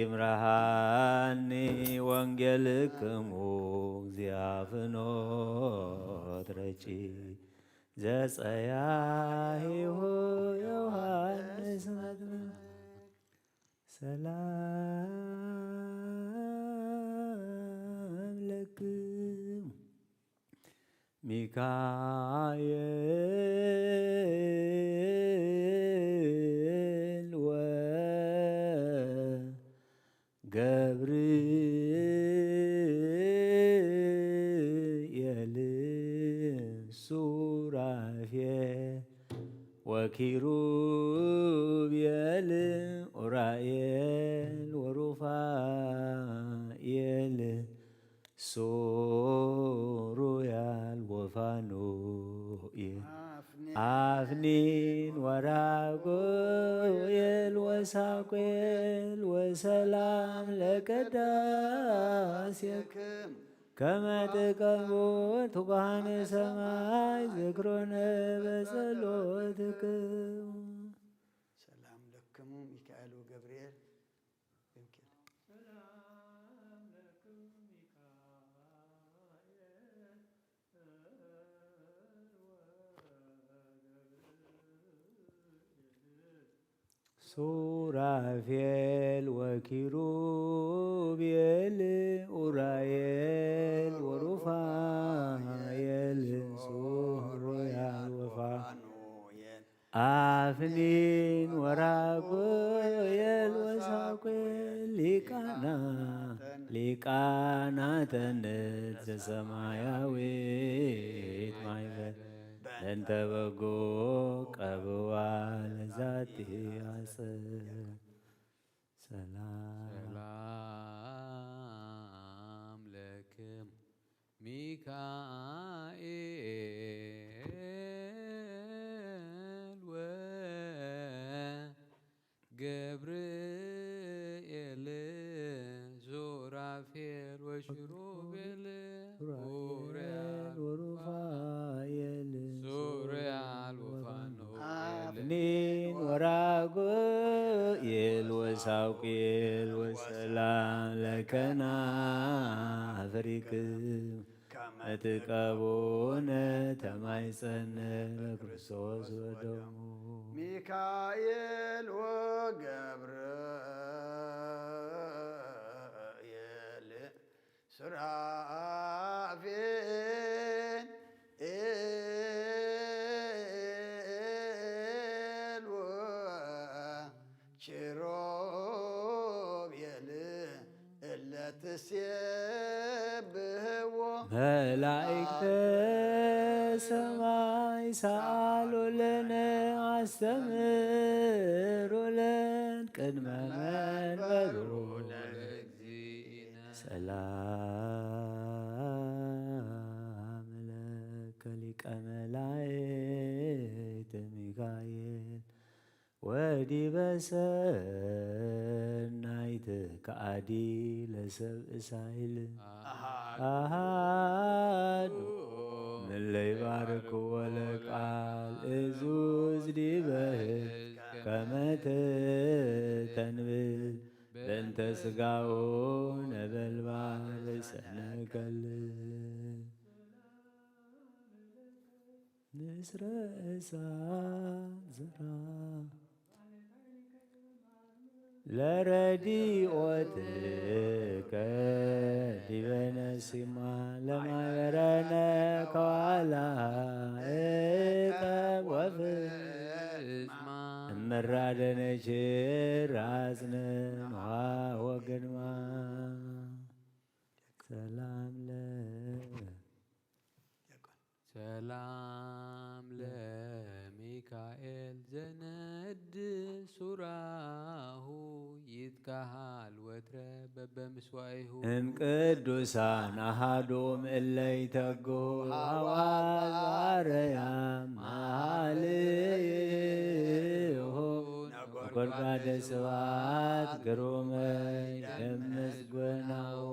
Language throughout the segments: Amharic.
ይምርሃኒ ወንጌልክሙ እግዚአብሔር ረጪ ዘጸያሂሁ ዮሐንስ መጥምቅ ሰላም ለክሙ ሚካኤል ወገብርኤል ሱራፌል ወኪሩቤል ኡራኤል ወሩፋኤል ሱሩያል ወፋኑኤል አፍኒን ወራጉኤል ወሳቁኤል ወሰላም ለቅዳሴክሙ ከመ ጥቀሙ ትጉሃነ ሰማይ ዝክሮነ በጸሎትክሙ። ሰላም ለክሙ ሚካኤል ወገብርኤል ሱራፌል ወኪሩቤል ኡራኤል ወሩፋኤል ሱሩያል ወፋኑኤል አፍኒን ወራጉኤል ወሳቁኤል ሊቃናተ ንት ዘሰማያዊት ማኅበር እንተ በጎ ቀብዋ ለዛቲ አጽም ሰላም ለክሙ ሚካኤል ወገብርኤል ሱራፌል ወኪሩቤል ወሩፋኤል ሱሩያል ወፋኑኤል አፍኒን ወራጉኤል ወሳቁኤል ወሰላም ለከናፍሪክሙ ከመ ጥቀቡነ ተማይጸነ ለክርስቶስ ወደሙ ሚካኤል ወገብርኤል ሱራፌል ወኪሩቤል እለ ትሴብሕዎ መላእክተ ሰማይ ሳሉ ለነ አስተምሩ ለን ቅድመ መንበሩ ለእግዚእነ ሰላም ለከ ሊቀ መላእክት ሚካኤል ወዲበ ሰናይት ከአዲ ለሰብእ ሳይል አሃዱ እለይባርክዎ ለቃል እዙዝ ዲበ ሕግ ከመ ተንብል በእንተ ሥጋው ነበልባል ሰነከል ንስረ እሳት ዘራ ለረዲኦትከ ዲበ ነሲማ ለማኅበረነ ከዋላ ዕቀብ ወፍስማ እምራደነችር አጽንን ውሃ ወግድማ ሰላም ለሚካኤል ዘነድ ሱራሁ ይትካሃል ወትረ በበምስዋይሁ እምቅዱሳን አሃዶም እለ ይተግሁ ሐዋዝ አርያም መኃልይሁ ነጐድጓደ ስብሐት ግሩመ ደምስጎናሁ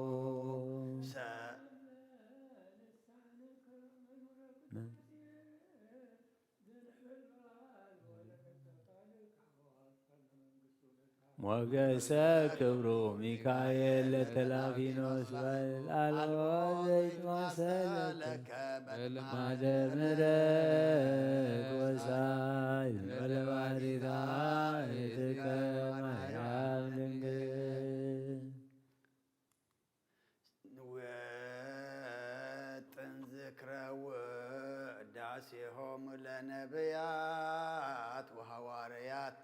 ሞገሰ ክብሩ ሚካኤል ለተላፊኖስ በልአልቦ ዘይትማሰለከ ማደር ምሕረት ወሳይ በለባሪታ እትከ ማርያም ድንግል ወጥን ዝክረ ውዳሴሆሙ ለነቢያት ወሐዋርያት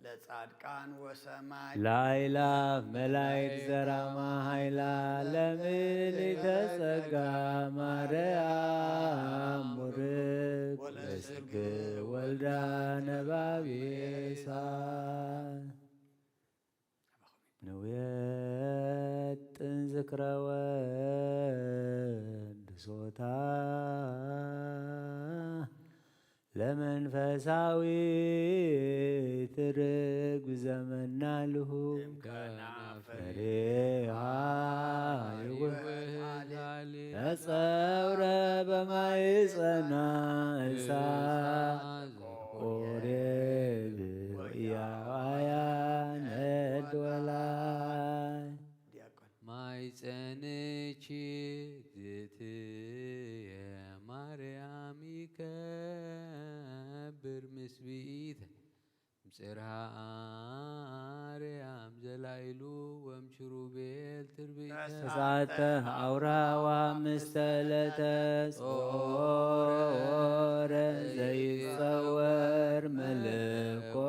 ለጻድቃን ወሰማይ ላይላፍ መላእክት ዘራማ ኃይላ ለምልዕተ ጸጋ ማርያም ሙርክ ወስግ ወልዳ ነባቤሳ ንውየጥን ዝክረ ወድሶታ ለመንፈሳዊ ትርግ ዘመናልሁ ፈሪሃ ተጸውረ በማይጸና እሳት ቆሬብ ወኢያዋያን እድወላይ ማይጸንች እግዝእትየ ማርያም ይከብር ምስቢት ጽርሐ አርያም ዘላይሉ ወምችሩቤል ትርቢተ ተሳተ አውራዋ ምስተለተ ጾረ ዘይጸወር መለኮተ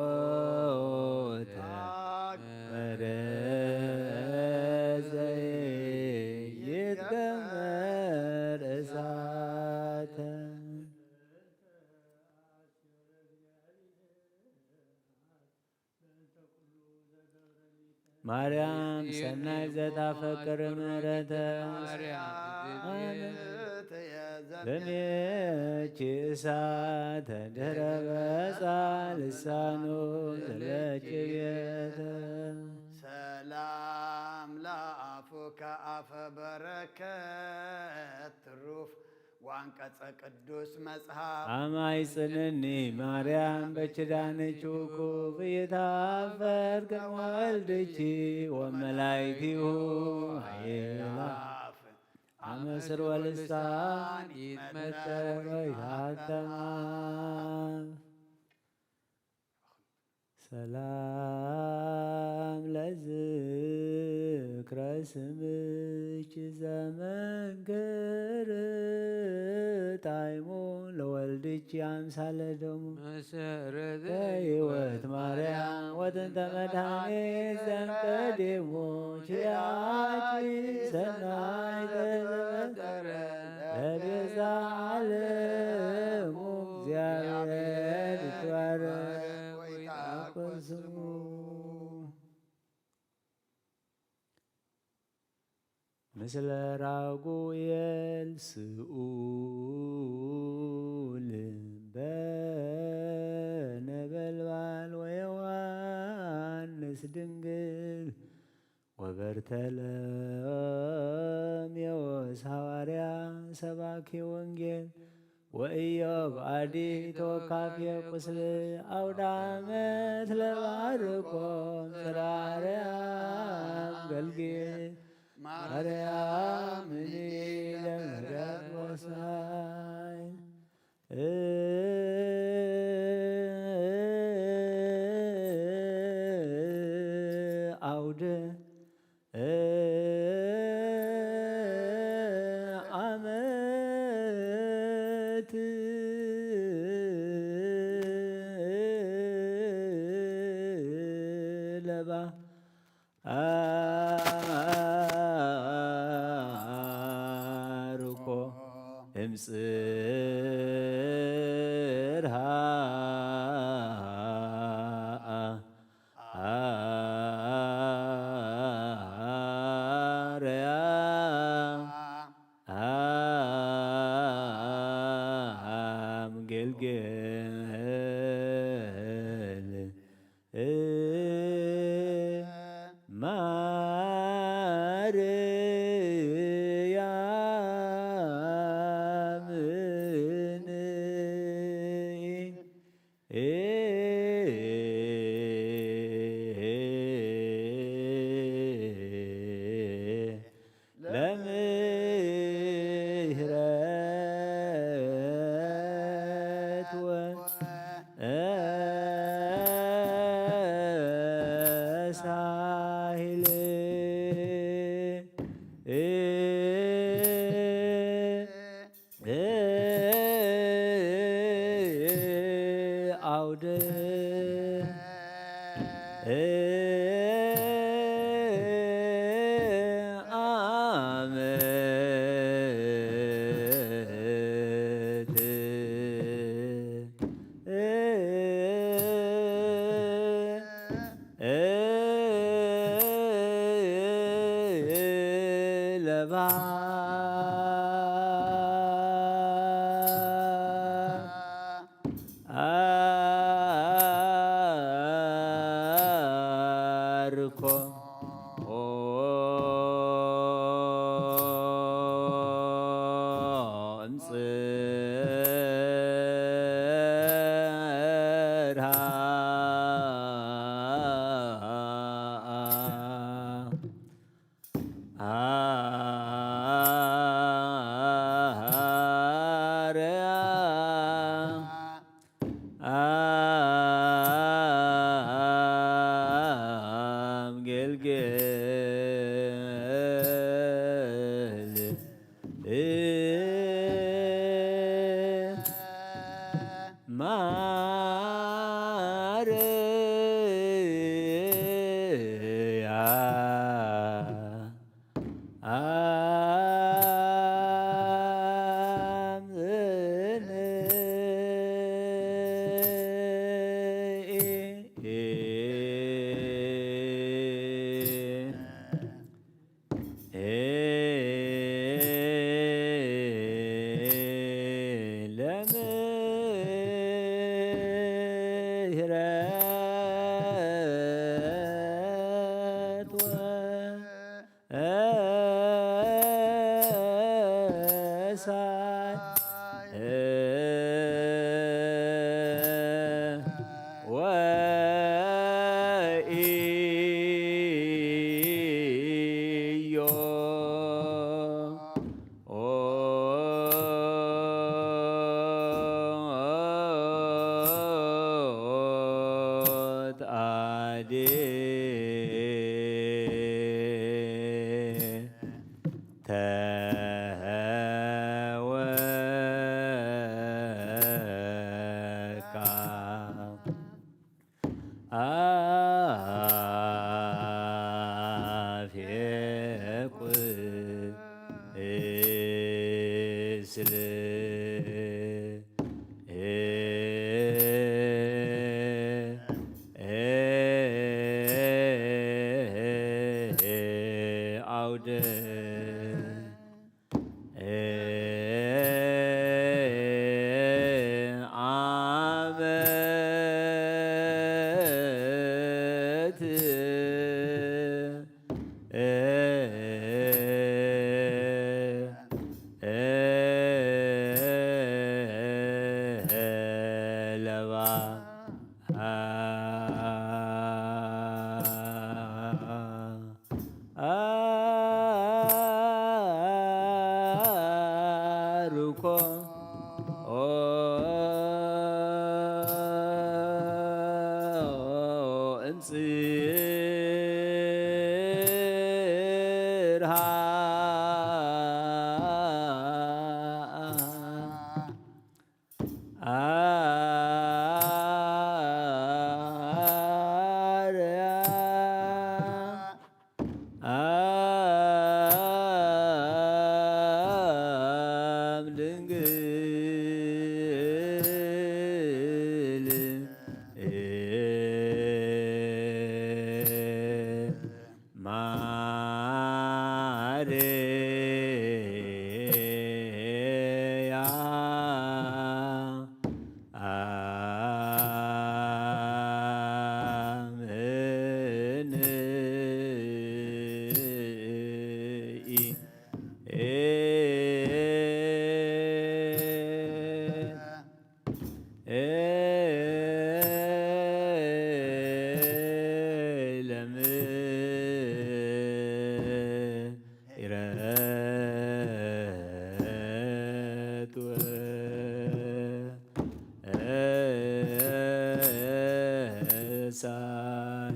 መረዘይ ይትገመር እሳተ ማርያም ሰናይ ዘታፈቅር ምሕረተ በሜች እሳተ ድኅረ በጻ ልሳኑ ዘለች ቤተ ሰላም ለአፉከ አፈ በረከት ትሩፍ ወአንቀጸ ቅዱስ መጽሐፍ አማይ ጽንኒ ማርያም በችዳንቹ ኩፍ ይታፈር ከመወልድቺ ወመላይቲሁ አየላፍ አመስር ወልሳን ይትመጠር ወይታተማ ሰላም ለዝክረ ስምች ዘመንክር ጣዕሙ ለወልድች አምሳለ ደሙ መሰረተ ሕይወት ማርያም ወጥንተ መድኃኒት ዘእምቀዲሙ ችያቺ ሰናይ ተዘመጠረ ለቤዛ ዓለሙ እግዚአብሔር ይትባረክ ወይታኮስሙ ምስለ ራጉኤል ስኡል በነበልባል ወዮሐንስ ድንግል ወበርተለሜዎስ ሐዋርያ ሰባኪ ወንጌል ወኢዮብ አዲ ተወካፌ ቁስል አውደ ዓመት ለባርኮም ጽርሐ ገልጌል ማርያም እኔ ለምሕረት ወሳይ አውደ ዓመት ለባ አርኮ እምጽርሐ አርያም ገልገል ማርያምን ሳሂል አውደ ሳይ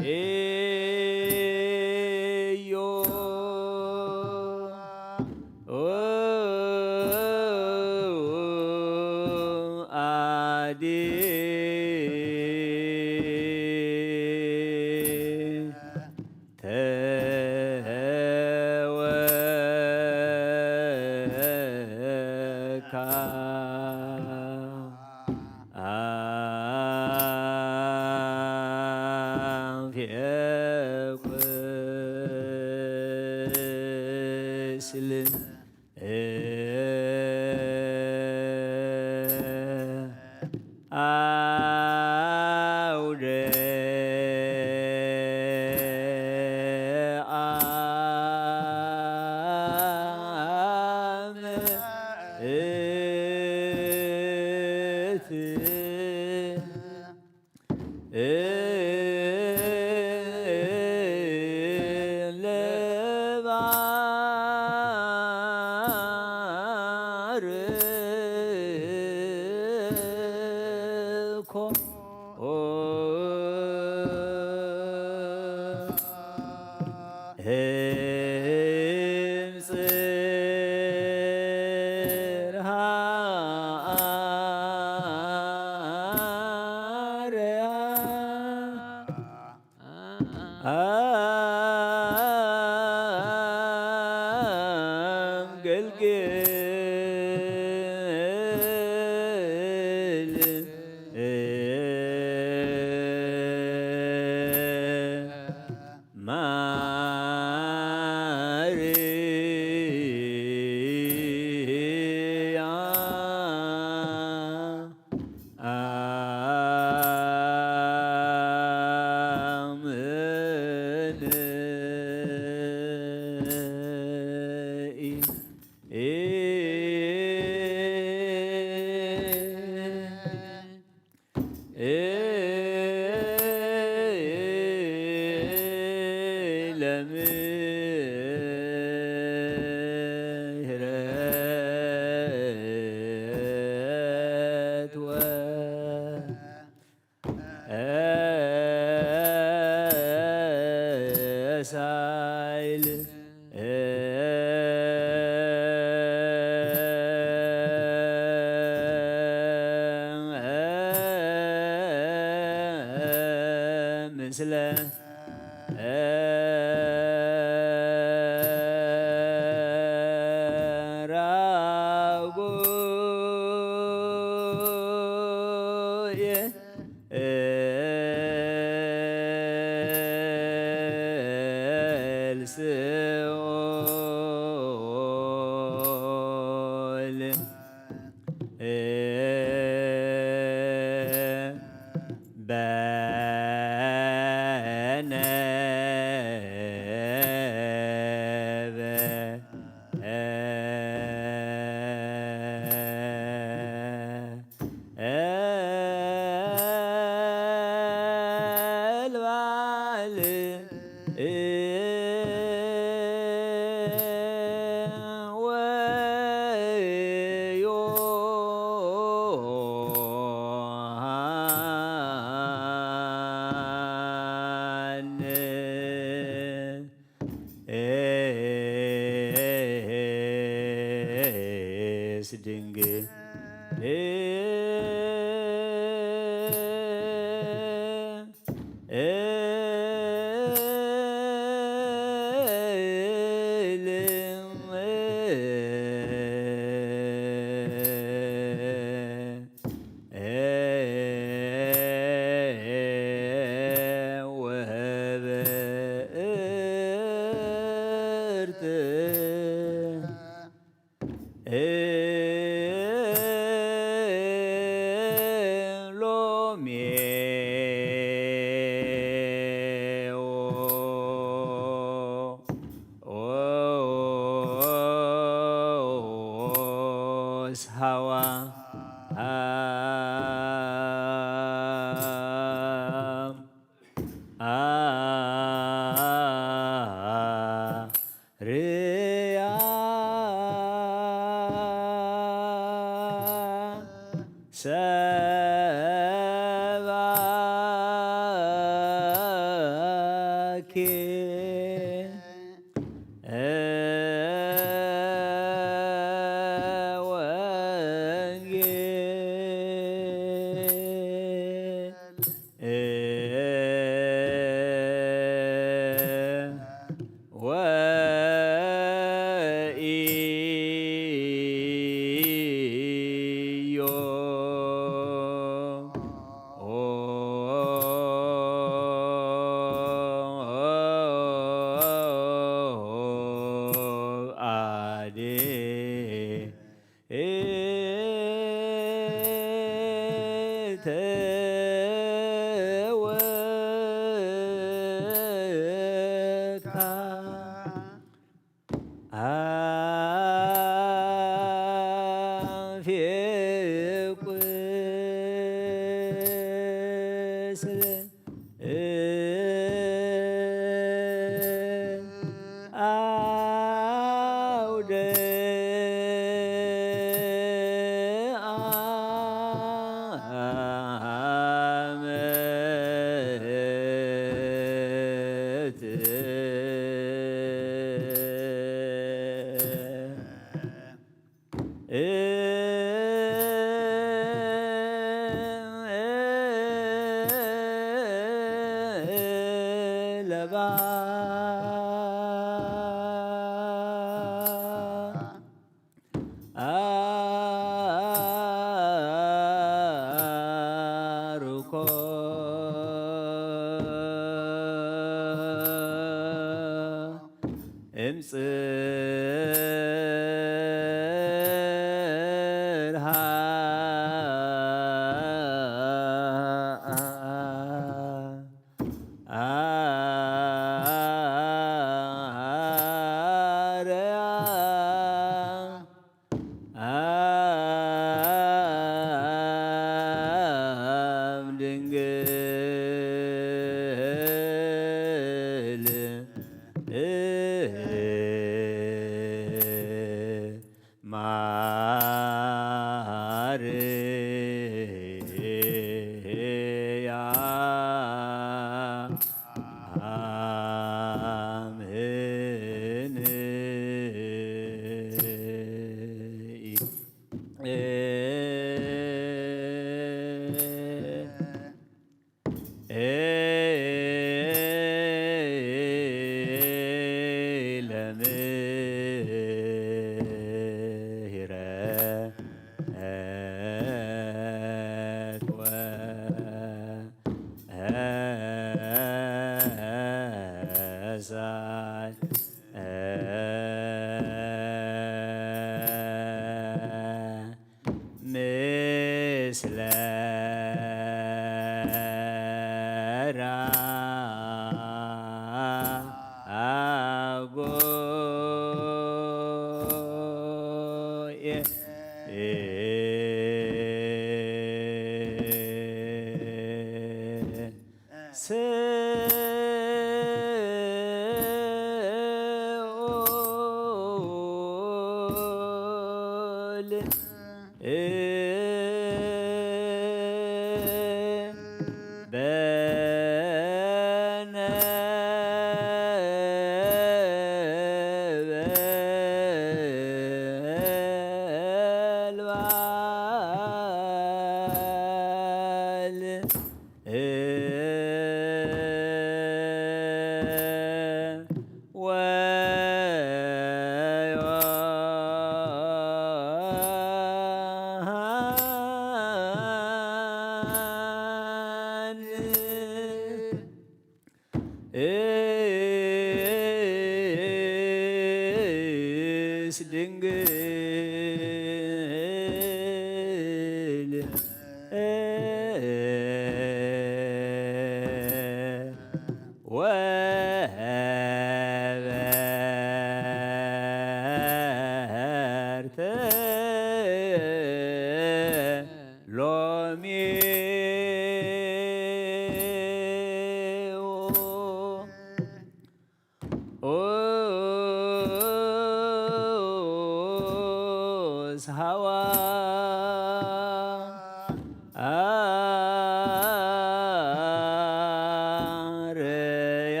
አርያ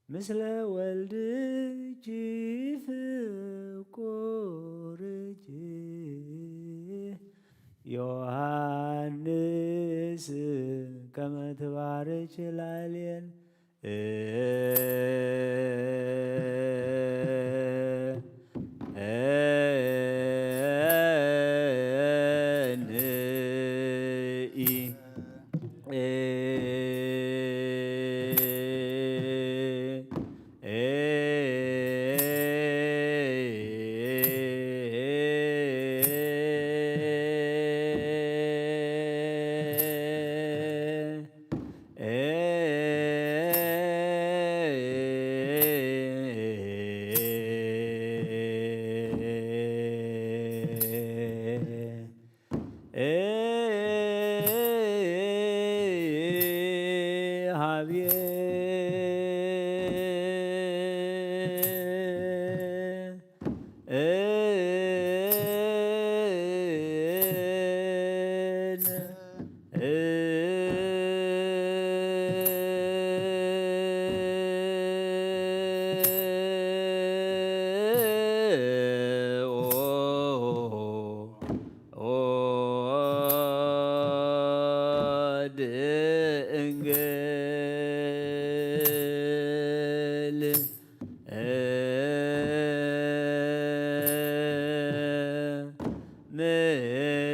ምስለ ወልድኪ ፍቁርኪ ዮሐንስ ከመ ትባርኪ ላዕሌነ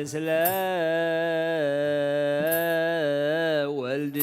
ምስለ ወልድ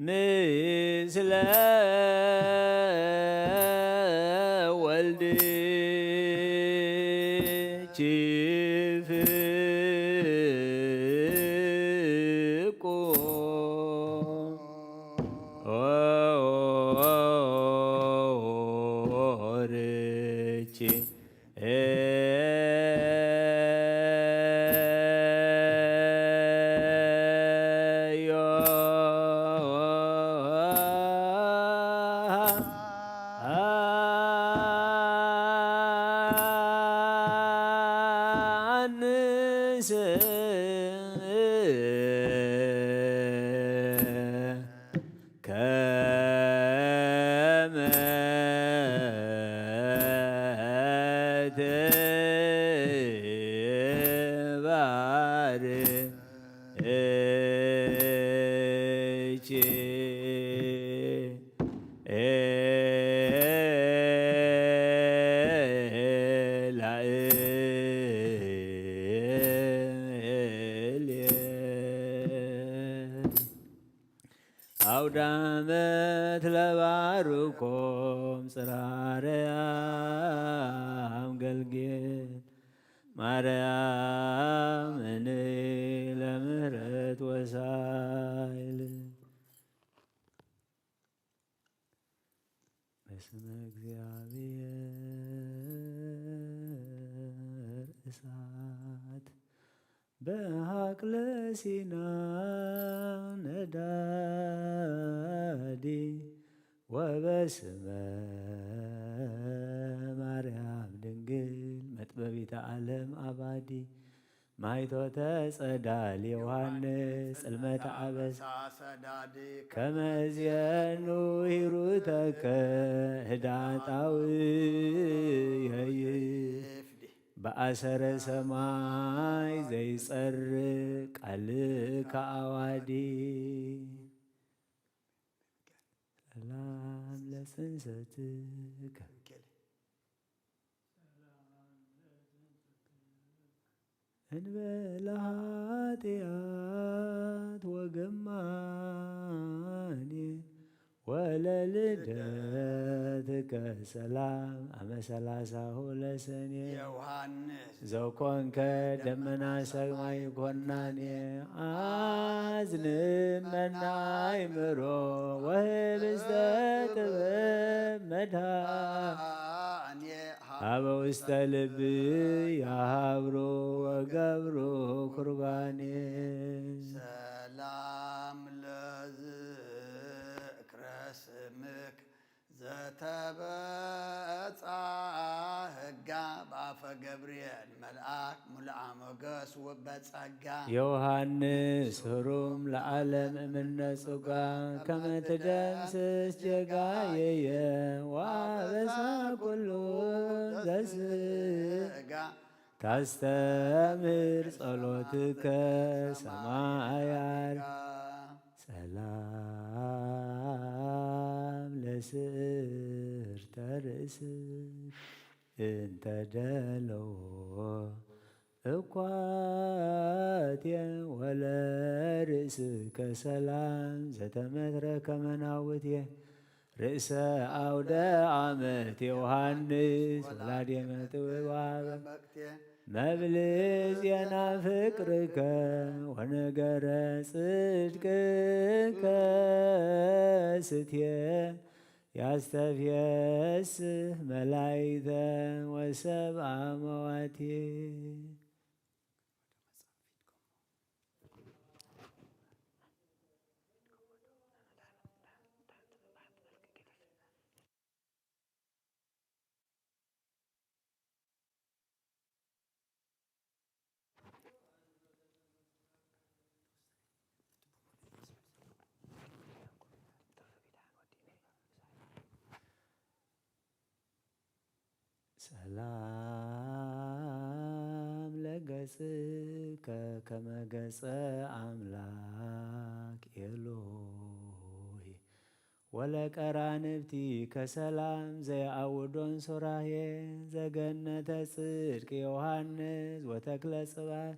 ምስለ ወልድ ችፍቁ ኦርች አውዳመት ለባርኮም ጽራርያም ገልጌል ማርያም እኔ ለምህረት ወሳይል በስመ እግዚአብሔር እሳት በሀቅለ ሲና ነዳዲ ወበስመ ማርያም ድንግል መጥበቢተ ዓለም አባዲ ማይቶተ ጸዳል ዮሐንስ ጽልመተ አበሳ ከመዝየኑ ሂሩተከ ህዳጣዊ የይ በአሰረ ሰማይ ዘይጸር ቃልከ አዋዲ ሰላም ለጽንሰትከ እንበለ ኃጢአት ወገማኔ ወለልደትከ ሰላም አመሰላሳሁ ለሰኔ ዘኮንከ ደመና ሰማይ ኮናኔ አዝንም መናይምሮ ወህብስተ ጥበብ መድኃኔ አበ ውስተ ልብ ያሃብሮ ወገብሮ ቁርባኔ ሰላም ለዝክረ ስምክ ዘተበጻ ህጋ በአፈ ገብርኤል መልአክ ሙልአ ሞገስ ወበጸጋ ዮሐንስ ህሩም ለዓለም እምነ ጹጋ ከመ ትደምስስ ጀጋየየ ወአበሳ ኩሉ ዘሥጋ ታስተምር ጸሎትከ ሰማያት ሰላም ለስዕርተ ርእስ እንተ ደለው እኳቴ ወለርእስከ ሰላም ዘተመትረ ከመናውቴ ርእሰ አውደ ዓመት ዮሐንስ ወላዴ መጥውባበ መብል ዜና ፍቅርከ ወነገረ ጽድቅከ ስትየ ያስተፍየስህ መላይተ ወሰብአ መዋቴ። ሰላም ለገጽከ ከመ ገጸ አምላክ ኤሎሄ ወለቀራንብቲ ከሰላም ዘየአውዶን ሶራሄ ዘገነተ ጽድቅ ዮሐንስ ወተክለ ጽባህ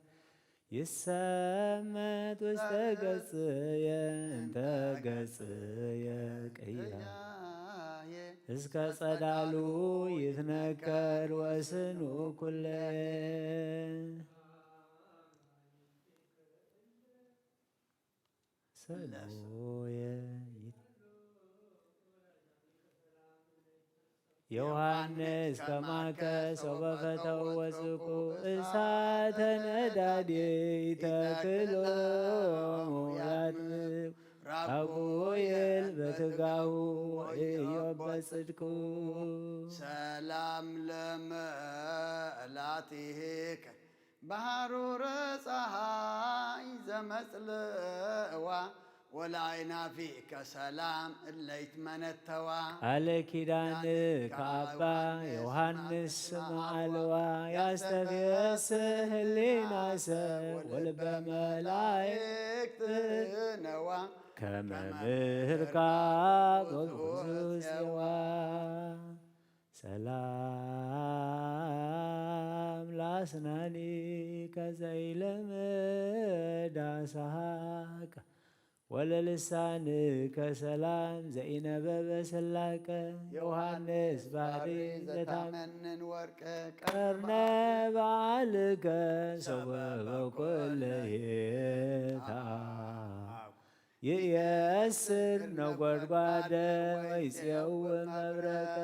ይሰመት ውስተ ገጽየ እንተ ገጽየ ቅያ እስከ ጸዳሉ ይትነከር ወስኑ ኩለ ሰሎየ ዮሐንስ ከማከ ሶበፈተው ወጽቁ እሳተ ነዳዴ ተክሎሙ ያጥምቁ ራጉኤል በትጋሁ ኢዮብ በጽድቁ። ሰላም ለመላቲከ በሐሩረ ፀሐይ ዘመጽልእዋ ወለአይናፊከ ሰላም እለይትመነተዋ። ቃለ ኪዳን ከአባ ዮሐንስ መዓልዋ ያስተፍየስህ ህሊና ሰብ ወልበ መላእክት ነዋ ከመ ምህርካ ወጉዙጽዋ። ሰላም ለአስናኒከ ዘይለመዳ ሰሐቀ ወለልሳንከ ሰላም ዘኢነበበ ስላቀ። ዮሐንስ ባህሪ ዘታመንን ወርቀ ቀርነ በዓልከ ሶበበ ኩለሄታ ይእየስር ነጐድጓደ ወይፄውእ መብረቀ።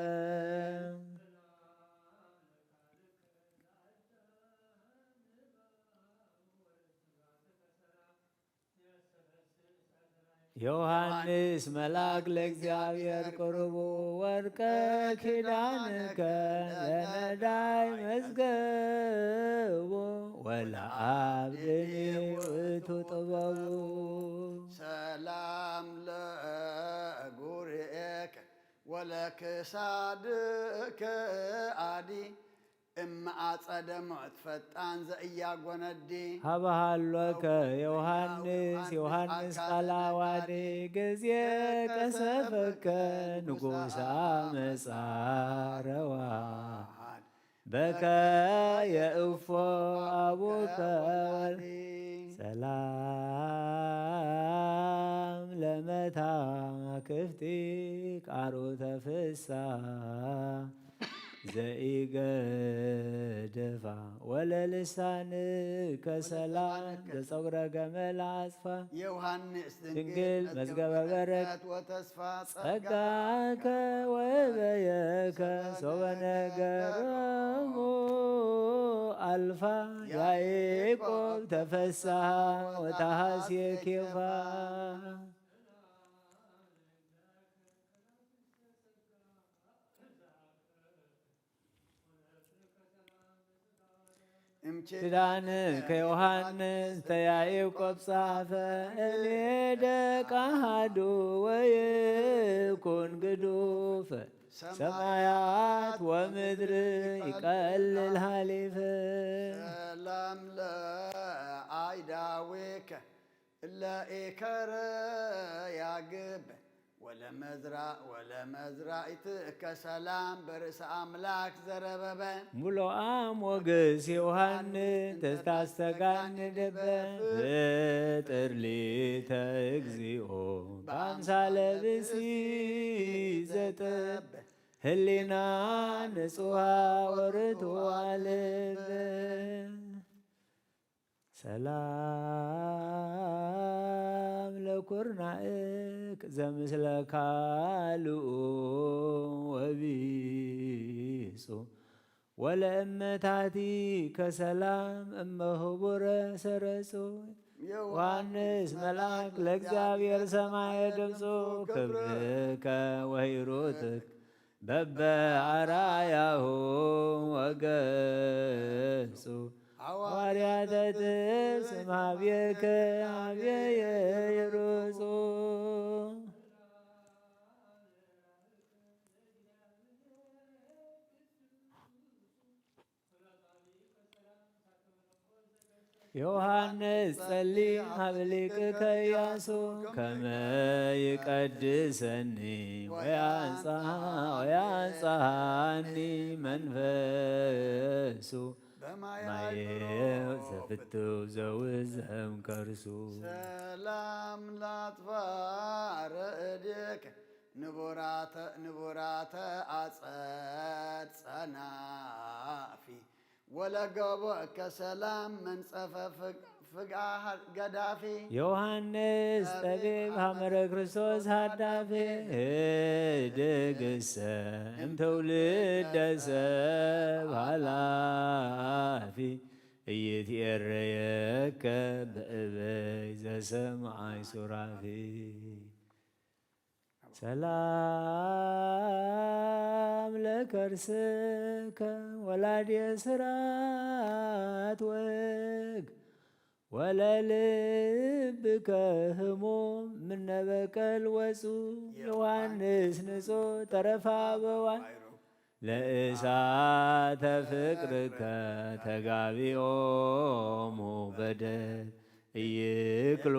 ዮሐንስ መልአክ ለእግዚአብሔር ቅርቡ ወርቀ ኪዳንከ ለነዳይ መዝገቡ ወለአብድኒ ውእቱ ጥበቡ። ሰላም ለጉርኤከ ወለክሳድከ አዲ እምአጸደ ሞት ፈጣን ዘእያጐነዲ። ሀበሃሎከ ዮሐንስ ዮሐንስ ቃላዋዴ ጊዜ ቀሰፈከ ንጉሣ መጻረዋ በከ የእፎ አቡከ ወልድ። ሰላም ለመታክፍቲ ቃሮተ ፍስሓ ዘኢገደፋ ወለልሳንከ ሰላም ዘጸጉረ ገመል አጽፋ። የዮሐንስ ድንግል መዝገበ በረከት ወተስፋ ጸጋከ ወበየከ ሶበ ነገሮሙ አልፋ ያዕቆብ ተፈስሐ ወተሐሴኬፋ። ኪዳን ከዮሐንስ ተያዕቆብ ጻፈ እሌደቃ አሐዱ ወይኩን ግዱፍ ሰማያት ወምድር ይቀልል ሀሊፍ። ሰላም ለአይዳዊከ እለ ኢከረ ያግብ ወለመዝራኢት ከሰላም በርእሰ አምላክ ዘረበበ ሙሉአም ወግስ ዮሐንስ ተስታስተጋንደበ ፍጥር ሊተ እግዚኦ በአምሳለ ብእሲ ዘጠበ ህሊና ንጹሃ ወርቱዐ ልበ ሰላም ለኩርናእክ ዘምስለ ካልኡ ወቢጹ ወለእመታቲ ከሰላም እመህቡረ ሰረጹ ዮሐንስ መልአክ ለእግዚአብሔር ሰማየ ድምፁ ክብርከ ወሂሩትክ በበአርአያሁ ወገጹ ሐዋርያተ ትስብእት ኀቤከ ኀቤየ ይሩጹ ዮሐንስ ጸሊም ሀበ ሊቅከ ኢያሱ ከመ ይቀድሰኒ ወያንጽሐኒ መንፈሱ ማየው ዘፍትው ዘውዘም ከርሱ ሰላም ላጥፋረ እዴከ ንቡራተ አጸድ ጸናፊ ወለገቦከ ሰላም መንጸፈ ፍግአ ገዳፊ ዮሐንስ ጠቢብ ሐመረ ክርስቶስ ሃዳፌ ድግሰ እምትውልደ ሰብ ኃላፊ ኢይትዔረየከ በእበይ ዘሰምዓይ ሱራፌ ሰላም ለከርስከ ወላድየ ስራት ወግ ወለልብከ ህሙም ምነበቀል ወፁ ዮሐንስ ንጹሕ ተረፋ በዋል ለእሳተ ፍቅርከ ተጋቢኦሙ በደል ኢይክሉ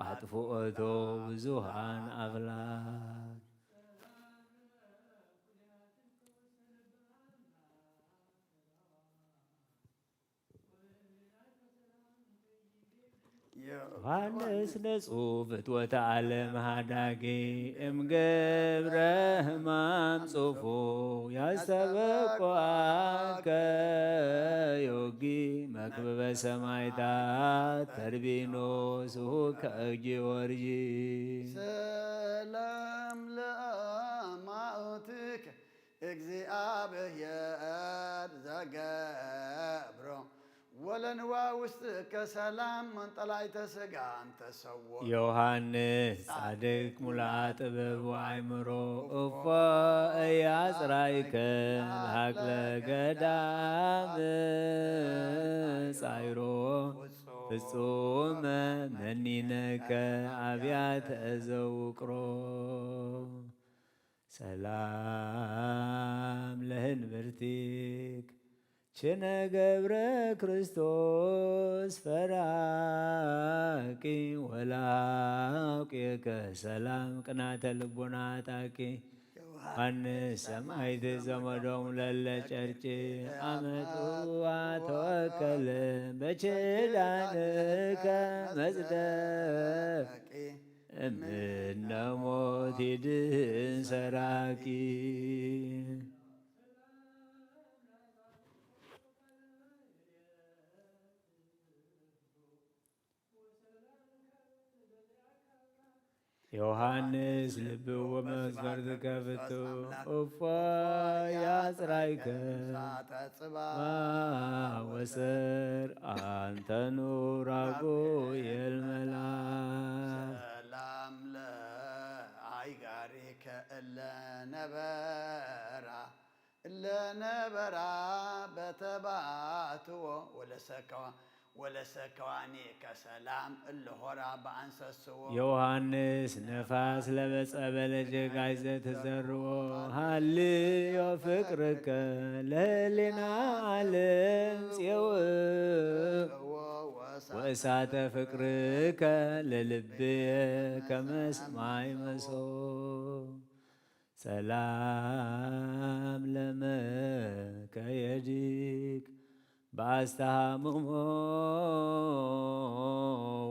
አጥፍኦቶ ብዙሃን አፍላክ ዮሐንስ ንጹሕ ፍትወተ ዓለም ሃዳጌ እምገብረ ሕማም ጽፉ ያስተበቁዐከ ዮጊ መክብበ ሰማዕታት ተርቢኖስ ከእግዚኦርጂ ሰላም ለአማእትከ እግዚአብሔር ዘገብሮ ወለንዋ ውስጥ ከሰላም መንጠላይተ ሥጋ አንተ ሰዎ ዮሐንስ ጻድቅ ሙልአ ጥበብ ወአእምሮ እፎ ኢያጽራእከ ለሀቅለ ገዳም ጻይሮ ፍጹመ መኒነከ አብያተ ዘውቅሮ ሰላም ለህንብርቲክ ችነ ገብረ ክርስቶስ ፈራቂ ወላውቄከ ሰላም ቅናተ ልቦና ጣቂ ዮሐንስ ሰማዕት ዘመዶሙ ለለ ጨርጭ አመጡዋ ተወከለ በችዳንከ መጽደቅ እምነ ሞት ይድህን ሰራቂ ዮሐንስ ልብዎ መዝፈርትከ ፍቱ እፎ ያጽራእከ ወሰር አንተኑ ራጉኤል መልአክ ሰላም ለአይጋሪከ እለነበራ በተባትዎ ወለሰከዋኒ ከሰላም እለሆራ በአንሰስዎ ዮሐንስ ነፋስ ለበጸበለ ጀጋይ ዘተዘርዎ ሃልዮ ፍቅርከ ለህሊና ዓለም ጽዮን ወእሳተ ፍቅርከ ለልብየ ከመ ሰማይ መሶብ ሰላም ለመከየዲክ በአስተሃምሞ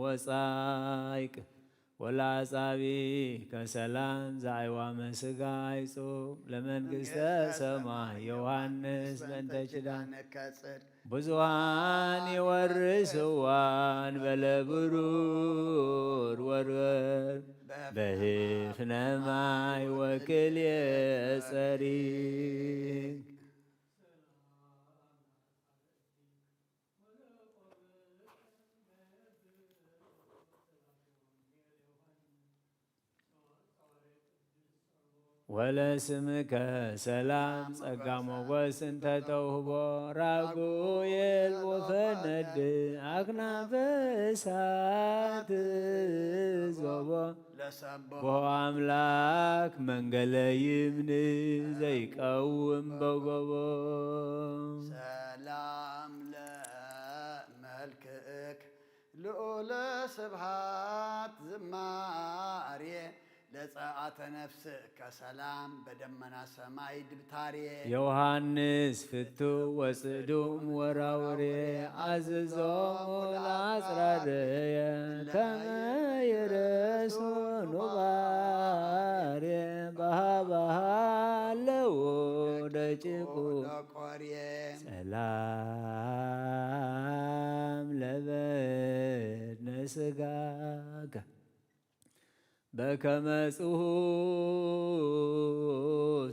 ወጻይቅ ወላጻቢ ከሰላም ዛይዋ መስጋ ይጾም ለመንግሥተ ሰማይ ዮሐንስ በእንተ ኪዳነ ብዙኃን ይወርስዋን በለብሩር ወርወር በህፍነ ማይ ወክልየ ጸሪቅ ወለስምከ ሰላም ጸጋ ሞገስ እንተ ተውህቦ ራጉኤል ወፈነድ አክናፈ እሳት ዞቦ ቦ አምላክ መንገለ ይምን ዘይቀውም በጎቦ ሰላም ለመልክእክ ልዑለ ስብሃት ዝማሬ ለጸአተ ነፍስ ከሰላም በደመና ሰማይ ድብታሬ ዮሐንስ ፍቱ ወጽዱም ወራውሬ አዝዞሙ ለአጽራርየ ከመ ይረሱ ኑባሬ ባህባሃለው ደጭቁ ሰላም ለበድነ ስጋከ በከመ ጽሑፍ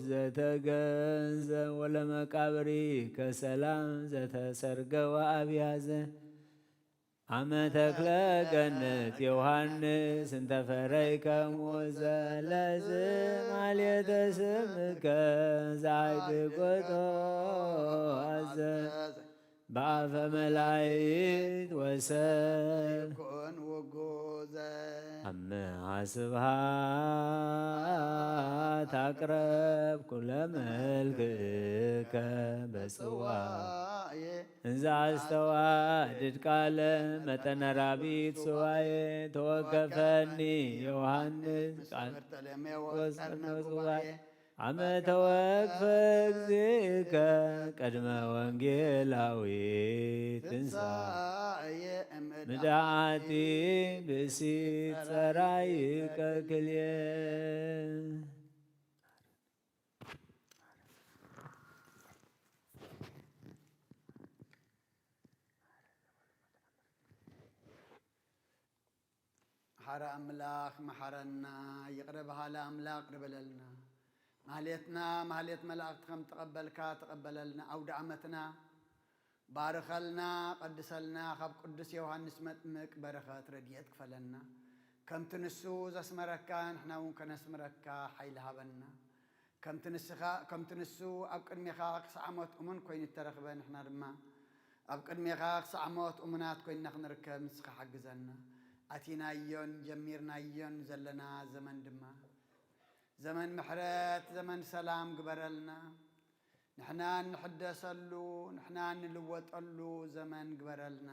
ዘተገንዘ ወለመቃብሪ ከሰላም ዘተሰርገ ወአብያዘ አመ ተክለ ገነት ዮሐንስ እንተፈረይከ ሞዘ ለዝማልየተ ስምከ ዛዕድቆቶ አዘ በአፈ መላእክት ወሰብ አመ ስብሐት አቅረብኩ ለመልክከ በጽዋዕ እንዘ አስተዋድድ ቃለ መጠነ ራቢት ሱዋዬ ተወከፈኒ ዮሐንስ ቃል አመ ተወክፈ እግዚእከ ቅድመ ወንጌላዊ ትንሣኤ ምድዓቲ ብእሲት ጸራይከ ክልኤ ሐረ አምላክ መሐረና ይቅር በሃለ አምላክ ቅርበለልና ማህሌትና ማህሌት መላእክት ከም ተቀበልካ ተቀበለልና አውደ ዓመትና ባርከልና ቀድሰልና ካብ ቅዱስ ዮሐንስ መጥምቅ በረኸት ረድኤት ክፈለና ከምቲ ንሱ ዘስመረካ ንሕና እውን ከነስምረካ ሓይሊ ሃበና ከምቲ ንሱ ኣብ ቅድሚኻ ክሳዕሞት እሙን ኮይኑ ተረኽበ ንሕና ድማ ኣብ ቅድሚኻ ክሳዕሞት እሙናት ኮይንና ክንርከብ ንስኻ ሓግዘና ኣቲናዮን ጀሚርናዮን ዘለና ዘመን ድማ ዘመን ምሕረት ዘመን ሰላም ግበረልና ንሕና ንሕደሰሉ ንሕና ንልወጠሉ ዘመን ግበረልና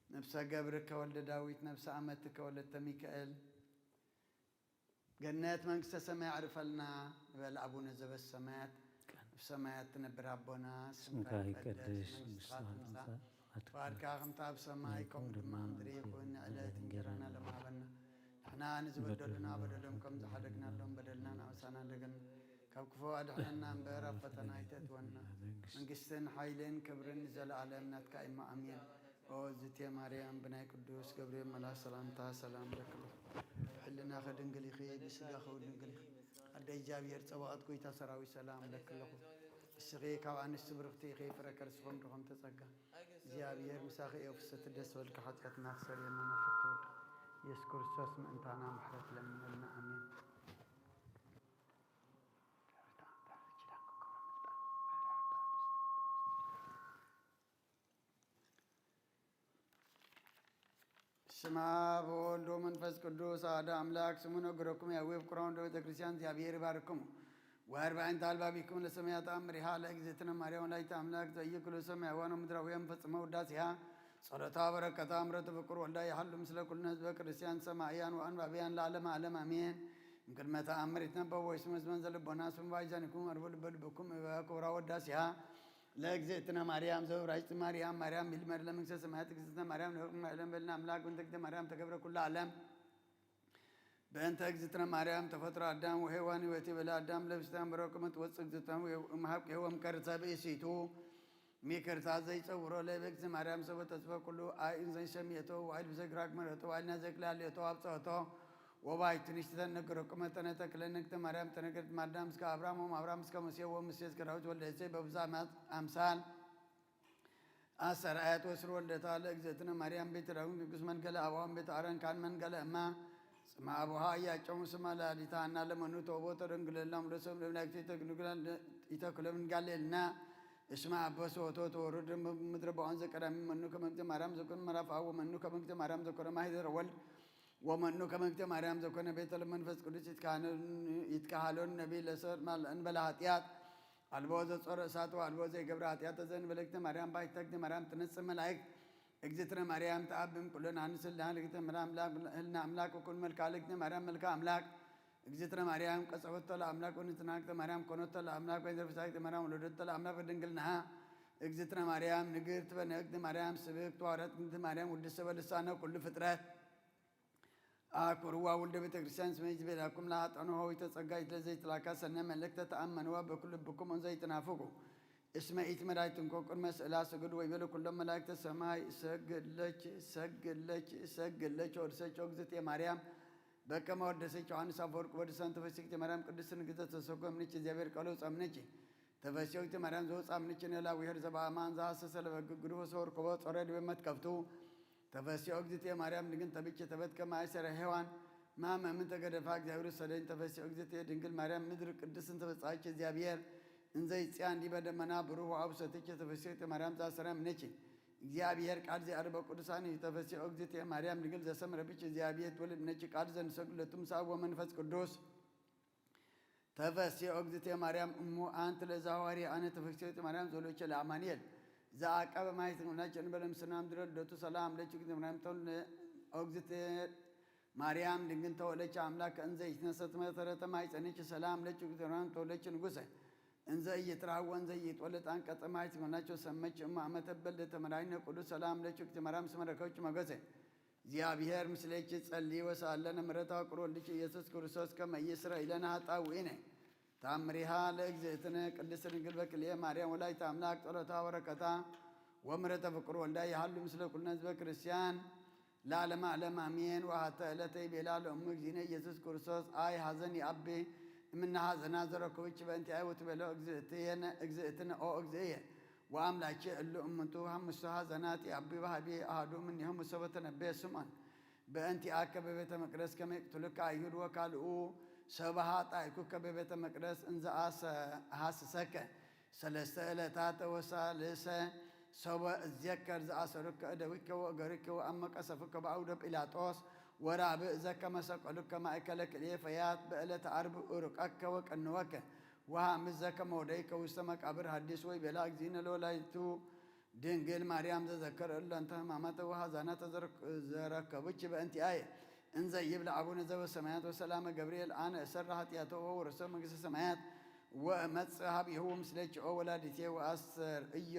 ነፍሰ ገብር ከወልደ ዳዊት ነፍሰ ኣመት ከወለተ ሚካኤል ገነት መንግስተ ሰማይ አዕርፈልና በል አቡነ ዘበሰማያት ሰማያት ትነብር አቦና ስምካ ይቀደስ ባርካ ከምታ ኣብ ሰማይ ከምኡ ድማ ምድሪ ይኹን ዕለት እንጀራና ለማበና ንሕና ንዝበደሉና በደሎም ከም ዝሓደግናሎም በደልና ናብሳና እንደገና ካብ ክፉ ኣድሕነና እምበር ኣብ ፈተና ኣይተእትወና መንግስትን ሓይልን ክብርን ዘለኣለም ናትካ ኢማ ኣሜን ኦ ዝቴ ማርያም ብናይ ቅዱስ ገብርኤል መልአክ ሰላምታ ሰላም ለክሎ ሕልና ከድንግል ኢኺ ብስጋ ከውድንግል ኢኺ ኣደ እግዚኣብሔር ፀባቐት ጎይታ ሰራዊት ሰላም ለክለኹ እስኺ ካብ ኣንስቲ ብርክቲ ኢኺ ፍረ ከርስኹም ድኹም ተፀጋ እግዚኣብሔር ምሳኺ እዮ ፍሰት ደስ በልካ ሓጢአትና ክሰርየና ነፈትወድ ኢየሱስ ክርስቶስ ምእንታና ምሕረት ለምነልና ኣሜን ስማ በወልድ ወመንፈስ ቅዱስ አሐዱ አምላክ ስሙ ነገረኩም ያዌ ፍቁራን ቤተ ክርስቲያን እግዚአብሔር ይባርክሙ ወአርባዕን ታልባቢኩም ለሰማያት አምሪሃ ለእግዝእትነ ማርያም ወላዲተ አምላክ ዘይክሉ ሰማያውያን ወምድራውያን ፈጽመው ውዳሴሃ ጸሎታ በረከታ ምረት ፍቁር ወልዳ ያህሉ ምስለ ኩልነ ህዝበ ክርስቲያን ሰማዕያን ወአንባቢያን ለዓለመ ዓለም አሜን። እምቅድመ ተአምር ይትነበብ ወይስመ ዘልቦና ስም ባይዘንኩም አርቦ ልበልብኩም በክብራ ወዳሲሃ ለእግዝእትነ ማርያም ዘውራጅት ማርያም ማርያም ሚልመር ለመንግሥተ ሰማያት እግዝእትነ ማርያም ለለም በልና አምላክ በእንተ እግዝእትነ ማርያም ተገብረ ኩሉ ዓለም በእንተ እግዝእትነ ማርያም ተፈጥሮ አዳም ወሔዋን ሕይወት በላ አዳም ለብስታን በረቅመት ወፅ እግዝእትነ እምሃብ ሔወም ከርሰ ብእሲቱ ሚክርታ ዘይጸውሮ ለበእግዝእትነ ማርያም ሰበ ተስፈ ኩሉ አይን ዘይሰምየቶ ዋይል ብዘግራግ መረቶ ዋይልና ዘክላለየቶ አብጸቶ ወባይት ንሽተን ነገረ ቁመተነ ተክለነክተ ማርያም ተነገረት ማዳም እስከ አብርሃም አብርሃም እስከ ሙሴ ወሙሴ እስከ ዳዊት ወልደ እሴይ በብዙ አምሳል አሰርአያት ወስር ወልደታ ለእግዝእትነ ማርያም ቤተ ዳዊት ንጉሥ መንገለ አብዋም ቤተ አረን ካን መንገለ እማ ጽማ አቡሃ እያጨሙ ስማ ላሊታ እና ለመኑ ተውቦ ተደንግለላም ለሰብ ለምናክቲ ተግንግላል ይተክለም ጋሌልና እስማ አበሶ ወቶ ወሩድ ምድረ በአንዘ ቀዳሚ መኑ ከመንግሥተ ማርያም ዘኮን መራፋው ወመኑ ከመንግሥተ ማርያም ዘኮን ማህደር ወልድ ወመኑ ከመንግሥተ ማርያም ዘኮነ ቤተ ለመንፈስ ቅዱስ ይትካሃሎን ነቢይ ለሰር እንበላ ኃጢአት አልቦ ዘጾረ እሳት አልቦ ዘይገብረ ኃጢአት ዘእንበለ ማርያም ባይተግተ ማርያም ትነጽእ መላእክት እግዝእትነ ማርያም ተአብም ኩለን አንስልና ለእግዝእትነ ማርያም ህልና አምላክ ወኩን መልካ ለእግዝእትነ ማርያም መልካ አምላክ እግዝእትነ ማርያም ቀጸወቶ ለአምላክ ወንትናክተ ማርያም ኮኖቶ ለአምላክ ወይዘርፍሳክተ ማርያም ወለደቶ ለአምላክ በድንግልናሃ እግዝእትነ ማርያም ንግርት በነእግዝእትነ ማርያም ስብክት ዋረት እግዝእትነ ማርያም ውድእሰ በልሳነ ኩሉ ፍጥረት አኩርዋ ወልደ ቤተ ክርስቲያን ስመ ይትቤላኩም ለኃጥኣኑ ሆይተ ጸጋ ይትለዘይትላካ ሰነ መልእክተ ተአመንዋ በኩሉ ልብኩም እንዘይትናፍቁ እስመ ኢትመዳይትን ኮቅድመ ስእላ ስግዱ ወይቤሉ ኩሎም መላእክተ ሰማይ ሰግለች ሰግለች ሰግለች ወድሰች እግዝእትየ ማርያም በከመ ወደሰች ዮሐንስ አፈወርቅ ወድሰን ተፈሥሕት ማርያም ቅድስት ንግሥተ ተሰኮምንች እግዚአብሔር ቃሎ ጸምነች ተፈሥሕት ማርያም ዘወፃምንች ነላ ውሄር ዘበአማን ዘሐሰሰ ለበግግዱ ወሰወርክቦ ጾረ ዲበ መትከፍቱ ተፈሥሕት እግዝእትየ ማርያም ድንግል ተብቼ ተበትከ ማእሰረ ሔዋን ማመምን ተገደፋ እግዚአብሔር ሰደኝ ተፈሥሕት እግዝእትየ ድንግል ማርያም ምድር ቅድስትን ተበጻች እግዚአብሔር እንዘ ይጽያ እንዲህ በደመና ብሩህ አብሰትች ተፈሥሕት ማርያም ዘአሰረ እምኔች እግዚአብሔር ቃል ዘአርበ ቅዱሳን ተፈሥሕት እግዝእትየ ማርያም ድንግል ዘሰምረ ብች እግዚአብሔር ትወልድ ነች ቃል ዘንሰግለቱም ሳብ ወመንፈስ ቅዱስ ተፈሥሕት እግዝእትየ ማርያም እሙ አንት ለዛዋሪ አነ ተፈሥሕት ማርያም ዘሎቸ ለአማኑኤል ዘአቀበ ማየት ሆናች እንበለም ስናም ድረል ደቱ ሰላም ለች እግዝእትየ ማርያም ተወልደ እግዝእትየ ማርያም ድንግል ተወለች አምላክ እንዘ ይትነሰት መሰረተ ማይጸነች ሰላም ለች እግዝእትየ ማርያም ተወለች ንጉሠ እንዘ እየትራወን ዘ እየጦለጥ አንቀጸ ማየት ሆናቸው ሰመች እማ አመተበል ለተመራይነ ቅዱስ ሰላም ለች እግዝእትየ ማርያም ስመረከች መገሰ እግዚአብሔር ምስሌች ጸልይ ወሳለነ ምሕረታ ቅሮልች ኢየሱስ ክርስቶስ ከመ ይስረይለነ ኃጣውኢነ ታምሪሃ ለእግዝእትነ ቅድስት ድንግል በክልኤ ማርያም ወላዲተ አምላክ ጸሎታ በረከታ ወምሕረተ ፍቁር ወልዳ ያህሉ ምስለ ኩልነ ህዝበ ክርስቲያን ለዓለመ ዓለም አሜን። ወሀተ ዕለተ ይቤላ ለእሙ እግዚእነ ኢየሱስ ክርስቶስ አይ ሐዘን ይአቤ እምነ ሐዘና ዘረከበች በእንቲአየ ወትቤሎ እግዝእትነ ኦ እግዚእየ ወአምላኬ እሉ እሙንቱ ሐሙስቱ ሐዘናት ይአቤ ባህቤ አሐዱ እምኔሆሙ ሰበ ተነበየ ስምዖን በእንቲአከ በቤተ መቅደስ ከመ ይቅትሉከ አይሁድ ወካልኡ ሰብአ ኃጣኢኩከ በቤተ መቅደስ እንዘ አሐስሰከ ሰለስተ ዕለታተ ወሳልሰ ሰበ እዜከር ዘአሰሩከ እደዊከ ወእገሪከ ወአመ ቀሰፉከ በአውደ ጲላጦስ ወራብዕ ዘከመ ሰቀሉከ ማእከለ ክልኤ ፈያት በዕለተ ዓርብ ኡርቀከ ወቀንወከ ወሐምስ ዘከመ ወደይከ ውስተ መቃብር ሐዲስ ወይቤላ እግዚእነ ለወላዲቱ ድንግል ማርያም ዘዘከረ እሉ እንተ ሕማማተ ወሐዘናተ ዘረከቡኪ በእንቲአየ እንዘ ይብላ አቡነ ዘበሰማያት ወሰላመ ገብርኤል አነ እሰራ ኃጢአቶ ወውርሶ መንግሥተ ሰማያት ወእመጽእ ኀቤሁ ምስሌኪ ኦ ወላዲቴ ወአስተርእዮ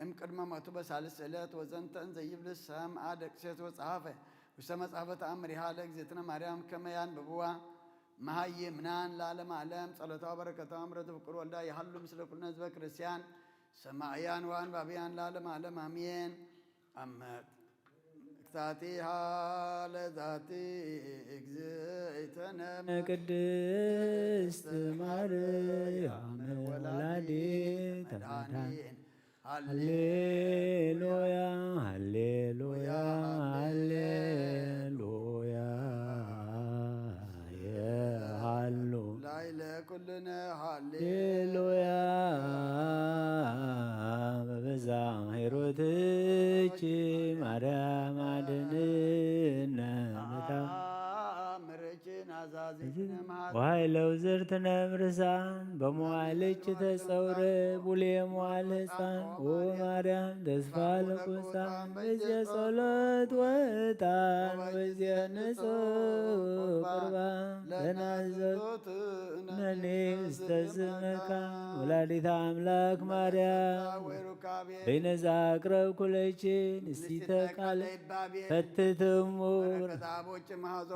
እምቅድመ ሞቱ በሳልስ ዕለት ወዘንተ እንዘ ይብል ሰምዐ ደቅሴት ወጸሐፈ ውስተ መጽሐፈ ተአምሪሃ ለእግዝእትነ ማርያም ከመ ያንብብዋ መሃይምናን ለዓለመ ዓለም ጸሎታ በረከታ ምሕረተ ፍቁር ወልዳ ያህሉ ምስለ ኩልነ ህዝበ ክርስቲያን ሰማዕያን ወአንባቢያን ለዓለመ ዓለም አሜን። አመት ታቲሃ ለዛቲ እግዝእትነ ቅድስት ማርያም ወላዲተ መድኃኒት ሃሌሉያ ሃሌሉያ ሃሌሉያ የሃሉ ላዕለ ኩልነ ሃሌሉያ በበዛ ሂሩትኪ ማርያም አድኅንነ ምርኪ ናዛ وهيلو زرتنا مرسان بموالج تتصور بولي موال هسان وماريام تسفال قصان وزي صلاة وطان وزي نسو قربان لنازل نني استزمك ولادة أملاك مريم بين زاكرب كلشين استيتك على فتتمور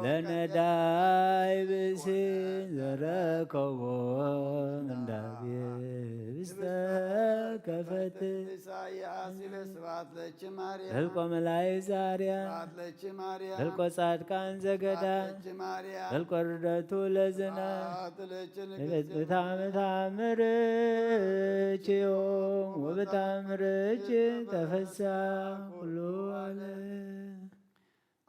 لنداي بسين زركبو من دابي بستكفت هلقو ملاي زاريا هلقو صادقان زغدا هلقو ردتو لزنا بتعمرች وبتعمرች تفسا كل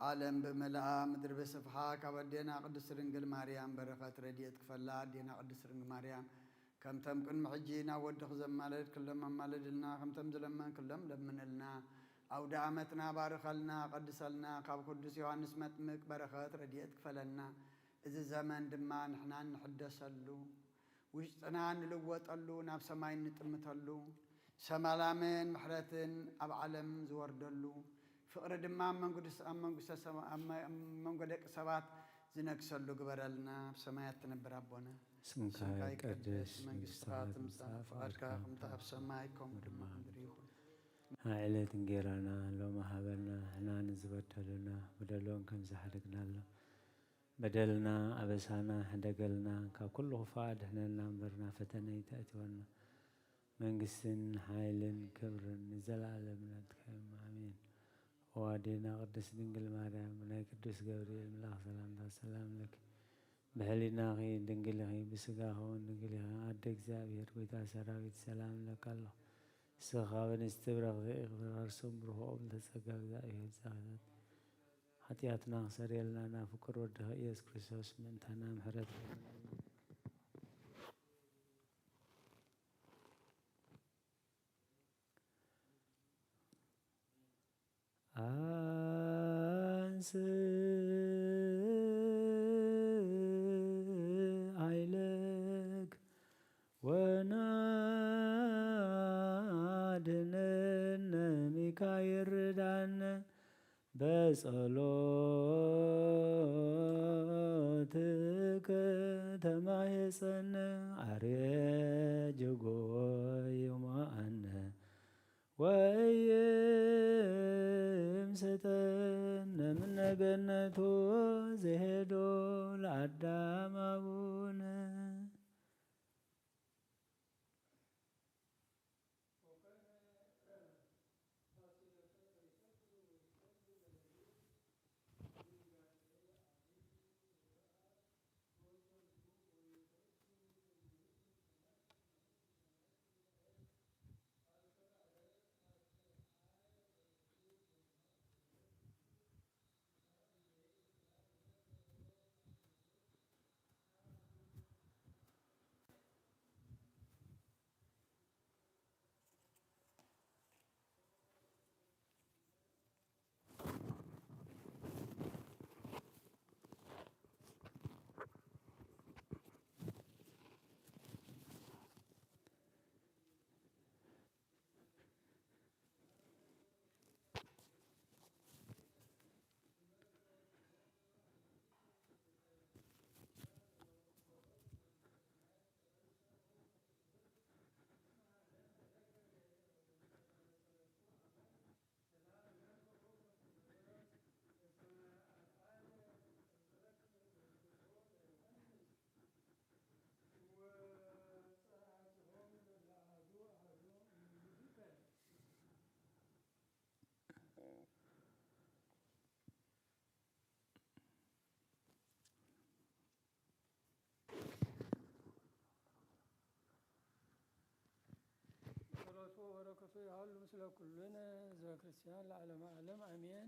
ዓለም በመልአ ምድር በስፍሓ ካብ ኣዴና ቅድስት ድንግል ማርያም በረኸት ረድኤት ክፈላ ኣዴና ቅድስት ድንግል ማርያም ከምተም ቅድሚ ሕጂ ናብ ወድኽ ዘማለድ ክለም ኣማለድልና ከምተም ዝለመን ክለም ለምንልና ኣውደ ዓመትና ባርኸልና ቀድሰልና ካብ ቅዱስ ዮሐንስ መጥምቅ በረኸት ረድኤት ክፈለና እዚ ዘመን ድማ ንሕና ንሕደሰሉ ውሽጥና ንልወጠሉ ናብ ሰማይ ንጥምተሉ ሰላምን ምሕረትን ኣብ ዓለም ዝወርደሉ ፍቅሪ ድማ መንጎ ደቂ ሰባት ዝነግሰሉ ግበረልና ብሰማያት ትነብር ኣቦና ስምካ ይቀደስ መንግስትኻ ትምጻእ ፈቃድካ ከምቲ ኣብ ሰማይ ከምኡ ድማ ምድሪ ይኹን ዕለት እንጀራና ሎሚ ሃበና ንሕና ንዝበደሉና በደሎን ከም ዝሓደግናሎ በደልና ኣበሳና ሕደገልና ካብ ኩሉ ክፉእ ኣድሕነና እምበርና ፈተና ይተእትወና መንግስትን ሓይልን ክብርን ንዘለኣለም ናትካ ኣሜን ወአዴና ቅድስት ድንግል ማርያም ናይ ቅዱስ ገብርኤል መልአክ ሰላምታ ሰላም ለኪ ብህሊናኺ ድንግል ኢኺ ብስጋኺ እውን ድንግል ኢኺ ኣደ እግዚአብሔር ጎይታ ሰራዊት ሰላም ለካለሁ ንስኻ በንስቲ ብረኽቲ ክበርሱም ብርሆኦም ተጸጋ እግዚአብሔር ጻሕታት ኃጢአትና ክሰርየልና ናብ ፍቁር ወድኸ ኢየሱስ ክርስቶስ ምእንታና ምሕረት አንስ ኃይለክ ወናድነነ ሚካኤል ርዳነ በጸሎትከ ተማየጸነ አርየ ጀጎይ ማአነ ወይምሰጠነ እምነ ገነቱ ዘሄዶ ለአዳም አቡነ ወበረከቱ ያህሉ ምስለ ኩልነ ህዝበ ክርስቲያን ለዓለመ ዓለም አሜን።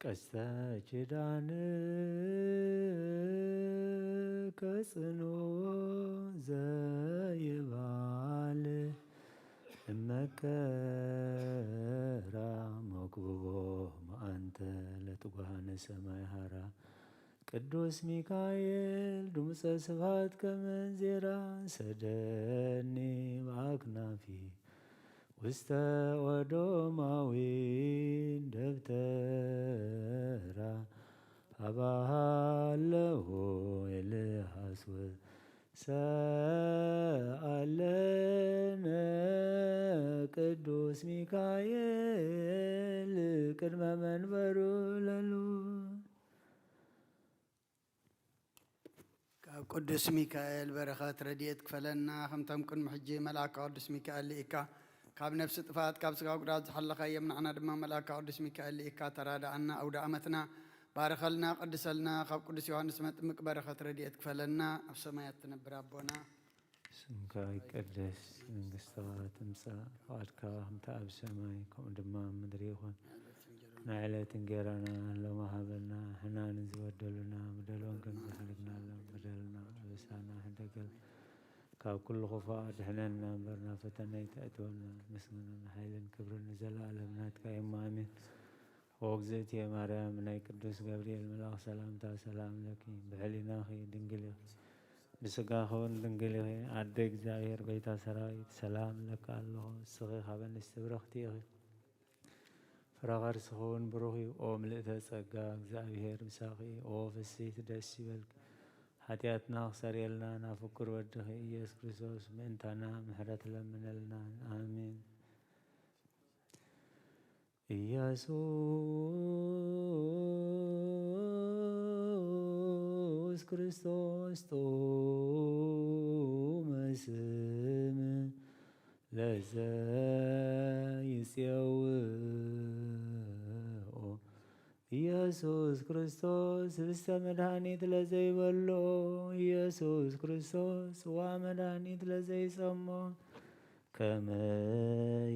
ቀስተ ኪዳን ከጽኑ ዘይባል እመከራ መክብቦ መአንተ ለትጓሃነ ሰማይ ሃራ ቅዱስ ሚካኤል ድምፀ ስብሐት ከመንዜራ ሰደኒ በአክናፊ ውስተ ኦዶማዊን ደብተራ አባሃለሁ ኤልያስወ ሰአለነ ቅዱስ ሚካኤል ቅድመ መንበሩ ለሉ ቅዱስ ሚካኤል በረኸት ረድኤት ክፈለና ከምቶም ቅድሚ ሕጂ መልአከ ቅዱስ ሚካኤል ልኢካ ካብ ነፍሲ ጥፋት ካብ ስጋ ጉዳት ዝሓለኸ የምንዓና ድማ መልአከ ቅዱስ ሚካኤል ልኢካ ተራዳኣና አውደ ዓመትና ባረኸልና ቅድሰልና ካብ ቅዱስ ዮሐንስ መጥምቅ በረኸት ረድኤት ክፈለና ኣብ ሰማያት ትነብር ኣቦና ስምካ ይቀደስ መንግሥትኻ ትምጻእ ፈቃድካ ከምቲ ኣብ ሰማይ ከምኡ ድማ ምድሪ ይኹን ናይ ዕለት እንጀራና ሎሚ ሃበና ሕና ንዝበደሉና በደሎን ከም ዝሓለግናሎም በደልና ኣበሳና ሕደገል ካብ ኩሉ ክፉእ ድሕነና እምበርና ፈተና ይተእትወና ምስግናን ሓይልን ክብርን ንዘለኣለም ናትካ እዩ ኣሜን። ወእግዝእትየ ማርያም ናይ ቅዱስ ገብርኤል መልኣኽ ሰላምታ ሰላም ለኪ ብሕሊናኺ ድንግል ኢኺ ብስጋኺ እውን ድንግል ኢኺ ኣደ እግዚኣብሔር ቤታ ሰራዊት ሰላም ለካ ኣለኹ እስኺ ካብ ኣንስቲ ብርኽቲ ኢኺ ፍረኸርስኺ እውን ብሩኽ እዩ ኦ ምልእተ ጸጋ እግዚኣብሔር ምሳኺ ኦ ፍስሕቲ ደስ ይበልኪ ሓጢኣትና ክሰርየልና ናብ ፍቁር ወድኺ ኢየሱስ ክርስቶስ ምእንታና ምሕረት ለምነልና ኣሜን። ኢየሱስ ክርስቶስ ጡመ ስም ለዘይፄውኦ ኢየሱስ ክርስቶስ ህብስተ መድኃኒት ለዘይበሎ ኢየሱስ ክርስቶስ ዋ መድኃኒት ለዘይጸሞ ከመ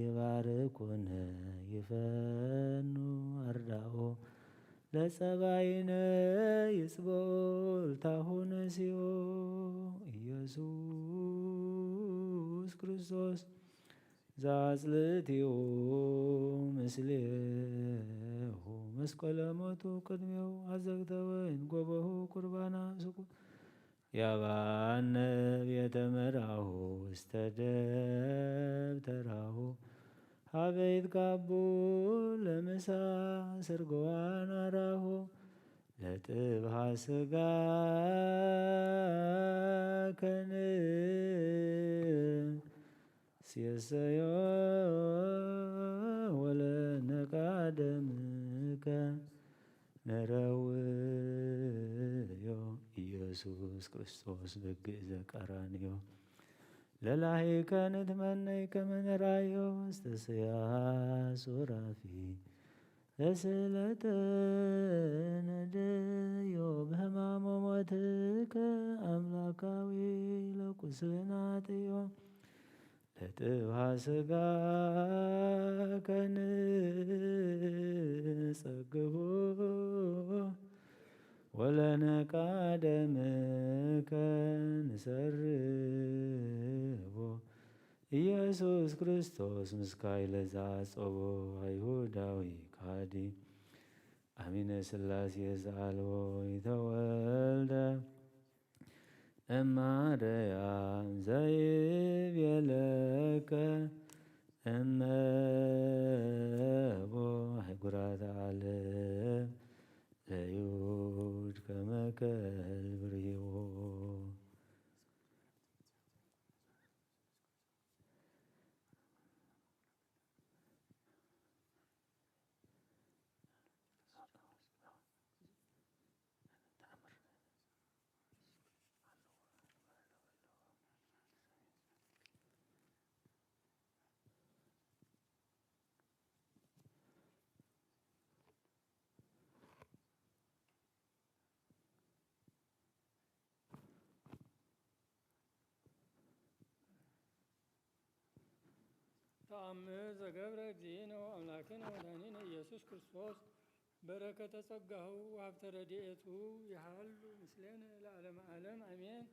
ይባርኩነ ይፈኑ አርዳኦ ለጸባይነ ይጽቦልታሁነ ሲኦ ኢየሱስ ክርስቶስ ዘአጽልእቲሁ ምስሌሁ መስቀለ ሞቱ ቅድሜው አዘግተ ወይን ጎበሁ ቁርባና ስቁ ያባነ ቤተ መራሁ ውስተ ደብተራሁ ሀበይት ካቡ ለምሳ ስርጎዋን አራሁ ለጥብሃ ስጋ ከን ሲየሰዮ ወለነቃ ደምከ ነረውዮ ኢየሱስ ክርስቶስ በግዕ ዘቀራንዮ ለላሂከ ንትመነይ ከመ ነራዮ ውስተ ስያስ ሱራፊ በስእለተ ነደዮ በሕማሞ ሞትከ አምላካዊ ለቁስናጥዮ ለጥብሃ ስጋከ ንጸግቦ ወለነቃ ደምከ ንሰርቦ ኢየሱስ ክርስቶስ ምስካይ ለዘአጾቦ አይሁዳዊ ካዲ አሚነ ሥላሴ ዘአልቦ ይተወልደ እማርያም ዘይቤለከ እመቦ አህጉራተ ዓለም ለይሁድ ከመ ከልብ ርሂቦ ተአምር ዘገብረ እግዚእነ አምላክነ ወመድኃኒነ ኢየሱስ ክርስቶስ በረከተ ጸጋሁ ወሀብተ ረድኤቱ ይሃሉ ምስሌነ ለዓለመ ዓለም አሜን።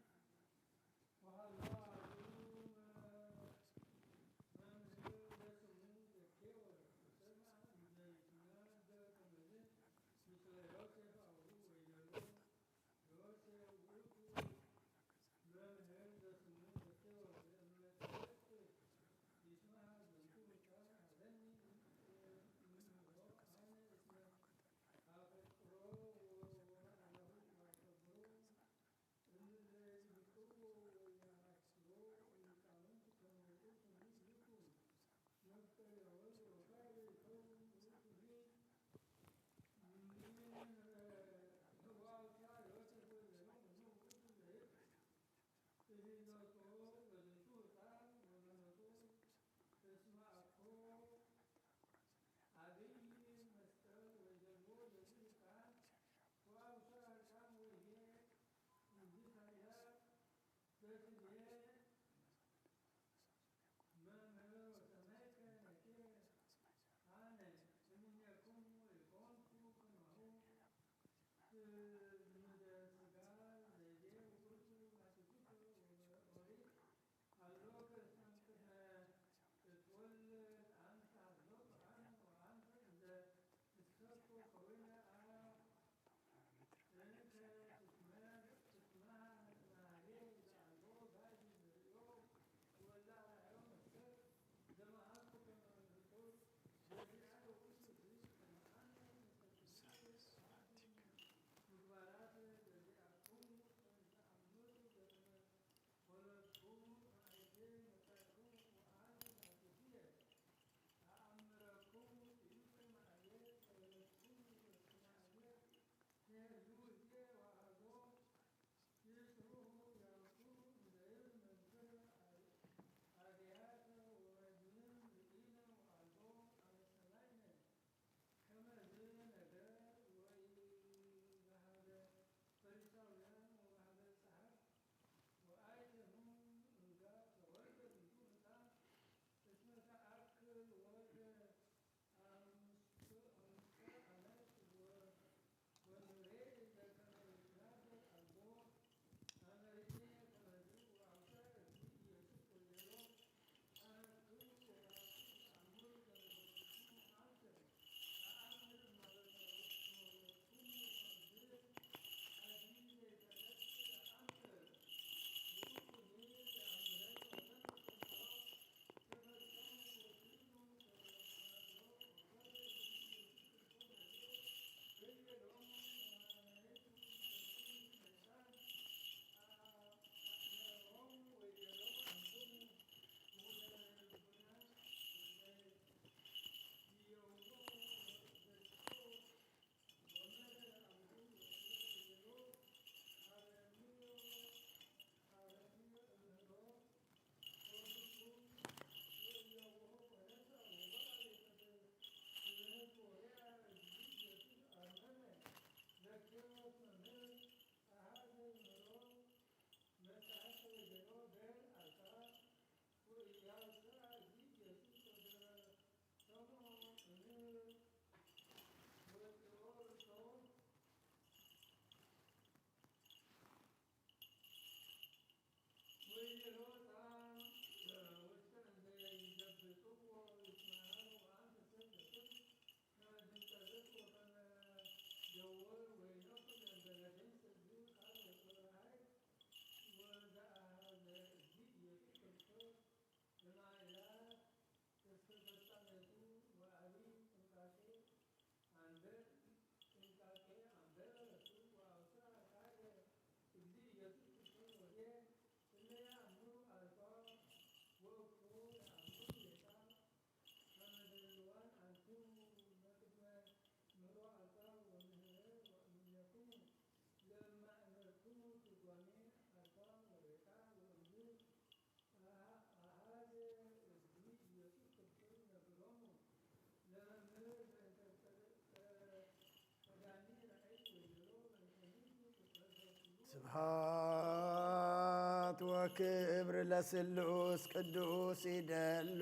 ስብሐት ወክብር ለስሉስ ቅዱስ ይደሉ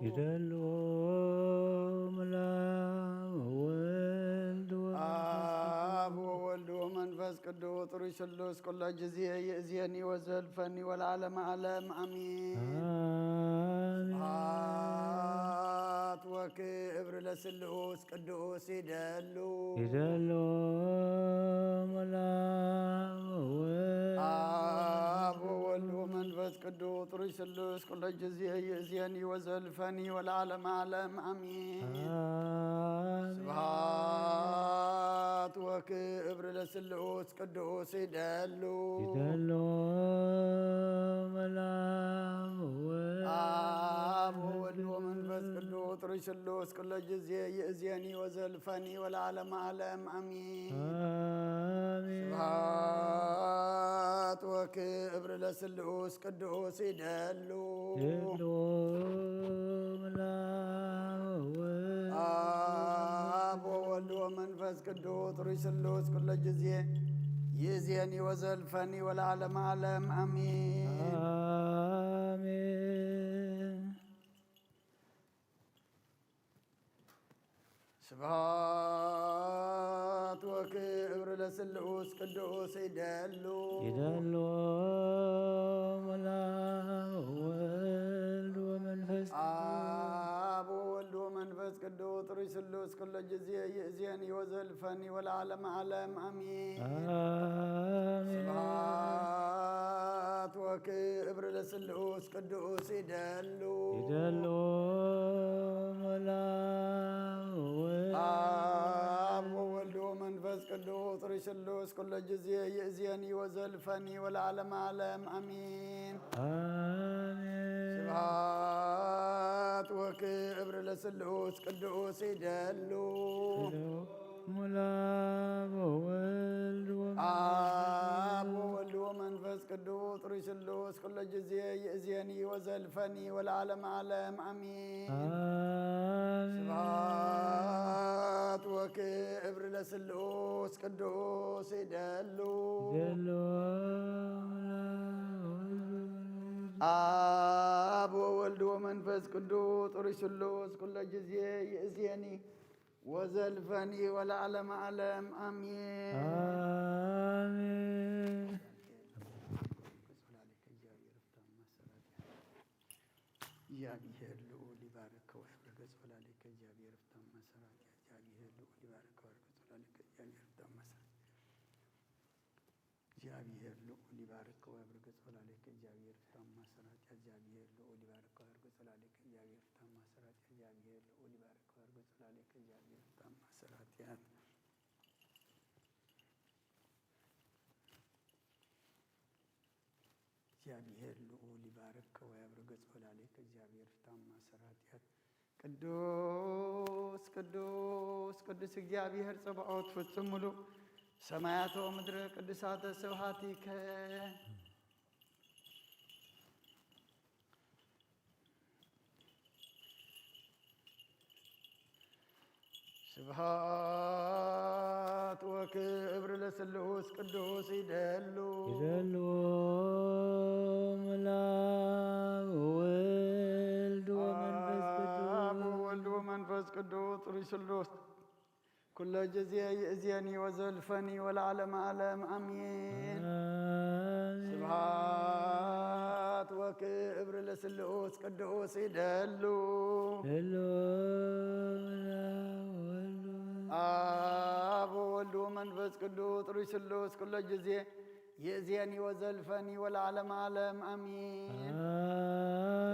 ይደሉ ወልድ አብ ወወልድ ወመንፈስ ቅዱስ ጥሩይ ስሉስ ኩለ ጊዜ ይእዜኒ ወዘልፈኒ ወለዓለመ ዓለም አሜን። ስብሐት ወክብር ለስሉስ ቅዱስ ይደሉ ይደሉ አብ ወወልድ ወመንፈስ ቅዱስ ጥሩይ ስሉስ ኩለ ጊዜ ይእዜኒ ወዘልፈኒ ወለዓለመ ዓለም አሜን። ስብሐት ወክብር ለስሉስ ቅዱስ ይደሉ ይደሉ አብ ወወልድ ወመንፈስ ቅዱስ ጥሩይ ስሉስ ኩለ ጊዜ ይእዜኒ ወዘልፈኒ ወለዓለመ ዓለም አሜን። ስብሐት ወክብር ለስሉስ ቅዱስ ይደሉ አብ ወወልድ ወመንፈስ ቅዱስ ጥሩይ ስሉስ ኩለ ጊዜ ይእዜኒ ወዘልፈኒ ወለዓለመ ዓለም አሜን። ስብሐት ወክብር ለስሉስ ቅዱስ ይደሉ ይደሉ ወልድ ወመንፈስ አብ ወወልድ ወመንፈስ ቅዱስ ጥሩይ ስሉስ ኩለ ጊዜ ይእዜኒ ወዘልፈኒ ወለዓለመ ዓለም አሜን። ስብሐት ወክብር ለስሉስ ቅዱስ ይደሉ ይደሉ አብ ወወልድ ወመንፈስ ቅዱስ ጥሩይ ስሉስ ኩለ ጊዜ ይእዜኒ ወዘልፈኒ ወለዓለመ ዓለም አሜን። ስብሐት ወክብር ለስሉስ ቅዱስ ይደሉ አብ ወወልድ ወመንፈስ ቅዱስ ጥሩይ ስሉስ ኩለ ጊዜ ይእዜኒ ወዘልፈኒ ወለዓለመ ዓለም አሜን። ስብሐት ወክብር ለስሉስ ቅዱስ ይደሉ አብ ወወልድ ወመንፈስ ቅዱስ ጥሩይ ስሉስ ኩለ ጊዜ ይእዜኒ ወዘልፈኒ ወለዓለመ ዓለም አሜን። እግዚአብሔር ልዑል ይባርከ ወይፍር ገጸ ወላዲተ እግዚአብሔር ፍታሕ መሰራት እግዚአብሔር ልዑል ይባርከ ወይፍር ገጸ ወላዲተ እግዚአብሔር ፍታሕ መሰራት እግዚአብሔር ልዑል ይባርከ ወይፍር ገጸ ወላዲተ እግዚአብሔር ፍታሕ መሰራት እግዚአብሔር ልዑል ይባርከ ወይፍር ገጸ ወላዲተ እግዚአብሔር ፍታሕ መሰራት እግዚአብሔር ልዑል ይባርከ ወይፍር ገጸ ወላዲተ እግዚአብሔር ፍታሕ መሰራት እግዚአብሔር ልዑል ይባርከ ወያብር ገጸ ወላዲተ እግዚአብሔር ፍታሕ መሰራት ቅዱስ ቅዱስ ቅዱስ እግዚአብሔር ጸባኦት ፍጹም ሙሉእ ሰማያተ ወምድረ ቅዱሳተ ስብሐቲከ ስብሐት ወክብር ለስሉስ ቅዱስ ይደሉ ይደሉ ወልድ ወመንፈስ ቅዱስ ጥሩይ ስሉስ ኩለ ጊዜ ይእዜኒ ወዘልፈኒ ወለዓለመ ዓለም አሜን። ስብሐት ወክብር ለስሉስ ቅዱስ ይደሉ አብ ወወልድ ወመንፈስ ቅዱስ ጥሩይ ስሉስ ኩለ ጊዜ ይእዜኒ ወዘልፈኒ ወለዓለመ ዓለም አሜን።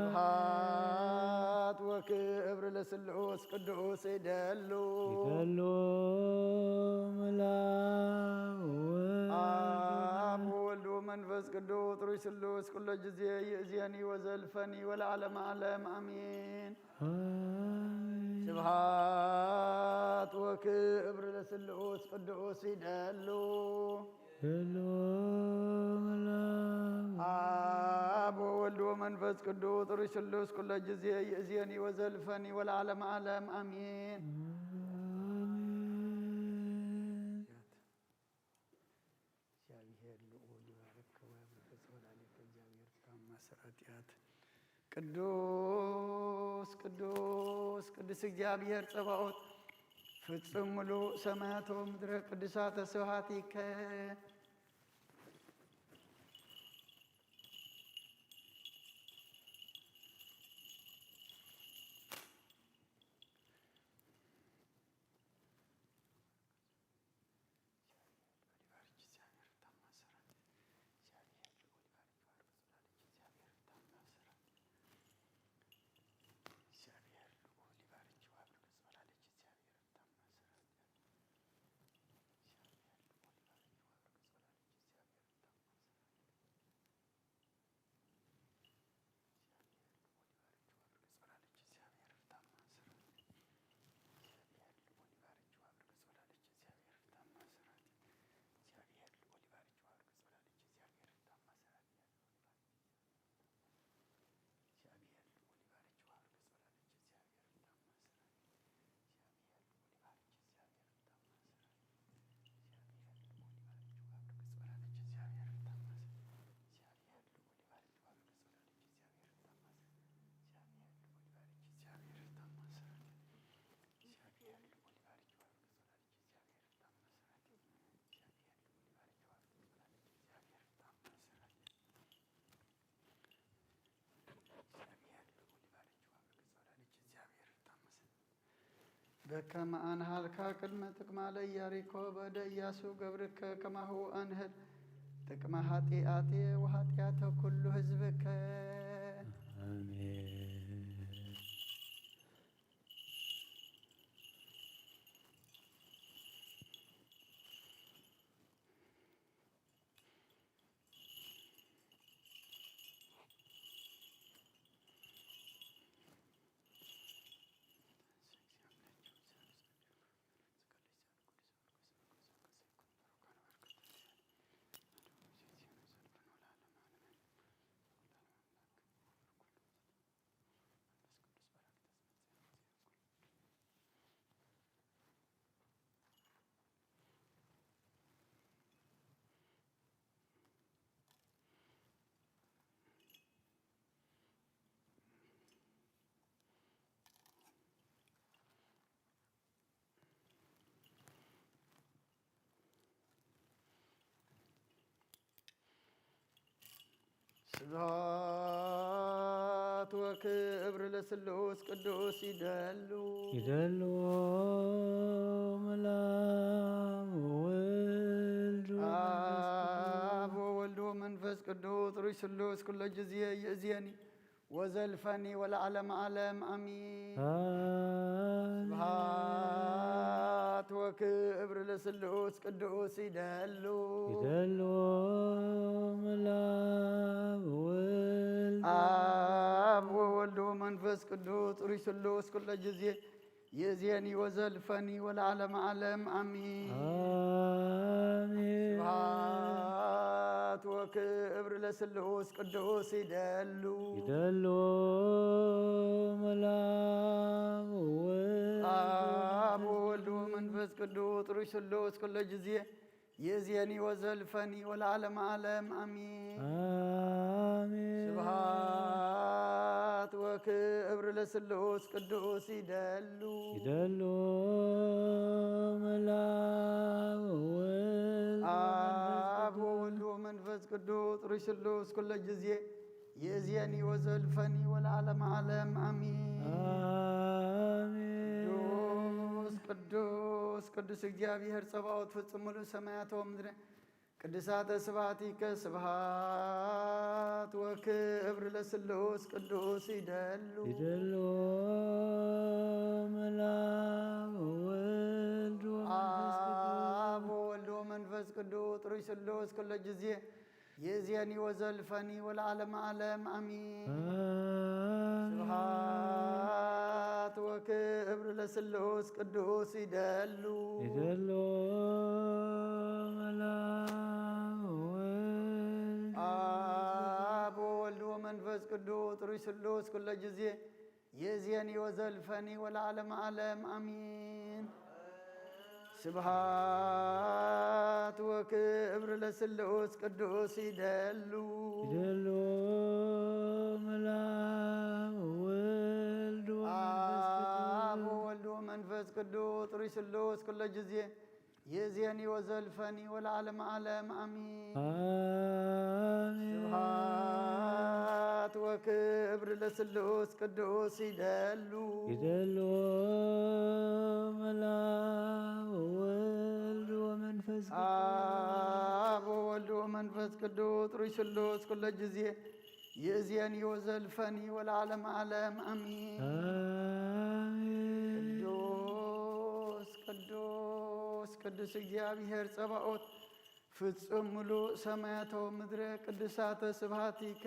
ስብሐት ወክብር ለስሉስ ቅዱስ ይደሉ አብ ወወልድ ወመንፈስ ቅዱስ ጥሩይ ስሉስ ኩለ ጊዜ ይእዜኒ ወዘልፈኒ ወለዓለመ ዓለም አሜን። ስብሐት ወክብር ለስሉስ ቅዱስ ይደሉ አብ ወወልድ ወመንፈስ ቅዱስ ጥሩይ ስሉስ ኩለ ጊዜ ይእዜኒ ወዘልፈኒ ወለዓለመ ዓለም አሜን። እግዚአብሔር ልዑል ቅዱስ ቅዱስ ቅዱስ እግዚአብሔር ጸባኦት ፍጹም ምሉእ ሰማያት ወምድረ ቅዱሳተ ስብሐቲከ በከመ አንሃልካ ቅድመ ጥቅማ ለኢያሪኮ በእደ ኢያሱ ገብርከ ከማሁ አንህል ጥቅመ ኃጢአቴ ወኃጢአተ ኩሉ ሕዝብከ አሜን። ስብሐት ወክብር ለስሉስ ቅዱስ ይደሉ ይደልዎ መላም ወወልድ አብ ወወልድ ወመንፈስ ቅዱስ ሩይ ስሉስ ኩሎ ጊዜ ይእዜኒ ወዘልፈኒ ወለዓለመ ዓለም አሚን። ስብሐት ወክብር ለስሉስ ቅዱስ ይደሉ ይደልዎ መላም ወወልድ አብ ወወልድ ወመንፈስ ቅዱስ ሩይ ስሉስ ኩሎ ጊዜ ይእዜኒ ወዘልፈኒ ወለዓለመ ዓለም አሚን። አሜን። ስብሐት ወክብር ለስሉስ ቅዱስ ይደሉ ይደልዎ መላም ወወልድ አብ ወወልድ ወመንፈስ ቅዱስ ሩይ ስሉስ ኩሎ ጊዜ ይእዜኒ ወዘልፈኒ ወለዓለመ ዓለም አሚን። አሜን። ስብሐት ወክብር ለስሉስ ቅዱስ ይደሉ ይደልዎ መላም ወወልድ አብ ወወልድ ወመንፈስ ቅዱስ ሩይ ስሉስ ኩሎ ጊዜ ይእዜኒ ወዘልፈኒ ወለዓለመ ዓለም አሚን። አሜን። ቅዱስ ቅዱስ እግዚአብሔር ጸባኦት ፍጹም ምሉእ ሰማያት ወምድረ ቅዱሳተ ስብሐቲከ ስብሐት ወክብር ለስሉስ ቅዱስ ይደሉ ይደልዎ መላም ወወልድ አብ ወወልድ ወመንፈስ ቅዱስ ሩይ ስሉስ ኩሎ ጊዜ ይእዜኒ ወዘልፈኒ ወለዓለመ ዓለም አሚን። ስብሐት ወክብር ለስሉስ ቅዱስ ይደሉ ይደልዎ መላም ወወልድ አብ ወወልድ ወመንፈስ ቅዱስ ሩይ ስሉስ ኩሎ ጊዜ ይእዜኒ ወዘልፈኒ ወለዓለመ ዓለም አሚን። ስብሐት ወክብር ለስሉስ ቅዱስ ይደሉ ይደልዎ መላም ቅዱስ ጥሩይ ስሉስ ኩለ ጊዜ የዚያኒ ወዘልፈኒ ወለዓለመ ዓለም አሚን። ስብሐት ወክብር ለስሉስ ቅዱስ ይደሉ መላው ወልድ ወመንፈስ አብ ወወልድ ወመንፈስ ቅዱስ ጥሩይ ስሉስ ኩለ ጊዜ የዚያኒ ወዘልፈኒ ወለዓለመ ዓለም አሚን። ቅዱስ እግዚአብሔር ጸባኦት ፍጹም ሙሉእ ሰማያተ ወምድረ ቅዱሳተ ስብሐቲከ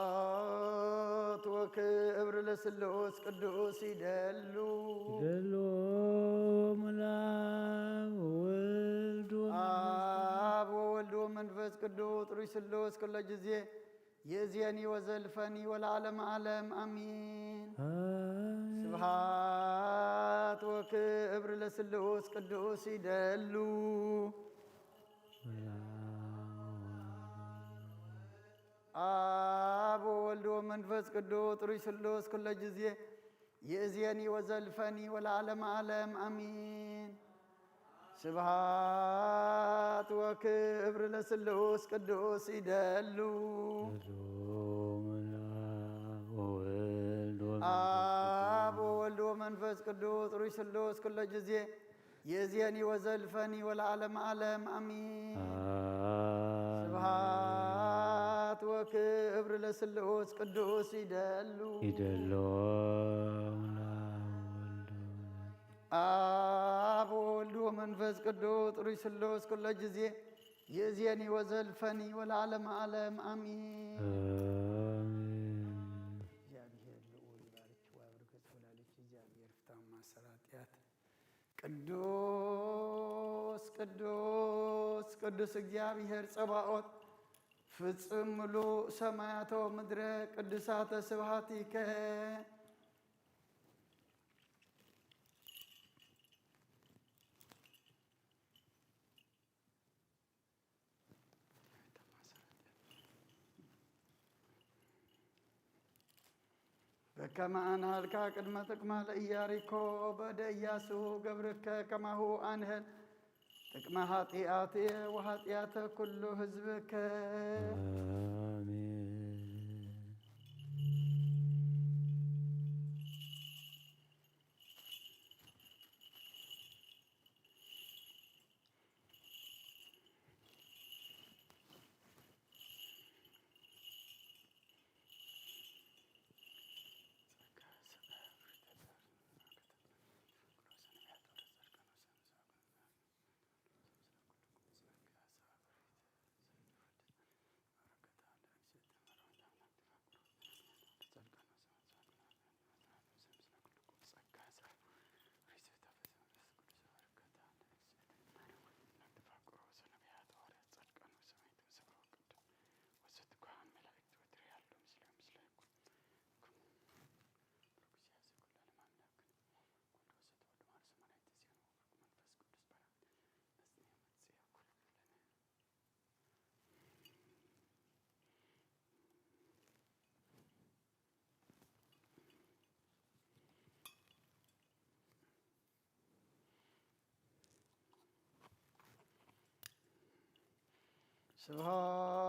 ስብሐት ወክብር ለስሉስ ቅዱስ ይደሉ መላው ወልድ አብ ወወልድ ወመንፈስ ቅዱስ ጥሩይ ስሉስ ኩለ ጊዜ የዚያኒ ወዘልፈኒ ወለዓለመ ዓለም አሚን። ስብሐት ወክብር ለስሉስ ቅዱስ ይደሉ አብ ወወልድ ወመንፈስ ቅዱስ ጥሩይ ስሉስ ኩለ ጊዜ የእዝየኒ ወዘልፈኒ ወለዓለመ ዓለም አሚን። ስብሐት ወክብር ለስሉስ ቅዱስ ይደሉ አብ ወወልድ ወመንፈስ ቅዱስ ጥሩይ ስሉስ ኩለ ጊዜ የእዝየኒ ወዘልፈኒ ወለዓለመ ዓለም አሚን። ስብሐት ወክብር ለስሉስ ቅዱስ ይደሉ አብ ወወልድ ወመንፈስ ቅዱስ ጥሩይ ስሉስ ኩለ ጊዜ የእዝየኒ ወዘልፈኒ ወለዓለመ ዓለም አሚን። እግዚአብሔር ልዑል ይባርክ ወያበርክት ወላዲተ እግዚአብሔር ፍትሐ ማሰረ ኃጢአት ቅዱስ ቅዱስ ቅዱስ እግዚአብሔር ጸባኦት ፍጹም ሙሉእ ሰማያተ ወምድረ ቅዱሳተ ስብሐቲከ በከመ አንሃልካ ቅድመ ጥቅመ ለኢያሪኮ በእደ ኢያሱ ገብርከ ከማሁ አንህል ጥቅመ ኃጢአትየ ወኃጢአተ ኩሉ ሕዝብከ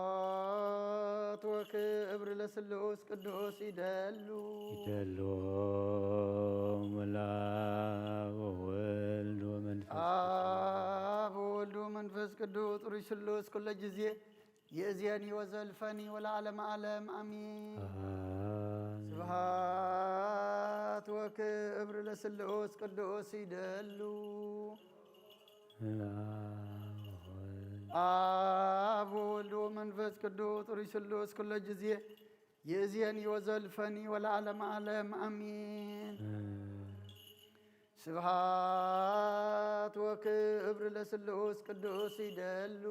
ስብሐት ወክብር ለስሉስ ቅዱስ ይደሉ መላው ወልድ ወመንፈስ አብ ወወልድ ወመንፈስ ቅዱስ ጥሩይ ስሉስ ኩለ ጊዜ የእዝየኒ ወዘልፈኒ ወለዓለመ ዓለም አሚን። ስብሐት ወክብር ለስሉስ ቅዱስ ይደሉ አብ ወወልድ ወመንፈስ ቅዱስ ጥሩይ ስሉስ ኩለ ጊዜ የእዝየኒ ወዘልፈኒ ወለዓለመ ዓለም አሚን። ስብሐት ወክብር ለስሉስ ቅዱስ ይደሉ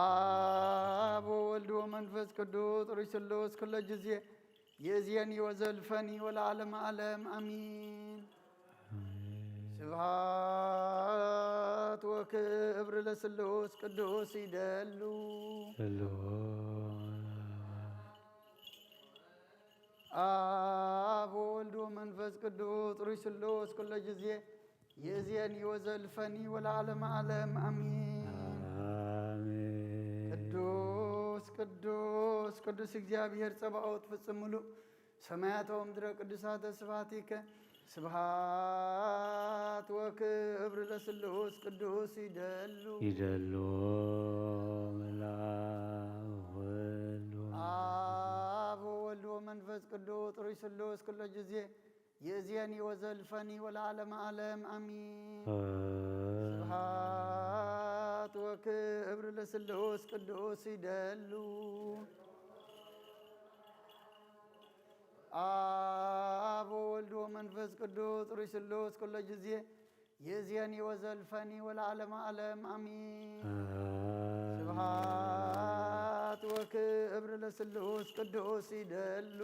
አብ ወወልድ መንፈስ ቅዱስ ሩይ ስሉስ ኩለ ጊዜ የዚየኒ ወዘልፈኒ ወለዓለመ ዓለም አሚን። ስብሐት ወክብር ለስሉስ ቅዱስ ይደሉ አብ ወወልድ ወመንፈስ ቅዱስ ሩይ ስሉስ ኩለ ጊዜ የዚየኒ ወዘልፈኒ ወለዓለመ ዓለም አሚን። ቅዱስ ቅዱስ ቅዱስ እግዚአብሔር ጸባኦት ፍጽም ሙሉእ ሰማያተ ወምድረ ቅዱሳተ ስብሐቲከ ስብሐት ወክብር ለስሉስ ቅዱስ ይደሉ አብ ወወልድ ወመንፈስ ቅዱስ ሩይ ስሉስ ኩለ ጊዜ የዚየኒ ወዘልፈኒ ወለዓለመ ዓለም አሚን። ስብሐት ወክብር ለስሉስ ቅዱስ ይደሉ አብ ወወልድ ወመንፈስ ቅዱስ ሩይ ስሉስ ኩለ ጊዜ የዚየኒ ወዘልፈኒ ወለዓለመ ዓለም አሚን። ስብሐት ወክብር ለስሉስ ቅዱስ ይደሉ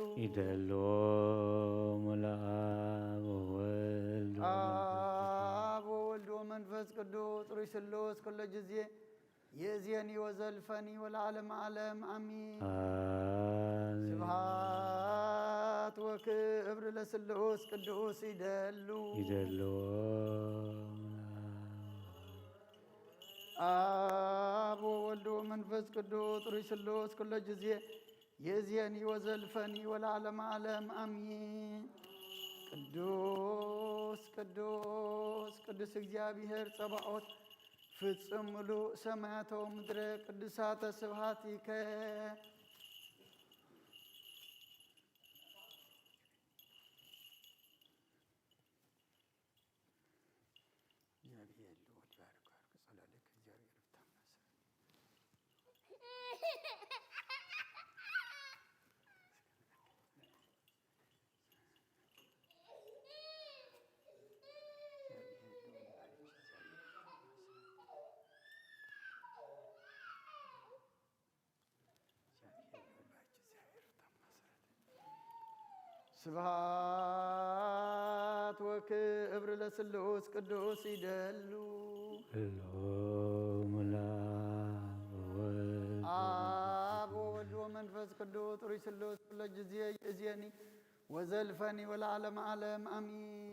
አብ ወወልድ ወመንፈስ ቅዱስ ሩይ ስሉስ ኩለ ጊዜ የዚየኒ ወዘልፈኒ ወለዓለመ ዓለም አሚን። ስብሐት ወክብር ለስሉስ ቅዱስ ይደሉ አብ ወወልድ ወመንፈስ ቅዱስ ሩይ ስሉስ ኩለ ጊዜ የዚየኒ ወዘልፈኒ ወለዓለመ ዓለም አሚን። ቅዱስ ቅዱስ ቅዱስ እግዚአብሔር ጸባኦት ፍጽም ሙሉእ ሰማያተ ወምድረ ቅዱሳተ ስብሐቲከ ስብሐት ወክብር ለስሉስ ቅዱስ ይደሉ አብ ወወልድ ወመንፈስ ቅዱስ ሩይ ስሉስ ኩለ ጊዜ የዚየኒ ወዘልፈኒ ወለዓለመ ዓለም አሚን።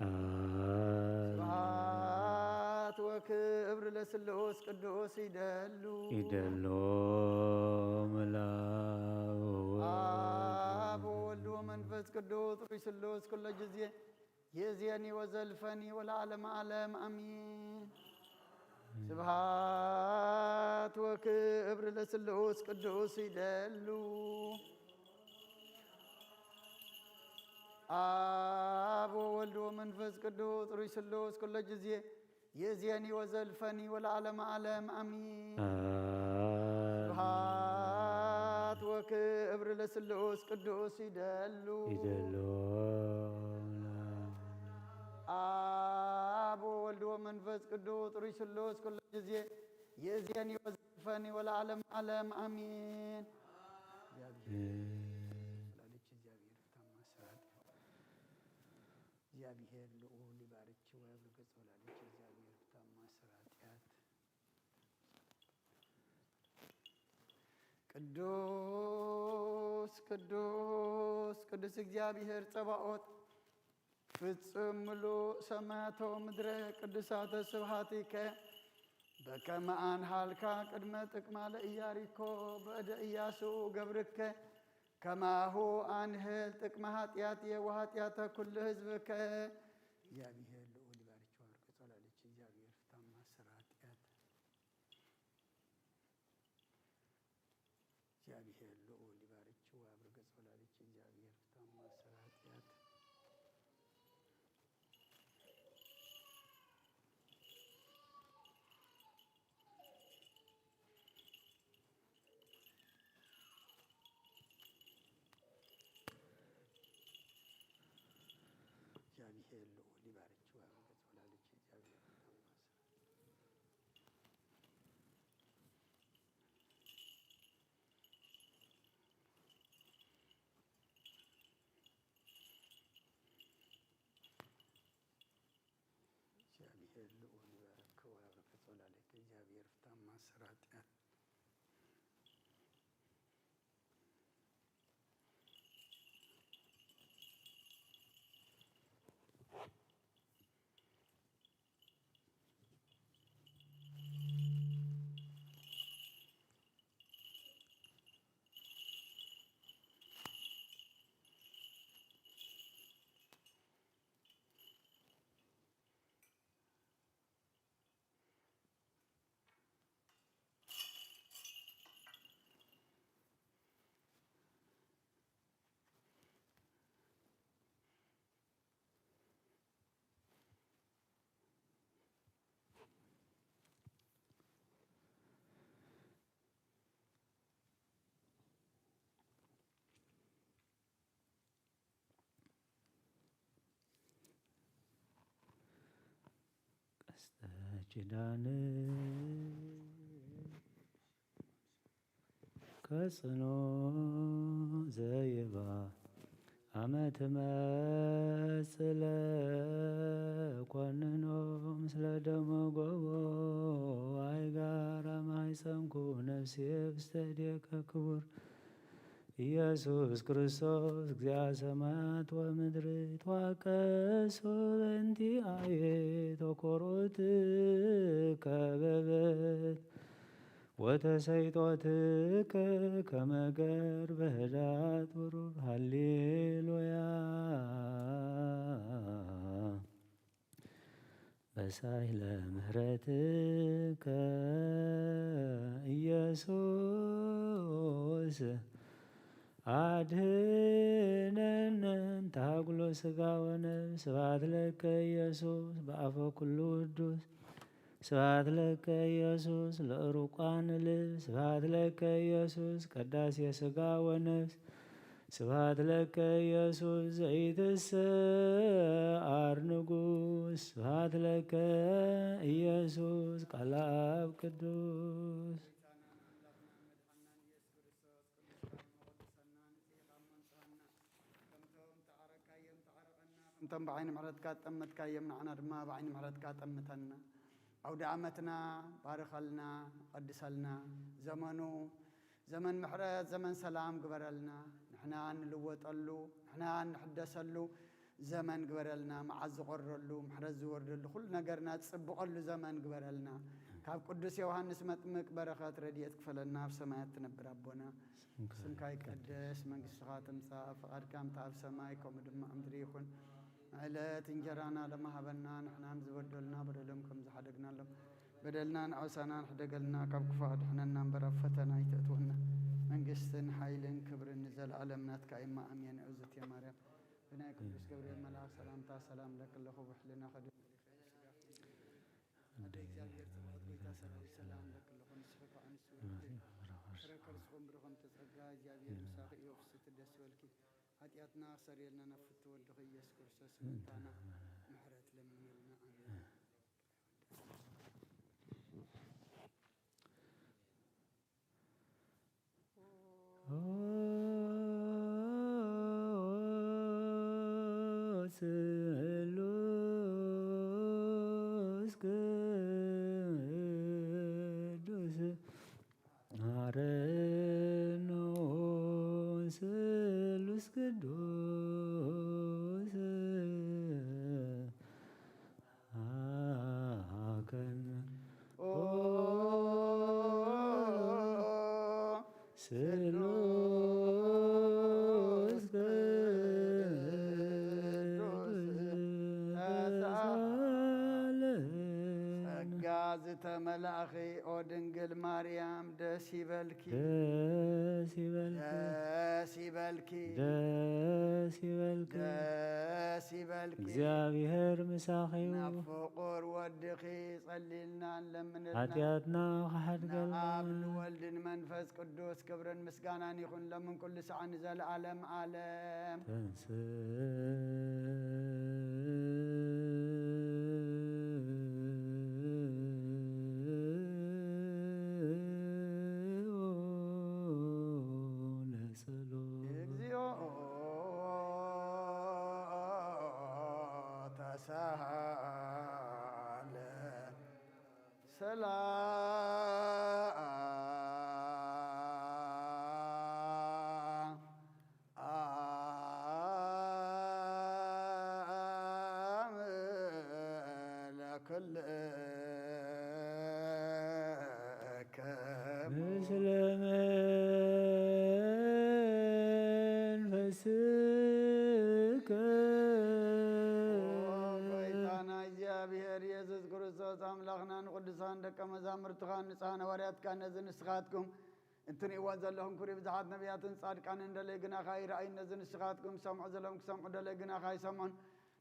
ስብሐት ወክብር ለስሉስ ቅዱስ ይደሉ አብ ወወልድ ወመንፈስ ቅዱስ ሩይ ስሉስ ኩለ ጊዜ የዚየኒ ወዘልፈኒ ወለዓለመ ዓለም አሚን። ስብሐት ወክብር ለስሉስ ቅዱስ ይደሉ አብ ወወልድ ወመንፈስ ቅዱስ ሩይ ስሉስ ኩለ ጊዜ የዚየኒ ወዘልፈኒ ወለዓለመ ዓለም አሚን። ስብሐት ወክብር ለስሉስ ቅዱስ ይደሉ አብ ወወልድ ወመንፈስ ቅዱስ ሩይ ስሉስ ኩለ ጊዜ የዚየኒ ወዘልፈኒ ወለዓለመ ዓለም አሚን። እግዚአብሔር ልዑል ይባርክ ወያብርክ ጸሎትሽ እግዚአብሔር ፍታማ ስራትያት ቅዱስ ቅዱስ ቅዱስ እግዚአብሔር ጸባኦት ፍጽም ሙሉእ ሰማያተ ወምድረ ቅዱሳተ ስብሐቲከ በከመ አንሃልካ ቅድመ ጥቅማ ለኢያሪኮ በእደ ኢያሱ ገብርከ ከማሁ አንህል ጥቅመ ኃጢአትየ ወኃጢአተ ኩሉ ሕዝብከ። እግዚአብሔር ልዑል ይባርክ ወያብርክ ጸሎትሽ እግዚአብሔር ፍታማ ስራትያት እግዚአብሔር ልዑል ይባርክ ወያብርክ ጸሎትሽ እግዚአብሔር ፍታማ ስራትያት እግዚአብሔር ልዑል ይባርክ ወያብርክ ጸሎትሽ እግዚአብሔር ፍታማ ስራትያት ልዑል ክቡር ወላዲተ እግዚአብሔር ፍታማ ስራጥያት ኪዳን ከጽኖ ዘይባ አመት መጽለ ኮንኖ ምስለ ደሞ ጎቦ አይጋራ ማይፀንኩ ነፍሴ ብስተዴከ ክቡር ኢየሱስ ክርስቶስ እግዚአ ሰማያት ወምድር ተዋቀሶ በእንቲአየ ተኮሮት ከበበት ወተሰይጦትከ ከመገር በህዳት ብሩር ሃሌሉያ በሳይለ ምህረትከ ኢየሱስ አድኅነነ ታጉሎ ሥጋ ወነፍስ ስብሐት ለከ ኢየሱስ በአፈ ኩሉ ቅዱስ ስብሐት ለከ ኢየሱስ ለዕሩቃን ልብስ ስብሐት ለከ ኢየሱስ ቀዳሴ ሥጋ ወነፍስ ስብሐት ለከ ኢየሱስ ዘኢትሰዓር ንጉሥ ስብሐት ለከ ኢየሱስ ቃለ አብ ቅዱስ እንተም بعين ምሕረትካ ጠመትካ የምናዕና ድማ بعين ምሕረትካ ጠምተና አውደ ዓመትና ባርኸልና ቀድሰልና ዘመኑ ዘመን ምሕረት ዘመን ሰላም ግበረልና ንሕና ንልወጠሉ ንሕና ንሕደሰሉ ዘመን ግበረልና መዓዝ ዝቆረሉ ምሕረት ዝወርደሉ ኩሉ ነገርና ዝፅብቐሉ ዘመን ግበረልና ካብ ቅዱስ ዮሐንስ መጥምቅ በረኸት ረድኤት ክፈለና ኣብ ሰማያት ትነብር ኣቦና ስምካ ይቀደስ መንግስትኻ ትምጻእ ፈቃድካ ኣብ ሰማይ ከምኡ ድማ ምድሪ ይኹን ዕለት እንጀራና ለማሃበና ንሕናን ዝበደልና በደሎም ከም ዝሓደግናሎም በደልናን ዓውሳናን ሕደገልና ካብ ክፉ ኣድሕነና እምበር ኣብ ፈተና ይተእትወና መንግስትን ሓይልን ክብርን ንዘለኣለም ናትካ ኢማ ኣሜን እግዝእትየ ማርያም ብናይ ቅዱስ ገብርኤል መልአክ ሰላምታ ሰላም ለክለኹ ብሕልና ኸድ ኣደ እግዚአብሔር ጽባኦት ጌታ ሰራዊት ሰላም ለክለኹ ንስሕካ ኣንስቲ ረከርስኹም ብርኹም ተጸጋ እግዚአብሔር ምሳኺ እዩ ፍስቲ ደስ በልኪ ኃጢአትና ሰሪየልና ነፍት ወልድኺ ኢየሱስ ክርስቶስ ምንታና ምሕረት ለምንልና አሜን ስሉስ ቅዱስ አረኖ ስሉስ ቅዱስ አከነ ስሉስ ዝተመላእኺ ኦ ድንግል ማርያም ደስ ይበልኪ ደስ ይበልኪ ደስ ይበልኪ ደስ ይበልኪ ደስ ይበልኪ እግዚአብሔር ምሳኺዩ ናብ ፍቁር ወድኺ ጸሊልና ለምንልና ኃጢአትና ከሓድገልና ንኣብ ንወልድን መንፈስ ቅዱስ ክብርን ምስጋናን ይኹን ለምን ኩሉ ሰዓት ንዘለዓለም ዓለም ተሳሃለ ሰላም ለኩልከ ምስለ መንፈስከ ጌታና እግዚአብሔር ኢየሱስ ክርስቶስ አምላኽና ንቅዱሳን ደቀ መዛሙርትኻ ንጹሓን ሐዋርያትካ ነዚ ንስኻትኩም እንትንእይዎን ዘለኹም ኩሪ ብዙሓት ነቢያትን ጻድቃንን እንደለይ ግናኻ ይረአዩ ነዚ ንስኻትኩም ሰምዑ ዘለኹም ክሰምዑ ደለይ ግናኻ ይሰምዑን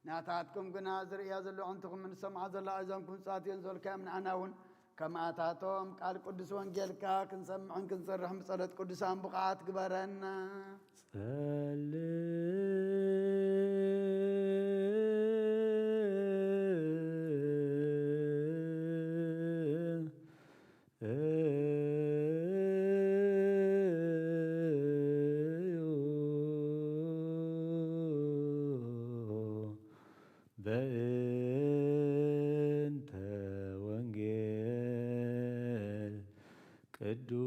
ናታትኩም ግና ዝርእያ ዘለዉ እንትኹም ንሰምዓ ዘላ እዞምኩም ጻትዮም ዝበልካዮም ንዓና እውን ከማኣታቶም ቃል ቅዱስ ወንጌልካ ክንሰምዕን ክንሰርሕን ብጸሎት ቅዱሳን ብቕዓት ግበረና በእንተ ወንጌል ቅዱስ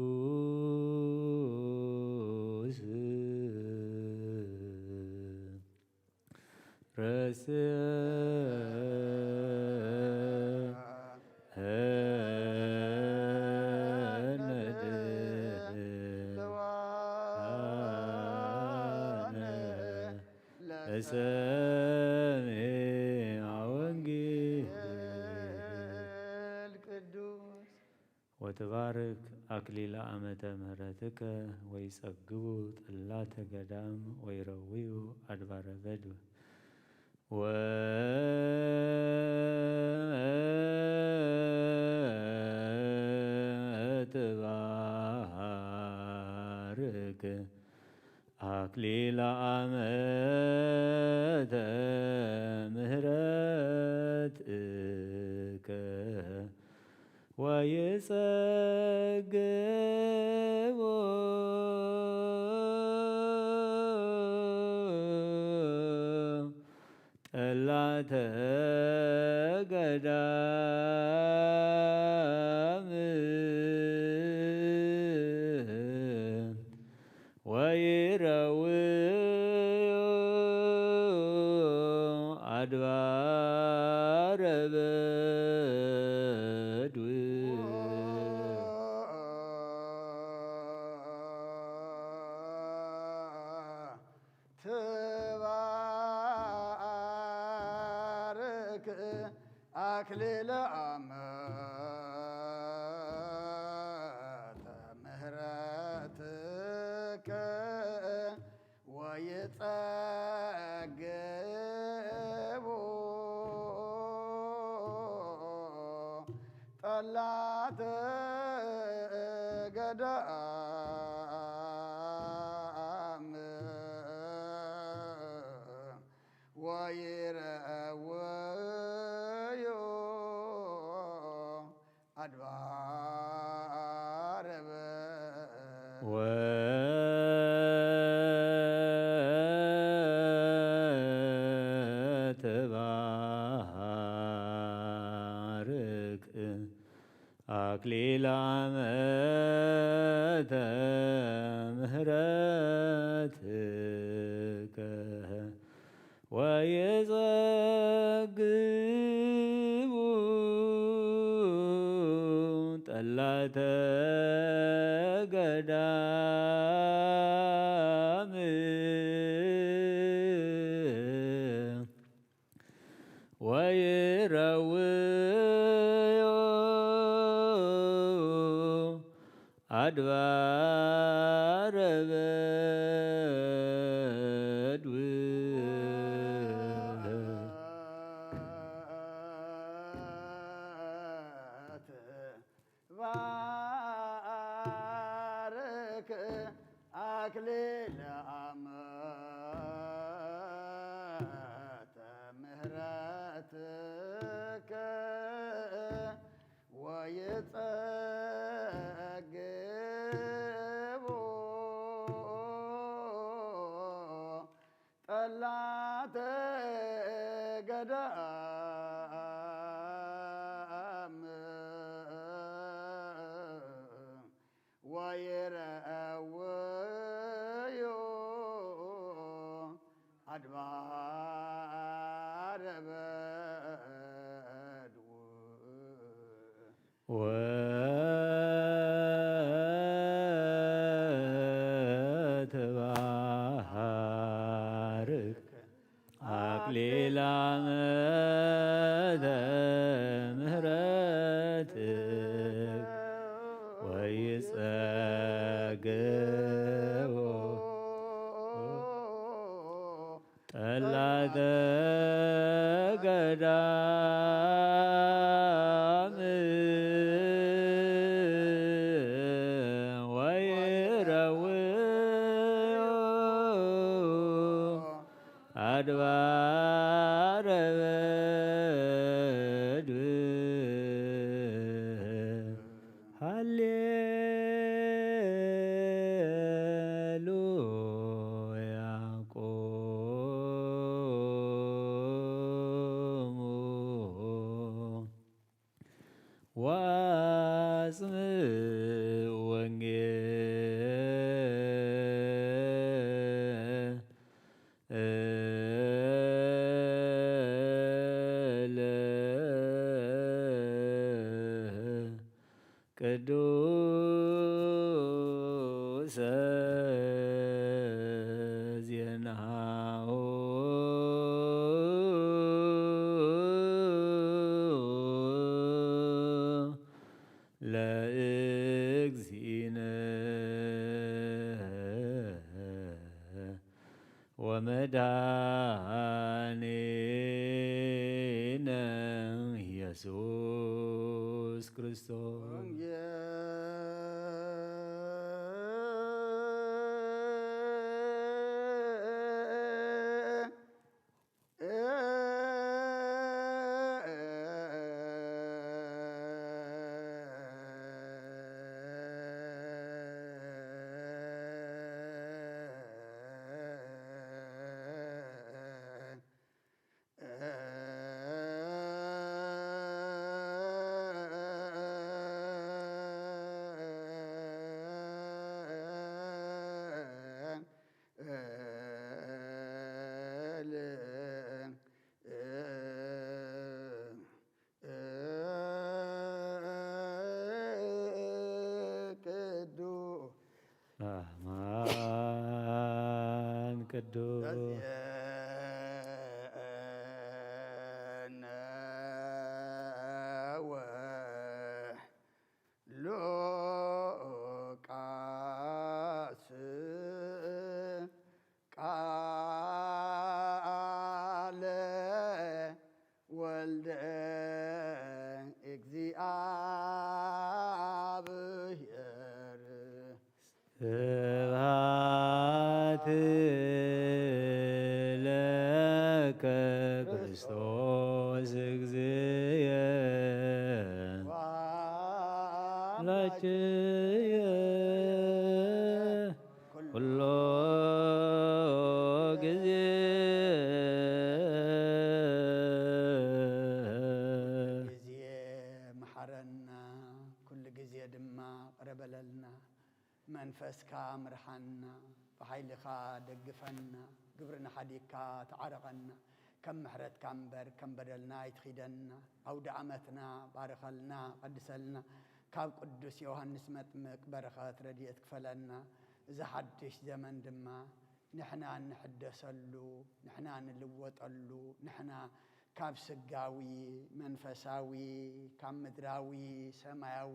ሰሚዐ ወንጌል ቅዱስ ወትባርክ አክሊለ ዓመተ ምሕረትከ ወይጸግቡ ጠላተ ገዳም ወይረውዩ አድባረ በድወ ወትባርክ አክሊለ ዓመተ ምሕረትከ ወይጸግቡ ጠላተ ገዳም ወይረውዩ አድባረ በድወ ትባርክ አክሊለ ዓመተ ምሕረትከ ወይጸግቡ ጠላተ ገዳም ወይረውዩ አድባረ ወትባርክ አክሊለ ዓመተ ምሕረትከ ወይጸግቡ ጠላተ ገዳም ወይረውዩ አድባረ በድወ ትባርክ አክሊለ ዓመተ ምሕረትከ ወይጸግቡ ጠላተ ገዳም ወትባርክ አክሊለ ምሕረትከ ወይጸግቦ ጠላተ ገዳም ወይረውዕ አድባረ በድብር ሃሌሉያ ቆሙ ወአጽምዑ ወንጌለ ቅዱሰ ዜናሁ ለእግዚእነ ወመድኃኒነ ኢየሱስ ክርስቶስ አማን ቅዱስ ሉቃስ ቃለ ወልደ እግዚአብሔር ስብሐት ለከ ክርስቶስ እግዚእየ ላችየ ኩሎ ጊዜ ጊዜ መሐረና ኩሉ ጊዜ ድማ ቅረበለልና መንፈስካ ምርሓና ብሓይልኻ ደግፈና ግብርና ሓዲግካ ተዓረቐና ከም ምሕረትካ እምበር ከም በደልና ይትኺደና ኣውደ ዓመትና ባርኸልና ቀድሰልና ካብ ቅዱስ ዮሃንስ መጥምቅ በረኸት ረድኤት ክፈለና እዚ ሓድሽ ዘመን ድማ ንሕና እንሕደሰሉ ንሕና ንልወጠሉ ንሕና ካብ ስጋዊ መንፈሳዊ ካብ ምድራዊ ሰማያዊ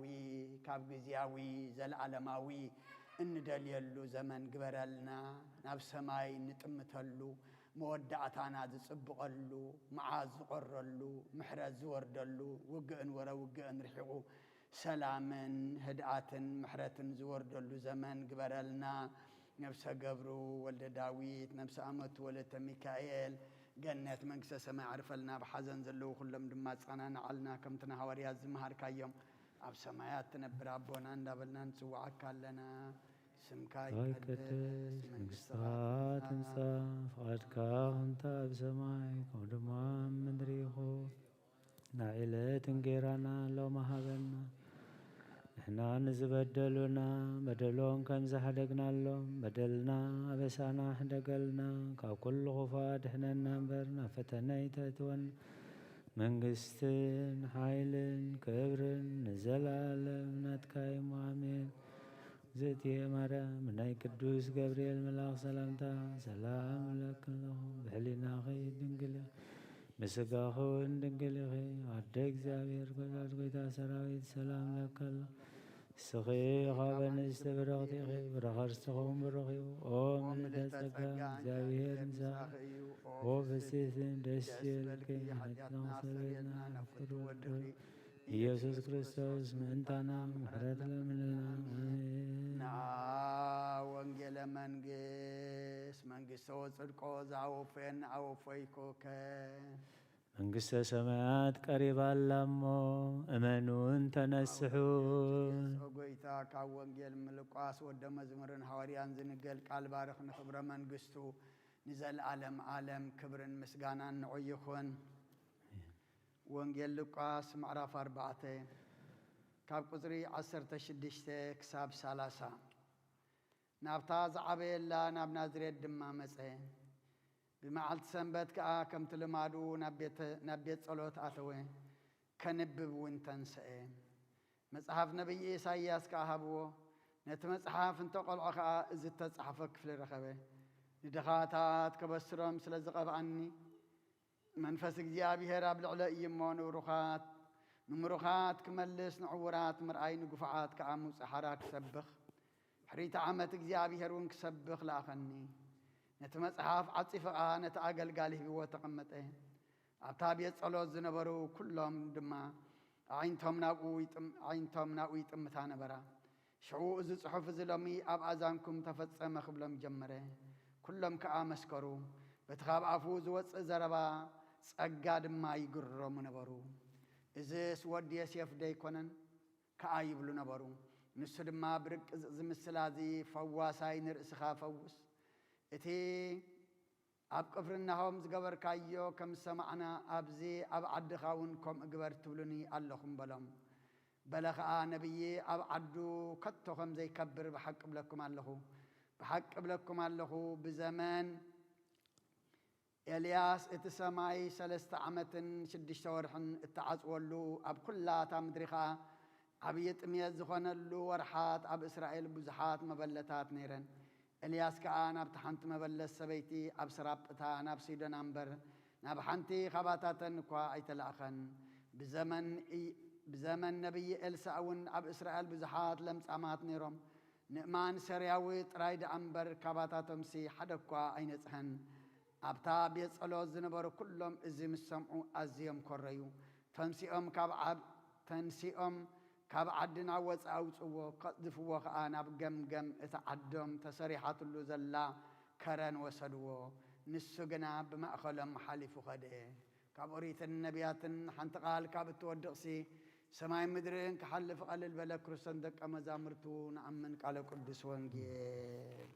ካብ ግዚያዊ ዘለዓለማዊ እንደልየሉ ዘመን ግበረልና ናብ ሰማይ ንጥምተሉ መወዳእታና ዝጽብቐሉ መዓዝ ዝቆረሉ ምሕረት ዝወርደሉ ውግእን ወረውግእን ርሒቑ ሰላምን ህድኣትን ምሕረትን ዝወርደሉ ዘመን ግበረልና ነብሰ ገብሩ ወልደ ዳዊት ነብሰ ኣመቱ ወለተ ሚካኤል ገነት መንግስተ ሰማይ ዓርፈልና ብሓዘን ዘለዉ ኩሎም ድማ ጸናንዓልና ከምትና ሃዋርያት ዝመሃርካዮም ኣብ ሰማያት ትነብር ኣቦና እንዳበልና ንጽዋዓካ ኣለና ስምካ ይቀደስ መንግሥትኻ ትምጻእ ፈቃድካ እንተ ኣብ ሰማይ ከምኡ ድማ ኣብ ምድሪ ይኹን ናዕለት እንጌራና ሎሚ ሃበና ንሕና ንዝበደሉና በደሎም ከም ዝሓደግናሎም በደልና ኣበሳና ሕደገልና ካብ ኩሉ ክፉእ ኣድሕነና እምበር ናብ ፈተነ ኣይተእትወና መንግስትን ኃይልን ክብርን ንዘላለም ናትካይሞ አሜን። እግዝእትየ ማርያም ናይ ቅዱስ ገብርኤል መልአክ ሰላምታ ሰላም እለክለኹ ብሕሊናኺ ድንግል ኢኺ ብስጋኹን ድንግል ኢኺ ኣደ እግዚአብሔር ወላዲተ ጌታ ሰራዊት ሰላም እለክለኹ እስኺ ኻብ አንስት ብርክቲ ኢኺ ብረኸርስቲኹም ብሩኽ እዩ ኦ ምልዕተ ጸጋ እግዚአብሔር ምሳኺ ኦ ፍስሕትን ደስ ይበልኪ መትነኽሰበና ፍቅር ወልድ ኢየሱስ ክርስቶስ ምእንታና ምሕረት ለምንልና አሜን። ወንጌለ መንግስተ ወጽድቆ ዘአወፈየን አወፈይኮከ መንግሥተ ሰማያት ቀሪባላሞ እመኑን ተነስሑ። ጎይታ ካብ ወንጌል ምልቋስ ወደ መዝሙርን ሐዋርያን ዝንገል ቃል ባርኽ ንክብረ መንግስቱ ንዘለዓለም ዓለም ክብርን ምስጋናን ንዑ ይኹን። ወንጌል ሉቃስ ምዕራፍ 4 ካብ ቁፅሪ 16 ክሳብ 30 ናብታ ዝዓበየላ ናብ ናዝሬት ድማ መፀ። ብመዓልቲ ሰንበት ከዓ ከምቲ ልማዱ ናብ ቤት ጸሎት ኣተወ ከንብብ እውን ተንስአ። መጽሓፍ ነቢይ ኢሳይያስ ከዓ ሃብዎ። ነቲ መጽሓፍ እንተቆልዖ ከዓ እዚ ተጻሕፈ ክፍሊ ረኸበ። ንድኻታት ከበስሮም ስለ ዝቐብኣኒ መንፈስ እግዚኣብሔር ኣብ ልዕለ እዩ እሞ ንምሩኻት ክመልስ ንዕውራት ምርኣይ ንጉፍዓት ከዓ ምውፅእ ሓራ ክሰብኽ ሕሪተ ዓመት እግዚኣብሔር እውን ክሰብኽ ለኣኸኒ። ነቲ መጽሓፍ ዓጺፈ ከዓ ነቲ ኣገልጋሊ ሂብዎ ተቐመጠ። ኣብታ ቤት ጸሎት ዝነበሩ ኩሎም ድማ ዓይንቶም ናብኡ ይጥምታ ነበራ። ሽዑ እዚ ጽሑፍ እዚ ሎሚ ኣብ ኣዛንኩም ተፈጸመ ክብሎም ጀመረ። ኩሎም ከዓ መስከሩ። በቲ ካብ ኣፉ ዝወፅእ ዘረባ ጸጋ ድማ ይግረሙ ነበሩ። እዚስ ወዲ ዮሴፍ ዶ ኣይኮነን ከዓ ይብሉ ነበሩ። ንሱ ድማ ብርቂ ዝምስላ እዚ ፈዋሳይ ንርእስኻ ፈውስ እቲ ኣብ ቅፍርናሆም ዝገበርካዮ ከም ሰማዕና ኣብዚ ኣብ ዓድኻ እውን ከምኡ ግበር ትብሉኒ ኣለኹም በሎም። በለ ከዓ ነቢይ ኣብ ዓዱ ከቶ ከም ዘይከብር ብሓቂ ብለኩም ኣለኹ ብዘመን ኤልያስ እቲ ሰማይ 3 ዓመትን 6 ወርሕን እተዓጽወሉ ኣብ ኩላታ ምድሪ ከዓ ዓብዪ ጥምየት ዝኾነሉ ወርሓት ኣብ እስራኤል ብዙሓት መበለታት ነይረን። ኤልያስ ከዓ ናብቲ ሓንቲ መበለት ሰበይቲ ኣብ ሰራጵታ ናብ ሲዶና እምበር ናብ ሓንቲ ኻባታተን እኳ ኣይተላእኸን። ብዘመን ነቢይ ኤልሳዕ እውን ኣብ እስራኤል ብዙሓት ለምጻማት ነይሮም። ንእማን ሰርያዊ ጥራይ ደኣ እምበር ካባታቶምሲ ሓደ እኳ ኣይነጽሐን። ኣብታ ቤት ጸሎት ዝነበሩ ኩሎም እዚ ምስ ሰምዑ ኣዝዮም ኮረዩ። ተንሲኦም ካብ ዓዲ ናብ ወፃኢ ኣውፅዎ ከጥድፍዎ ከዓ ናብ ገምገም እቲ ዓዶም ተሰሪሓትሉ ዘላ ከረን ወሰድዎ። ንሱ ግና ብማእኸሎም ሓሊፉ ኸደ። ካብ ኦሪትን ነቢያትን ሓንቲ ቃል ካብ እትወድቕሲ ሰማይ ምድርን ክሓልፍ ቀልል በለ ክርስቶስ ደቀ መዛሙርቱ ንኣምን ቃለ ቅዱስ ወንጌል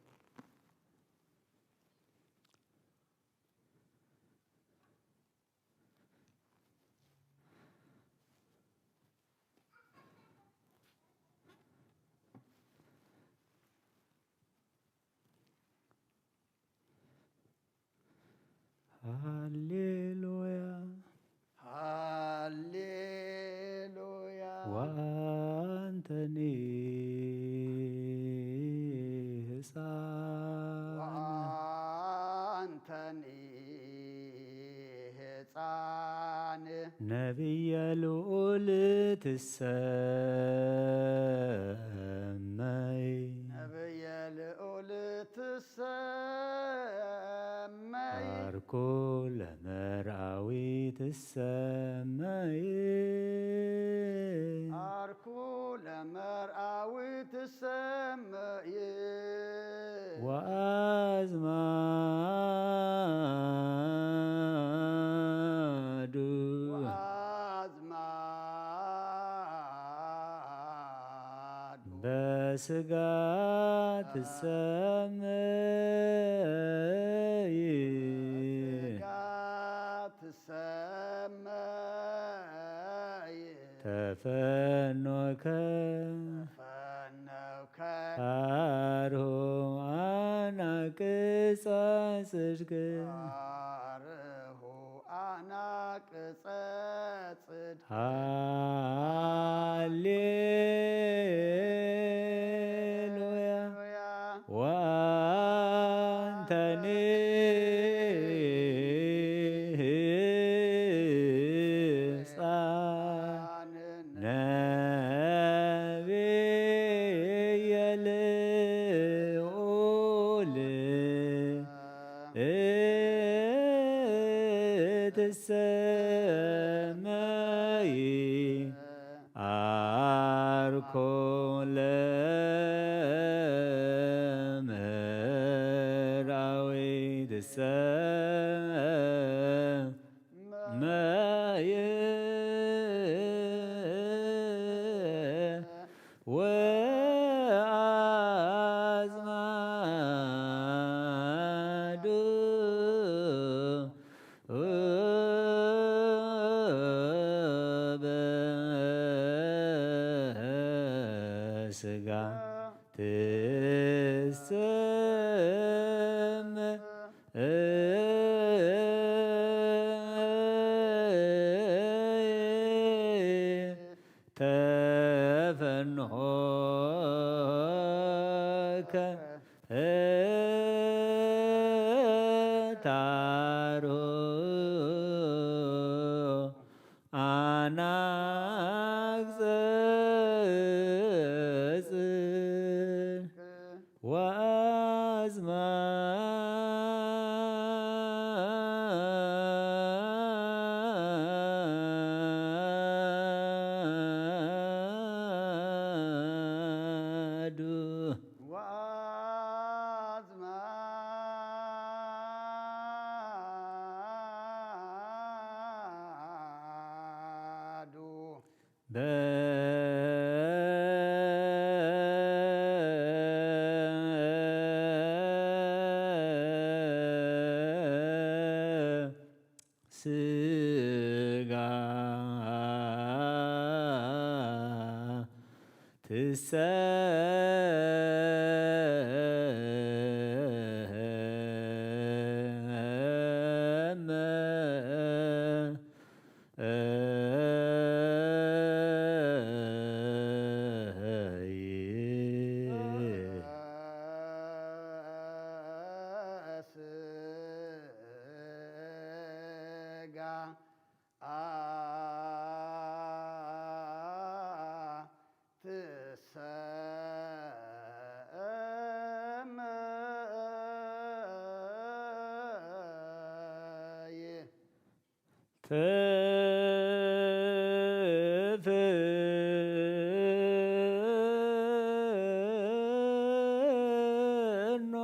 ሃሌሉያ ሃሌሉያ ወአንተኒ ሕፃን ነቢየ ልዑል ትሰመይ ባርኩ ለመርአዊ ትሰመይ ወአዝማዱ በስጋ ትሰመይ ተፈኖከ አርሁ አናቅጸ ጽድቅ ጽድ ሃሌሉያ ወአንተኒ ሕፃን ነቢየ ልዑል ትሰመይ አርኮ ለምድራዊ ትሰመይ ወአዝማዱ በስጋ ተፈንሖከ ታሮ አናግጸጽ ወአዝማዱ ወአዝማዱ በስጋ ትሰመይ ስጋ ትሰመይ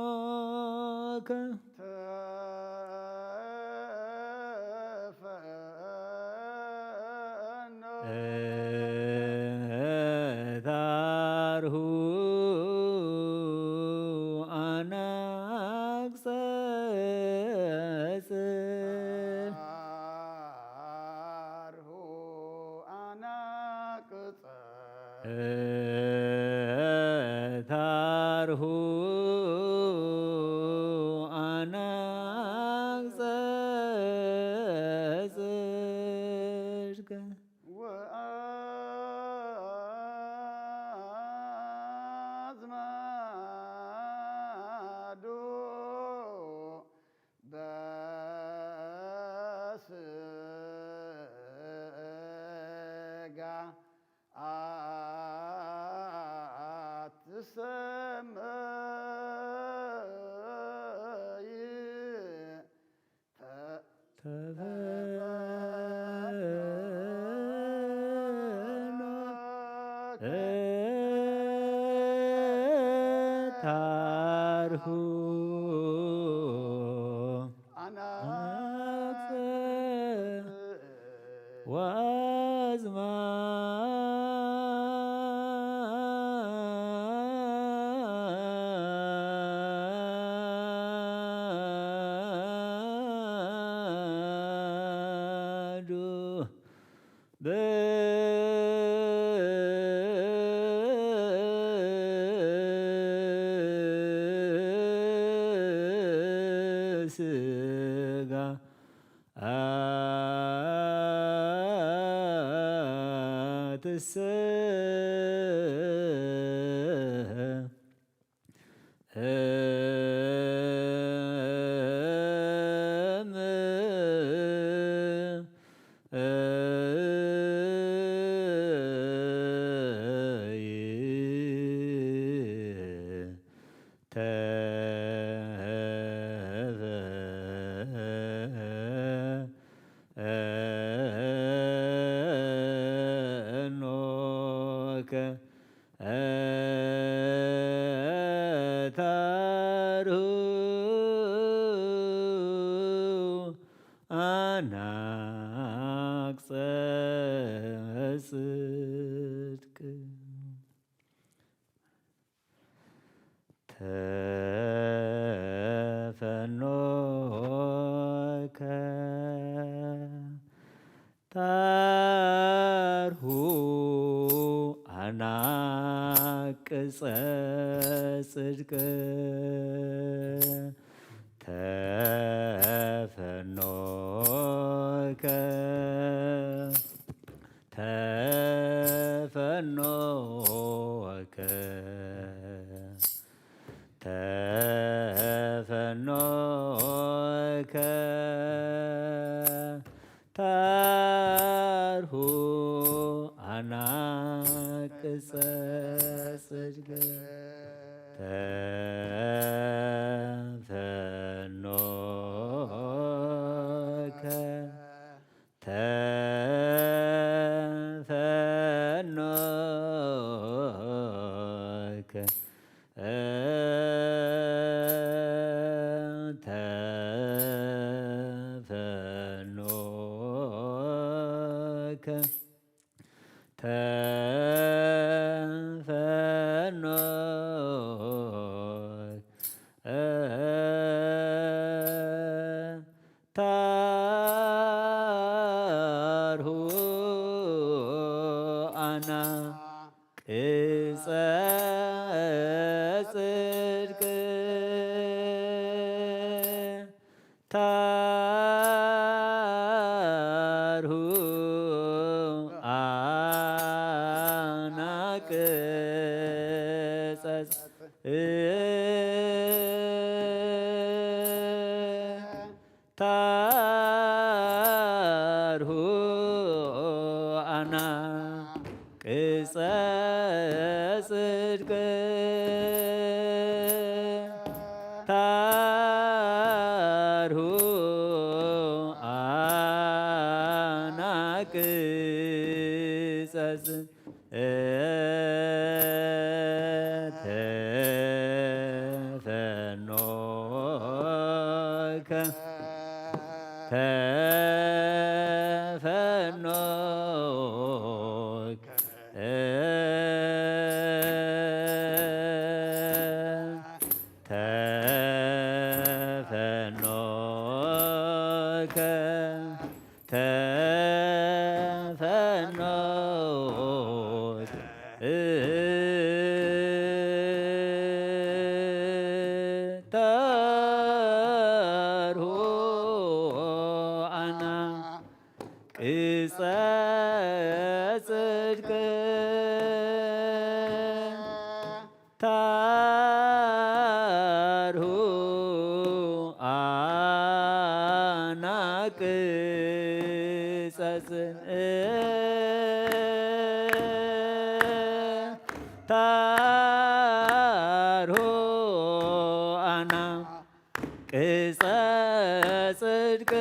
ተፈኖከ ታርሁ አናግጸጽ አርሁ አናቅጸ ታርሁ አናግጸጽ ወአዝማዱ በስጋ አትሰመይ ታርሁ ወአዝማዱ በስጋ ትስ ተፈኖከ ታርሁ አናቅጸ ጽድቅ ተፈኖከ ተፈኖከ ተፈኖከ ታርሁ አናቅጸ ጽድቅ ተፈኖከ ተፈኖከ ታርሁ አናቅጸ ጽድቅ ታርሁ አናቅጸ ታርሁ አናቅጸ ጽድቅ ታርሁ አናቅጸ ተፈኖከ ተፈኖከ ተፈኖከ ተፈኖከ ታርሁ አናቅጸ ጽድቅ ታርሁ አናቅጸ ታርሁ አናቅጸ ጽድቅ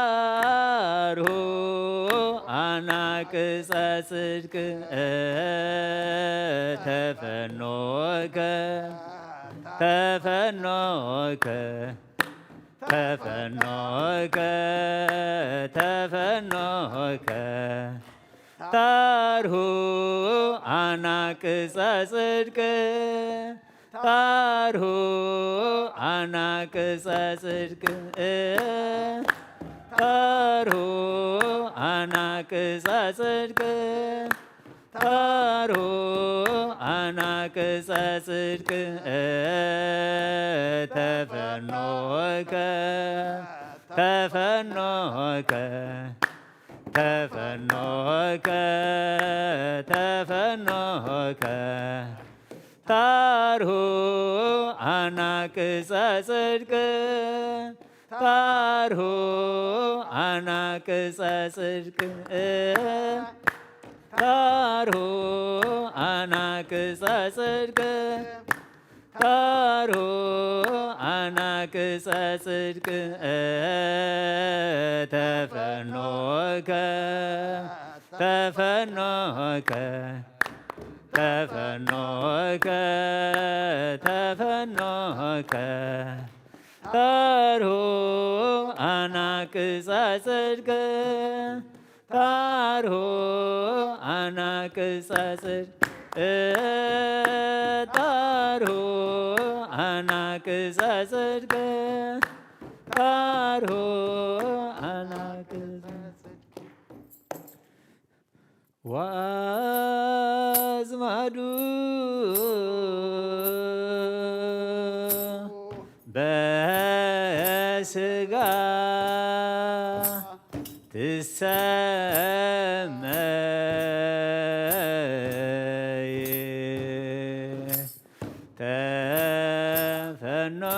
ታርሁ አናቅጸ ጽድቅ ተፈኖከ ተፈኖከ ተፈኖከ ተፈኖከ ታርሁ አናቅጸ ጽድቅ ታርሁ አናቅጸ ጽድቅ ታርሁ አናቅጸ ጽድቅ ታርሁ አናቅጸ ጽድቅ ተፈኖከ ተፈኖከ ተፈኖከ ተፈኖከ ታርሁ አናቅጸ ጽድቅ ታርሁ አናቅጸ ጽድቅ ታርሁ አናቅጸ ጽድቅ ታርሁ አናቅጸ ጽድቅ ተፈኖከ ተፈኖከ ተፈኖከ ተፈኖከ ታርሁ አናቅጸ ጽድቅ ታርሁ አናቅጸ ጽድቅ ታርሁ አናቅጸ ጽድቅ ታርሁ አናቅጸ ወአዝማዱ በስጋ ትሰመይ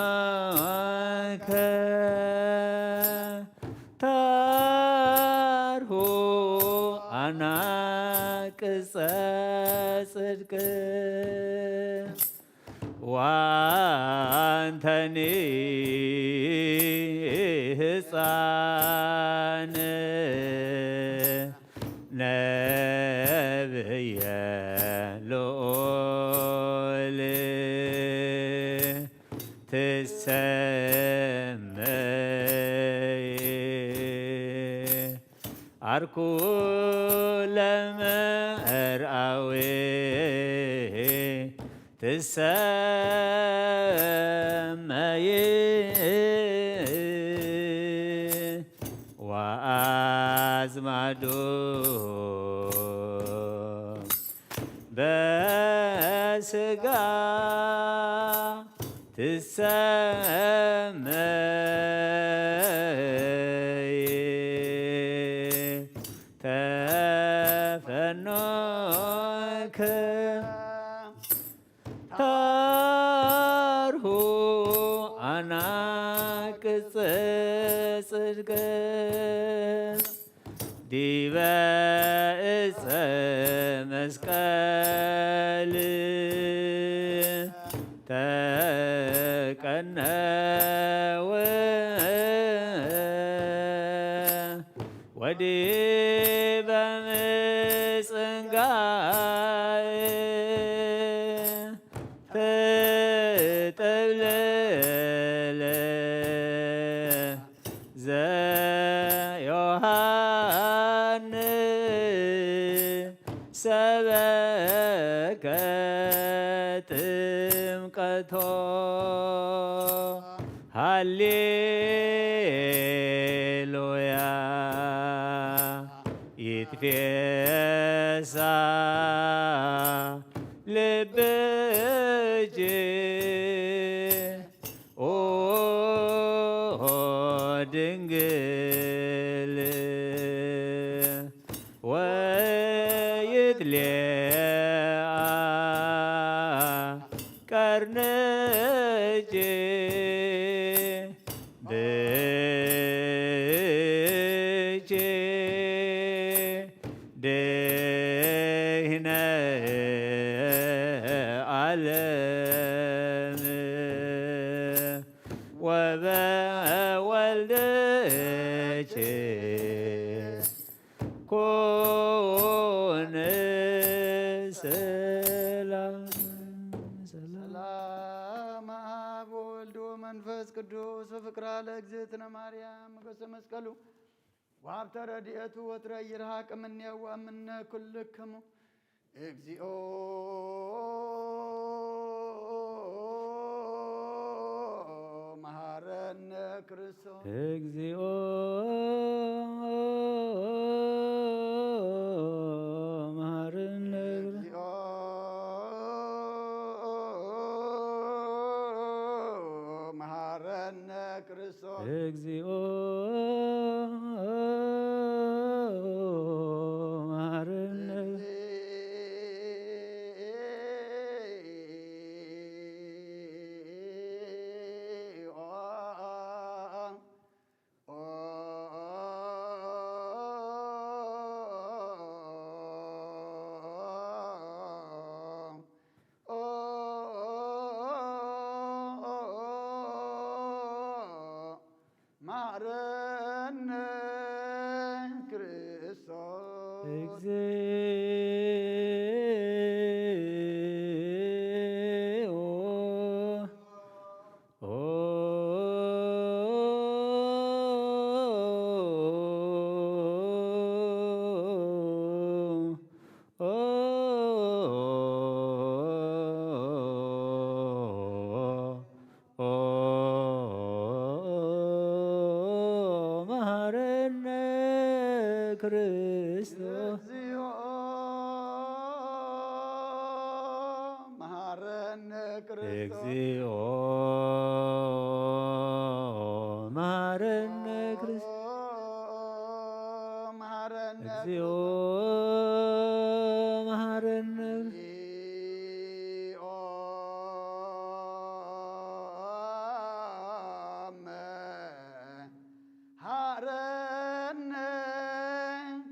ተፈኖከ ታርሁ አናቅጸ ጽድቅ ዋንተኒ ሕፃን ነብየ ልዑል ትሰመይ አርኩ ለመርአዊ ትሰመይ ወአዝማዱ በስጋ ትሰመይ ተፈኖከ ታርሁ አናቅጸ ጽድቅ ዲበ ዕፀ መስቀል ተቀነወ ወዲበ ምጽንጋይ ተጠብለለ ዘዮሐንስ ሰበከ ጥምቀቶ ሃሌሉያ ይትፌሳ ልብጅ ኦ ድንግል ወይትሌአ ቀርንጅ ብጅ ደህነ ዓለም ወበወልድች ኮነ ሰላም ሰላም አብ ወወልድ ወመንፈስ ቅዱስ በፍቅራ ለእግዝእትነ ማርያም ሞገሰ መስቀሉ ወሀብተ ረድኤቱ ወትረ ይርሐቅ እምኔሁ ወእምነ ኩልክሙ እግዚኦ መሐረነ ክርስቶስ እግዚኦ መሐረነ እግዚኦ መሐረነ ክርስቶስ ክርስቶስ እግዚኦ መሐረነ ማረነ ክርስቶስ እግዚኦ መሐረነ ክርስቶስ እግዚኦ መሐረነ ክርስቶስ እግዚኦ መሐረነ ክርስቶስ መሐረነ እግዚኦ መሐረነ እግዚኦ መሐረነ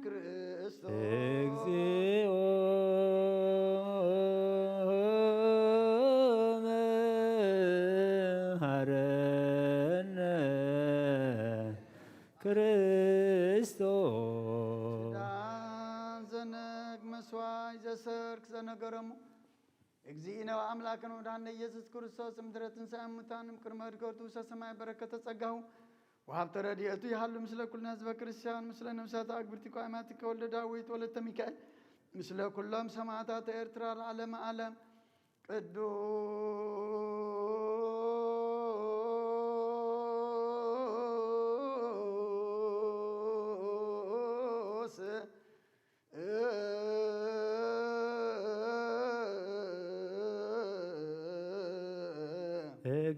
ክርስቶስ እግዚኦ መሐረነ ክርስቶስ ዳን ዘነግ መስዋይ ዘሰርክ ዘነገረሙ እግዚእነ ወአምላክነ ወድኃኒነ ኢየሱስ ክርስቶስ እምድኅረ ትንሣኤ እሙታን እምቅድመ ዕርገቱ ሰማይ በረከተ ጸጋሁ ወሀብተ ረድኤቱ ይሃሉ ምስለ ኩልነ ህዝበ ክርስቲያን ምስለ ነፍሳት አግብርቲከ አእማቲከ ወልደ ዳዊት ወለተ ሚካኤል ምስለ ኩሎም ሰማዕታተ ኤርትራ ለዓለመ ዓለም ቅዱስ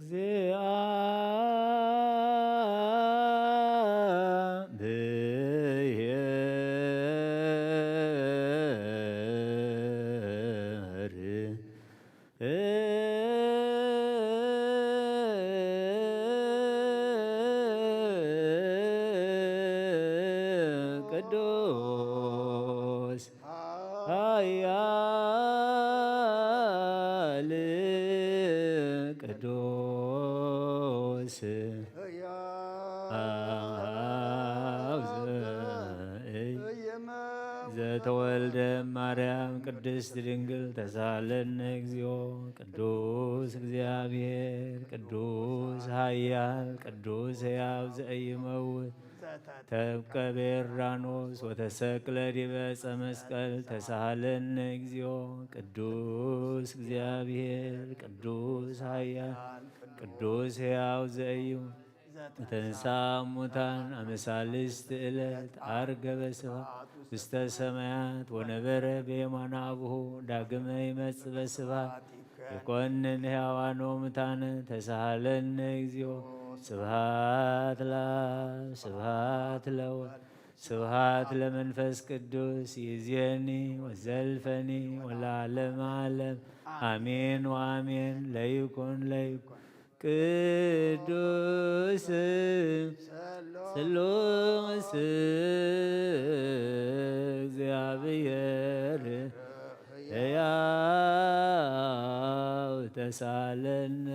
እግዚአብሔር ቅዱስ ኃያል ቅዱስ ዘተወልደ ማርያም ቅድስት ድንግል ተሳለነ እግዚኦ ቅዱስ እግዚአብሔር ቅዱስ ኃያል ቅዱስ ሕያው ዘኢይመውት ተብቀ በዮርዳኖስ ወተሰቅለ ዲበ ዕፀ መስቀል ተሳሃለነ እግዚኦ ቅዱስ እግዚአብሔር ቅዱስ ኃያል ቅዱስ ሕያው ዘኢይመውት ተንሥአ እሙታን አመ ሣልስት ዕለት ዐርገ በስብሐት ውስተ ሰማያት ወነበረ በየማነ አቡሁ ዳግመ ይመጽእ በስብሐት ይኰንን ሕያዋነ ወሙታነ ተሳሃለነ እግዚኦ ስብሐት ለአብ ስብሐት ለወልድ ስብሐት ለመንፈስ ቅዱስ ይእዜኒ ወዘልፈኒ ወለዓለመ ዓለም አሜን ወአሜን። ለይኩን ቅዱስ ስሉስ እግዚአብሔር ሕያው ተሳለነ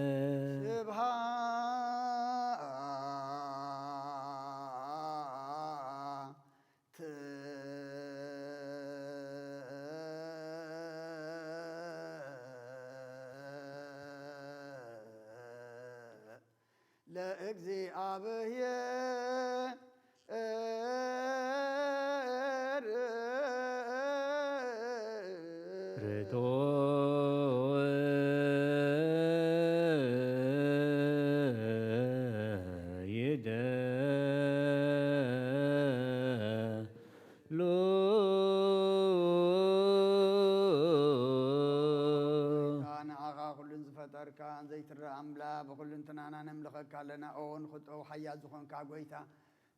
ለእግዚአብሔር ዘይትረአ አምላክ በኩሉ እንትና مسجانا نملخك لنا أون خطو حياة زخون كعويتا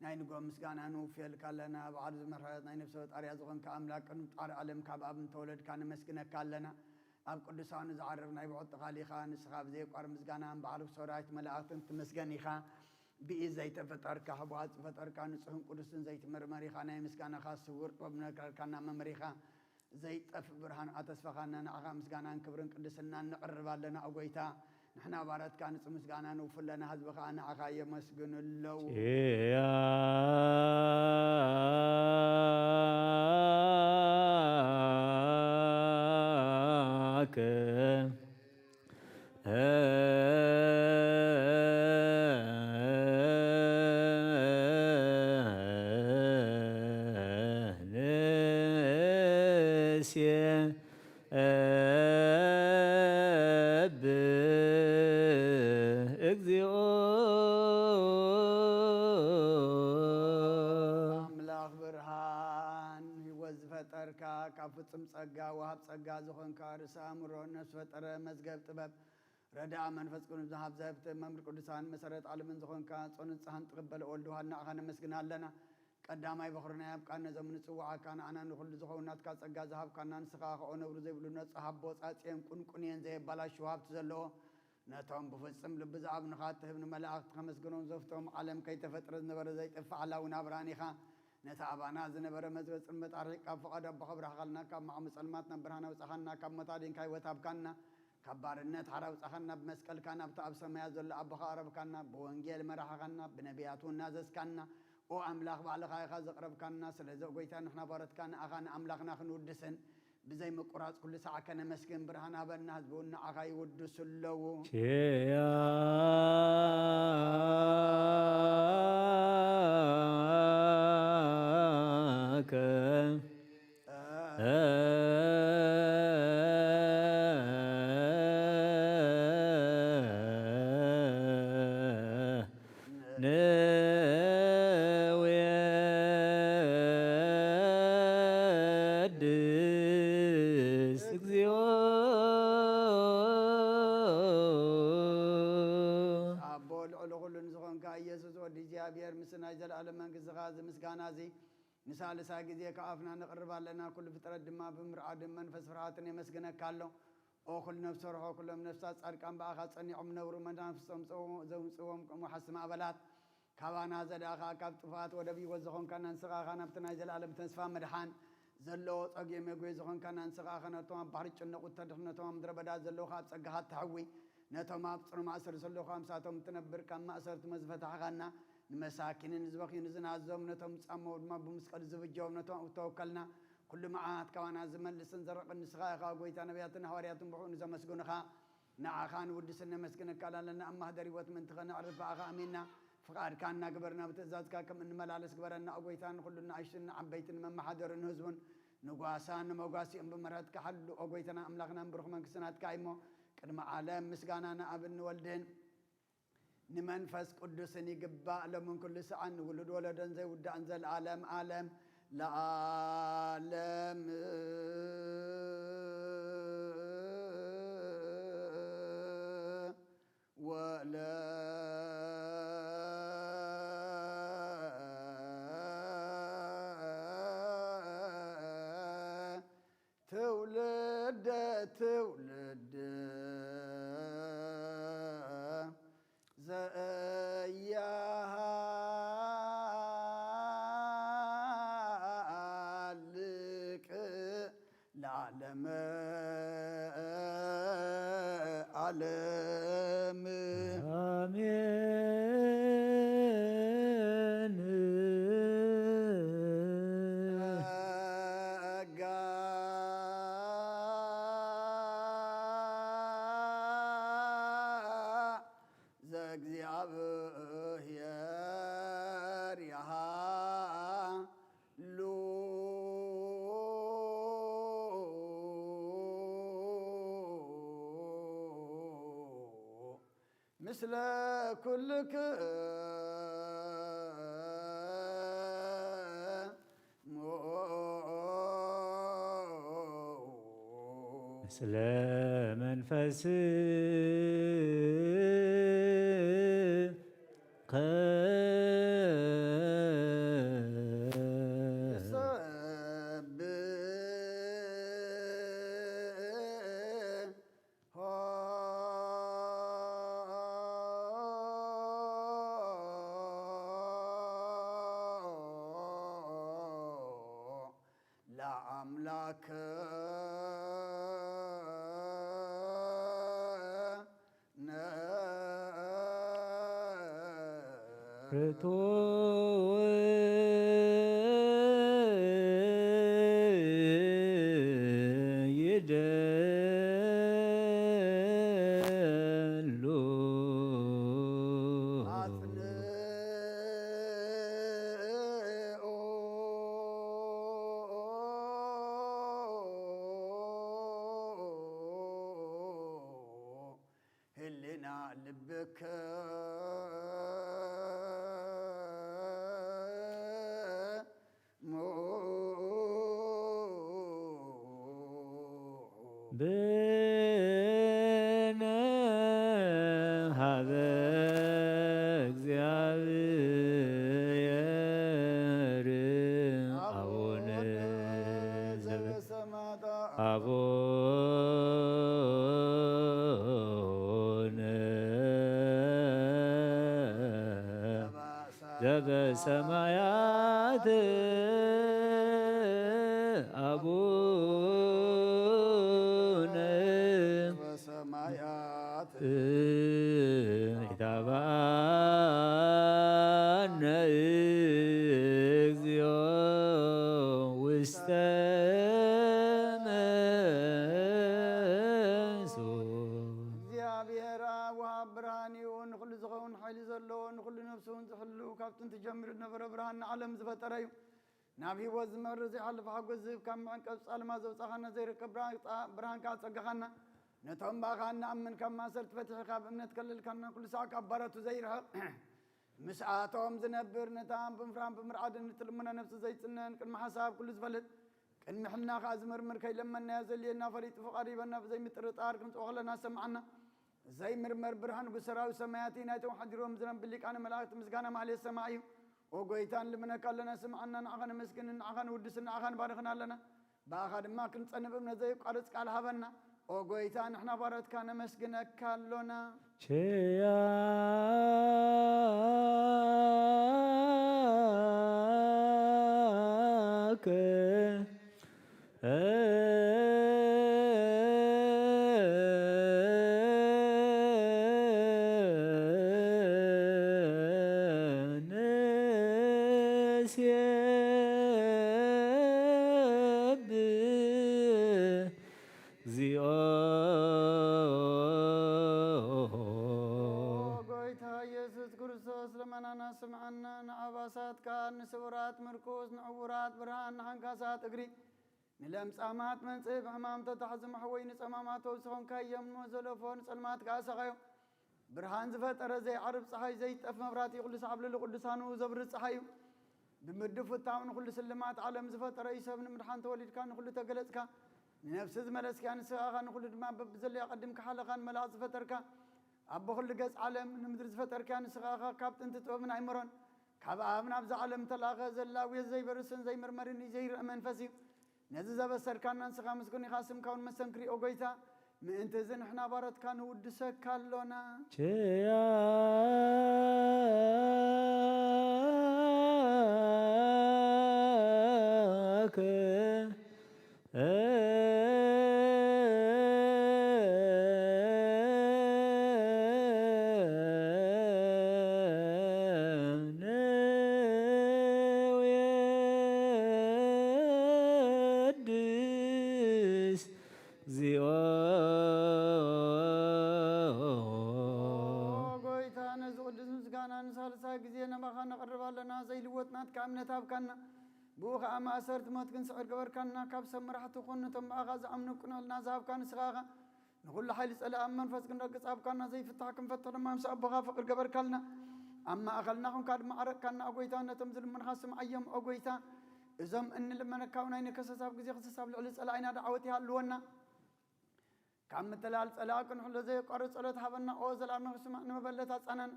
ناين قوم مسجانا نوفيل كلنا بعد مرحلة ناين بسوت أريا زخون كأملاك نطار علم كعب تولد كان مسكنا كلنا أب قدسان زعرنا يبعد خالي خان سخاب زي قار مسجانا بعرف سورايت ملاك مسجاني خان بإذ زيت فتر كحبات فتر كان سهم قدسن زيت مرمري خانة مسجانا خاص ورد وبنا كان ممري خان زيت أف برهان أتسفخنا نعم مسجانا كبرن قدسنا نقرب لنا أقويتا نحن بارت كانت مسجانا نوفل لنا هذا بخانا عخايا مسجن اللو كافت سمسجا وهاب سجا زخن كارس أمره الناس فترة مزجب تباب رداء منفس كون ذهب زبط ممر قدسان مسرت على من زخن كان صن سهن تقبل أولدها نعخنا مسجنا لنا قدام أي بخرنا يبقى نزمن سواء كان أنا نخل زخونات كسجا ذهب كان نسخة أو نورزي بلونات صحاب بوس أتيم كونين زي بلا شواب تزلوا نتهم بفصم لبزعب نخاته من ملاك خمس جنون زفتهم علم كي تفترز نبر زي تفعل ونبراني خان نتابعنا زنبر مزبط المتعرق فقد بخبر حقلنا كم مع مسلماتنا برهنا وسخنا كم متعدين كاي وتابكنا كبار النت حرب سخنا بمسكل كنا بتعب سماء زل أبخ عرب كنا بوانجيل مرح كنا بنبياتون نازس كنا وأملاخ بعلى خاي خازق رب كنا سلزق ويتان نحنا بارت كنا أخانا أملاخنا خنودسن بزي مقراص كل ساعة كنا مسكين برهنا بالناس بقولنا أخاي ودس اللو مثال ساجدية كأفنا نقرب لنا كل فترة دم بمرعد منفس فرحاتنا مسجنا كله أو كل نفس روح كل من نفسات أركان بأخذ أني عمنا ورمنا نفسهم زوم وحسم أبلات كوانا زل أخا كفتفات ودبي وزخون كان نسقى خنا بتنازل على بتنسفى مدحان زلوا أجي مجوي زخون كان نسقى خنا توم بحرج النقطة تدخلنا توم دربدا زلوا خاب سجهات تحوي نتوم أبصر ما أسر زلوا خامساتهم تنبر كم ما أسرت مزفت حقنا المساكين نزبخين نزنازهم نتوم تسمو ما بمسقد زبجوا نتوم توكلنا كل معات كوانا زمن لسن زرق النسخة خا قويت نبياتنا حوارياتهم بحون زمسكون خا نعخان ودسنا مسكنا كلا لنا أما هدري وتمن تخنا عرف أخا أمينا فقار كان قبرنا بتزاز كم إن ملالس قبرنا أقويتان كلنا عشنا عبيتنا ما حضر النزبون نقاسان موقاسي أم بمرات كحل أقويتنا أملاقنا برخمان كسنات كايمو كلمة عالم مسكانا أبن والدين نمنفس قدسني قباء لمن كل سعن ولد ولدا زي ود أنزل عالم عالم لعالم ولا تولد زيها لك العالم عالم آمين مثل كلك مثل منفس አምላክ ርቱ ይደሉ አጽንኦ ህሊና ልብከ ብነ ሀበ እግዚአብሔር አቡነ ዘበሰማያት አቡነ ዘበሰማያት አቡነ በሰማያት ኢታብአነ እግዚኦ ውስተ መንሱት እግዚአብሔር አብ ወሃብ ብርሃን ይሁን ንኩሉ ዝኸውን ሓይሊ ዘለዎ ንኩሉ ነፍሱን ዝሕሉ ካብቲ እንትጀምር ዝነበረ ብርሃን ንዓለም ዝፈጠረ እዩ ናብ ሂወት ዝመሪ ዘይሓልፍ ሓጎስ ዝህብ ካብ መዕንቀብ ጻልማ ዘውፃኻና ዘይርከብ ብርሃንካ ፀጋኻና ነቶም ባኻ ንኣምን ካብ ማሰልቲ ፈቲሕኻ ብእምነት ከልልካና ኩሉ ሰዓት ካብ ባረቱ ዘይርሕቕ ምስኣቶም ዝነብር ነታ ብምፍራን ብምርዓድን ንትልሙና ነፍሲ ዘይፅነን ቅድሚ ሓሳብ ኩሉ ዝፈልጥ ቅድሚ ሕልና ከዓ ዝምርምር ከይለመናዮ ዘልየና ፈሊጡ ፍቓሪበና ብዘይምጥርጣር ክንፅኦ ከለና ሰማዓና ዘይምርመር ብርሃን ጉሰራዊ ሰማያቲ ናይቶም ሓዲሮም ዝነብር ሊቃነ መላእክቲ ምስጋና ማህሌት ሰማዕ እዩ ወጎይታን ልምነካ ኣለና ስምዓና ንዓኻ ነመስግን ንዓኻ ንውድስ ንዓኻ ንባርኽና ኣለና ብኣኻ ድማ ክንፀንብ እምነት ዘይቋርፅ ቃል ሃበና ወጎይታ ንሕና ባረትካ ነመስግነካ ኣሎና ቸያከ እግዚኦ ጎይታ ኢየሱስ ክርስቶስ ለመናና ስምዓና ንኣባሳትካ ንስውራት ምርኩስ ንዕውራት ብርሃን ንሓንካሳት እግሪ ንለምፃማት መንፅህ ብሕማም ተታሕዝምሕ ወይ ንፀማማት ተውስኾንካ የምኖ ዘለፎ ንፀልማት ከኣሰኻዮ ብርሃን ዝፈጠረ ዘይዓርብ ፀሓይ ዘይጠፍ መብራቲ ኩሉ ሰዓብልሉ ቅዱሳኑ ዘብርህ ፀሓይ እዩ ብምድፉ እታው ንኩሉ ስልማት ዓለም ዝፈጠረ እዩ ሰብ ንምድሓን ተወሊድካ ንኩሉ ተገለፅካ ንነፍሲ ዝመለስካ ንስኻኻ ንኩሉ ድማ በብዘለያ ቀድምካ ሓለኻን መላእክ ዝፈጠርካ ኣብ በኩሉ ገጽ ዓለም ንምድሪ ዝፈጠርካ ንስኻኻ ካብ ጥንቲ ጥበብን ኣይምሮን ካብ ኣብ ናብዚ ዓለም ተላኸ ዘላውየት ዘይበርስን ዘይምርመርን ዘይርአ መንፈስ እዩ ነዚ ዘበሰርካና ንስኻ ምስጉን ኢኻ ስምካውን መስተንክሪ ኦ ጎይታ ምእንቲ እዚ ንሕና ባረትካ ንውድሰካ ኣሎና ቸያከ ነውየድስ እግዚኦ ጎይታ ነዚ ቅዱስ ምስጋና ንሳልሳይ ግዜ ነባኻ ነቐርብ ኣለና ዘይልወጥ ናትካ እምነት ሃብካና ብኡ ከዓ ማእሰርቲ ሞት ክንስዕር ገበርካና ካብ ሰብ መራሕቲ ኮን ነቶም ብኣኻ ዝኣምኑ ቅንዕልና ዝሃብካ ንስኻኻ ንኩሉ ሓይሊ ፀላእ ኣብ መንፈስ ክንረግፅ ሃብካና ዘይፍታሕ ክንፈትሕ ድማ ምስ ኣቦኻ ፍቅር ገበርካልና ኣብ ማእኸልና ኹንካ ድማ ዓረቕካና ኦ ጎይታ ነቶም ዝልመንኻ ስምዓዮም ኦ ጎይታ እዞም እንልመነካ እውን ኣይንከሰስ ኣብ ግዜ ክስሳብ ልዕሊ ፀላእና ዳዓወት ይሃልወና ካብ ምትላል ፀላእ ክንሕሎ ዘይቋርፅ ጸሎት ሃበና ኦ ዘላብና ክስማዕ ንመበለት ኣፃናን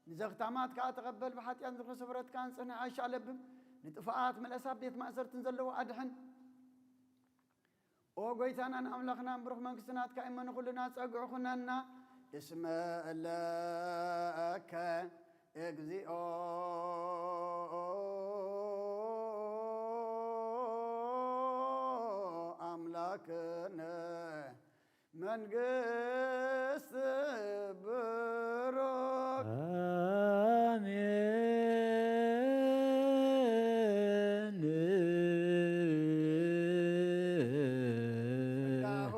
ንዘኽታማት ከዓ ተቐበል ብሓጢኣት ዝርኮ ሰብረትካ ንፅሕና ዓይሻ ኣለብም ንጥፋኣት መለሳት ቤት ማእሰርትን ዘለዎ ኣድሕን ኦ ጎይታና ንኣምላኽና ብሩኽ መንግስትናትካ እመኑ ኩሉና ፀግዑ ኩነና እስመ ለከ እግዚኦ አምላክነ መንግሥት ብሩክ አሜን ዳሆ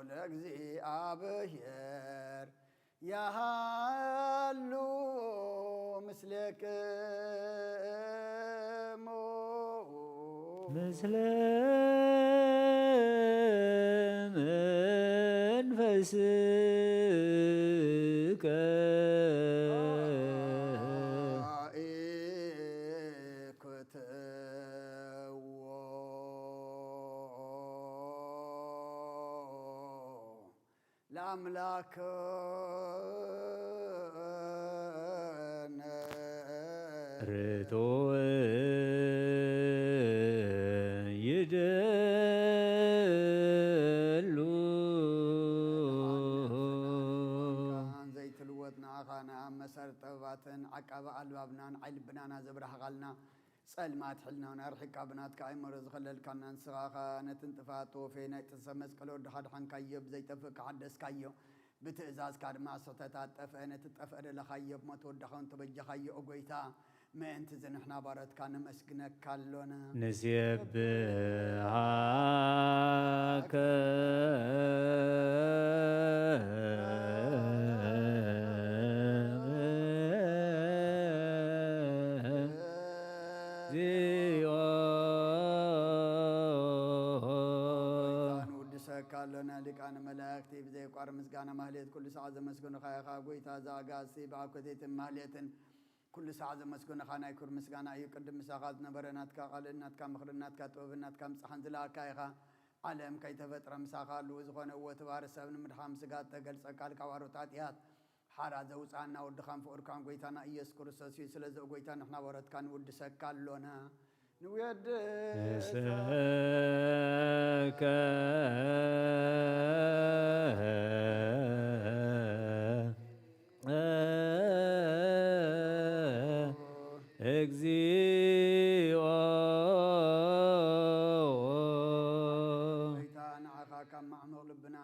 ለእግዚአብሔር ያሃሉ ምስሌክሙ ምስለ መንፈስከ ኢኩትዎ ለአምላክነ ርቱዕ ይደሉ ካን ዘይትልወጥ ንዓኻና መሰረት ጥበባትን ዓቃበ ኣልባብናን ዓይልብናና ዘብራህቓልና ጸልማት ሕልናና ርሒቃ ብናትካ ኣይመሮ ዝኸለልካና ንስኻኻ ነቲ እንጥፋት ጦፌ ናይ ጥሰብ መስቀሎ ድኻድሓንካዮ ብዘይጠፍእ ክሓደስካዮ ብትእዛዝካ ድማ ስሕተታት ጠፍአ ነቲ ጠፍአ ደለኻዮ ብሞት ወዳኻውን ተበጀኻዮ ኦ ጐይታ ምእንቲ ዝንሕና ባረትካ ነመስግነካ ኣሎና ንሴብሃከ ንውድሰካ ኣሎና ሊቃነ መላእክቲ ብዘይቋር ምስጋና ማህሌት ኩሉ ሰዓት ዘመስግኑኻ ኢኻ ጐይታ ዘኣጋዝቲ በኣብ ኮቴትን ማህሌትን ኩሉ ሰዓት ዘመስግኑኻ ናይ ክብሪ ምስጋና እዩ ቅድም ምሳኻ ዝነበረ ናትካ ቃልእ ናትካ ምኽሪ ናትካ ጥበብን ናትካ ምፅሓን ዝለኣካ ኢኻ ዓለም ከይተፈጥረ ምሳኻ ኣለዎ ዝኾነ እዎ ትባህር ሰብ ንምድኻም ስጋት ተገልፀካ ካብ ኣሮታት ኃጢአት ሓራ ዘውፃእና ወድኻን ፍቑርካን ጐይታና ኢየሱስ ክርስቶስ እዩ ስለዚ ጐይታ ንሕና ወረትካ ንውድሰካ ኣሎና ንውድሰከ እግዚኦ ጌታ ንዓኻ ካብ ማዕሙቕ ልብና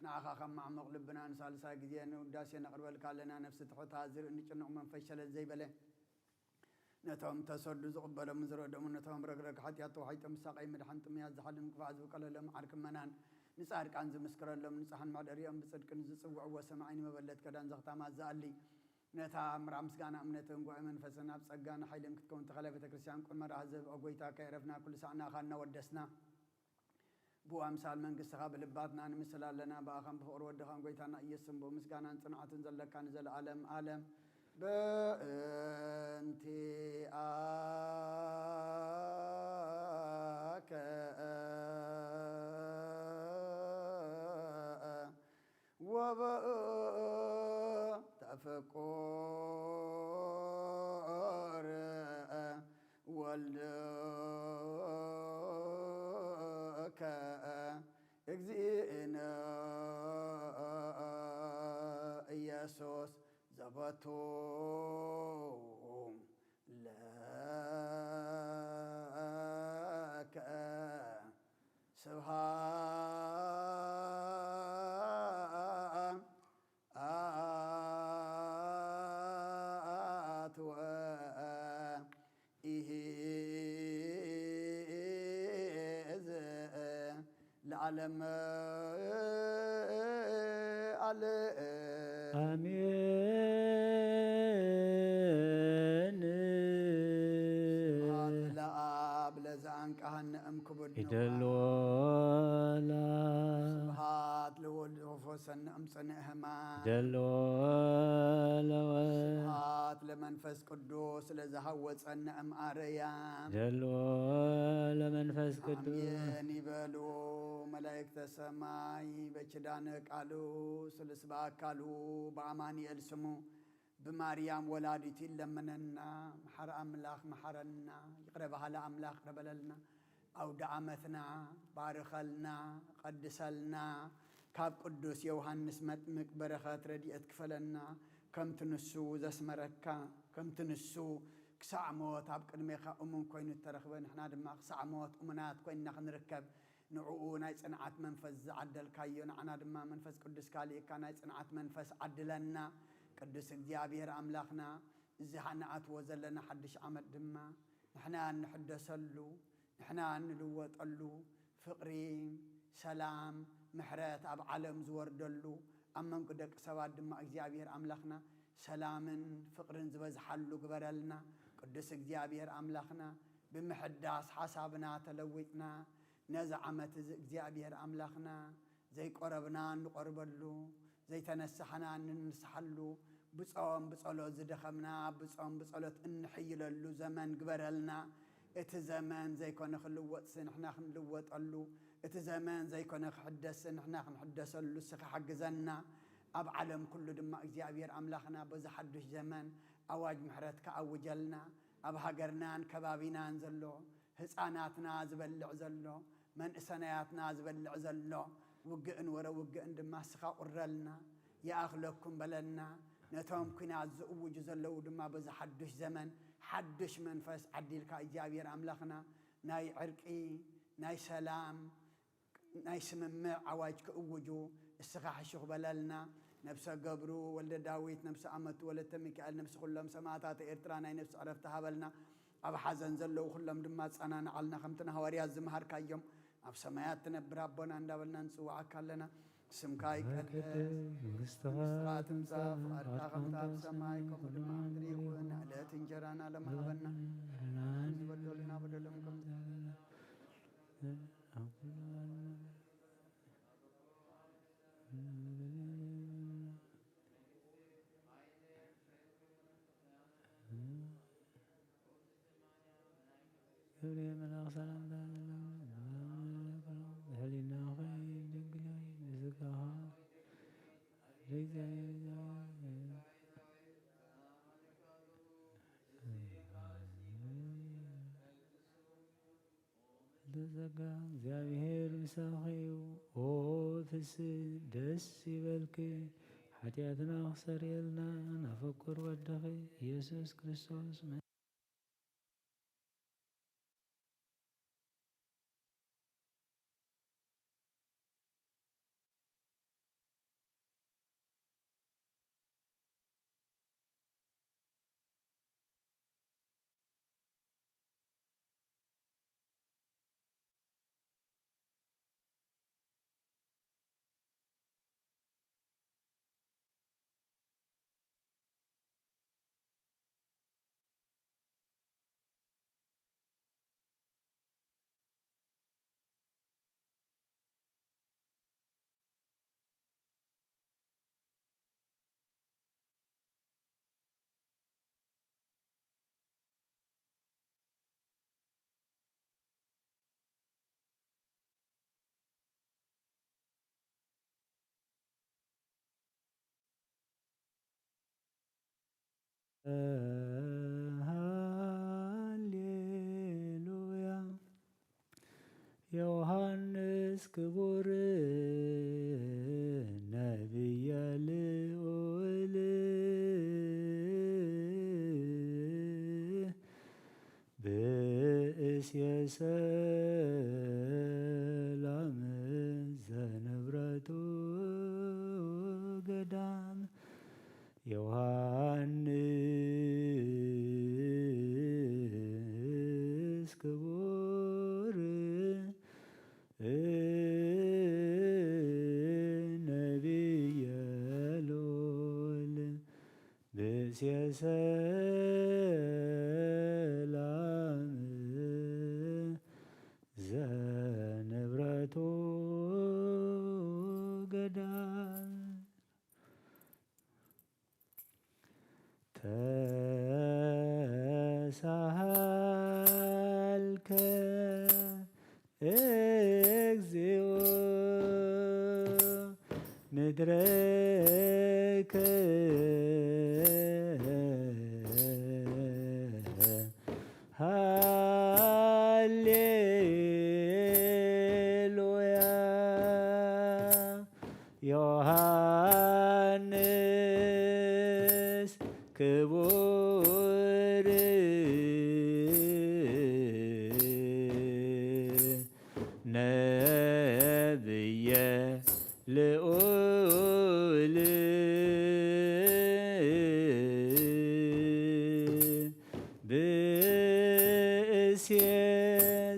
ንዓኻ ካብ ማዕሙቕ ልብና ንሳልሳይ ግዜ ንውዳሴ ነቕርበልካ ኣለና ነፍሲ ትሑታ ዝርኢ ንጭንቕ መንፈስ ሸለል ዘይበለ ነቶም ተሰዱ ዝቕበሎምን ዝረደሙ ነቶም ረግረግ ሓጢኣት ተዋሒጦም ምሳቐይ ምድሓን ጥምያት ዝሓልን ክፋእ ዝብቀለሎም ዓርክመናን ንጻድቃን ዝምስክረሎም ንጽሓን ማዕደሪኦም ብጽድቅን ዝጽውዕዎ ሰማዒን መበለት ከዳን ዘኽታማት ዝኣሊ ነታ ምራ ምስጋና እምነትን ጉዕ መንፈስን ኣብ ጸጋን ሓይልን ክትከውን ተኸለ ቤተ ክርስቲያን ቁን መርዓ ዝህብ ኦ ጐይታ ከይረፍና ኩሉ ሰዓናኻ እናወደስና ብኣምሳል መንግሥትኻ ብልባትና ንምስል ኣለና ብኣኻን ብፍቕሪ ወድኻን ጐይታና ኢየሱስን ብኡ ምስጋናን ጽንዓትን ዘለካ ንዘለዓለም ዓለም በእንቲአከ ወበእ ተፈቆረ ወልድከ እግዚእነ ኢየሱስ ዘበቱ ለከ ስብሃት ወኢሕዝ ለዓለም አሜን ስብሃት ለአብ ለዘአንቃሃነ እምክቡድ ይደልዎላ ስብሃት ለወልድ ወፈሰነ እምጽንዕ ሕማም ይደልዎላ ስብሃት ለመንፈስ ቅዱስ ለዘሃወፀነ እምአርያም ይደልዎላ መንፈስ ቅዱስ አሜን ይበሉ መላእክተ ሰማይ በኪዳነ ቃሉ ስልስ በአካሉ በአማኑኤል ስሙ بماريام ولادتي لمننا محر أملاخ محرنا يقرب على أملاخ ربللنا أو دعمتنا بارخلنا قدسلنا كاب قدوس يوحنس متمك برخات رديئت كفلنا كم تنسو ذا اسمركا كم تنسو كساع موت أب قدميخا أمون كوين الترخبة نحنا دما كساع موت أمونات كوين نركب نعو نايس أنعات منفس عدل كايو نعنا دما منفس قدس كالي كان نايس أنعات منفس عدلنا قدس እግዚአብሔር أملاخنا زحنا أتوزلنا حدش عمد دما نحنا نحدثلو نحنا نلوطلو فقري سلام محرات أب عالم زوردلو أمن قدك سواد دما እግዚአብሔር أملاخنا سلامن فقرن زبزحلو قبرلنا قدس እግዚአብሔር أملاخنا بمحداس حسابنا تلويتنا نزعمت እግዚአብሔር أملاخنا زي قربنا نقربلو زي تنسحنا ننسحلو بصوم بصلوت زدخمنا بصوم بصلوت انحيللو زمان قبرلنا ات زمان زي كنا خلوت سن احنا خنلوطلو ات زمان زي كنا خحدث سن احنا خنحدثلو سخ حجزنا اب عالم كله دما እግዚአብሔር أملاخنا بز حدش زمان اواج محرت كاوجلنا اب هاجرنا كبابينا نزلو ህፃናትና ዝበልዕ ዘሎ መንእሰናያትና ዝበልዕ ዘሎ ውግእን ወረ ውግእን ድማ ስኻ ቁረልና يأخلكم بلنا نتوم كنا زوج زلوا دما بز حدش زمن حدش منفس عديل كإجابير أملاخنا ناي عرقي ناي سلام ناي سممع عواج كأوجو السخاح الشيخ بللنا نفس قبرو ولد داويت نفس أمت ولد ميكائيل نفس كلهم سماعات إرترانا نفس عرفتها بلنا أب حزن زلوا كلهم دما أنا نعلنا خمتنا هواريا الزمهر كايوم أب سمايات تنبر ربنا ندبلنا نسوع كلنا سمكاي قدس تمزاف أرقام تاب سمايكم دما دريكون لا تنجرانا لما هبنا بدلنا بدلهم እግዚአብሔር ምሳኺው ኦ ፍስ ደስ ይበልክ ኃጢአትና ክሰርየልና ናፈቁር ወደኺ ኢየሱስ ክርስቶስ ሃሌሉያ ዮሐንስ ክቡር ነቢየ ልዑል ብእስየ ሰላም ዘንብረቱ ገዳም ዮሐንስ ክቡር ነቢየ ልዑል ብእስየ ሰላም ዘንብረቱ ገዳም ተሳሃልከ እግዚኦ ምድረከ ሃሌሉያ ዮሐንስ ክቡር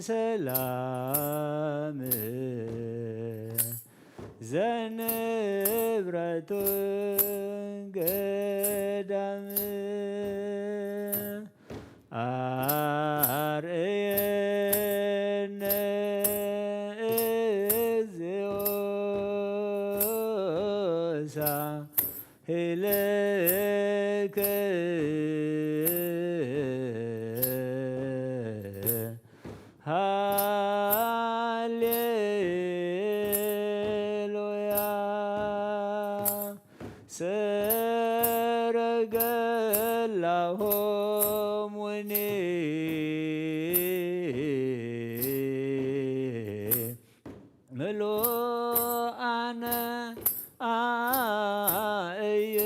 ሰላም ዘንብረቱ ገዳም አርየነ እግዚኦ ሳህለከ ሃሌሉያ ሰረገላሆሙኒ ምሉአነ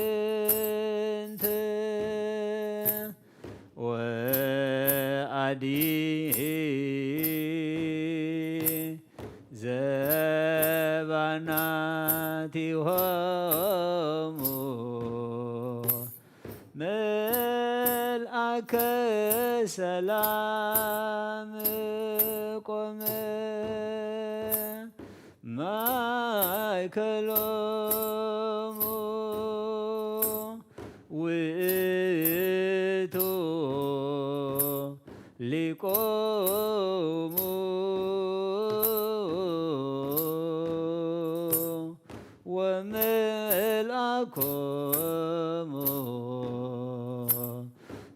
አዕይንት ወአዲ ዘባናቲሆሙ መልአከ ሰላም ቆመ ማእከሎሙ ውእቱ ሊቆሙ ወመልአኮሙ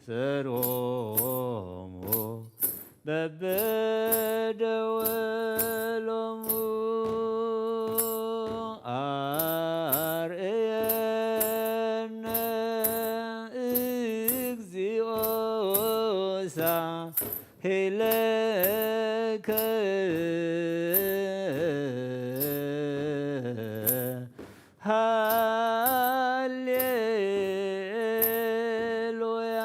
ሰሮሙ በበደወሎሙ አርየነ እግዚኦ ሳህለከ ሃሌሉያ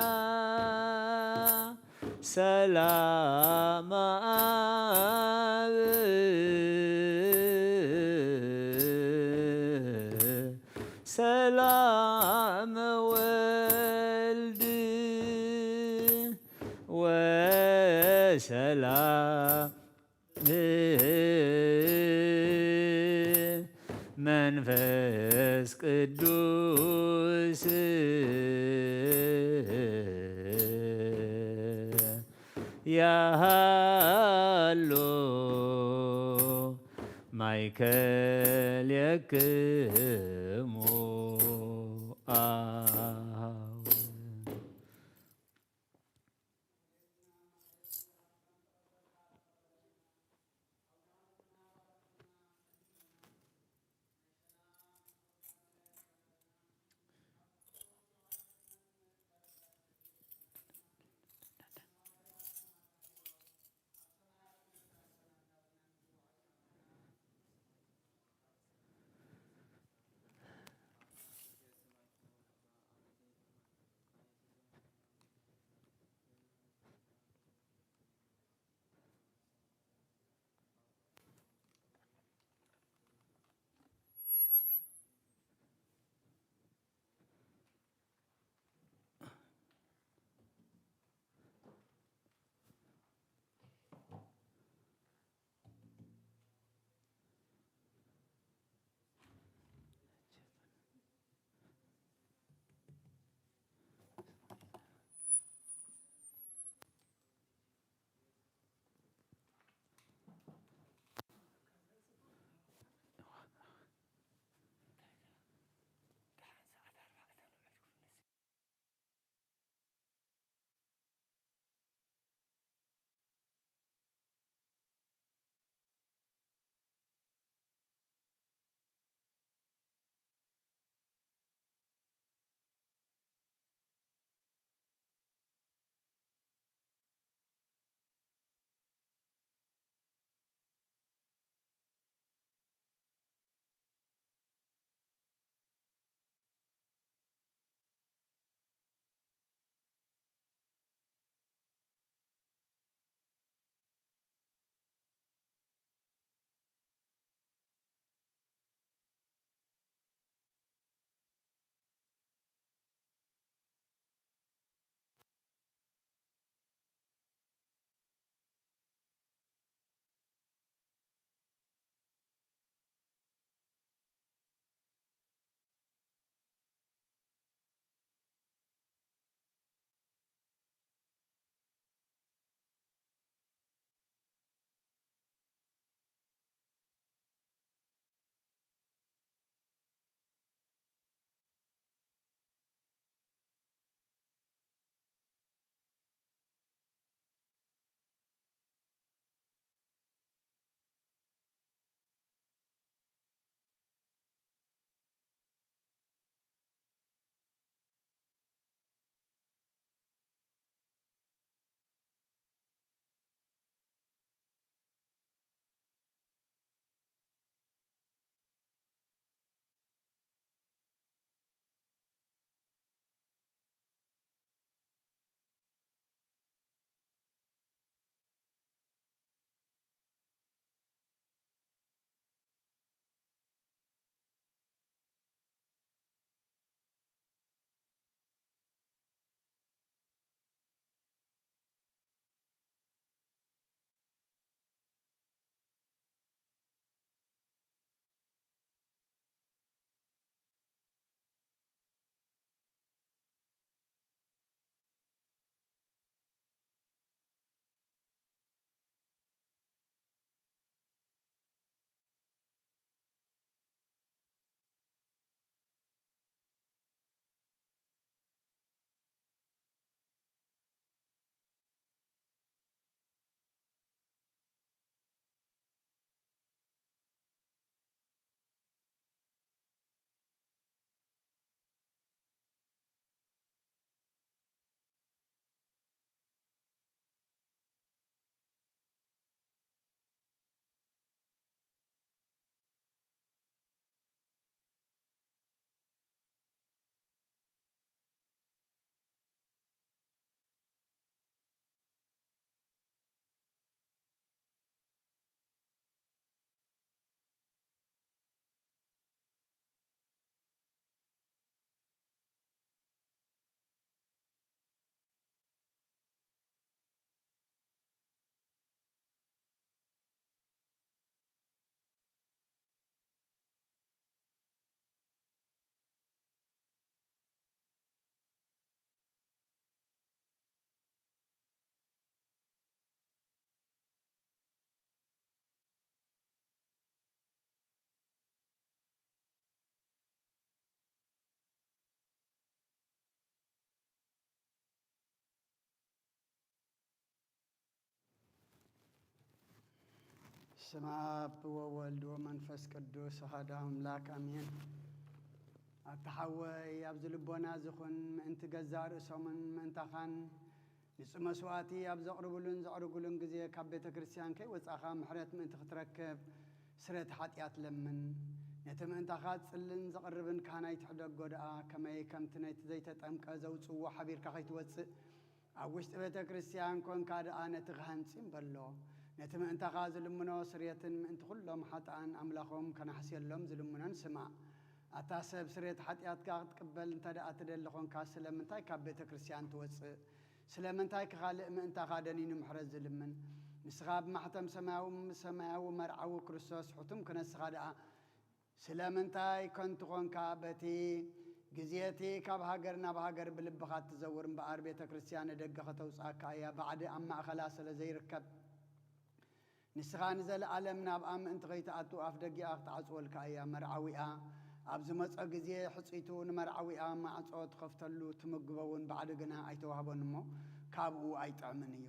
ሰላም አብ ሰላም ወልድ ወሰላም መንፈስ ቅዱስ ያሃሎ ማእከልክሙ በስመ አብ ወወልድ ወመንፈስ ቅዱስ አሐዱ አምላክ አሜን። አተሐወይ ኣብዚ ልቦና ዝኹን ምእንቲ ገዛእ ርእሶምን ምእንታኻን ንጹህ መስዋእቲ ኣብ ዘቕርብሉን ዘዕርጉሉን ግዜ ካብ ቤተ ክርስቲያን ከይወጻእኻ ምሕረት ምእንቲ ክትረክብ ስረት ኃጢአት ለምን ነቲ ምእንታኻ ጽልን ዘቕርብን ካህናይ ትሕደጎ ደኣ ከመይ ከምቲ ነቲ ዘይተጠምቀ ዘውፅዎ ሓቢርካ ከይትወፅእ ኣብ ውሽጢ ቤተ ክርስቲያን ኮንካ ደኣ ነቲ ክሃንፂም በሎ ነቲ ምእንታኻ ዝልምኖ ስርየትን ምእንቲ ኩሎም ሓጥኣን ኣምላኾም ከናሕስየሎም ዝልምኖን ስማዕ ኣታ ሰብ ስርየት ኃጢአትካ ክትቅበል እንተ ደኣ ትደሊ ኾንካ ስለምንታይ ካብ ቤተ ክርስቲያን ትወፅእ ስለምንታይ ክኻልእ ምእንታኻ ደኒኑ ምሕረት ዝልምን ንስኻ ብማሕተም ሰማያዊ መርዓዊ ክርስቶስ ሕቱም ክነስኻ ደኣ ስለምንታይ ከንቱ ኾንካ በቲ ግዜቲ ካብ ሃገር ናብ ሃገር ብልብኻ ትዘውር እምበኣር ቤተ ክርስቲያን ደገ ከተውፃእካ እያ ባዕዲ ኣብ ማእኸላ ስለ ዘይርከብ ንስኻ ንዘለዓለም ናብኣ ምእንቲ ከይተኣቱ ኣፍ ደጊኣ ክትዓፅወልካ እያ መርዓዊኣ ኣብ ዝመፀ ግዜ ሕፂቱ ንመርዓዊኣ ማዕፆ ትኸፍተሉ ትምግበውን ባዕዲ ግና ኣይተዋህቦን እሞ ካብኡ ኣይጥዕምን እዩ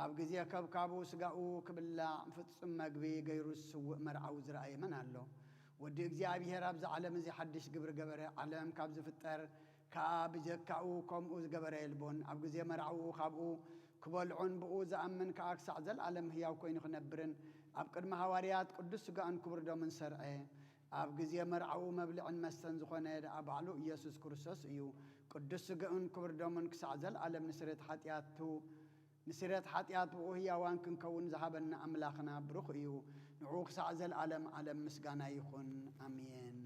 ኣብ ግዜ ከብካቡ ስጋኡ ክብላዕ ፍጹም መግቢ ገይሩ ዝስውእ መርዓዊ ዝረአየ መን ኣሎ ወዲ እግዚኣብሔር ኣብዚ ዓለም እዚ ሓድሽ ግብሪ ገበረ ዓለም ካብ ዝፍጠር ከዓ ብጀካኡ ከምኡ ዝገበረ የልቦን ኣብ ግዜ መርዓዊኡ ካብኡ ክበልዑን ብኡ ዝኣምን ከዓ ክሳዕ ዘለዓለም ህያው ኮይኑ ክነብርን ኣብ ቅድሚ ሃዋርያት ቅዱስ ስጋኡን ክቡር ደሙን ሰርዐ ኣብ ግዜ መርዓዊ መብልዕን መስተን ዝኾነ ደኣ ባዕሉ ኢየሱስ ክርስቶስ እዩ ቅዱስ ስጋኡን ክቡር ደሙን ክሳዕ ዘለዓለም ንስርየት ኃጢአት ብኡ ህያዋን ክንከውን ዝሃበና ኣምላኽና ብሩኽ እዩ ንዑ ክሳዕ ዘለዓለም ዓለም ምስጋና ይኹን ኣሜን።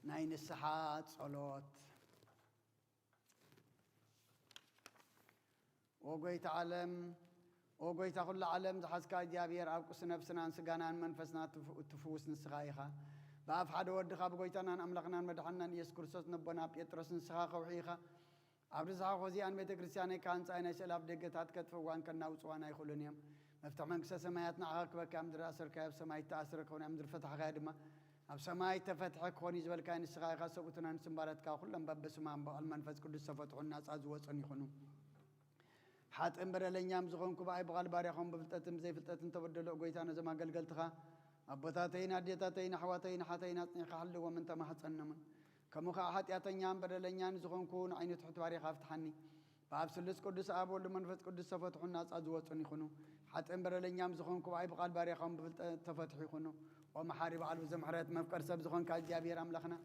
ናይ ንስሓ ጸሎት ወጎይታ ዓለም ወጎይታ ኩሉ ዓለም ዝሓዝካ እግዚኣብሔር ኣብ ቁስ ነፍስናን ስጋናን መንፈስና ትፍውስ ንስኻ ኢኻ ብኣፍ ሓደ ወድኻ ብጎይታናን ኣምላኽናን መድሓንናን ኢየሱስ ክርስቶስ ነቦና ጴጥሮስ ንስኻ ኸውሒ ኢኻ ኣብ ርዝኻ ኾዚኣን ቤተ ክርስቲያነይ ካህንፃይ ናይ ስእላፍ ደገታት ከጥፍዋን ከናውፅዋን ኣይኽእሉን እዮም መፍትሕ መንግስተ ሰማያት ንዓኻ ክበካ ኣብ ምድሪ ኣሰርካዮ ኣብ ሰማይ ተኣስረ ክኾን ኣብ ምድሪ ፈታሕካዮ ድማ ኣብ ሰማይ ተፈትሐ ክኾን እዩ ዝበልካዮ ንስኻ ኢኻ ሰብኡትና ንስምባረትካ ኩሎም በብስማን በቐል መንፈስ ቅዱስ ተፈትሑን ናፃ ዝወፁን ይኹኑ ሓጥን በደለኛም ዝኾንኩ ብኣይ በቓል ባርያኾም ብፍልጠትን ብዘይፍልጠትን ተበደሎ ጎይታ ነዞም ኣገልገልትኻ ኣቦታተይን ኣዴታተይን ኣሕዋተይን ሓተይን ኣፅኒዕካ ሃልዎም እንተማሕፀኖምን ከምኡ ከዓ ኃጢአተኛን በደለኛን ዝኾንኩ ንዓይኑ ትሕት ባርያኻ ኣፍትሐኒ በኣብ ስሉስ ቅዱስ ኣብ ወልድ መንፈስ ቅዱስ ተፈትሑን ናፃ ዝወፁን ይኹኑ ሓጥን በደለኛም ዝኾንኩ ብኣይ በቓል ባርያኾም ብፍልጠት ተፈትሑ ይኹኑ ኦ መሓሪ በዓል ብዘምሕረት መፍቀር ሰብ ዝኾንካ እግዚኣብሔር ኣምላኽና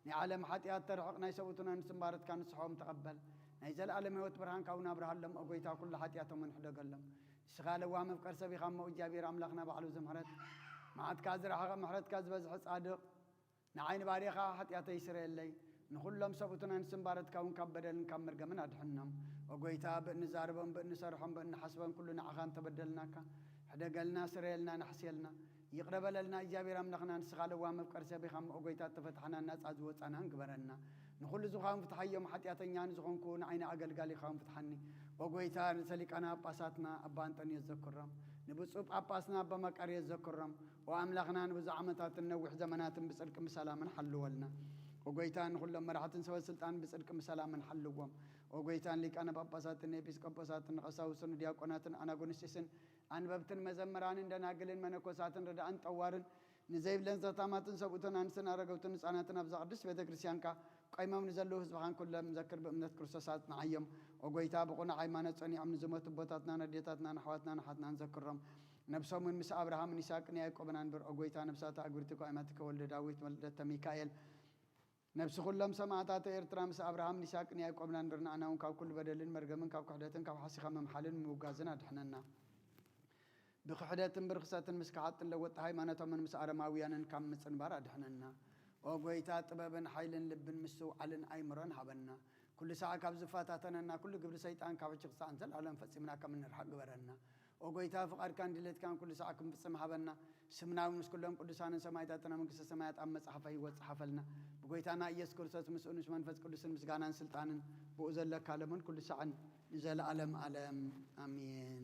ናይ ዓለም ኃጢአት ተርሕቕ ናይ ሰብኡትና ንስምባረትካ ንስሖም ተቐበል ናይ ዘለዓለም ህይወት ብርሃን ካብኡ ናብርሃሎም ጎይታ ኩሉ ኃጢአቶምን ሕደገሎም ንስኻ ለዋ መፍቀር ሰብ ኢኻ እሞ እግዚኣብሔር ኣምላኽና በዓል ብዘምሕረት መዓትካ ዝረሓቐ ምሕረትካ ዝበዝሐ ጻድቕ ንዓይኒ ባርያኻ ኃጢአተይ ይስረየለይ ንኹሎም ሰብኡትና ንስምባረትካ እውን ካብ በደልን ካብ መርገምን ኣድሕኖም ወጎይታ ብእንዛርቦም ብእንሰርሖም ብእንሓስቦም ኩሉ ንዓኻ እንተበደልናካ ሕደገልና ስረየልና ናሕስየልና ይቕረበለልና እግዚኣብሔር ኣምላኽና ንስኻ ለዋ መፍቀር ሰብ ኢኻ እሞ ጎይታ ተፈትሐና ናፃ ዝወፃናን ግበረና ንኹሉ ዝኻውን ፍትሓዮም ኃጢአተኛን ዝኾንኩ ንዓይኒ ኣገልጋሊ ኢኻውን ፍትሐኒ ወጎይታ ንሰሊቃና ጳጳሳትና ኣባ አንጦንዮስ ዘክሮም ንብፁዕ ጳጳስና ኣባ መቃርዮስ ዘክሮም ወኣምላኽና ንብዙሕ ዓመታትን ነዊሕ ዘመናትን ብጽድቂ ብሰላምን ሓልወልና ወጎይታ ንኹሎም መራሕትን ሰበ ስልጣን ብጽድቂ ብሰላምን ሓልዎም ወጎይታን ሊቃነ ጳጳሳትን ኤጲስቆጶሳትን ቀሳውስትን ዲያቆናትን ኣናጎንስጢስን ኣንበብትን መዘምራንን ደናግልን መነኮሳትን ረዳእን ጠዋርን ንዘይብለን ዘታማትን ሰብኡትን ኣንስትን ኣረገውትን ህፃናትን ኣብዛ ቅዱስ ቤተ ክርስቲያንካ ቀይሞም ንዘለዉ ህዝብኻን ኩሎም ዘክር ብእምነት ክርስቶስ ኣጽንዓዮም ወጎይታ ብቑኑዕ ሃይማኖት ጸኒዖም ንዝሞቱ ቦታትናን ኣዴታትናን ኣሕዋትናን ሓትናን ዘክሮም ነብሶምን ምስ ኣብርሃምን ይስሐቅን ያዕቆብን አንብር ወጎይታ ነብሳት ኣግብርቲ ቋይማትከ ወልደ ዳዊት ወልደተ ሚካኤል ነብሲ ኩሎም ሰማዕታት ኤርትራ ምስ ኣብርሃምን ይስሐቅን ያዕቆብን አንብር ንኣና እውን ካብ ኩሉ በደልን መርገምን ካብ ክሕደትን ካብ ሓሲኻ መምሓልን ምውጋዝን ኣድሕነና ብክሕደትን ብርክሰትን ምስ ክሓጥን ለወጥ ሃይማኖቶምን ምስ ኣረማውያንን ካብ ምፅንባር ኣድሕነና ወጎይታ ጥበብን ሓይልን ልብን ምስትውዓልን ኣይምሮን ሃበና ኩሉ ሰዓት ካብ ዝፋታተነና ኩሉ ግብሪ ሰይጣን ካብ ሕጂ ክሳዕ ዘለዓለም ፈፂምና ከም እንርሓቅ ግበረና ወጎይታ ፍቓድካን ድሌትካን ኩሉ ሰዓት ክንፍፅም ሃበና ስምናዊ ምስ ኩሎም ቅዱሳንን ሰማዕታትን መንግስተ ሰማያት ኣብ መፅሓፈ ህይወት ፀሓፈልና ብጎይታና ኢየሱስ ክርስቶስ ምስኡ ምስ መንፈስ ቅዱስን ምስጋናን ስልጣንን ብኡ ዘለካ ለምን ኩሉ ሰዓን ንዘለዓለም ዓለም ኣሜን።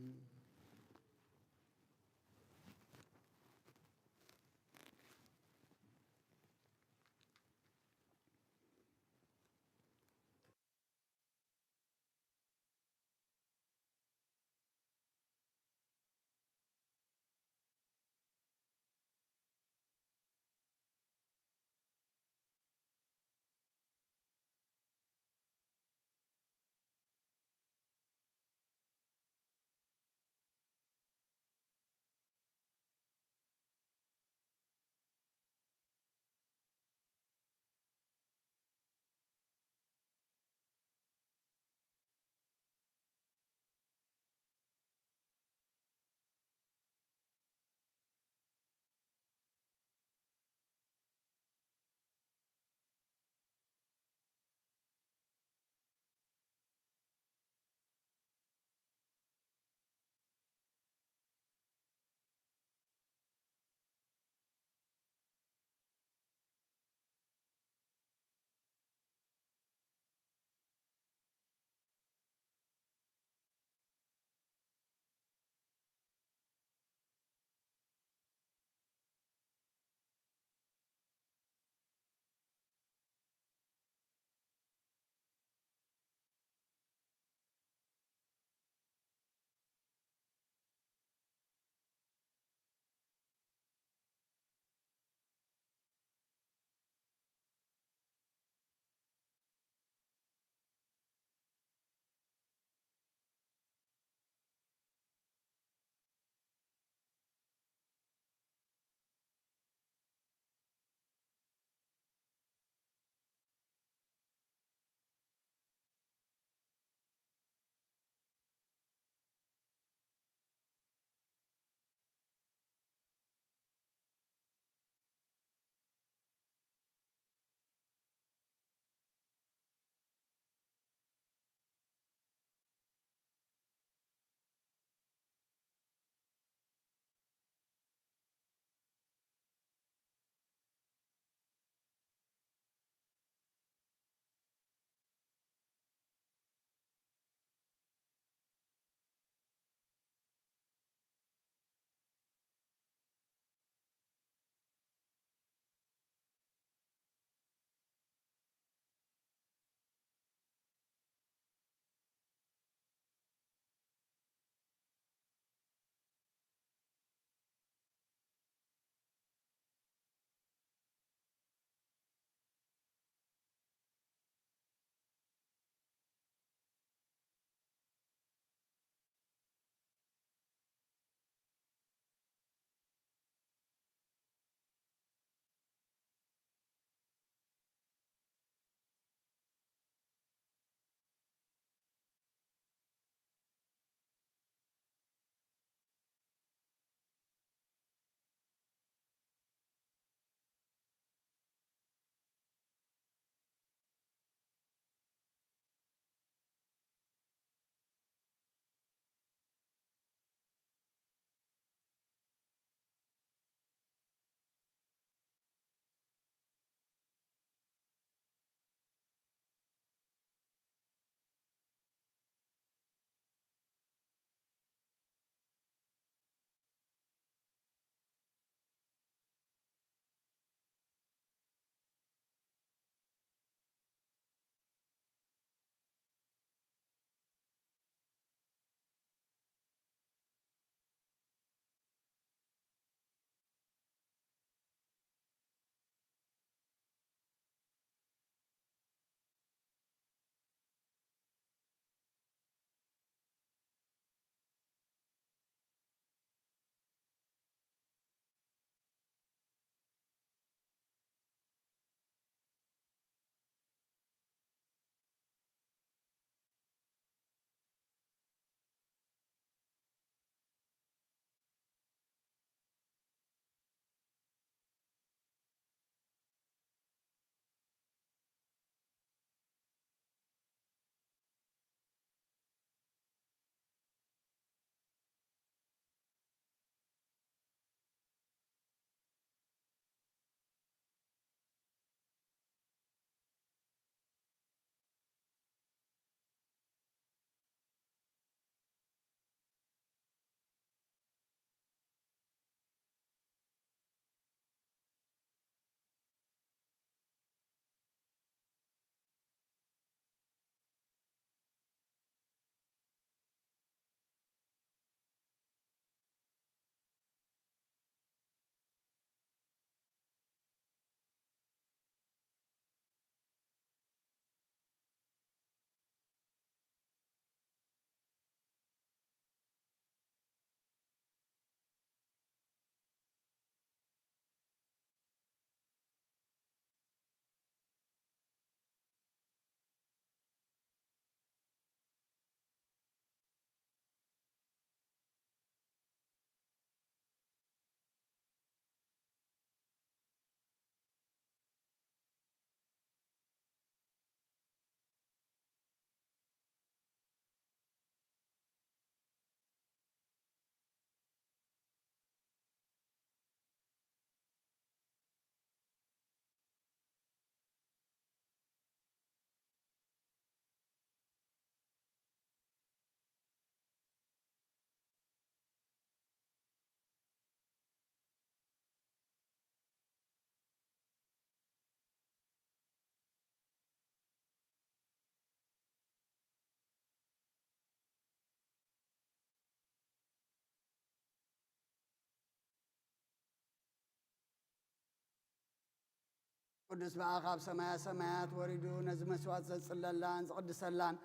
ቅዱስ በአኻብ ሰማያ ሰማያት ወሪዱ ነዚ መስዋዕት ዘጽለላን ዝቕድሰላን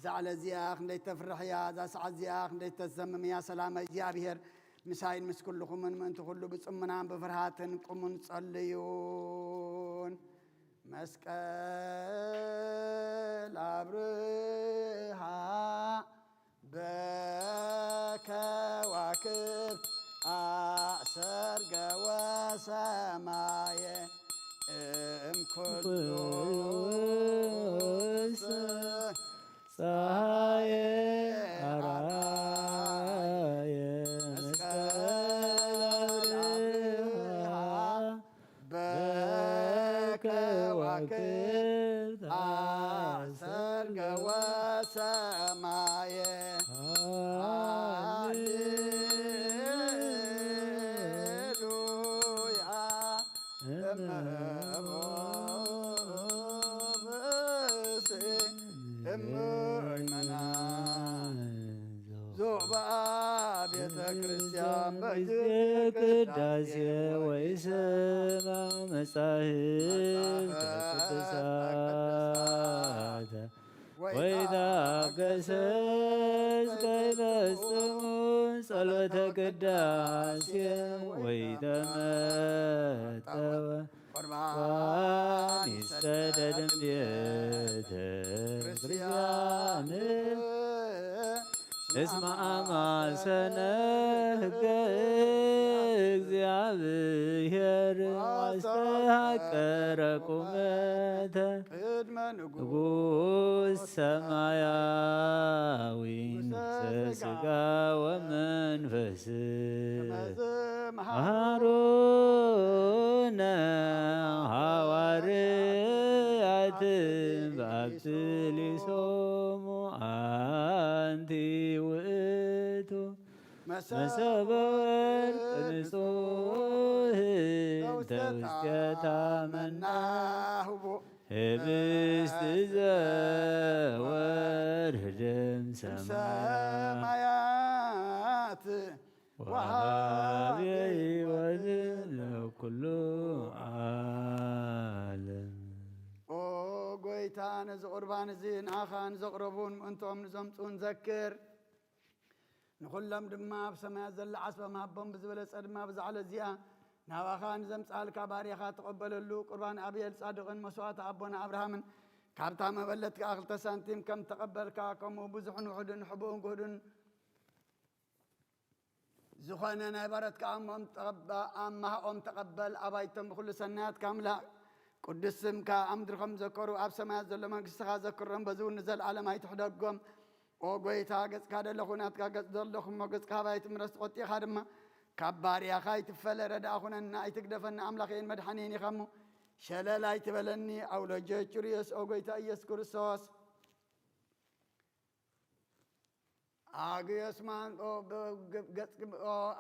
ዛዕለ እዚኣኽ እንደይተፍርሕ እያ እዛ ሰዓት እዚኣኽ እንደይተዘምም እያ ሰላም እግዚኣብሔር ምሳይን ምስ ኩልኹምን ምእንቲ ኩሉ ብጽሙናን ብፍርሃትን ቁሙን ጸልዩን መስቀል አብርሃ በከዋክብት አሰርገ ወሰማየ እምኩሉ ፀሐየ አርአየ መስቀል አብርሃ በከዋክብት አሰርገ ወሰማየ ቅዳሴ ወይሰማ መጻሕፍተ ቅዱሳት ወይታገሰስ ከይፈጽሙ ጸሎተ ቅዳሴ ወይተመጠወ ቁርባን ይሰደድም ቤተ ክርስቲያን እስመ አማሰነ ሕገ እግዚአብሔር ዋስተሐቀረ ቁመተ ንጉሥ ሰማያዊ ሥጋ ወመንፈስ አሮነ ሐዋርያት ባብትሊሶሙ አንቲ ውእቱ መሰበ ወርቅ ንጹሕ ተውስቴታ መና ህብስት ዘወርህድም ሰማያት ወሃብ ሕይወት ለኩሉ ዓለም። ኦ ጎይታ ነዚ ቁርባን እዚ ንኣኻ ንዘቕረቡን ምእንቶም ንዘምፁን ዘክር ንኹሎም ድማ ኣብ ሰማያት ዘላ ዓስበ መሃቦም ብዝበለፀ ድማ ብዛዕለ እዚኣ ናባኻ ንዘምፃልካ ባርያኻ ተቐበለሉ ቁርባን ኣብየል ጻድቕን መስዋዕቲ ኣቦና ኣብርሃምን ካብታ መበለትካ 2 ሳንቲም ከም ተቐበልካ ከምኡ ብዙሕን ውሑድን ሕቡእን ጉህዱን ዝኾነ ናይ ባረትካ ኣማህኦም ተቐበል ኣባይቶም ብኩሉ ሰናያትካ ምላእ ቅዱስ ስምካ ኣብ ምድሪ ከም ዘከሩ ኣብ ሰማያት ዘሎ መንግስትኻ ዘክሮም በዚ እውን ንዘለዓለም ኣይትሕደጎም ኦ ጎይታ ገጽካ ደለ ኩናትካ ገጽ ዘለኹም ሞ ገጽካ ባይቲ ምረስ ቆጢኻ ድማ ካብ ባርያኻ ኣይትፈለ ረዳእ ኩነና ኣይትግደፈና ኣምላኸይን መድሓኒን ኢኻ እሞ ሸለል ኣይትበለኒ ኣውሎጀ ጩርዮስ ኦ ጎይታ ኢየሱስ ክርስቶስ አግየስማን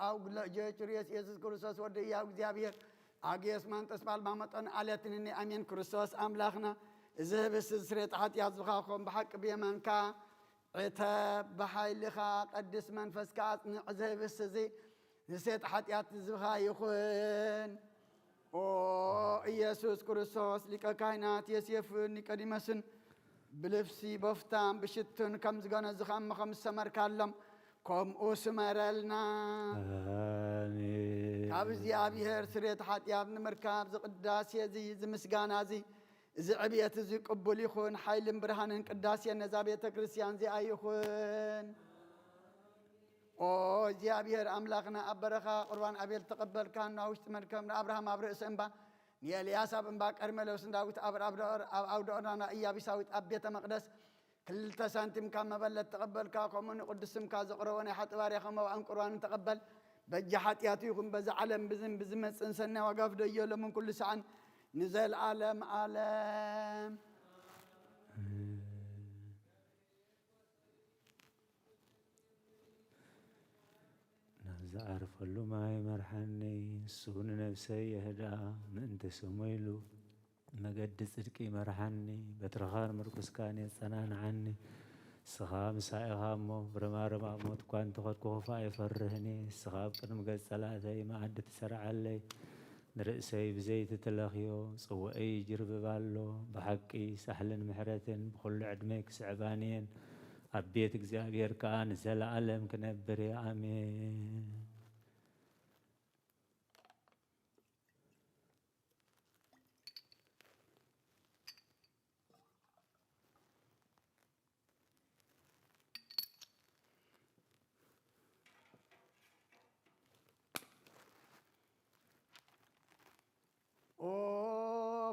አውግለጀ ጩርዮስ ኢየሱስ ክርስቶስ ወደ ያው እግዚአብሔር አግየስማን ተስባል ማመጠን አለትንኒ አሜን ክርስቶስ አምላኽና ዝህብስ ስሬት ኃጢአት ዝኻኾም ብሓቂ ብየማንካ ዕተ ብሓይልኻ ቅዱስ መንፈስካ ኣጽንዕ ዝህብስ እዚ ንሴት ኃጢአት ዝብኻ ይኹን ኦ ኢየሱስ ክርስቶስ ሊቀ ካህናት ዮሴፍን ኒቆዲሞስን ብልብሲ በፍታን ብሽቱን ከም ዝገነዝኻ እሞ ከም ዝሰመርካሎም ከምኡ ስመረልና ካብ እግዚኣብሔር ስርየት ኃጢአት ንምርካብ ዝቅዳሴ እዚ ዝምስጋና እዚ እዚ ዕብየት እዚ ቅቡል ይኹን ሓይልን ብርሃንን ቅዳሴ ነዛ ቤተ ክርስቲያን እዚኣ ይኹን ኦ እግዚኣብሔር ኣምላኽና ኣብ በረኻ ቁርባን ኣቤል ተቐበልካ ናብ ውሽጢ መድከም ንኣብርሃም ኣብ ርእሲ እምባ ንኤልያስ ኣብ እምባ ቀርሜሎስ ዳዊት ኣብ ኣውደ ኦርናና ኢያቢሳዊት ኣብ ቤተ መቅደስ 2 ሳንቲም ካብ መበለት ተቐበልካ ከምኡ ንቅዱስ ስምካ ዘቕረቦ ናይ ሓጢ ባርያኻ መባእን ቁርባንን ተቐበል በጃ ኃጢአቱ ይኹን በዚ ዓለም ብዝመፅን ሰናይ ዋጋ ፍደዮ ሎምን ኩሉ ሰዓን ንዘለዓለም ዓለም ዝዓርፈሉ ማይ መርሐኒ ንሱን ነብሰይ የህዳ ምእንተ ስሙይሉ መገዲ ጽድቂ መርሐኒ በትረኻን ምርኩስካን የጸናንዓኒ ስኻ ምሳኢኻ እሞ ብረማርም ኣብ ሞት እኳ እንተኸድኩ ክፉ ኣይፈርህኒ ስኻ ኣብ ቅድሚ ገጽ ጸላእተይ መዓዲ ትሰርዓለይ ንርእሰይ ብዘይቲ ተለኽዮ ጽውዐይ ይጅርብብ ኣሎ ብሓቂ ሳሕልን ምሕረትን ብኹሉ ዕድመ ክስዕባንየን ኣብ ቤት እግዚኣብሔር ከዓ ንዘለዓለም ክነብር እየ ኣሜን።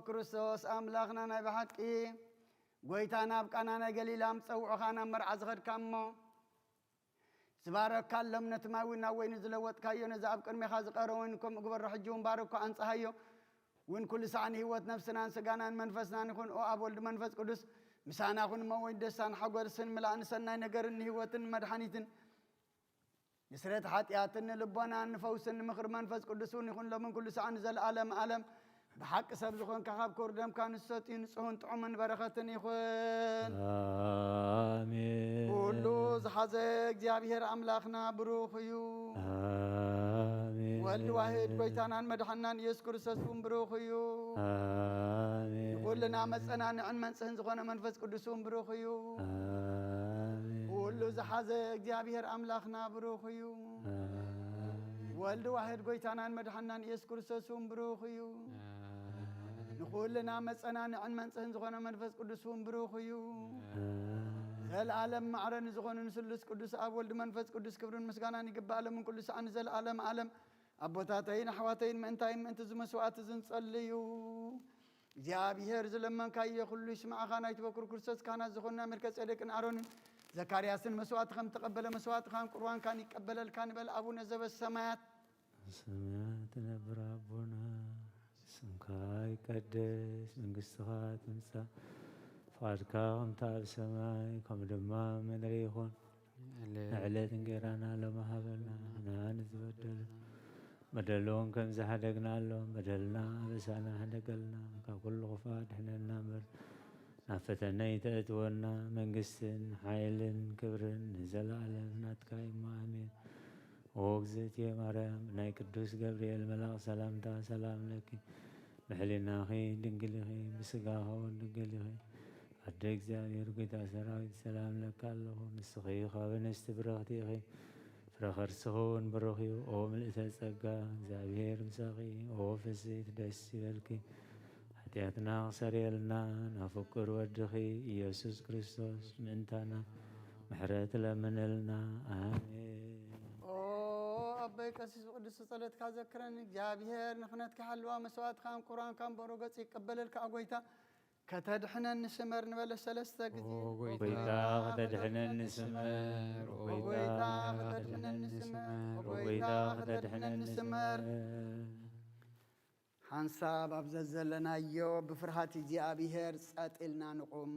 ክርስቶስ ኣምላኽና ናይ ብሓቂ ጎይታና ኣብ ቃና ናይ ገሊላ ምፀውዑኻ ናብ መርዓ ዝኸድካ እሞ ዝባረካሎም ነቲ ማይ እውን ናብ ወይኒ ዝለወጥካዮ ነዚ ኣብ ቅድሚኻ ዝቐረበን ከምኡ ግበሮ ሕጂ እውን ባረኮ ኣንጽሃዮ እውን ኩሉ ሰዓ ንህይወት ነፍስናን ስጋናን መንፈስናን ይኹን ኦ ኣብ ወልዲ መንፈስ ቅዱስ ምሳና ኹን እሞ ወይ ደስታን ሓጎስን ምላእን ሰናይ ነገርን ንህይወትን መድሓኒትን ንስረት ሓጢኣትን ንልቦናን ንፈውስን ንምኽሪ መንፈስ ቅዱስ እውን ይኹን ሎምን ኩሉ ሰዓ ንዘለዓለም ዓለም بحق سب زخون كخاب كوردم كان ستين صهون طعمن بركتن يخون آمين كله زحزق جابير أملاخنا بروخيو آمين والد واحد بيتانا مدحنان يذكر سسون بروخيو آمين كلنا مسنا عن من سهن زخون منفس قدسون بروخيو آمين كله زحزق جابير أملاخنا بروخيو والد واحد بيتانا مدحنان يذكر سسون بروخيو نقول لنا مسنا عن من سهن زخون منفس قدسون بروخيو العالم معرن زخون نسلس قدس أب ولد منفس قدس كبرون مسكانا نقبل من كل سعن زل العالم عالم أبوتاتين حواتين من تايم أنت زمسوات زنصليو جابير زلمن كاي كل يسمع خانا يتبكر كرسس كان زخوننا مركز إليك أرون زكرياسن مسوات خم تقبل مسوات خام قرآن كان يقبل الكان بل أبونا زب السماوات السماوات نبر أبونا سمكاي قدس من قصات منسا فاركاهم تاب سماي كم دما من ريخون علت انقرانا لما هبلنا نانز بدل بدلون كم زحدقنا لهم بدلنا بسانا هدقلنا ككل غفات حنا النمر نفتنا يتأتونا من قسن حيل كبر نزل على ناتكاي مامين وغزت يا مريم ناي قدوس جبريل ملاك سلامتا سلام لك بحلنا خي دنقلي خي بسقاها ودنقلي خي أدرك زاوير قيتا سراوي سلام لك الله نسخي خابن استبرختي خي فرخر سخون بروخي أو ملئت السقا زاوير مساقي أو فسيت دسي بالكي حتياتنا سريلنا نفكر ودخي يسوس كريستوس منتنا محرات لمنلنا آمين أبي كسيس قدس صلاة كذكرني جابير نخنت كحلوة مسوات خام قرآن كام بروجت يقبل الكعويتا كتدحنا النسمر نبل السلسة وقويتا كتدحنا النسمر وقويتا كتدحنا النسمر وقويتا كتدحنا النسمر حنساب أبززلنا يوب بفرحة جابير سأتلنا نقوم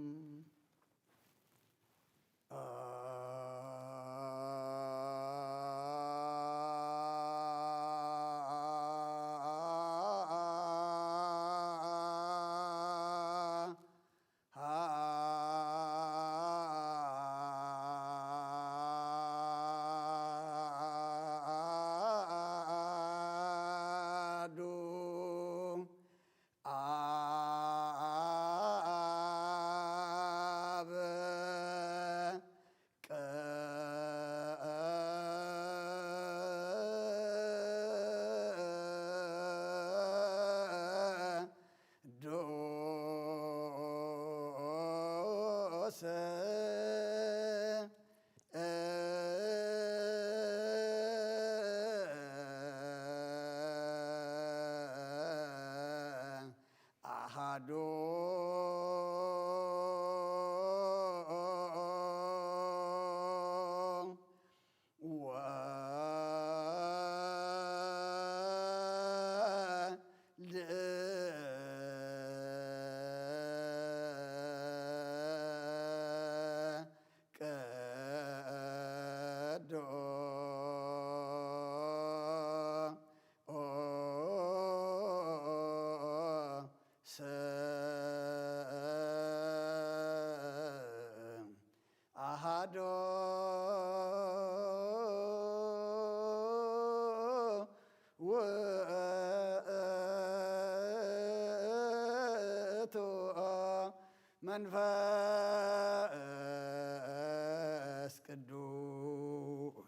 ወመንፈስ ቅዱስ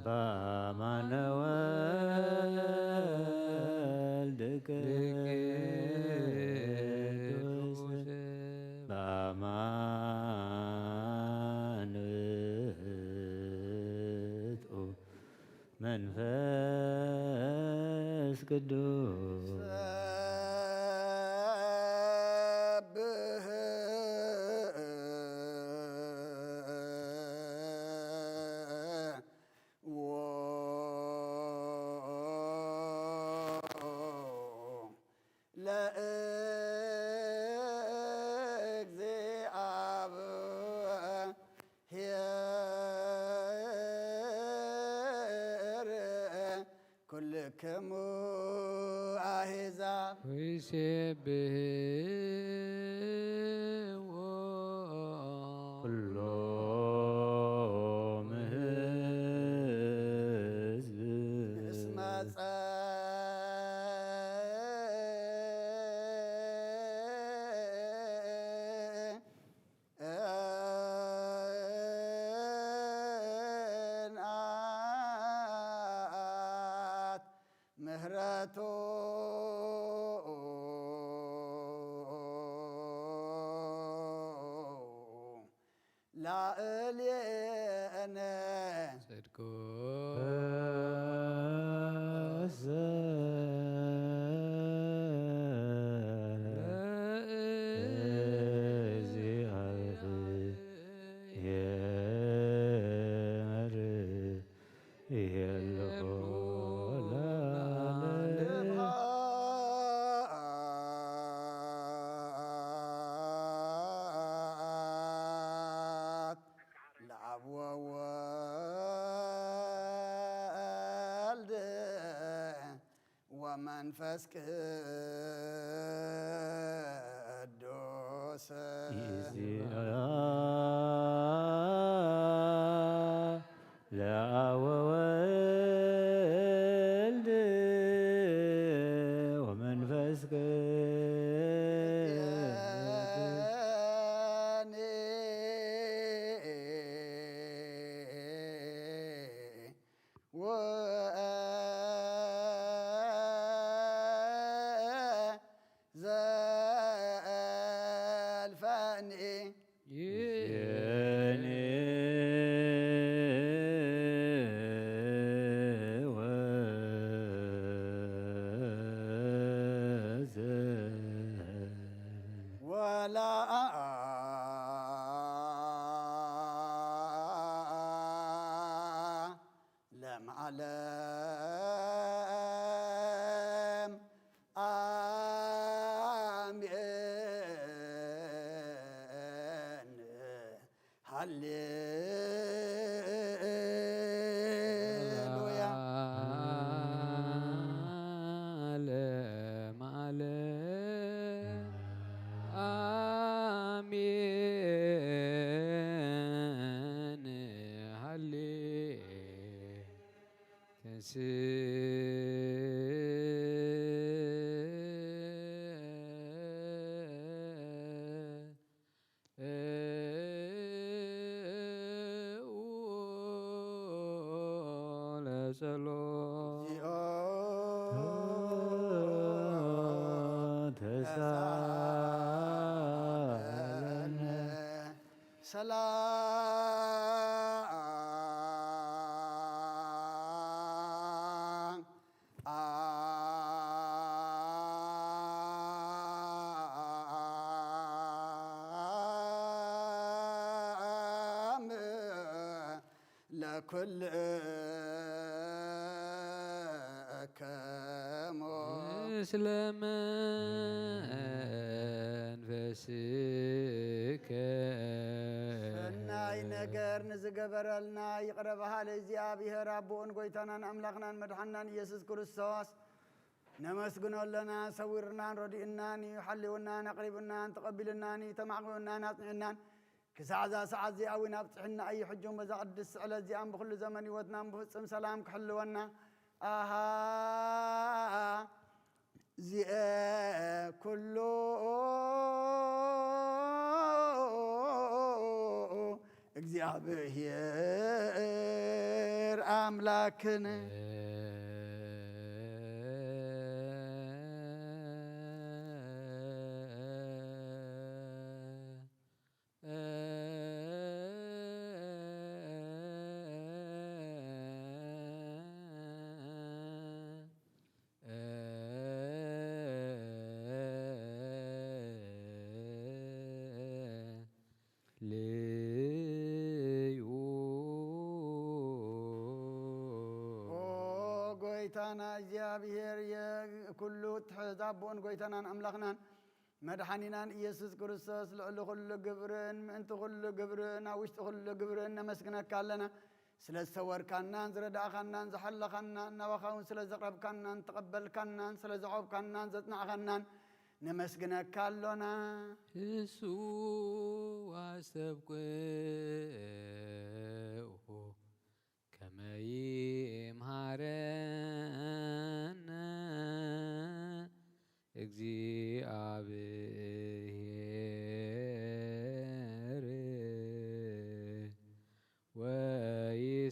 በአማነ ወልድ ቅዱስ በአማን ውእቱ መንፈስ ቅዱስ ሰብህ ኩልክሙ አሕዛብ ወይሴብሕዎ ኩሎም ሕዝብ እስመ ጸንዐት ምህረቱ ላዕሌነ ጽድቆ ስብሐት ለአብ ወወልድ ወመንፈስ ቅዱስ ለአብ ወወልድ ወመንፈስ ለዓለም አሜን። ሃሌሉያ ዓለም ዓለም አሜን። ሃሌ ሰላም ለኩልከሞ ምስለ መንፈስከ ሰናይ ነገር ንዝገበረልና ይቅረበሃ ለእግዚአብሔር አቦን ጎይታናን አምላኽናን መድሓናን ኢየሱስ ክርስቶስ ነመስግኖለና ሰዊርናን ረዲእናን ሓልውናን ኣቕሪብናን ተቐቢልናን ተማዕቢውናን ኣጽኒዕናን كساعة ساعة زي أوي نابتحنا أي حجوم بزا قدس على زيان بكل زمن يودنا بفصم سلام كحلونا زي كله እግዚአብሔር አምላክን ጎይታና እግዚአብሔር የኩሉ ተዛቦን ጎይታናን አምላክናን መድኃኒናን ኢየሱስ ክርስቶስ ልዕሊ ኩሉ ግብርን ምእንቲ ኩሉ ግብርን ውሽጢ ኩሉ ግብርን ነመስግነካለና ስለ ዝተወርካናን ዝረዳእኻናን ዝሓለኻናን ናባኻውን ስለ ዘቕረብካናን ተቐበልካናን ስለ ዘቆብካናን ዘጽናዕኻናን ነመስግነካሎና እሱ አሰብኩ ከመይምሃረነ እግዚአብሔር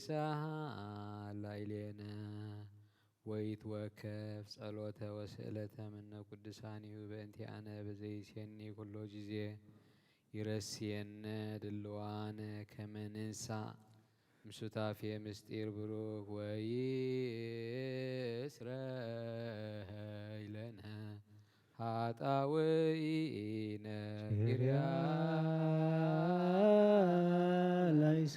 ወይሳሃል ላዕሌነ ወይትወከፍ ጸሎተ ወስእለተ እምነ ቅዱሳኒሁ በእንቲአነ በዘይሴኒ ኩሎ ጊዜ ይረስየነ ድልዋነ ከመ ንንሣእ ምሱታፌ ምስጢር ብሩክ ወይስረይ ለነ ኃጣውኢነ ላይሶ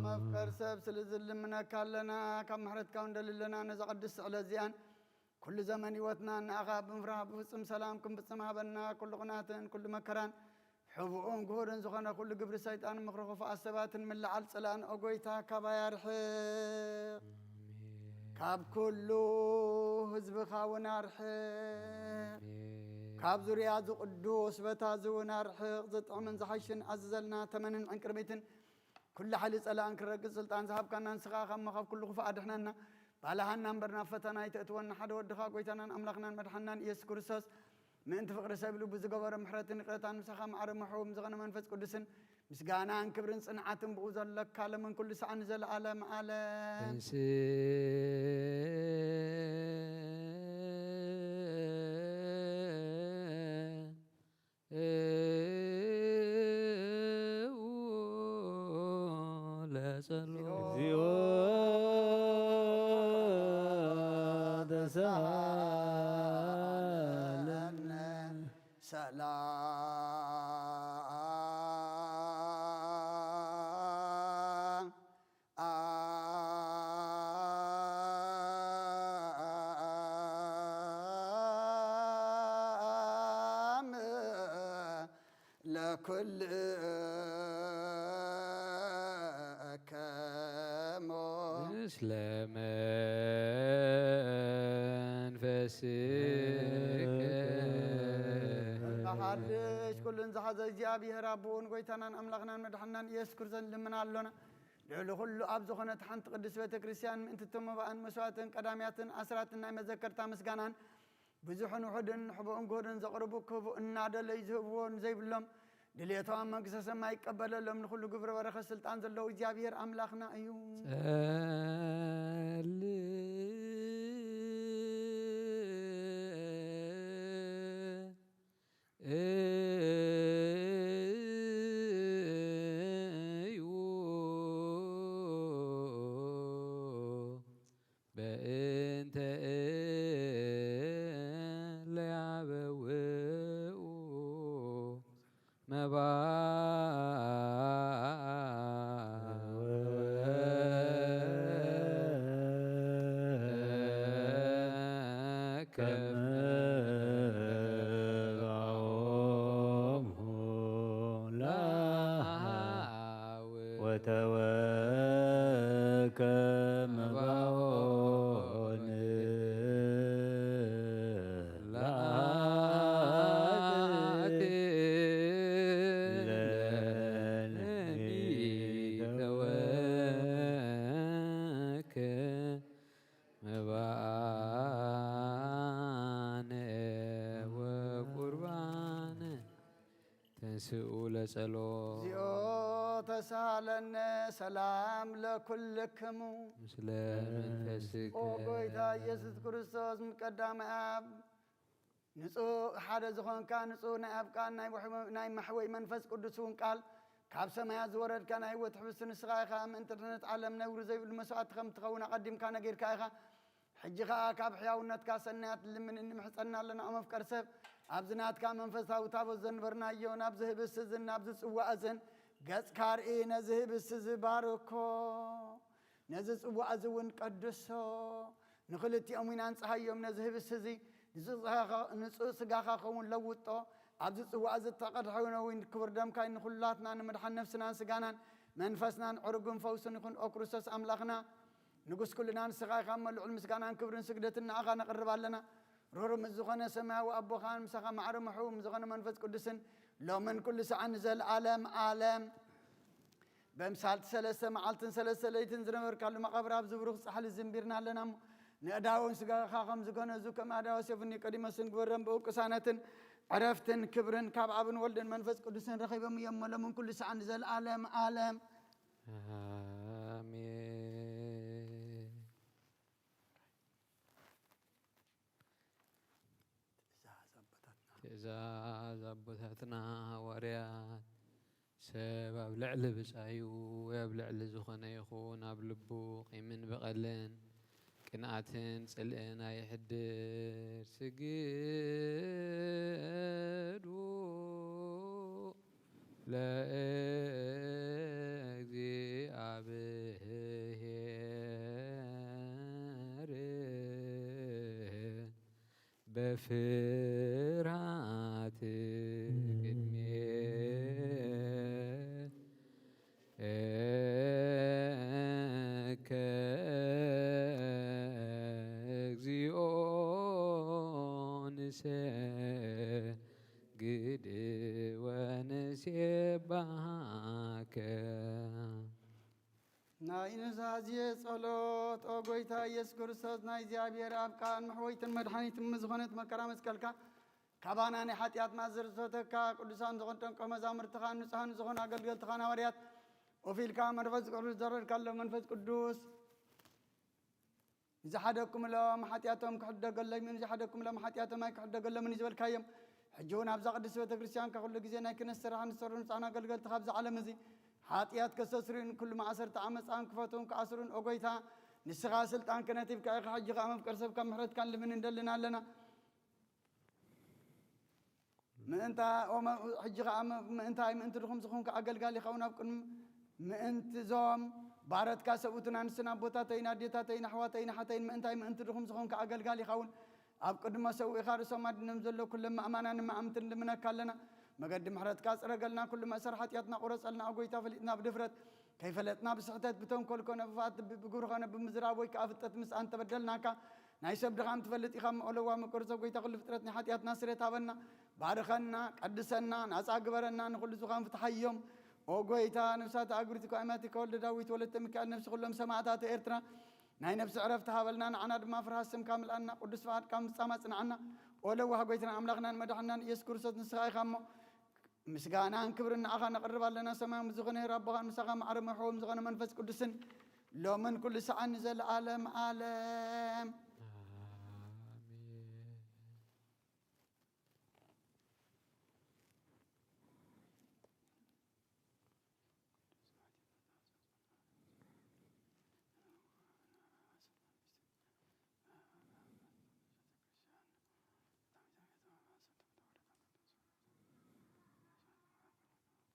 መፍቀር ሰብ ስለዝልምነካለና ካብ ምሕረትካ እንደልለና ነዛ ቅድስ ስዕለት እዚኣን ኩሉ ዘመን ህይወትና ንኣኻ ብምፍራሕ ብፍፅም ሰላም ክንፍፅም ሃበና ኩሉ ቕናትን ኩሉ መከራን ሕቡኡን ግሁርን ዝኾነ ኩሉ ግብሪ ሰይጣን ምኽሪ ክፉኣት ሰባትን ምልዓል ጽላእን ኦጎይታ ካባይ ኣርሕቕ ካብ ኩሉ ህዝብኻ እውን ኣርሕቕ ካብ ዙርያ ዝቕዱስ በታ ዝውን ኣርሕቕ ዘጥዕምን ዝሓሽን ኣዝዘልና ተመንን ዕንቅርቢትን ኩሉ ሓይሊ ጸላእን ክረግጽ ስልጣን ዝሃብካና ንስኻ ኸማ ካብ ኩሉ ክፉእ ኣድሕነና ባልሃና እምበርና ፈተና ይተእትወና ሓደ ወድኻ ጎይታናን ኣምላኽናን መድሓናን ኢየሱስ ክርስቶስ ምእንቲ ፍቕሪ ሰብሉ ብዝገበሮ ምሕረትን ይቕረታን ምሳኻ ማዕረ ምሕቡም ዝኾነ መንፈስ ቅዱስን ምስጋናን ክብርን ጽንዓትን ብኡ ዘለካ ለምን ኩሉ ሰዓን ዘለዓለም ዓለም እግዚኦ ተሳሃለነ ሰላም ለኩልከሞ ምስለ መንፈስከ ሓድሽ ኩሉን ዝሓዘ እግዚኣብሔር ኣቦን ጎይታናን ኣምላኽናን መድሓናን ኢየሱስ ክርስቶስ ልምናሎና ልዕሊ ኩሉ ኣብ ዝኾነት ሓንቲ ቅዱስ ቤተ ክርስቲያን ምእንቲ ተመባእን መስዋዕትን ቀዳምያትን ኣስራትን ናይ መዘከርታ ምስጋናን ብዙሕን ውሑድን ሕቡእን ግሁድን ዘቕርቡ ክህቡእ እናደለይ ዝህብዎን ዘይብሎም ድሌቶም መንግሥተ ሰማይ ይቀበለሎም ንኩሉ ግብሪ በረኸት ስልጣን ዘለዉ እግዚኣብሔር ኣምላኽና እዩ በእንተ ለያበውኡ መባ ወተወከም መባኦን ለአብ ንስኡ ለጸሎት እዚኦ ተሳለነ ሰላም ለኩልክሙ ምስለ መንፈስከ ኦ ጎይታ ኢየሱስ ክርስቶስ ምቀዳማይ አብ ንጹህ ሓደ ዝኾንካ ንጹህ ናይ አብ ቃል ናይ ማሕወይ መንፈስ ቅዱስ እውን ቃል ካብ ሰማያት ዝወረድካ ናይ ህይወት ሕብስቲ ንስኻ ኢኻ ምእንቲ ድሕነት ዓለም ነብሪ ዘይብሉ መስዋዕቲ ከም ትኸውን ኣቐዲምካ ነጊርካ ኢኻ ሕጂ ከዓ ካብ ሕያውነትካ ሰናያት ልምን እንምሕፀና ኣለና ኦ መፍቀር ሰብ ኣብዚ ናትካ መንፈሳዊ ታቦት ዘንበርናዮ ናብዚ ህብስቲ እዝን ናብዚ ጽዋዕ እዝን ገጽካ ርኢ ነዚ ህብስቲ ዝባርኮ ነዚ ጽዋዕ እዚ እውን ቀድሶ ንኽልቲኦም ኢና ንፀሃዮም ነዚ ህብስቲ እዚ ንጹህ ስጋኻ ኸውን ለውጦ ኣብዚ ጽዋዕ እዚ ተቐድሐውነ እውን ክቡር ደምካ ንኹላትና ንምድሓን ነፍስናን ስጋናን መንፈስናን ዕርጉን ፈውስን ይኹን ኦ ክርስቶስ ኣምላኽና ንጉስ ኩልና ንስኻ ኢኻ መልዑል ምስጋናን ክብርን ስግደትን ንኣኻ ነቕርብ ኣለና ሩሩም ዝኾነ ሰማያዊ ኣቦኻን ምሳኻ ማዕረ ምሕቡም ዝኾነ መንፈስ ቅዱስን ሎምን ኩሉ ሰዓን ዘለዓለም ዓለም በምሳልቲ ሰለስተ መዓልትን ሰለስተ ለይትን ዝነበርካሉ መቐብር ኣብ ዝብሩኽ ፃሕሊ ዝንቢርና ኣለና እሞ ንእዳውን ስጋኻ ከም ዝኮነዙ ከም ኣዳዋ ሴፍኒ ቀዲመስን ግበረን ብኡ ቅሳነትን ዕረፍትን ክብርን ካብ ኣብን ወልድን መንፈስ ቅዱስን ረኺቦም እዮም ሎምን ኩሉ ሰዓን ዘለዓለም ዓለም አሜን። ትእዛዝ ኣቦታትና ሃዋርያት ሰብ ኣብ ልዕሊ ብፃዩ ኣብ ልዕሊ ዝኾነ ይኹን ኣብ ልቡ ቂምን በቐልን ቅንኣትን ጽልእን ኣይሕድር ስግዱ ለእግዚአብሔር በፍርሃት እግዚኦ ንሰግድ ወንሴባሃከ ናይ ንዛዝየ ጸሎት ኦ ጎይታ ኢየሱስ ክርስቶስ ናይ እግዚኣብሔር ኣብ ቃል መሕወይትን መድሓኒትን ዝኾነት መከራ መስቀልካ ካባና ናይ ሓጢኣት ማዘርሰተካ ቅዱሳን ዝኾንተን መዛሙርትኻ ንጹሃን ዝኾኑ ኣገልገልትኻ ሃዋርያት ኦፊልካ መንፈስ ቅዱስ ዘረድካሎ መንፈስ ቅዱስ ንዝሓደኩምሎም ሓጢኣቶም ክሕደገሎም ንዝሓደኩምሎም ሓጢኣቶም ኣይክሕደገሎምን ዝበልካዮም ሕጂ እውን ኣብዛ ቅድስት ቤተ ክርስቲያን ኩሉ ግዜ ናይ ክነት ስራሕ ንሰሩ ንፃና ኣገልገልትኻ ኣብዚ ዓለም እዚ ሓጢኣት ከስተስርዩን ኩሉ ማእሰርቲ ዓመፃን ክፈቱን ክኣስሩን ኦ ጎይታ ንስኻ ስልጣን ክነት ሂብካ ኢኻ ሕጂ ከዓ መፍቀር ሰብ ካብ ምሕረትካን ልምን እንደልና ኣለና ሕጂ ከዓ ምእንቲ ድኹም ዝኾንካ ኣገልጋሊ ይኸውን ኣብ ቅድሚ ምእንቲ ዞም ባረትካ ሰብኡትን ኣንስትን ኣቦታተይን ኣዴታተይን ኣሕዋተይን ሓተይን ምእንቲ ድኹም ዝኾንካ ኣገልጋሊ ይኸውን ኣብ ቅድመ ሰብኡ ኢኻ ርእሶም ኣድኖም ዘሎ ኩሎም ኣማናን ማእምትን ልምነካ ኣለና መገዲ ምሕረትካ ፅረገልና ኩሉ መእሰር ሓጢኣትና ቁረፀልና ኣብ ጎይታ ፈሊጥና ብድፍረት ከይፈለጥና ብስሕተት ብተንኰል ኮነ ብፍኣት ብግብሪ ኮነ ብምዝራብ ወይ ከዓ ፍጠት ምስኣን ተበደልናካ ናይ ሰብ ድኻም ትፈልጥ ኢኻ መቕለዋ መቆርፀ ጎይታ ኩሉ ፍጥረት ናይ ሓጢኣትና ስሬት ሃበና ባርኸና ቀድሰና ናፃ ግበረና ንኩሉ ዝኻን ፍትሓዮም ኦ ጎይታ ነፍሳት ኣግብርቲ ኳይማቲካ ወልደ ዳዊት ወለተ ሚካኤል ነፍሲ ኩሎም ሰማዕታት ኤርትራ ናይ ነፍሲ ዕረፍቲ ሃበልና ንዓና ድማ ፍርሃት ስምካ ምልኣና ቅዱስ ፍቓድካ ምፍፃም ኣጽንዓና ኦ ለዋህ ጎይትና ኣምላኽናን መድሓናን ኢየሱስ ክርስቶስ ንስኻ ኢኻ እሞ ምስጋናን ክብርን ንኣኻ ነቕርብ ኣለና ሰማያዊ ዝኾነ ረቦኻን ምሳኻ ማዕረ መሕቦም ዝኾነ መንፈስ ቅዱስን ሎምን ኩሉ ሰዓን ዘለዓለም ዓለም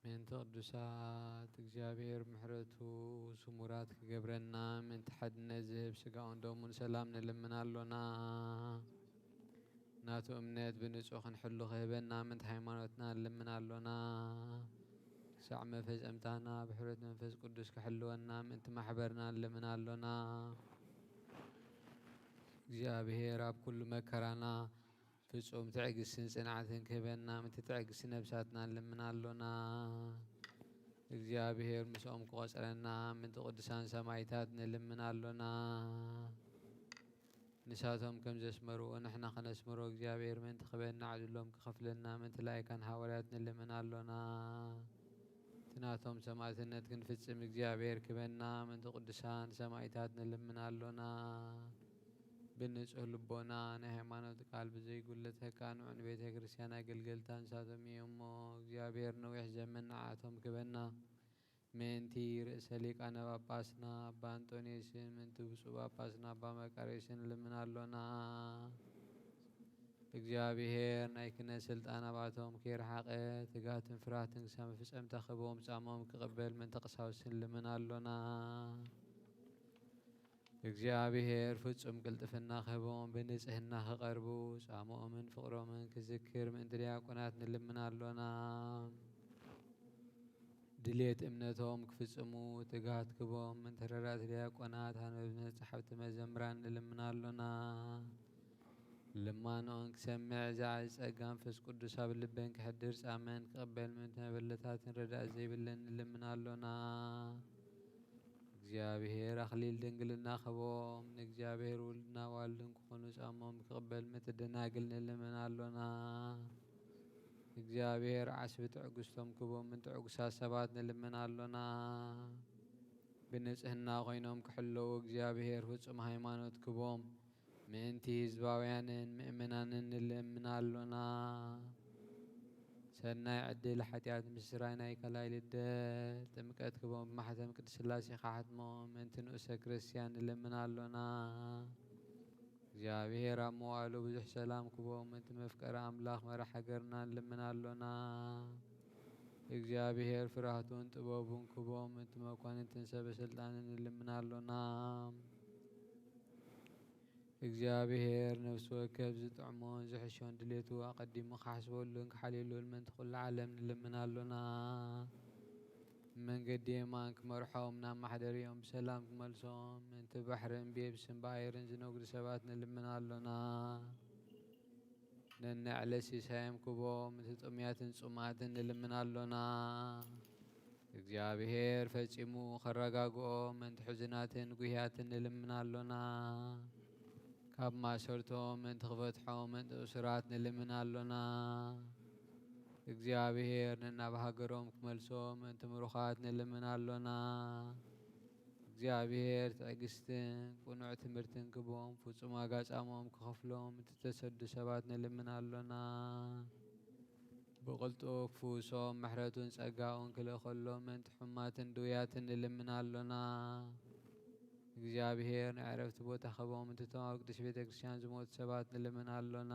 ምእንቲ ቅዱሳት እግዚአብሔር ምሕረቱ ስሙራት ክገብረና ምእንቲ ሓድነት ዝህብ ስጋውን ደሙን ሰላም ንልምን ኣሎና ናቱ እምነት ብንጹህ ክንሕሉ ክህበና ምእንቲ ሃይማኖትና ንልምን ኣሎና ክሳዕ መፈጸምታና ብሕብረት መንፈስ ቅዱስ ክሕልወና ምእንቲ ማሕበርና ንልምን ኣሎና እግዚአብሔር ኣብ ኩሉ መከራና ፍጹም ትዕግስትን ጽንዓትን ክህበና ምእንቲ ትዕግስቲ ነብሳትና ንልምን ኣሎና እግዚአብሔር ምስኦም ክቆጽረና ምእንቲ ቅዱሳን ሰማዕታት ንልምን ኣሎና نساتهم كم زسمروا ونحن خنسمروا እግዚአብሔር من تخبلنا عدلهم كخفلنا من تلايكان حوالاتنا اللي من قالونا تناتهم سماعتنا كنفصم እግዚአብሔር كبنا من تقدسان سماعتاتنا اللي من قالونا بالنسبة لبونا نهيمانوت قال بزي قلت هكانوا عن بيت كريستيان قلقلتان ساتهم يومو እግዚአብሔር نويح زمن عاتهم كبنا من تير سليك أنا باباسنا بانتونيسن من تبصو باباسنا بامكاريسن لمن اللونا እግዚአብሔር ናይክነ ስልጣና ባቶም ኬር ሓቀ ትጋትን ፍራትን ሰም ፍጸም ተኸቦም ጻሞም ክቅበል ምን ተቀሳውስን ለምን አሎና እግዚአብሔር ፍጹም ቅልጥፍና ኸቦም በንጽህና ኸቀርቡ ጻሞምን ፍቅሮምን ክዝክር ምን ዲያቆናት ለምን አሎና ድሌት እምነቶም ክፍጽሙ ትጋት ክቦም ምን ተረራት ዲያቆናት ሃነብነ ጸሐፍት መዘምራን ለምን አሎና لمانون كسمع زعج ጸጋን فس ቅዱስ ኣብ ልበን ክሕድር ጻመን ክቅበል ምን ተበለታትን ረዳእ ዘይብለን ለምን አሎና እግዚአብሔር አክሊል ድንግልና ኸቦም ንእግዚአብሔር ወልድና ዋልድን ክኾኑ ጻሞም ክቅበል ምን ተደናግል ለምን አሎና እግዚአብሔር ዓስብ ትዕግስቶም ክቦም ምን ትዕግሳት ሰባት ለምን አሎና ብንጽህና ኮይኖም ክሕለው እግዚአብሔር ፍጹም ሃይማኖት ክቦም ምእንቲ ህዝባውያንን ምእመናንን ንለምናሎና ሰናይ ዕድል ሓጢአት ምስራይ ናይ ከላይ ልደት ጥምቀት ክቦም ብማሕተም ቅድስት ሥላሴ ካሕትሞም ምእንቲ ንኡሰ ክርስቲያን ንለምናሎና እግዚአብሔር ኣብ መዋእሉ ብዙሕ ሰላም ክቦም ምእንቲ መፍቀሪ ኣምላኽ መራሒ ሃገርና ንለምናሎና እግዚአብሔር ፍርሃቱን ጥበቡን ክቦም ምእንቲ መኳንንትን ሰበስልጣንን ንለምናሎና እግዚአብሔር ነፍስ ወከፍ ዝጥዕሞን ዝሕሾን ድሌቱ ኣቀዲሙ ካሕስበሉን ክሓልየሉን ምእንቲ ኩሉ ዓለም ንለምናሎና መንገዲ የማን ክመርሖም ናብ ማሕደሪኦም ብሰላም ክመልሶም ምእንቲ ባሕርን ብየብስን ብኣየርን ዝነግዱ ሰባት ንለምናሎና ነንዕለት ሲሳዮም ክቦም ምእንቲ ጥሙያትን ጽማትን ንለምናሎና እግዚአብሔር ፈጺሙ ከረጋግኦም ምእንቲ ሕዙናትን ጉህያትን ንለምናሎና ካብ ማሰርቶም ምእንቲ ክፈትሖም ምእንቲ እስራት ንለምናሎና እግዚአብሔር ንናብ ሃገሮም ክመልሶም ምእንቲ ምሩኻት ንለምናሎና እግዚአብሔር ትዕግስትን ቁኑዕ ትምህርትን ክቦም ፍጹም ዋጋ ጻሞም ክኸፍሎም ምእንቲ ተሰዱ ሰባት ንለምናሎና ብቕልጡፍ ክፍውሶም ምሕረቱን ጸጋኡን ክልእኸሎም ምእንቲ ሕማትን ድውያትን ንለምናሎና እግዚአብሔር ንዕረፍቲ ቦታ ኸቦም ምእንቲ እቶም ኣብ ቅድስት ቤተ ክርስቲያን ዝሞቱ ሰባት ንለምናሎና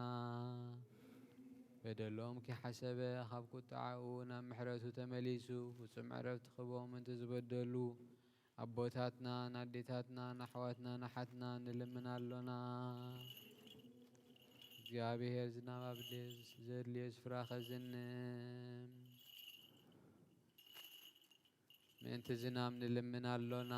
በደሎም ከይሓሰበ ካብ ቁጥዓኡ ናብ ምሕረቱ ተመሊሱ ፍጹም ዕረፍቲ ኽቦም ምእንቲ ዝበደሉ ኣቦታትና ናዴታትና ናሕዋትና ናሓትና ንለምናሎና እግዚአብሔር ዝናብ ኣብ ዘድልዮ ስፍራ ኸዝንም ምእንቲ ዝናብ ንለምናሎና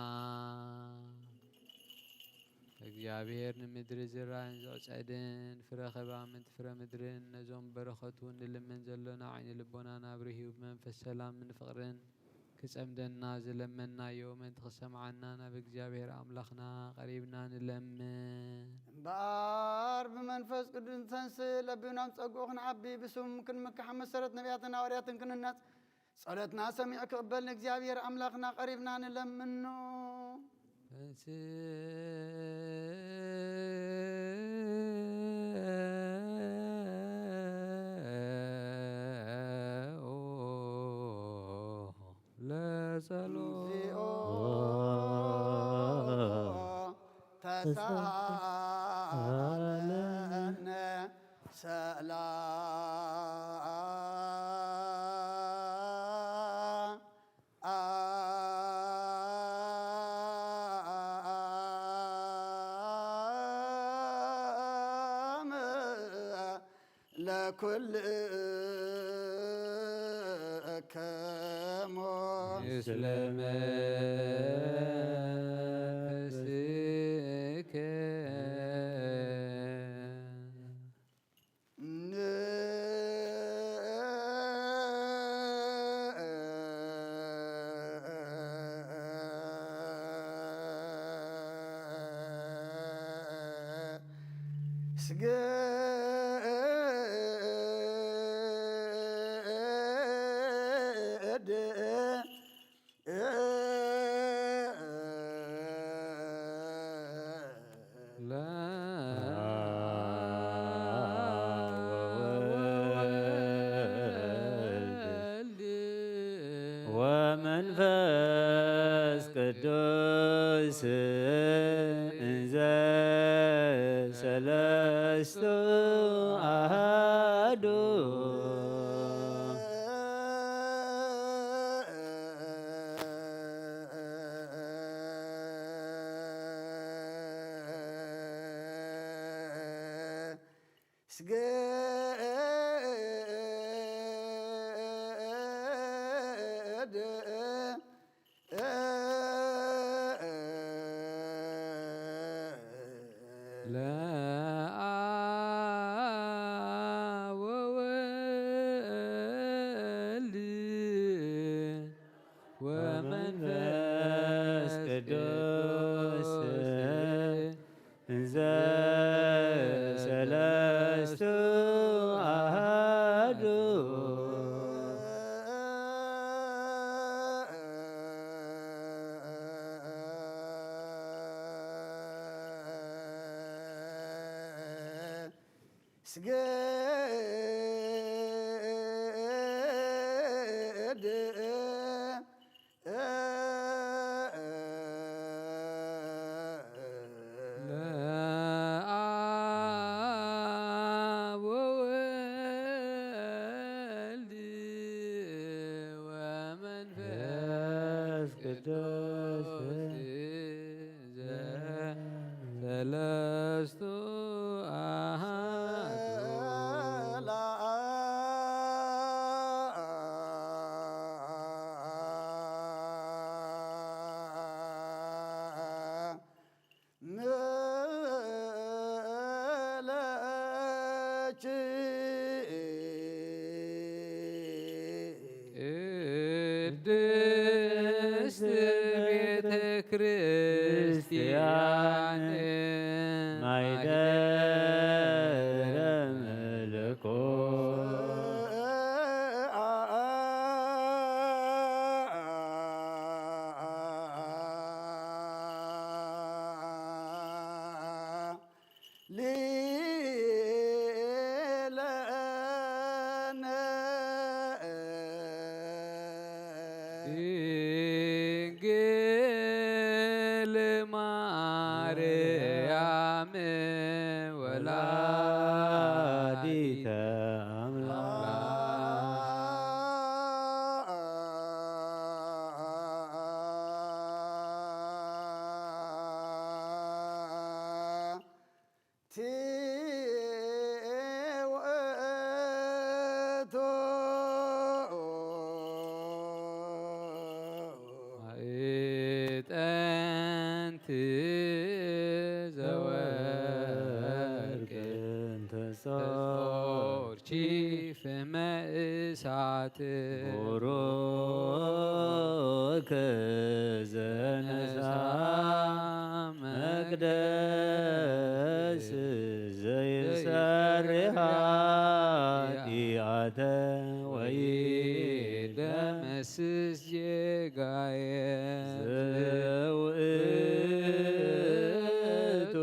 እግዚአብሔር ንምድሪ ዝራእን ዘዕጸድን ፍረ ኸባ ምእንቲ ፍረ ምድርን ነዞም በረኸቱ ንልምን ዘሎና ዓይኒ ልቦና ናብ ርሂብ መንፈስ ሰላምን ፍቕርን ክጸምደና ዝለመናዮ ምእንቲ ክሰምዓና ናብ እግዚአብሔር ኣምላኽና ቀሪብና ንለምን እምበኣር ብመንፈስ ቅዱስ ተንስእ ለቢብናም ጸጉዑ ክንዓቢ ብስም ክንምካሕ መሰረት ነቢያትን ሐዋርያትን ክንናጽ ጸሎትና ሰሚዕ ክቕበል ንእግዚአብሔር ኣምላኽና ቀሪብና ንለምኖ ለጸሎት ተሳለነ ሰላም ለኩልከሞ ምስለ መንፈስከ ومنفس قدوس انزل سلست أحد ومنفس قدوس انزل سلست أحد سلست أحد ቅድስት ቤተ ክርስቲያን ማይደረ ድንግል ማርያም ወላዲተ ፊመ እሳት ቡሩክ ዘነሳ መቅደስ ዘይሰርሃ ኃጢአተ ወይደመስስ ጌጋየ ዘውእቱ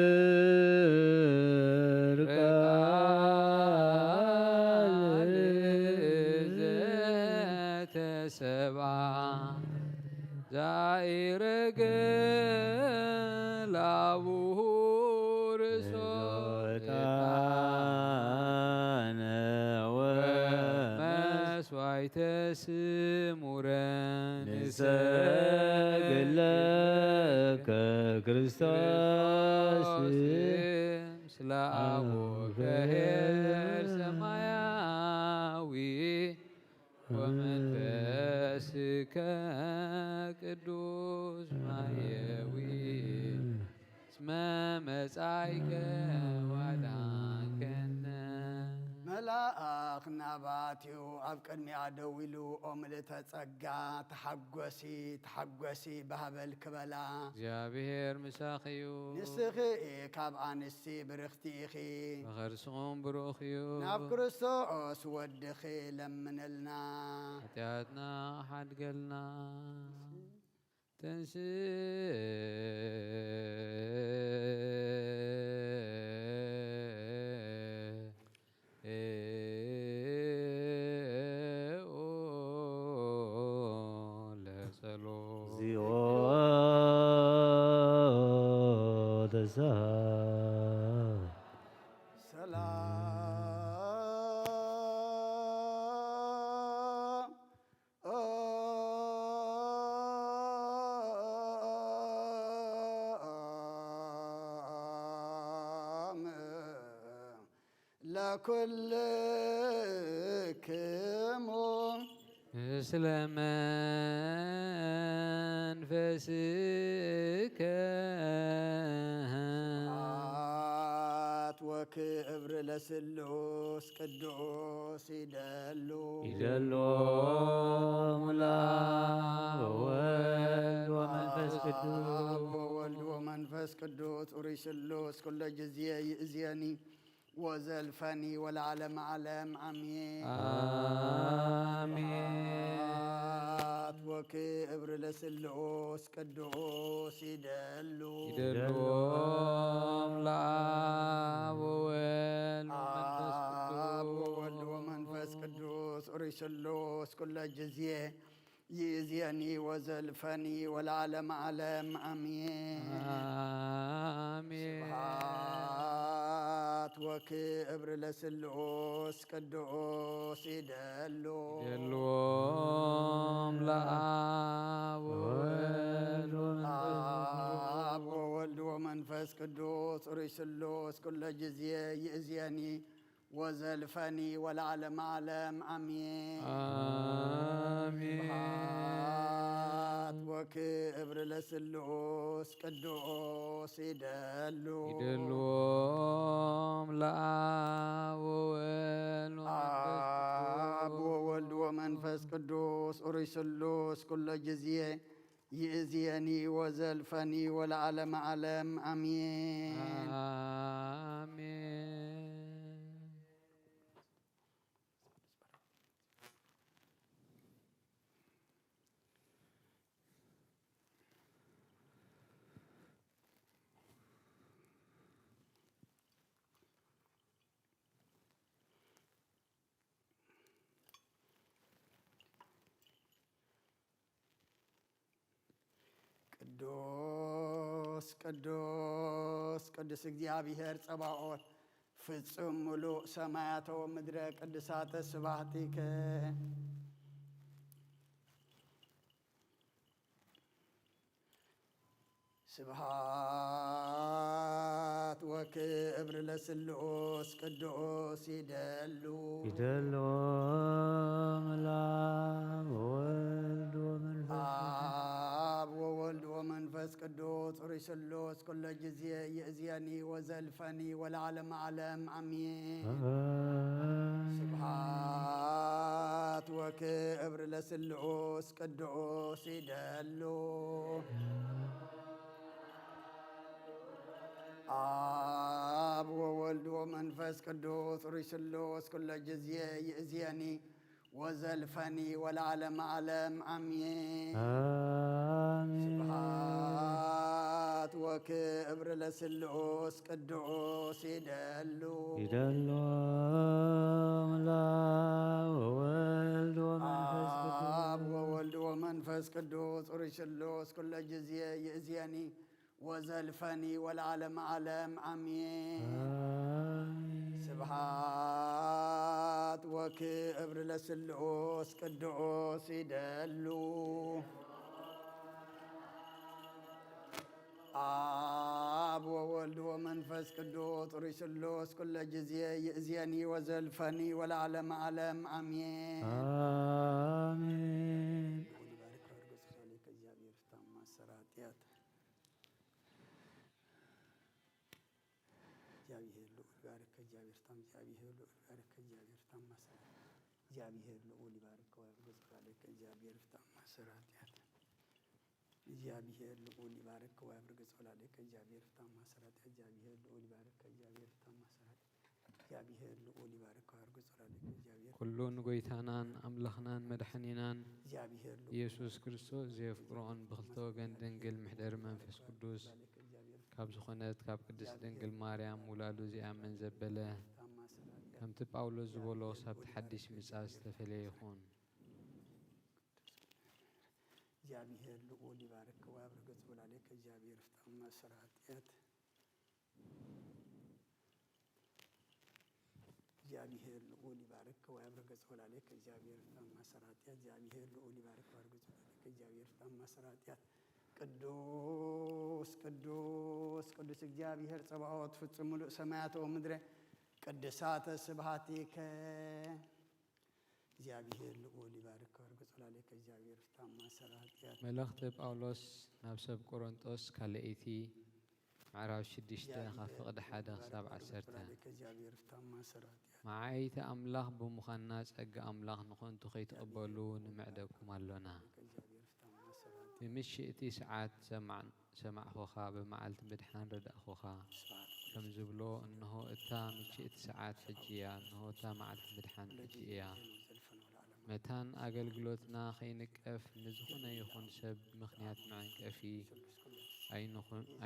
ዘእግዚአብሔር ቃል ዘተሰብአ ዛኢረገ ላቡሁ ርሶታነ ወመስዋዕተ ስሙረ ንሰግድ ለከ ክርስቶስ ምስለ አቡከ ኄር ሰማያዊ ወመንፈስከ ቅዱስ ማየዊ እስመ መጻእከ ወአዳንከነ መላእክና ናባትዩ ኣብ ቅድሚኣ ደው ኢሉ ኦ ምልዕተ ጸጋ ተሓጐሲ ተሓጐሲ ባህበል ክበላ እግዚአብሔር ምሳኺ እዩ ንስኺ ካብ ኣንስቲ ብርኽቲ ኢኺ ብኸርስኹም ብሩኽ እዩ ናብ ክርስቶስ ወድኺ ለምንልና ኃጢአትና ሓድገልና ለኩልክሙ ምስለ መንፈስከ ወክብር ለስሉስ ቅዱስ ይደሉ ይደሉ ሙላብ ወወልድ ወመንፈስ ቅዱስ ወወልድ ወመንፈስ ቅዱስ ኡሪ ስሉስ ኩለ ጊዜ ይእዜኒ ወዘልፈኒ ወለዓለመ ዓለም አሜን አሜን ወክብር ለስሉስ ቅዱስ ይደሉ ይደሎም ለአብ ወወልድ ወመንፈስ ቅዱስ ኡሪ ስሉስ ኩለ ጊዜ ይእዜኒ ወዘልፈኒ ወለዓለመ ዓለም አሜን አሜን ወክብር ለስሉስ ቅዱስ ይደሉ ይደሎም ለአብ ወወልድ ወመንፈስ ቅዱስ ኡሪ ስሉስ ኩለ ጊዜ ይእዜኒ ወዘልፈኒ ወለዓለመ ዓለም አሜን አሜን ወክብር ለስሉስ ቅዱስ ይደሉ ይደሎም ለአብ ወወልድ ወመንፈስ ቅዱስ ኡሪ ስሉስ ኩለ ጊዜ ይእዜኒ ወዘልፈኒ ወለዓለመ ዓለም አሜን አሜን ቅዱስ ቅዱስ ቅዱስ እግዚአብሔር ጸባኦት ፍጹም ሙሉእ ሰማያተ ወምድረ ቅዱሳተ ስብሐቲከ ስብሐት ወክብር ለስሉስ ቅዱስ ይደሉ ይደሎም ለአብ ወወልድ አብ ወወልድ ወመንፈስ ቅዱስ ኡሪ ስሉስ ኩለ ጊዜ ይእዜኒ ወዘልፈኒ ወለዓለመ ዓለም አሜን ስብሐት ወክብር ለስሉስ ቅዱስ ይደሉ አብ ወወልድ ወመንፈስ ቅዱስ ኡሪ ስሉስ ኩለ ጊዜ ይእዜኒ ወዘልፈኒ ወለዓለመ ዓለም አሜን ስብሐት ወክብር ለስሉስ ቅዱስ ይደሉ ይደሎም ለአብ ወወልድ ወመንፈስ ቅዱስ አብ ወወልድ ወመንፈስ ቅዱስ ኡሪ ስሉስ ኩለ ጊዜ ይእዜኒ ወዘልፈኒ ወለዓለመ ዓለም አሜን ስብሐት ወክብር ለስሉስ ቅዱስ ይደሉ አብ ወወልድ ወመንፈስ ቅዱስ ኡሪ ስሉስ ኩለ ጊዜ ይእዜኒ ወዘልፈኒ ወለዓለመ ዓለም አሜን አሜን እግዚአብሔር ልዑል ይባርከው ያብገጽ عليك እግዚአብሔር ፍታ ማሰራት ያት እግዚአብሔር ልዑል ይባርከው ያብገጽ عليك እግዚአብሔር ፍታ ማሰራት እግዚአብሔር ልዑል ይባርከው እግዚአብሔር ፍታ ማሰራት እግዚአብሔር ልዑል ይባርከው ያብገጽ عليك እግዚአብሔር ኩሉን ጎይታናን አምላኽናን መድኃኒናን እግዚአብሔር ኢየሱስ ክርስቶስ ዘየፍቅሮን ብኽልተ ወገን ድንግል ምሕደር መንፈስ ቅዱስ ካብ ዝኾነት ካብ ቅድስት ድንግል ማርያም ውላዱ ዝኣምን ዘበለ ከምቲ ጳውሎስ ዝበሎ ሳብቲ ሓድሽ ምጻእ ዝተፈለየ ይኹን እግዚአብሔር ልዑል ይባርከው ያብገጽ عليك እግዚአብሔር ፍታ ማሰራት ያት እግዚአብሔር ልዑል ይባርከው ያብገጽ عليك እግዚአብሔር ፍታ ማሰራት ያት እግዚአብሔር ልዑል ይባርከው ያብገጽ عليك እግዚአብሔር ፍታ ማሰራት ያት ቅዱስ ቅዱስ ቅዱስ እግዚአብሔር ጸባኦት ፍጹም ሙሉእ ሰማያት ወምድረ ቅድሳተ ስብሐቲከ እግዚአብሔር ልዑል ይባርከው ያብገጽ عليك እግዚአብሔር ፍታ ማሰራት ያት መልእኽቲ ጳውሎስ ናብ ሰብ ቆሮንጦስ ካልአይቲ ምዕራፍ 6 ካብ ፍቕዲ 1 ክሳብ 10 እግዚአብሔር ፍታ ማሰራት ያት መዓይቲ ኣምላኽ ብምዃንና ጸጋ ኣምላኽ ንኾንቱ ከይትቕበሉ ንምዕደግኩም ኣሎና ብምሽእቲ ሰዓት ሰማዕኹኻ ብመዓልቲ ምድሓን ረዳእኹኻ ከም ዝብሎ እንሆ እታ ምሽእቲ ሰዓት ሕጂ እያ እንሆ እታ መዓልቲ ምድሓን ሕጂ እያ መታን ኣገልግሎትና ከይንቀፍ ንዝኾነ ይኹን ሰብ ምኽንያት መዕንቀፊ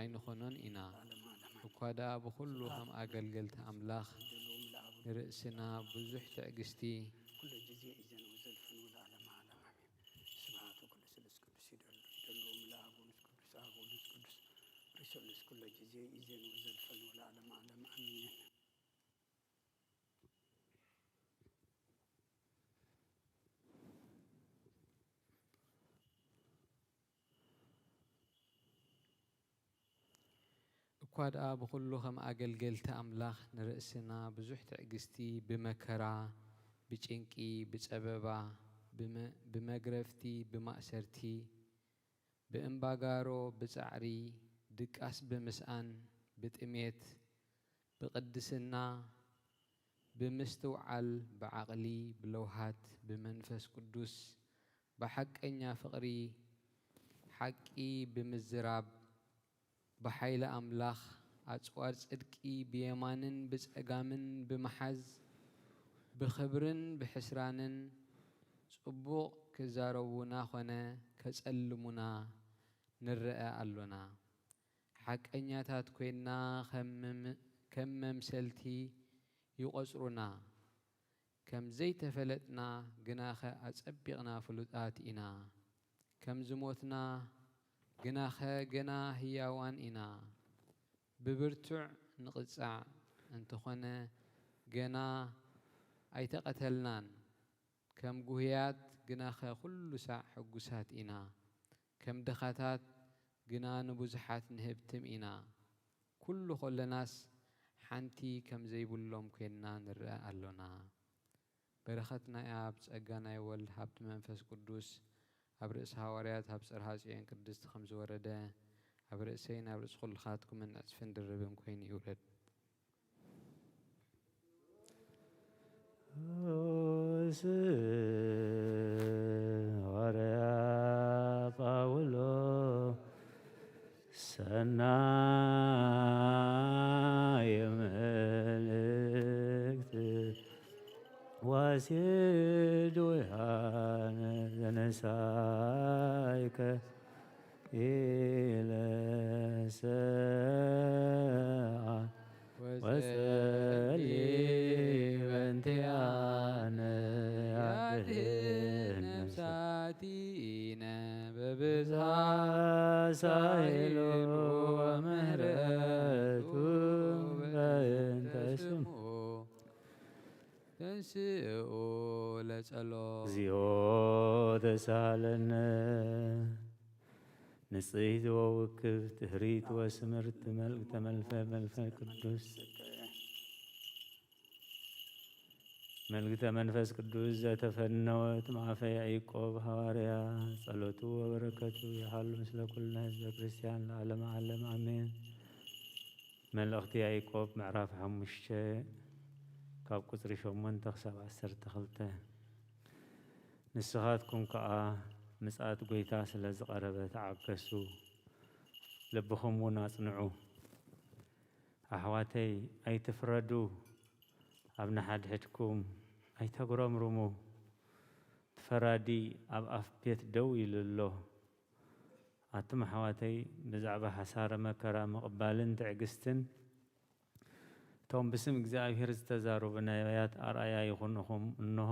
ኣይንኾኖን ኢና እኳ ደኣ ብኩሉ ከም ኣገልገልቲ ኣምላኽ ንርእስና ብዙሕ ትዕግስቲ كل جزء إذن وزلفا والعالم عالم أمين እኳ ደኣ ብኩሉ ከም ኣገልገልቲ ኣምላኽ ንርእስና ብዙሕ ትዕግስቲ ብመከራ ብጭንቂ ብፀበባ ብመግረፍቲ ብማእሰርቲ ብእምባጋሮ ብጻዕሪ ድቃስ ብምስኣን ብጥሜት ብቅድስና ብምስትውዓል ብዓቕሊ ብለውሃት ብመንፈስ ቅዱስ ብሓቀኛ ፍቕሪ ሓቂ ብምዝራብ ብሓይሊ ኣምላኽ ኣጽዋር ጽድቂ ብየማንን ብጸጋምን ብምሓዝ ብኽብርን ብሕስራንን ጽቡቕ ክዛረቡና ኾነ ከጸልሙና ንርአ ኣሎና ሓቀኛታት ኮይና ከም መምሰልቲ ይቆጽሩና ከም ዘይተፈለጥና ግናኸ ኣጸቢቕና ፍሉጣት ኢና ከም ዝሞትና ግናኸ ገና ህያዋን ኢና ብብርቱዕ ንቕጻዕ እንተኾነ ገና ኣይተቐተልናን ከም ጉህያት ግናኸ ኩሉ ሳዕ ሕጉሳት ኢና ከም ደኻታት ግና ንብዙሓት ንህብትም ኢና ኩሉ ኾለናስ ሓንቲ ከም ዘይብሎም ኮይንና ንርአ ኣሎና በረኸትና ኣብ ጸጋ ናይ ወልድ ሃብቲ መንፈስ ቅዱስ ኣብ ርእሲ ሃዋርያት ኣብ ጽርሐ ጽዮን ቅድስቲ ከም ዝወረደ ኣብ ርእሰይ ናብ ርእሲ ኩልኻትኩምን ዕጽፍን ድርብን ኮይኑ ይውረድ ሃዋርያ ጳውሎስ ሰናይ መልእክት ዋሴዶያነ ዘነሳይከ ኢለ ሰዓ ወጸሊ በእንቲአነ ያድኅን ነፍሳቲነ በብዝሃ ሳይሎ ወምህረቱ በእንተ ስሙ ተንስኡ ለጸሎት እግዚኦ ተሳለነ ንጽሕት ወውክብት ትህሪት ወስምርት መልእክተ መንፈስ ቅዱስ መልእክተ መንፈስ ቅዱስ ዘተፈነወት ማዕፈ ያዕቆብ ሐዋርያ ጸሎቱ ወበረከቱ ይሃሉ ምስለ ኩልነ ህዝበ ክርስቲያን ለዓለመ ዓለም አሜን። መልእክቲ ያዕቆብ ምዕራፍ 5 ካብ ቁጽሪ 8 ክሳብ 12 نسخاتكم كأ مسات قويتا سلز قربة تعكسوا لبخم وناصنعوا أحواتي أي تفردوا أبن حد حدكم أي تقرم رمو تفرادي أب أفبيت دوي لله أتم حواتي بزعبة حسارة مكرا مقبالن تعقستن توم بسم እግዚአብሔር ዝተዛሩ በነቢያት አርአያ ይኹንኹም እንሆ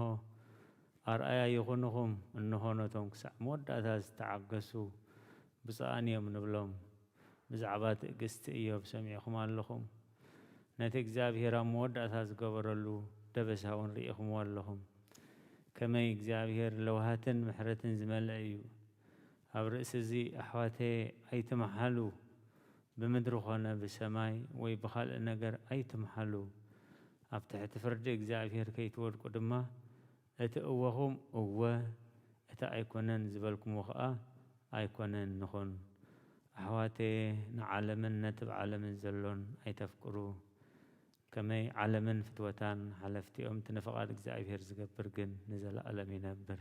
አርአያ ይኹንኹም እንሆ ነቶም ክሳዕ መወዳእታ ዝተዓገሱ ብፅኣን እዮም ንብሎም ብዛዕባ ትዕግስቲ ኢዮብ ሰሚዕኹም ኣለኹም ነቲ እግዚኣብሔር ኣብ መወዳእታ ዝገበረሉ ደበሳውን ርኢኹምዎ ኣለኹም ከመይ እግዚኣብሔር ለውሃትን ምሕረትን ዝመልአ እዩ ኣብ ርእሲ እዚ ኣሕዋተየ ኣይትመሓሉ بمدر خانة بسماي ويبخال نجر أي تمحلو أفتحت فرد إجزاء كي تورد قدما أتأوهم أوه أتأيكونن زبالكم وخاء أيكونن نخون أحواتي نعلمن نتب علمن زلون أي تفكروا كما علمن فتوتان حلفتي تنفقات إجزاء زقبرجن نزل ألمي نبر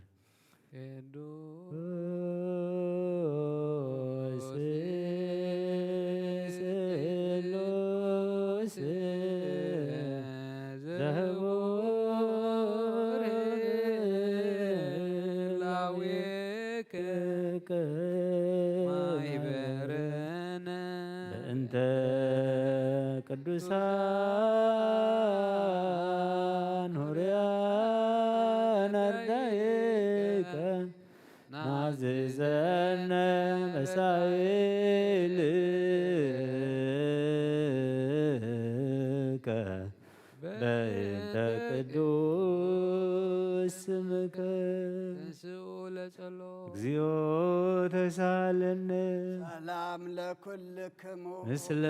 بأنت ቅዱሳን ሁርያን አርዳኢከ ናዝዘነ መሳኢልከ በእንተ ቅዱስ ስምከ እግዚኦ ተሳለነ ሰላም ለኩልክሙ ምስለ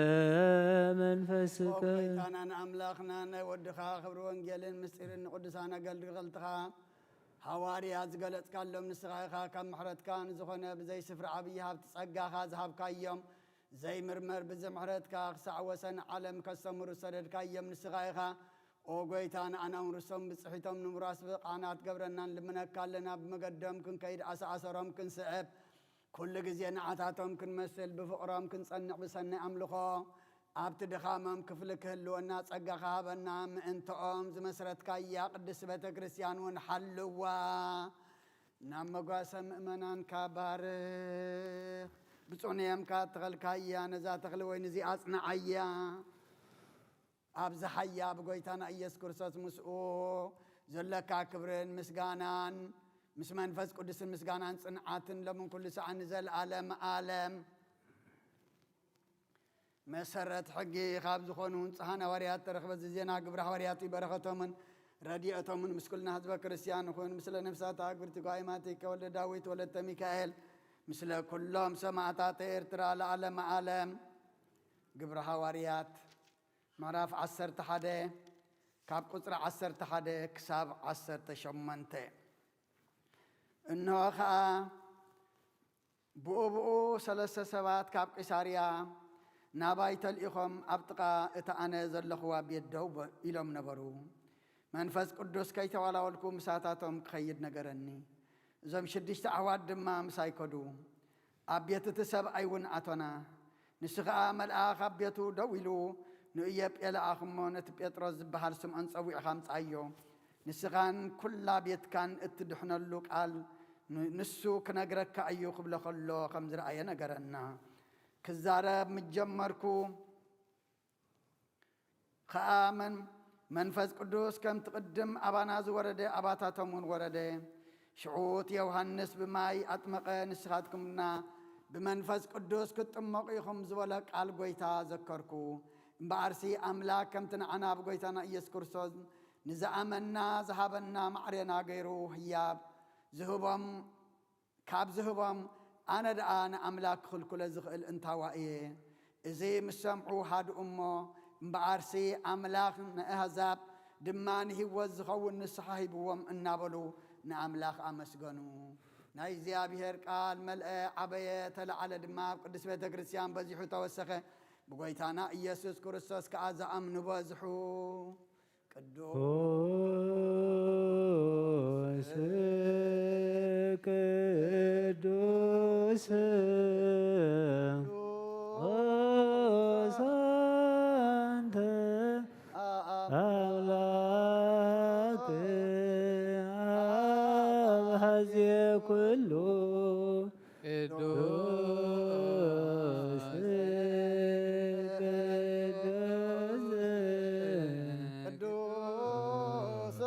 መንፈስከ ወይታናን አምላኽና ወድኻ ክብሪ ወንጌልን ምስጢርን ቅዱሳን አገልግልትኻ ሐዋርያት ዝገለጽካሎም ንስኻ ኢኻ ካብ ምሕረትካ ንዝኾነ ብዘይ ስፍሪ ዓብዪ ሃብቲ ጸጋኻ ዝሃብካዮም ዘይምርመር ብዘምሕረትካ ክሳዕ ወሰን ዓለም ከስተምሩ ሰደድካዮም ንስኻ ኢኻ ኦ ጎይታን ኣናውርሶም ብፅሒቶም ንምራስ ብቓናት ገብረናን ልምነካ ኣለና ብመገዶም ክንከይድ ኣሰኣሰሮም ክንስዕብ ኩሉ ግዜ ንዓታቶም ክንመስል ብፍቕሮም ክንጸንዕ ብሰናይ ኣምልኾ ኣብቲ ድኻሞም ክፍሊ ክህልወና ጸጋኻ ሃበና ምእንትኦም ዝመስረትካያ ቅድስቲ ቤተ ክርስቲያን እውን ሓልዋ ናብ መጓሰ ምእመናንካ ባርኽ ብፁንየምካ ተኸልካያ ነዛ ተኽሊ ወይኒ እዚ ኣጽንዓያ أبز حيا بقويتنا إيسوع كرسوس مسؤو زلكا كبرن مسجانان مسمن فز قدس مسجانان صنعاتن لمن كل ساعة نزل عالم مسرت حقي خابز خونون صحنا وريات ترخب زينا قبر حوارياتي برختهم من رديئتهم من مسكلنا حزب كريستيان خون مثل نفسات أكبر تقايماتي كولد داويت ولد ميكائيل مثل كلهم سمعتات إرترا لعالم عالم قبر حواريات معرف 11 كاب قصر 11 كساب 18 إنه خا بؤ ثلاث سبات كاب قساريا نابايت الإخوم أبتقى إتأنا زلخوا بيدوب إلهم نبرو منفذ قدوس كي توالى ولكم ساتاتهم خيد نقرني زم شدشت عواد دما مسايكدو أبيت تسب أيون أتونا نسخة ملآخ أبيتو دويلو نؤيب إلى آخمون تبيترز بحر سمعن صوي خامس أيو نسخان كل بيت كان اتدحنا اللوك قال نسو كنقرك أيو قبل خلو خمس رأي نقرنا كزارب متجمركو خامن منفذ قدوس كم تقدم أباناز ورده أباتاتمون ورده شعوت يوحنس بماي أطمق نسخاتكمنا بمنفذ قدوس كتمقيكم زولك على قويتا ذكركو بارسي أملاك كم تنعنا بقيتنا إيسوع كرسوس نزعمنا ذهبنا معرنا غيره هياب ذهبهم كاب ذهبهم أنا دعان أملاك كل زغل انتوائي إذا مسمعوا هاد أمه بارسي أملاك نهزاب دمان هو زغو النصحاب وم النابلو نأملاك أمسجنو نايزيا بهر قال ملء عبية على دماغ قدس بيت كريستيان بزيحو توسخه بقيتنا إيسوع كريستوس كأزا أمن بزحو قدوس ቅዱስ አንተ አምላክ አብሃዜ ኩሉ ቅዱስ ቅዱስ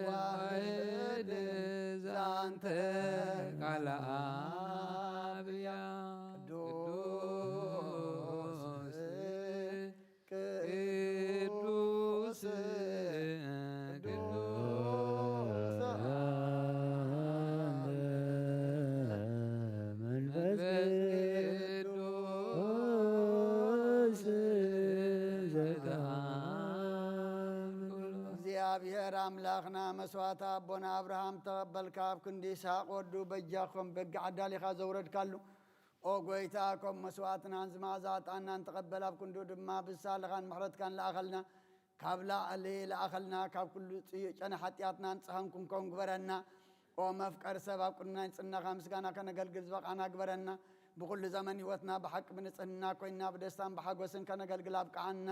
ወልድ ዛንተ ቃለ አብያ ቅዱስ ቅዱስ መንፈስ እግዚአብሔር አምላኽና መስዋዕት አቦና አብርሃም ተቐበልካ ኣብ ክንዲ ይስሐቅ ወዱ በጃኾም በጊ ዓዳሊኻ ዘውረድካሉ ኦ ጎይታ ከም መስዋዕትናን ዝማዛጣናን ተቐበል ኣብ ክንዱ ድማ ብሳልኻን ምሕረትካን ለኣኸልና ካብ ላዕሊ ለኣኸልና ካብ ኩሉ ጨነ ሓጢኣትናን ፀኸንኩም ከም ግበረና ኦ መፍቀር ሰብ ኣብ ቅድናይ ፅናኻ ምስጋና ከነገልግል ዝበቓና ግበረና ብኩሉ ዘመን ህይወትና ብሓቂ ብንፅህና ኮይና ብደስታን ብሓጎስን ከነገልግል ኣብቅዓና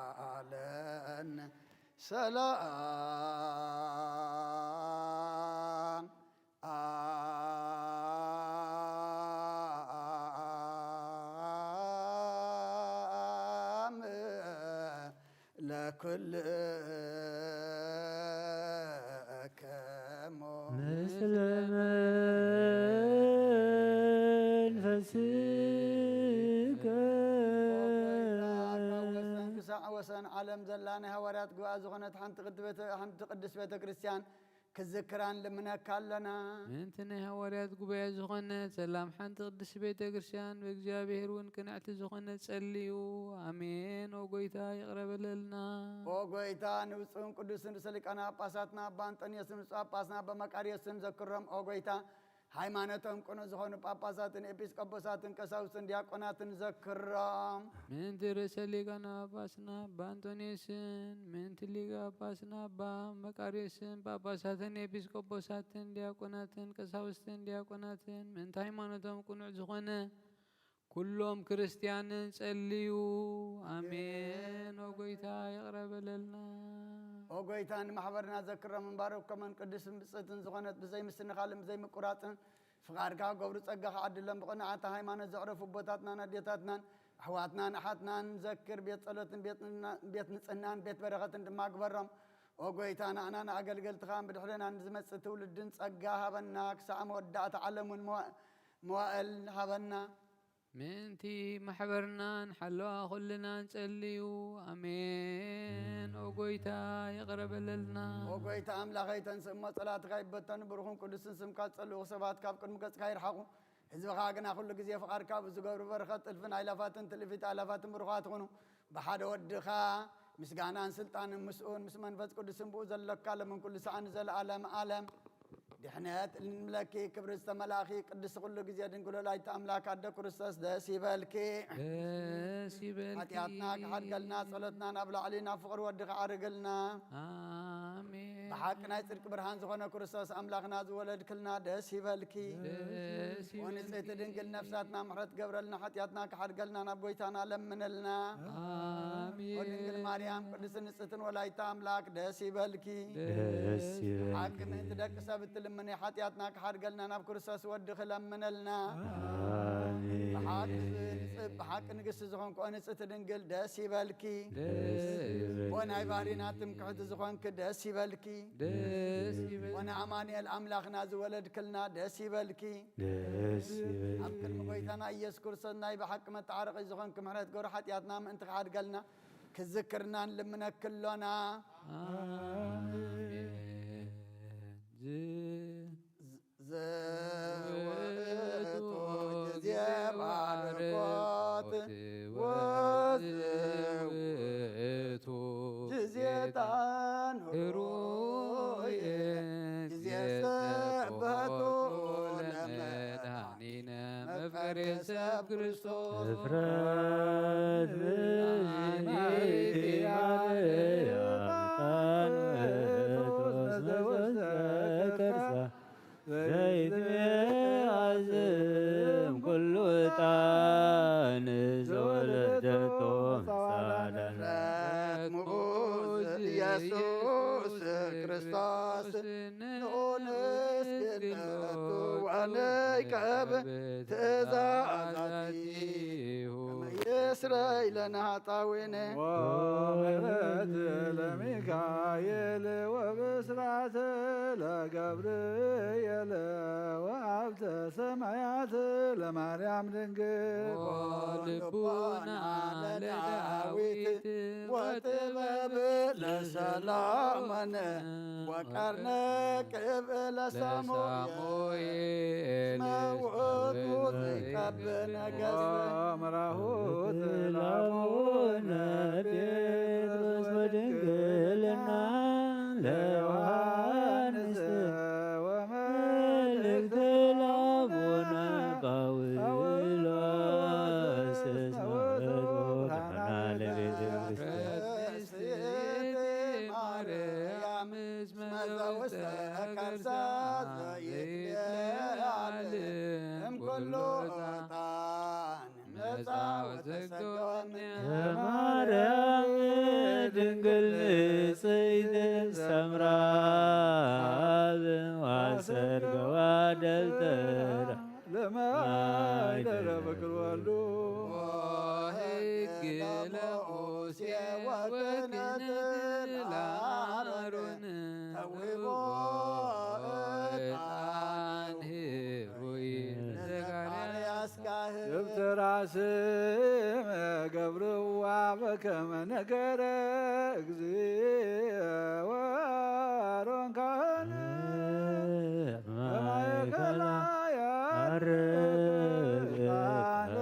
ተሳለን ሰላም ለኩልከሞ ምስለ መንፈስከ ክሳዕ ወሰን ዓለም ዘላና ሃዋርያት ጉባኤ ዝኾነት ሓንቲ ቅድስት ቤተ ክርስቲያን ክዝክራን ልምነካ ኣለና ምንቲ ናይ ሃዋርያት ጉባኤ ዝኾነት ሰላም ሓንቲ ቅድስት ቤተ ክርስቲያን ብእግዚአብሔር እውን ቅንዕቲ ዝኾነት ጸልዩ ኣሜን ኦ ጎይታ ይቕረበለልና ኦ ጎይታ ንብፁዕን ቅዱስን ርእሰ ሊቃነ ጳጳሳትና ኣባ አንጦንዮስን ብፁዕ ጳጳስና ኣባ መቃርዮስን ዘክሮም ኦ ጎይታ ሃይማኖቶም ቅኑ ዝኾኑ ጳጳሳትን ኤጲስቆጶሳትን ቀሳውስትን ዲያቆናትን ዘክሮም ምንቲ ርእሰ ሊቃነ ጳጳስና ኣባ አንጦንዮስን ምንቲ ሊቀ ጳጳስና ኣባ መቃርዮስን ጳጳሳትን ኤጲስቆጶሳትን ዲያቆናትን ቀሳውስትን ዲያቆናትን ምንቲ ሃይማኖቶም ቅኑዕ ዝኾነ ኩሎም ክርስቲያንን ጸልዩ ኣሜን ኦ ጎይታ ይቕረበለልና ኦ ጎይታ ንማሕበርና ዘክሮም እንባሮም ከመን ቅዱስን ብፅዕትን ዝኾነት ብዘይ ምስትንኻልን ብዘይ ምቁራፅን ፍቓድካ ገብሩ ፀጋኻ ዓድሎም ብቕንዓተ ሃይማኖት ዘዕረፉ ቦታትናን ኣዴታትናን ኣሕዋትናን ኣሓትናን ዘክር ቤት ጸሎትን ቤት ንፅህናን ቤት በረኸትን ድማ ግበሮም ኦ ጎይታ ንኣና ንኣገልገልትኻ ብድሕሪና ንዝመፅእ ትውልድን ፀጋ ሃበና ክሳዕ መወዳእቲ ዓለምን መዋእል ሃበና ምንቲ ማሕበርናን ሓለዋ ኩልናን ጸልዩ ኣሜን ኦ ጎይታ ይቕረበለልና ኦ ጎይታ ኣምላኸይ ተንስእሞ ጸላትካ ይበተኑ ብሩኹን ቅዱስን ስምካ ዝጸልኡ ሰባት ካብ ቅድሚ ገጽካ ይርሓቑ ህዝብኻ ግና ኩሉ ግዜ ፍቓድካ ብዝገብሩ በረኸት ጥልፍን ኣይላፋትን ትልፊት ኣይላፋትን ብሩኻት ይኹኑ ብሓደ ወድኻ ምስጋናን ስልጣንን ምስኡን ምስ መንፈስ ቅዱስን ብኡ ዘለካ ለምን ኩሉ ሰዓን ዘለኣለም ዓለም ድሕነት ንምለኪ ክብሪ ዝተመላኺ ቅዱስ ኩሉ ግዜ ድንግሎ ላይተ ኣምላክ ኣደ ክርስቶስ ደስ ይበልኪ ሓጢኣትና ክሓድገልና ጸሎትና ናብ ላዕሊ ናብ ፍቕሪ ወድኻ ዓርግልና ኣሜን ብሓቂ ናይ ጽድቂ ብርሃን ዝኾነ ክርስቶስ ኣምላኽና ዝወለድክልና ደስ ይበልኪ ወንጽሕቲ ድንግል ነፍሳትና ምሕረት ገብረልና ሓጢኣትና ክሓድገልና ናብ ጎይታና ለምንልና ወድንግል ማርያም ቅድስን ንጽሕትን ወላይተ ኣምላክ ደስ ይበልኪ ሓቂ ምእንቲ ደቂ ሰብ እትልምኒ ሓጢኣትና ክሓድገልና ናብ ክርስቶስ ወድኺ ለምንልና ብሓቂ ንግስቲ ዝኾንኩ ንጽሕቲ ድንግል ደስ ይበልኪ ወናይ ባሕሪና ትምክሕቲ ዝኾንክ ደስ ይበልኪ ወንኣማኑኤል ኣምላኽና ዝወለድክልና ደስ ይበልኪ ኣብ ቅድሚ ጎይታና ኢየሱስ ክርስቶስ ናይ ብሓቂ መተዓረቒ ዝኾንክ ምሕረት ገብሩ ሓጢኣትና ምእንቲ ክሓድገልና ክዝክርናን ልምነክሎና ዘውእቱ ጊዜ ባርኮት ወዝውእቱ ሰብ ክርስቶስ እፍረት ዘይትአዝም ኩሉ ዕጣን ዘወለደቶ ሳዳነ ሙዑዝ ኢየሱስ ክርስቶስ ንኡንስግነቱ ወነይቀብ ትእዛዛቲሁ ይስረይ ለነ ኃጣውኢነ ወምህረት ለሚካኤል ወብስራት ለገብርኤል ወሀብተ ሰማያት ለማርያም ድንግል ልቡና ለዳዊት ወጥበብ ለሰሎሞን ወቀርነ ቅብእ ለሳሙኤል መውእቱ ዘይቀብእ ነገሥት ወመራሁት ለአቡነ ጴጥሮስ በድንግልና ለዮሐንስ መልእክት ለአቡነ ጳውሎስ ስመቶ ካህና ለቤተ ክርስቲያን ማርያም መዘውስተ ከርሳት ዘይትለዓል እምኩሉ ዕጣን ነፃ ወተሰጎን ማርያም ድንግል ንጽሕት ሰምራ ዋሰርገዋ ደብተራ ለማይደረ በክል ወልዱ ወሕግ ለሙሴ ወክህነት ለአሮን ተውቦ ዕጣን ኅሩይ ለዘካርያስ ካህን ደብተራ ስመ ገብርዋ በከመ ነገረ እግዚእ ወአሮን ካህን በማእከላ ያርግ ዕጣነ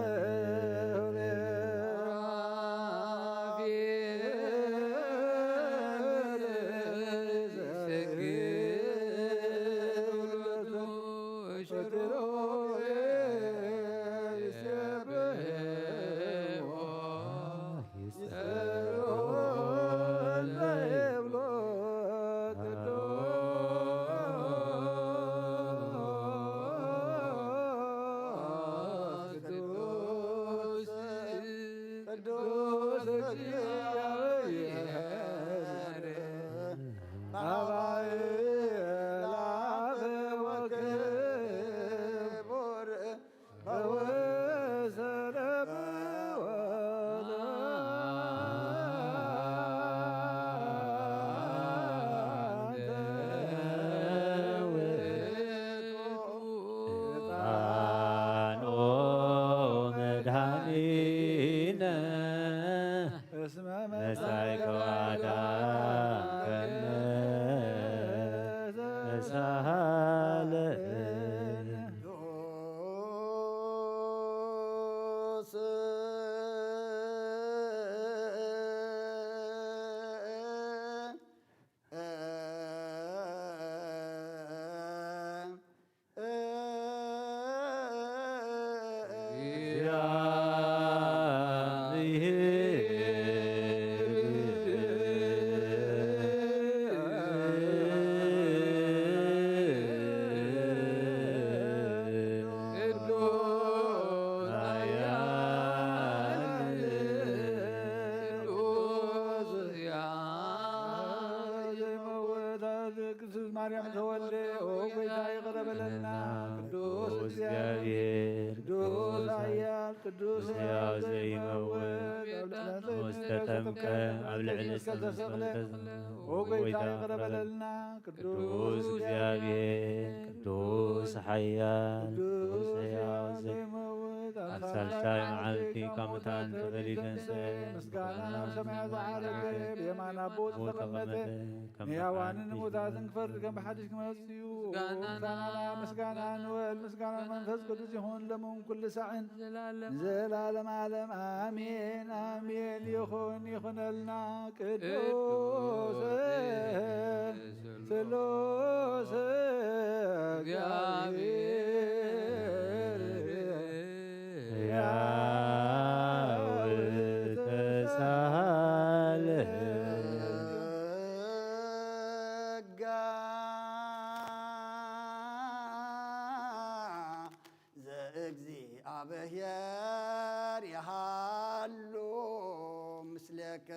ማርያም ተወልደ ጌታ ይቅረበለና ቅዱስ እግዚአብሔር ቅዱስ ኃያል ቅዱስ ሕያው ዘይመውት ወስተጠምቀ ኣብ ልዕሊ ጌታ ይቅረበለና ቅዱስ እግዚአብሔር ቅዱስ ኃያል ቅዱስ ሕያው ዘይመውት ኣብ ሳልሳይ መዓልቲ ካብ ሙታን ተገሊደን ምስጋና ሰማያት ዝዓረገ ብየማን ኣቦ ዝተቐመጠ ሕያዋንን ሙታትን ክፈርድ ከም ብሓድሽ ክመጽ እዩ። ምስጋና ንበል ምስጋና መንፈስ ቅዱስ ይኹን ለምን ኩሉ ሰዕን ንዘላለም ዓለም ኣሜን ኣሜን። ይኹን ይኹነልና ቅዱስ ስሉስ እግዚአብሔር እግዚአብሔር ያሃሉ ምስለከሙ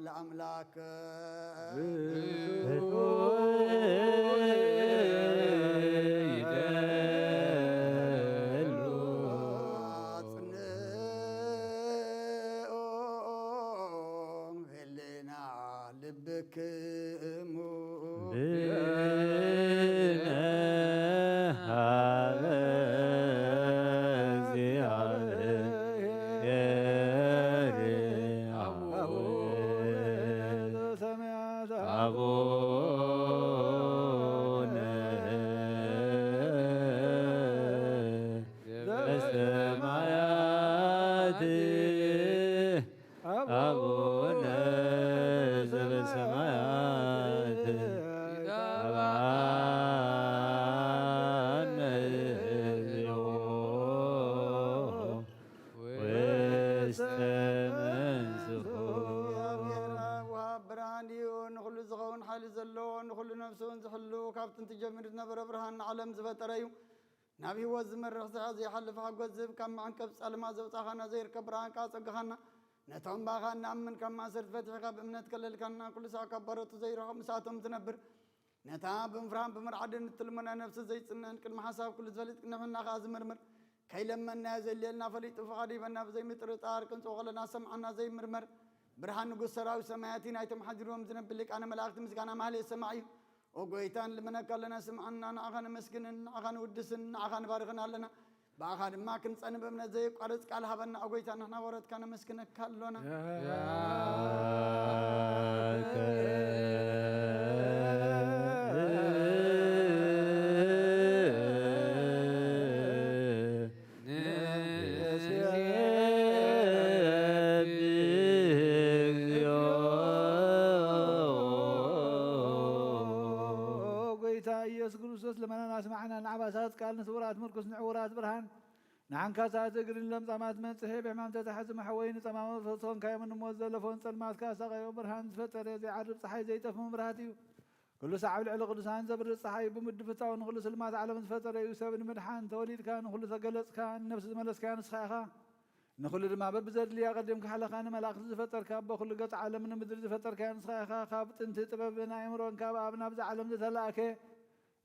ለአምላክ ልብክሙ كابتن تجمد نبر برهان عالم زبتريو نبي وزمر زي حل فحقوز زب كم عن كبس على ما زوج خانا زير كبران كاس خانا نتهم باخان من كم ما صرت فتح كاب من تكلل كنا كل ساعة كبرت زي رقم ساعتهم تنبر نتهم بمفرام بمرعد نتلمنا نفس زي سنن كل محاسب كل زلت نحن نخاز مرمر كي لما نازل لنا فليت فقادي بنا زي متر طار كنت وغلنا سمعنا زي مرمر برهان نقول سراو سماياتي نايتم حجرهم زنب لك انا ملاقت مسكانا مالي سمعي وقويتان لمن كلنا سمعنا أخان مسكن أخان ودسن أخان بارغنا لنا بأخان ما كنت أنا بمن زي قرص قال هبنا وقويتان إحنا ورد كان مسكن كلنا لما نسمعنا العباسات قال نثورات مركز نعورات برهان نعن كاسات قرن لم طمات من صحيح بحمام تتحز محوين طمام فصون كاي من موزل فون صلمات كاسا غيو برهان فتر زي عرب صحي زي تفهم برهاتيو كل ساعة العلق قدسان زبر الصحي بمد فتاو نخل سلمات على من فتر يوسف بن مدحان توليد كان نخل سقلص كان نفس ملس كان صحيحا نخل ما ببزر لي اقدم كحلقان ملاك زفتر كاب كل قطع عالم من مدر زفتر كان صحيحا خابط انت طببنا يمرون كاب ابنا بز عالم ذلاكه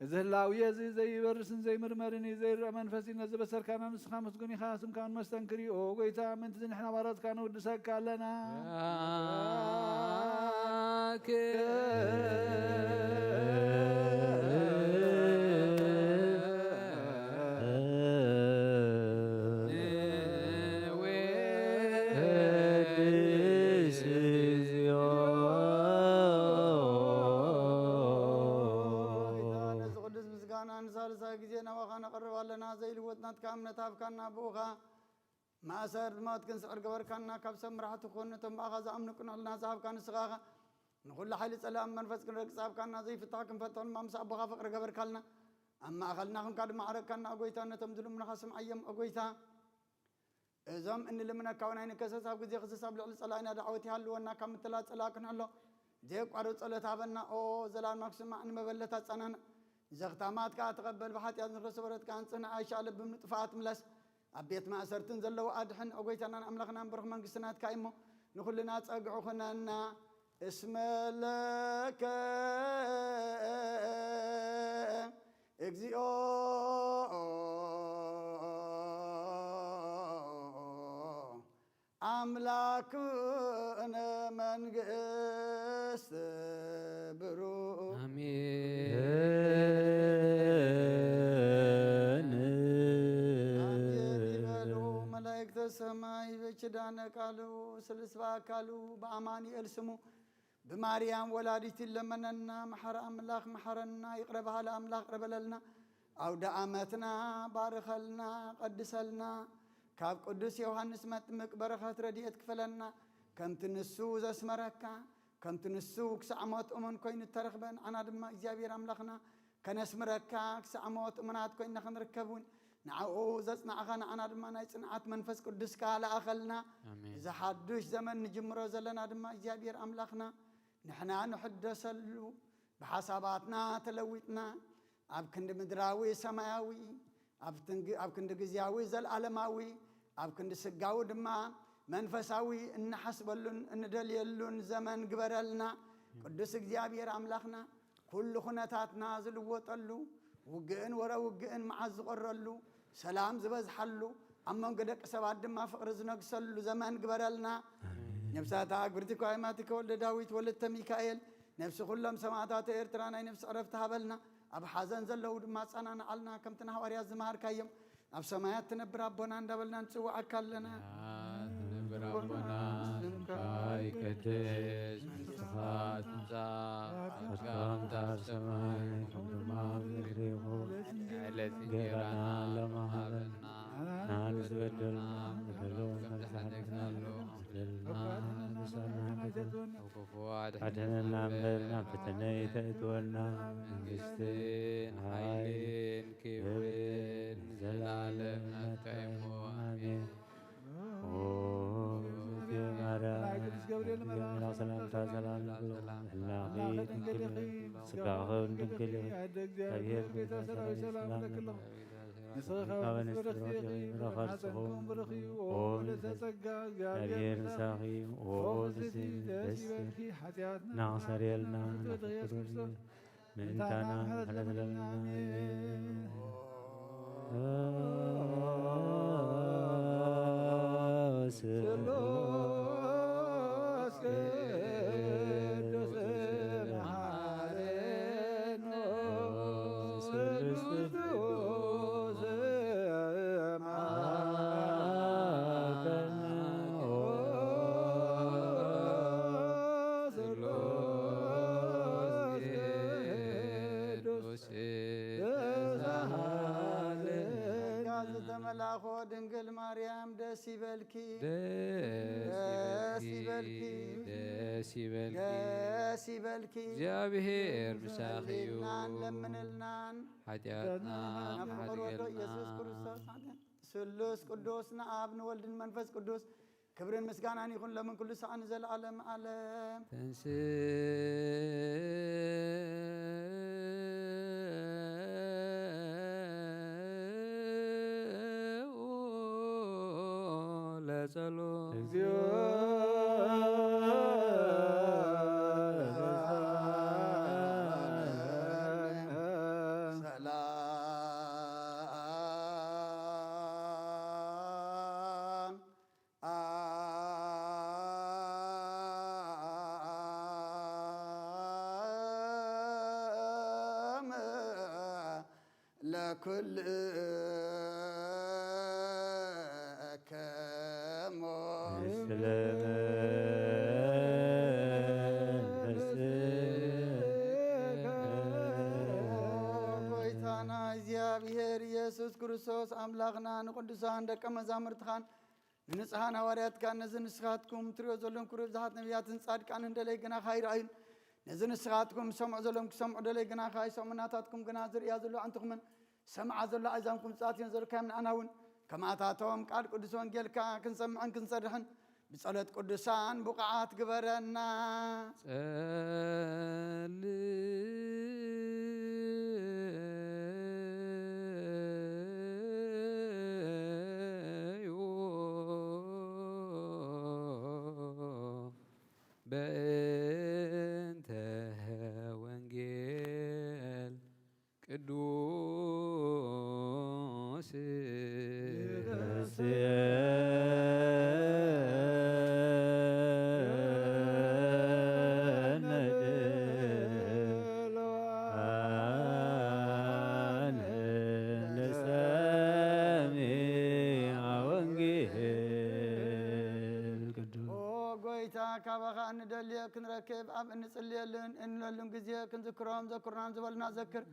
زهلاوية زي برسن زي مرمرني زي منفسي نزل بسر كان نسخة مسكوني خاسم كان مستنكري او قيتا من تزن احنا مرات كانوا ودسك لنا زي الوطنات كامنة تابكنا بوخا ما أسر ما تكن سعر قبر كنا كبسم راح تكون تم أخذ أمن كنا لنا صاحب كان سخاخة نقول لحال سلام منفس كنا صاحب كنا زي فتاكم فتون ما مسح بوخا فقر قبر كلنا أما أخذناهم كاد معرك كنا أقويتا نتمدلوا من خصم أيام أقويتا إذا إن لمن كونين كسر صاحب زي خصص صاحب لعل صلاة دعوتي هلو أنا كم ثلاث صلاة كنا هلو جيب قرط صلاة هبنا أو زلال مقسم أن مبلتات سننا زختامات كاتقبل بحات يازن رسولت كان سنة عايشة لبم طفات ملس أبيت ما أسرتن زلوا أدحن أقويتنا أملخنا نبرخ من قسنات كايمو نقول لنا تأقعو خنانا اسم لك اكزيو أملاك أنا من قست برو السماء بشدان قالوا سلسوا قالوا بأماني ألسمو بماريام ولادت لمننا محر أملاخ محرنا يقربها لأملاخ قرب لنا أو دعمتنا بارخ لنا قدس لنا كاب قدس يوحنس متمك برخات رديت كفلنا كم تنسو زسمركا كم تنسو كسعمات أمن كوين الترخبن أنا دم إجابير أملاخنا كنسمركا كسعمات أمنات كوين نخن ركبون نعو زصنعخ نعنا دما ناي صنعات منفس قدس كالا أخلنا إذا حدش زمن نجمرو زلنا دما إجابير أملاخنا نحنا نحدثلو بحساباتنا تلويتنا أب كند مدراوي سماوي أب كند جزياوي زل عالماوي أب كند سجاو دما منفساوي إن حسبلون إن دليلون زمن قبرلنا قدس إجابير أملاخنا كل خناتاتنا زل وطلو وجئن ورا وجئن معز قرلو سلام زبز حلو أما قدك سبعد ما فقر زنقسلو زمان قبرلنا نفسها قرتك وعماتك ولد داويت ولد ميكائيل نفس كلهم سماعات إرترانا نفس عرفتها بلنا أب حزن زلوا ما صنعنا علنا كم تنهار زمهر كيم أب سماعات تنبر ربنا ندبلنا نسوى أكلنا تنبر ربنا كاي كدس صفات زا أسلام دار سماي كما بغريبو التي جرانا لما هلنا نالس بدلنا بدلون كمتحدثنا بدلنا نسانا وكفوات أدهنا مدلنا فتني تأتونا منجستين حيلين كبرين زلالنا كيمو آمين ድንግል ማርያም ደስ ይበልኪ እግዚአብሔር ምሳኺዩ ለምንልናን ኃጢአትና ኢየሱስ ክርስቶስ ስሉስ ቅዱስ ንአብ ንወልድን መንፈስ ቅዱስ ክብርን ምስጋናን ይሁን ለምን ኩሉ ሰዓት ዘለዓለም ዓለም ለጸሎት እግዚኦ ለኩል እግዚአብሔር ኢየሱስ ክርስቶስ አምላኽና ንቅዱሳን ደቀ መዛሙርትኻን ንንጽሓን ሃዋርያትካን ነዚ ንስኻትኩም ትሪኦ ዘሎም ክሪኦ ብዙሓት ነቢያትን ጻድቃንን ደለይ ግና ካይረኣዩን ነዚ ንስኻትኩም ሰምዑ ዘሎም ክሰምዑ ደለይ ግና ካይሰሙናታትኩም ግና ዝርያ ዘሎ ኣንትኹምን ሰምዓ ዘሎ ኣዛንኩም ጻትዮም ዘለካዮም ንኣና እውን ከማታቶም ቃል ቅዱስ ወንጌልካ ክንሰምዕን ክንሰርሕን بصلاة قدسان بقعات قبرنا بأنت وانجيل قدوس كابا ندلي كنركب أم نصليلن إنلن جزية كنذكرهم ذكرنا زبلنا ذكر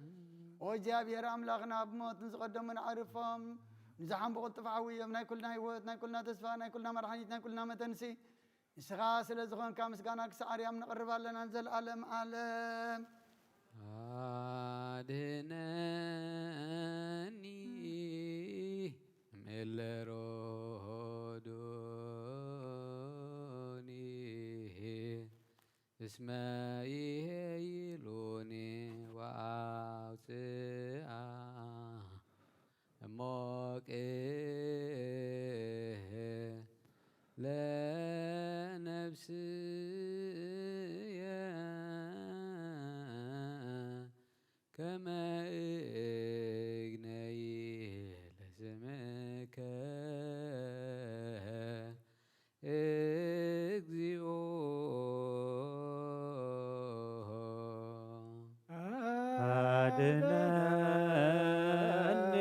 وجاب يرام لغنا بموت نقدم من عرفهم نزحم بقول تفعوية من كلنا هيوت كلنا تسفى كلنا مرحنيت كلنا متنسي إسخاس لزخون كامس كانك سعري أم نقرب لنا ننزل عالم عالم أدهنني እስመ ይሄይሉኒ ወአውፅአ እሞቅህ ለነፍስየ ከመ እግነይ ለስምከ እግዚኦ አድነኒ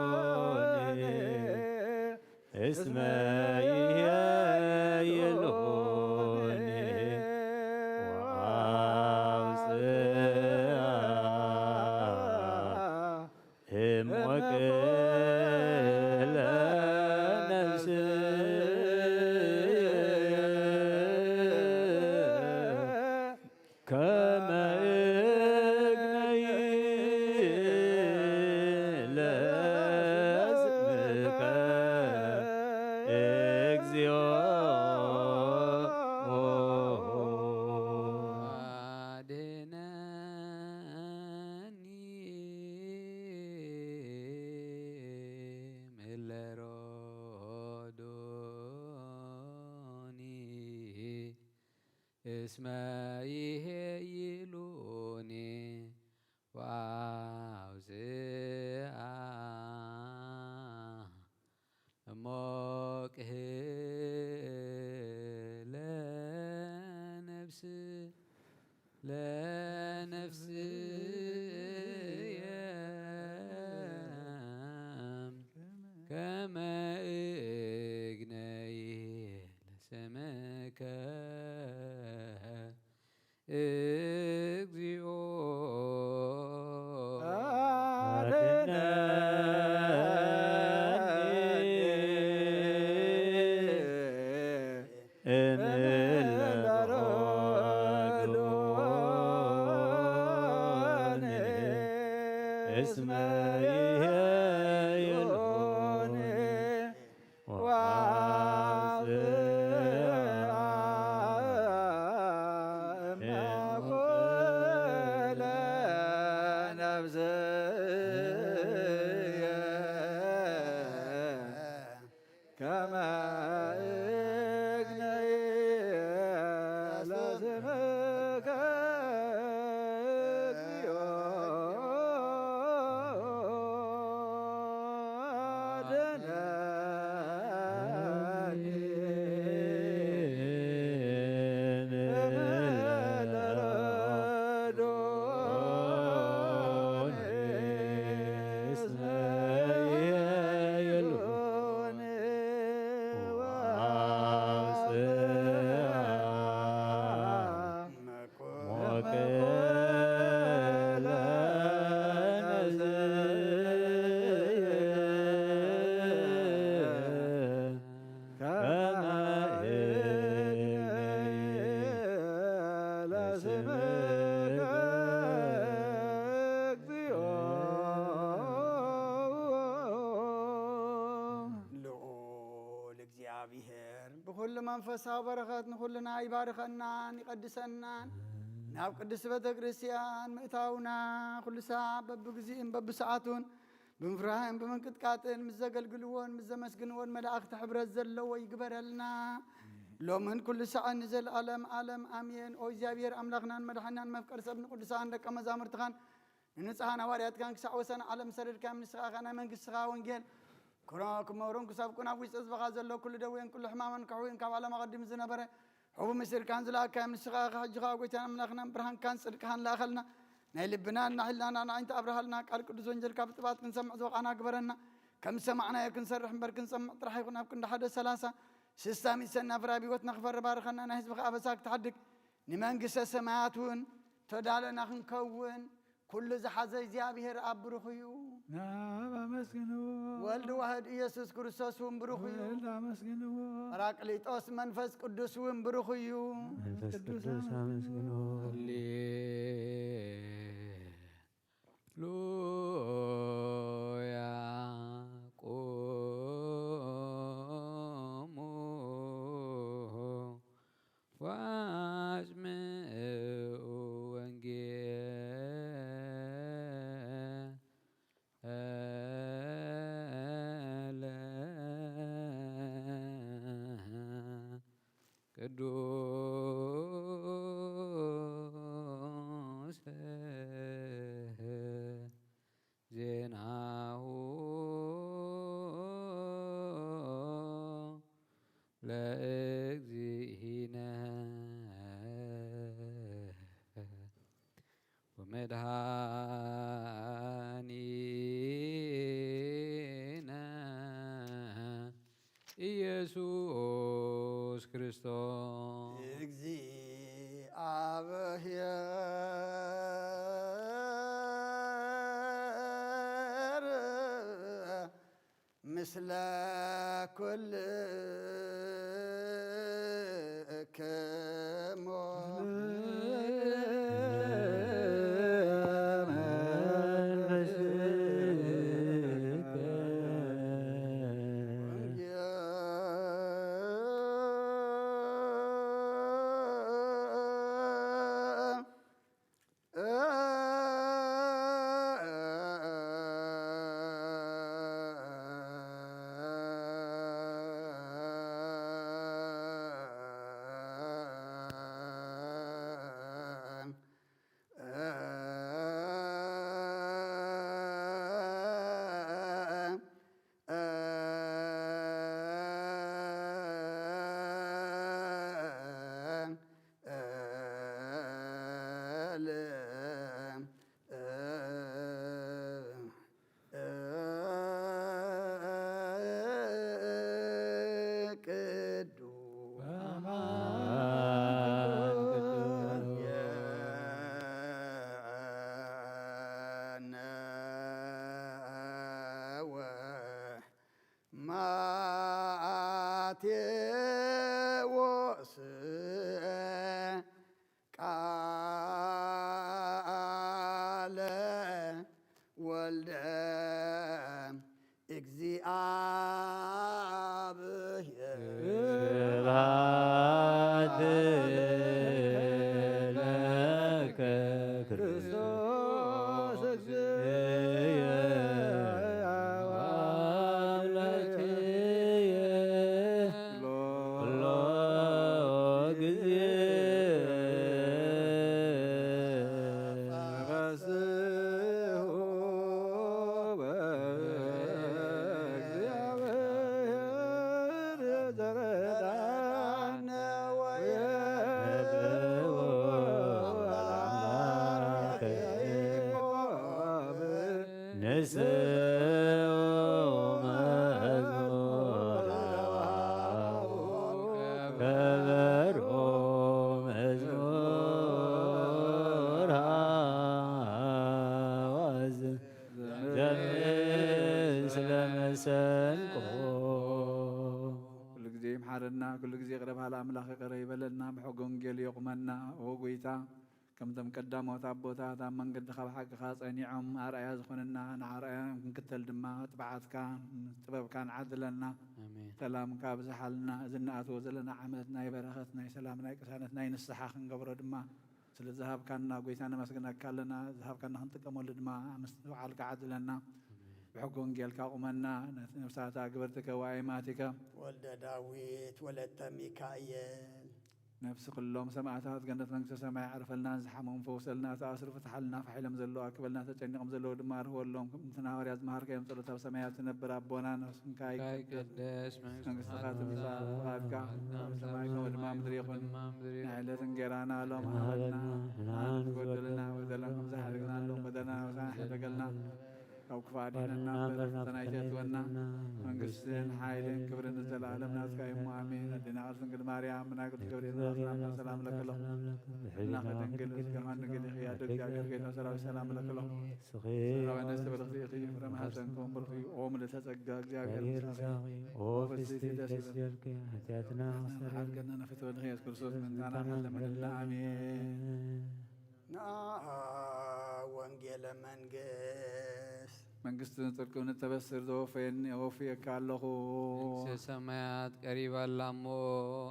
እለሮዶኒ እስመ ይሄይሉኒ ወአውፅአ እሞቅህ ከመ እግነይ ለስምከ እግዚኦ አድነኒ እለሮዶኒ እስመ ይሄይሉኒ ወአውፅአ እሞቅህ ለነፍስየ ከመ እግነይ ለስምከ እግዚኦ እምእለሮዶኒ እስመ ይሄይሉኒ ከመ እግነይ ለስምከ እግዚኦ አድነኒ እለሮዶኒ እስመ ይሄይሉኒ ልዑል እግዚአብሔር ብኩሉ መንፈሳዊ በረኸት ንኩልና ይባርከናን ይቀድሰናን ናብ ቅዱስ ቤተ ክርስቲያን ምእታውና ኩሉ ሰዓት በብግዚእን በብሰዓቱን ብምፍራህን ብምንቅጥቃጥን ምስ ዘገልግልዎን ምስ ዘመስግንዎን መላእኽቲ ሕብረት ዘለዎ ይግበረልና ሎምን ኩሉ ሰዓት ንዘለዓለም ዓለም አሜን። ኦ እግዚአብሔር አምላኽናን መድሓኒናን መፍቀሪ ሰብ ንቅዱሳን ደቀ መዛሙርትኻን ንንጹሓን ሐዋርያትካን ክሳዕ ወሰን ዓለም ሰደድካ ምስኻኻ ናይ መንግስትኻ ወንጌል ክመሮም ክሳብኩን ኣብ ውሽጢ ህዝብኻ ዘሎ ኩሉ ደዌን ኩሉ ሕማምን ክሕዊን ካብ ዓለም ኣቐዲሙ ዝነበረ ሕቡ ምስርካን ዝለኣካዮ ንስኻ ሕጅኻ ጎይታን ኣምላኽናን ብርሃንካን ጽድቅኻን ላኸልና ናይ ልብናን ናሕልናና ንዓይንቲ ኣብርሃልና ቃል ቅዱስ ወንጀልካ ብጥባት ክንሰምዕ ዝወቓና ግበረና ከም ሰማዕናዮ ክንሰርሕ እምበር ክንሰምዕ ጥራሕ ይኹን ኣብ ክንዲ 1:30 60 ሚእሰና ፍራብ ሂወትና ክፈሪ ባርኸና ናይ ህዝብኻ ኣበሳ ክትሓድግ ንመንግስተ ሰማያት እውን ተዳለና ክንከውን ኩሉ ዝሓዘ እግዚአብሔር ኣብ ብሩኽ እዩ ናብ ኣመስግንዎ ወልድ ዋህድ ኢየሱስ ክርስቶስ እውን ብሩኽ እዩ ወልድ ኣመስግንዎ ጰራቅሊጦስ መንፈስ ቅዱስ እውን ብሩኽ እዩ መንፈስ ቅዱስ አመስግኖ ሃሌሉያ ቅዱስ ዜናሁ ለእግዚእነ ወመድኃኒነ ኢየሱስ ክርስቶስ እግዚአብሔር ምስለ ኩልክሙ ማቴዎስ ቃለ ወልደ እግዚአብሔር ስብሐት ለከ ክርስቶስ እግዚእየ ወአምላክየ ኩሎ ጊዜ ፈስሑ በእግዚአብሔር ዘረዳነ ወየብዎ አምላከ ያዕቆብ ንስኡ መዝሙረ ከበርኦ መዝሙር አዋዝ ዘምስለ መሰንቆ ኩሉ ግዜ ይምሓረና ኩሉ ግዜ ቅረብ ሃለ ኣምላኽ ይቕረ ይበለና ብሕጊ ወንጌል የቑመና ወጎይታ ከምቶም ቀዳሞት ኣቦታት ኣብ መንገዲ ካብ ሓቂኻ ፀኒዖም ኣርኣያ ዝኾነና ንኣርኣያ ክንክተል ድማ ጥብዓትካ ጥበብካ ንዓድለና ሰላምካ ብዝሓልና እዚ ንኣትዎ ዘለና ዓመት ናይ በረኸት ናይ ሰላም ናይ ቅሳነት ናይ ንስሓ ክንገብሮ ድማ ስለ ዝሃብካና ጎይታ ነመስግነካ ኣለና ዝሃብካና ክንጥቀመሉ ድማ ምስ በዓልካ ዓድለና ብሕጊ ወንጌልካ ቁመና ነፍሳታ ግበርትከ ወኣይማቲከ ወልደ ዳዊት ወለተ ሚካኤል ነፍሲ ኩሎም ሰማዕታት ገነት መንግስቲ ሰማይ ዓርፈልና ዝሓመም ፈውሰልና ተኣስሩ ፍትሓልና ፋሒሎም ዘለዋ ክበልና ተጨኒቆም ዘለዉ ድማ ርህወሎም እንትና ሃዋርያት ዝመሃርከዮም ጸሎት ኣብ ሰማያት ዝነብር ኣቦና ነፍስካ ይቅደስ መንግስትኻ ትምጻእ ፍቓድካ ኣብ ሰማይ ከምኡ ድማ ምድሪ ይኹን ናይ ዕለት እንጀራና ሎም ሃበና ንጎደልና በደልና ከምዝሓደግና ሎም በደልና ወሳና ሕደገልና ካብ ክፉ ኣድሕነና ፈተና ይእትወና መንግስትን ሓይልን ክብርን ዘለዓለም ናትካ እሞ ኣሜን ኣዴና ቅድስት ድንግል ማርያም ናይ ቅዱስ ገብርኤል መልኣክና ሰላም ለከሎ እናኸ ድንግል ስጋኻን ድንግል ኢኺ ኣደ እግዚአብሔር ጌታ ሰራዊት ሰላም ለከሎ ሰራዊነት በረኽቲ ኢኺ ፍረ ማሕፀንኩም ብርኺ ኦ ምልዕተ ጸጋ እግዚአብሔር ኦ ፍስቲ ደስ ይበልኪ ኃጢአትና ሓልገና ነፍትወልኺ ኢየሱስ ክርስቶስ ምንታና ሓለመለላ ኣሜን ንአ ወንጌለ መንግስት መንግስትን ጽድቅን ተበስር ዘወፈየኒ ወፍየካ ኣለኹ መንግሥተ ሰማያት ቀሪባላ እሞ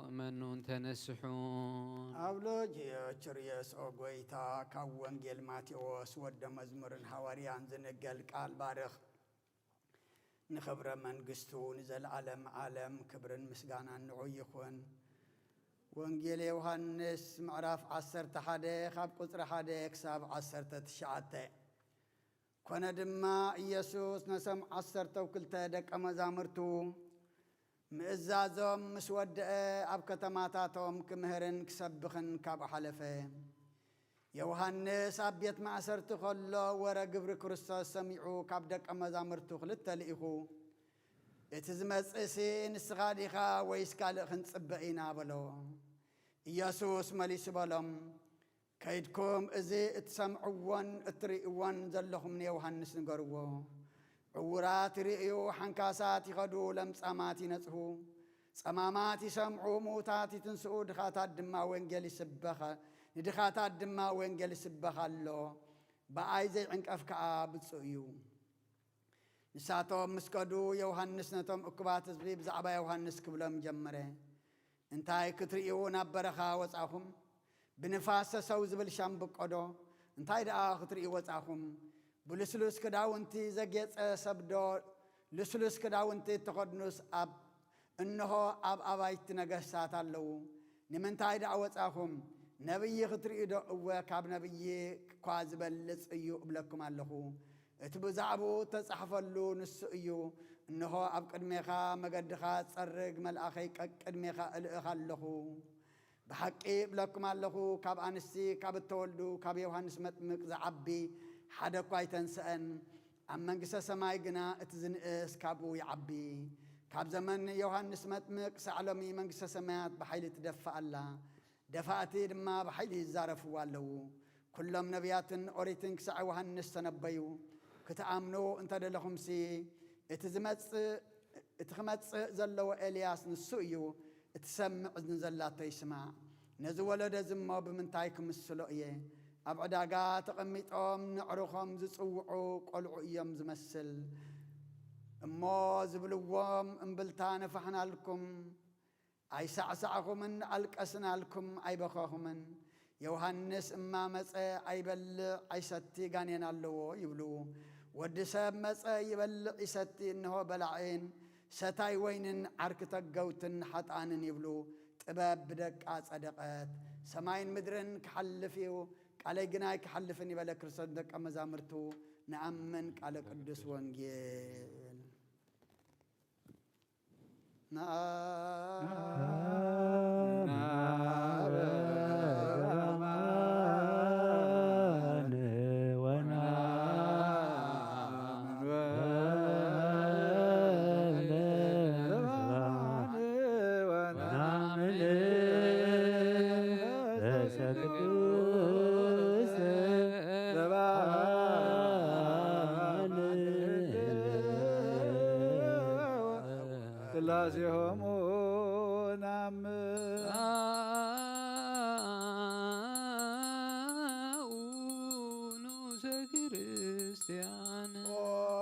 እመኑን ተነስሑን ኣብ ሎጅዮች ርእየስኦ ጎይታ ካብ ወንጌል ማቴዎስ ወደ መዝሙርን ሐዋርያን ዝንገል ቃል ባርኽ ንኽብረ መንግስቱ ንዘለዓለም ዓለም ክብርን ምስጋናን ንዑ ይኹን ወንጌል ዮሐንስ ምዕራፍ 11 ካብ ቁጽሪ 1 ክሳብ 19 ኮነ ድማ ኢየሱስ ነቶም 12 ደቀ መዛሙርቱ ምእዛዞም ምስ ወድአ ኣብ ከተማታቶም ክምህርን ክሰብኽን ካብኡ ሓለፈ። ዮሐንስ ኣብ ቤት ማእሰርቲ ከሎ ወረ ግብሪ ክርስቶስ ሰሚዑ ካብ ደቀ መዛሙርቱ 2 ልኢኹ እቲ ዝመጽእሲ ንስኻ ዲኻ ወይስ ካልእ ክንጽበእ ኢና በሎ። ኢየሱስ መሊሱ በሎም ከይድኩም እዚ እትሰምዕዎን እትርእይዎን ዘለኹም ንዮሐንስ ንገርዎ። ዕውራት ይርእዩ፣ ሓንካሳት ይኸዱ፣ ለምጻማት ይነጽሁ፣ ጸማማት ይሰምዑ፣ ሙታት ይትንስኡ፣ ድኻታት ድማ ወንጌል ይስበኽ ንድኻታት ድማ ወንጌል ይስበኽ ኣሎ። ብኣይ ዘይዕንቀፍ ከዓ ብፁዕ እዩ። ንሳቶም ምስ ከዱ ዮሐንስ ነቶም እኩባት ህዝቢ ብዛዕባ ዮሐንስ ክብሎም ጀመረ። እንታይ ክትርእዩ ናብ በረኻ ወጻኹም? ብንፋስ ሰሰው ዝብል ሻምብቆዶ? እንታይ ደኣ ክትርእዩ ወጻኹም? ብልስሉስ ክዳውንቲ ዘጌጸ ሰብዶ? ልስሉስ ክዳውንቲ ተኸድኑስ እንሆ ኣብ ኣባይቲ ነገሥታት ኣለዉ። ንምንታይ ደኣ ወጻኹም? ነብይ ክትርእዩ ዶ? እወ ካብ ነብይ እኳ ዝበልጽ እዩ እብለኩም ኣለኹ። እቲ ብዛዕባኡ ተጻሕፈሉ ንሱ እዩ። እንሆ ኣብ ቅድሜኻ መገድኻ ጸርግ መልኣኸይ ቅድሜኻ እልእኽ ኣለኹ። ብሓቂ እብለኩም ኣለኹ ካብ ኣንስቲ ካብ እተወልዱ ካብ ዮሐንስ መጥምቅ ዝዓቢ ሓደ እኳ ኣይተንስአን። ኣብ መንግሥተ ሰማይ ግና እቲ ዝንእስ ካብኡ ይዓቢ። ካብ ዘመን ዮሐንስ መጥምቅ ሳዕሎሚ መንግሥተ ሰማያት ብሓይሊ ትደፋእ ኣላ፣ ደፋእቲ ድማ ብሓይሊ ይዛረፍዋ ኣለዉ። ኩሎም ነቢያትን ኦሪትን ክሳዕ ዮሐንስ ተነበዩ። ክትኣምኑ እንተደለኹምሲ እቲ ክመጽእ ዘለዎ ኤልያስ ንሱ እዩ። እትሰምዕ ንዘላቶ ይስማዕ። ነዚ ወለደ ዝሞ ብምንታይ ክምስሎ እየ? ኣብ ዕዳጋ ተቐሚጦም ንዕሩኾም ዝጽውዑ ቈልዑ እዮም ዝመስል እሞ ዝብልዎም እምብልታ ነፋሕናልኩም ኣይሳዕሳዕኹምን ኣልቀስናልኩም ኣይበኸኹምን። ዮሐንስ እማመፀ ኣይበልዕ ኣይሰቲ ጋኔን ኣለዎ ይብሉ። ወዲ ሰብ መፀ ይበልዕ ይሰቲ እንሆ በላዕን ሰታይ ወይንን ዓርኪ ተገውትን ሓጣንን ይብሉ። ጥበብ ብደቃ ጸደቐት። ሰማይን ምድርን ክሓልፍ እዩ ቃለይ ግናይ ክሓልፍን ይበለ ክርስቶስ ደቀ መዛሙርቱ ንኣምን ቃለ ቅዱስ ወንጌል ስላሴሆሙ ናምኑ ክርስቲያን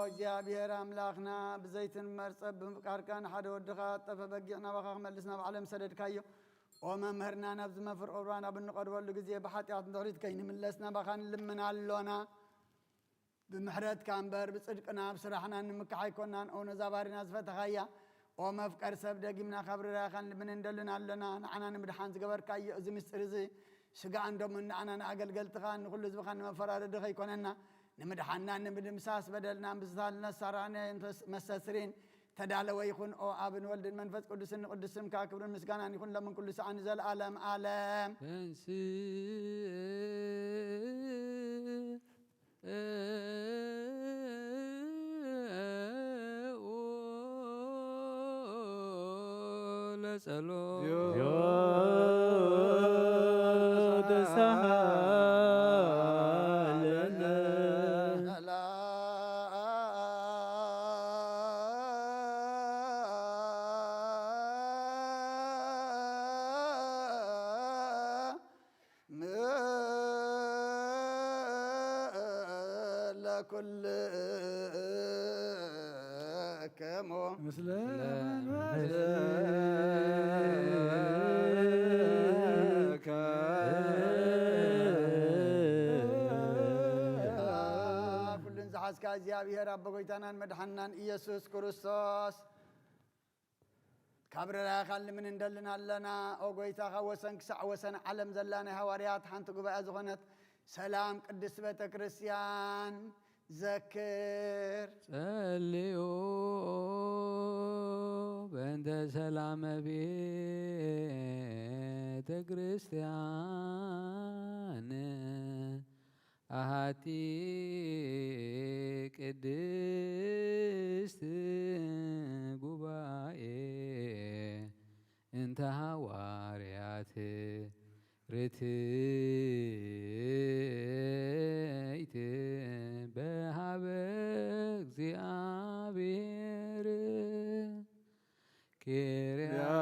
እግዚአብሔር አምላኽና ብዘይትን መርጸብ ብምፍቃርካ ንሓደ ወድኻ ጠፈ በጊዕ ናባኻ ክመልስ ናብ ዓለም ሰደድካዮ ኦ መምህርና ናብ ዝመፍር ቁርባን ኣብ እንቐርበሉ ግዜ ብሓጢኣት ንድሕሪት ከይንምለስ ናባኻ ንልምን ኣሎና። ብምሕረትካ እምበር ብጽድቅና ብስራሕና ንምክሕ ኣይኮናን። ኦ ነዛባሪና ዝፈተኻያ ኦ መፍቀር ሰብ ደጊምና ካብ ርራኻ ንልምን እንደልን ኣለና። ንዓና ንምድሓን ዝገበርካዮ እዚ ምስጢር እዚ ስጋ እንዶም ንዓና ንኣገልገልትኻ ንኹሉ ህዝብኻ ንመፈራረዲ ከይኮነና ንምድሓና ንምድምሳስ በደልና ብዝታልና ሳራነ መስተስሪን ተዳለወ ይኹን። ኦ ኣብን ወልድን መንፈስ ቅዱስን ንቅዱስ ስምካ ክብርን ምስጋናን ይኹን ለምን ኩሉ ሰዓት ንዘለኣለም ዓለም። ምስለ ኩልን ዝሓዝካ እግዚአብሔር ኣቦ ጎይታናን መድሓናን ኢየሱስ ክርስቶስ كابرلا خل من ندلنا لنا أو قويتا خوسن كسع وسن علم زلاني هواريات حنت قبا أزغنت سلام قدس بيت كريستيان ذكر صليو بنت سلام بيت كريستيان أهاتي قدست قبائي انت هواريات رتيت بهابك زيابير كيريا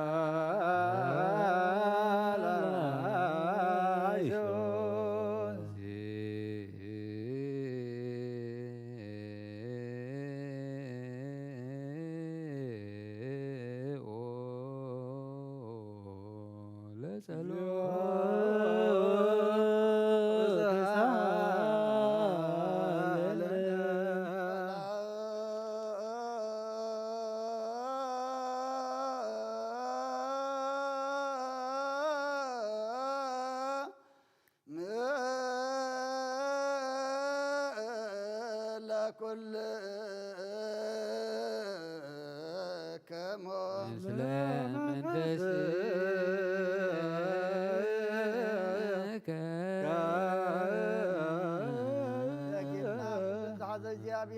كل كما سلام دسك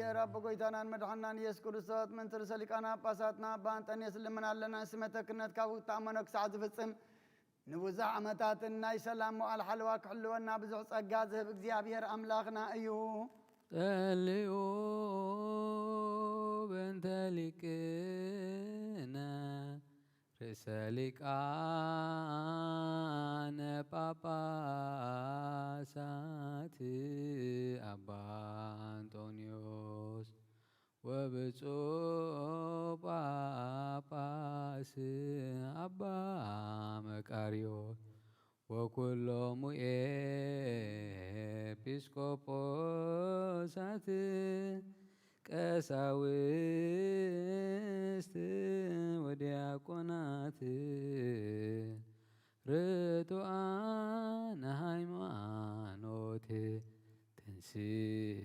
يا رب قويتنا مدحنا يسكر الصوت من ترسلك أنا باساتنا بانت أن يسلمنا لنا اسمتك نتكاو تأمنك سعد فتصم نوزع عمتاتنا يسلم على حلوك حلونا بزع صقازه بእግዚአብሔር أملاخنا أيوه صليو بنت لكنا رسالك أنا باباسات أبا أنطونيوس وبصو باباس أبا مكاريوس وكلهم ኤጲስቆጶሳት ቀሳውስት ወዲያቆናት ርቱዓነ ሃይማኖት ትንሥኡ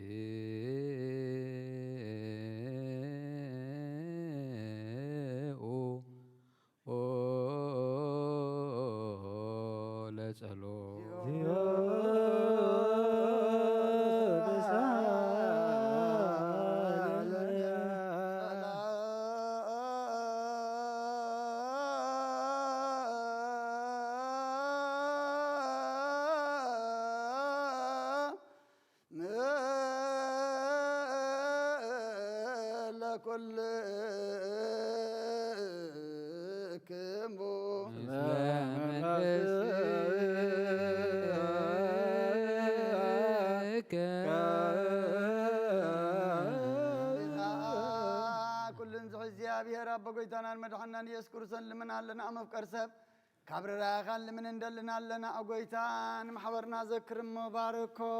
كل كمو كل نزعزيا بها رب قيتنا المدحنا يسكر سلمنا لنا مفكر سب كابرا خل من ندلنا لنا أقويتان محورنا ذكر مباركو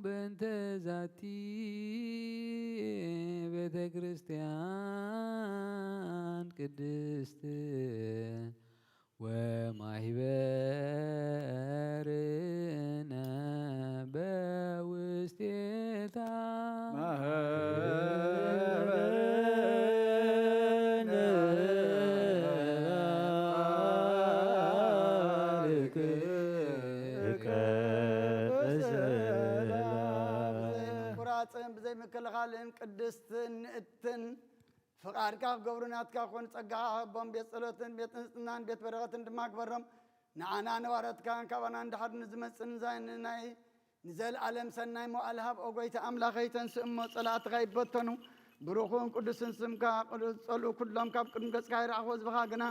بنت ذاتي بيت كريستيان قدست ومحبرنا بوستيتا بزي مكلخالن قدستن اتن فقارك قبرناتك كون صقا بون بيت صلوتن بيت نستنان بيت برغتن دماك برم نعانا نوارت كان كوانا ندحر نزمصن زين ناي نزل عالم سناي مو الهاب اوغيت املاخيتن سمو صلات غيبتنو بروخون قدسن سمكا قدس صلو كلهم كاب قدس خير اخوز بخاغنا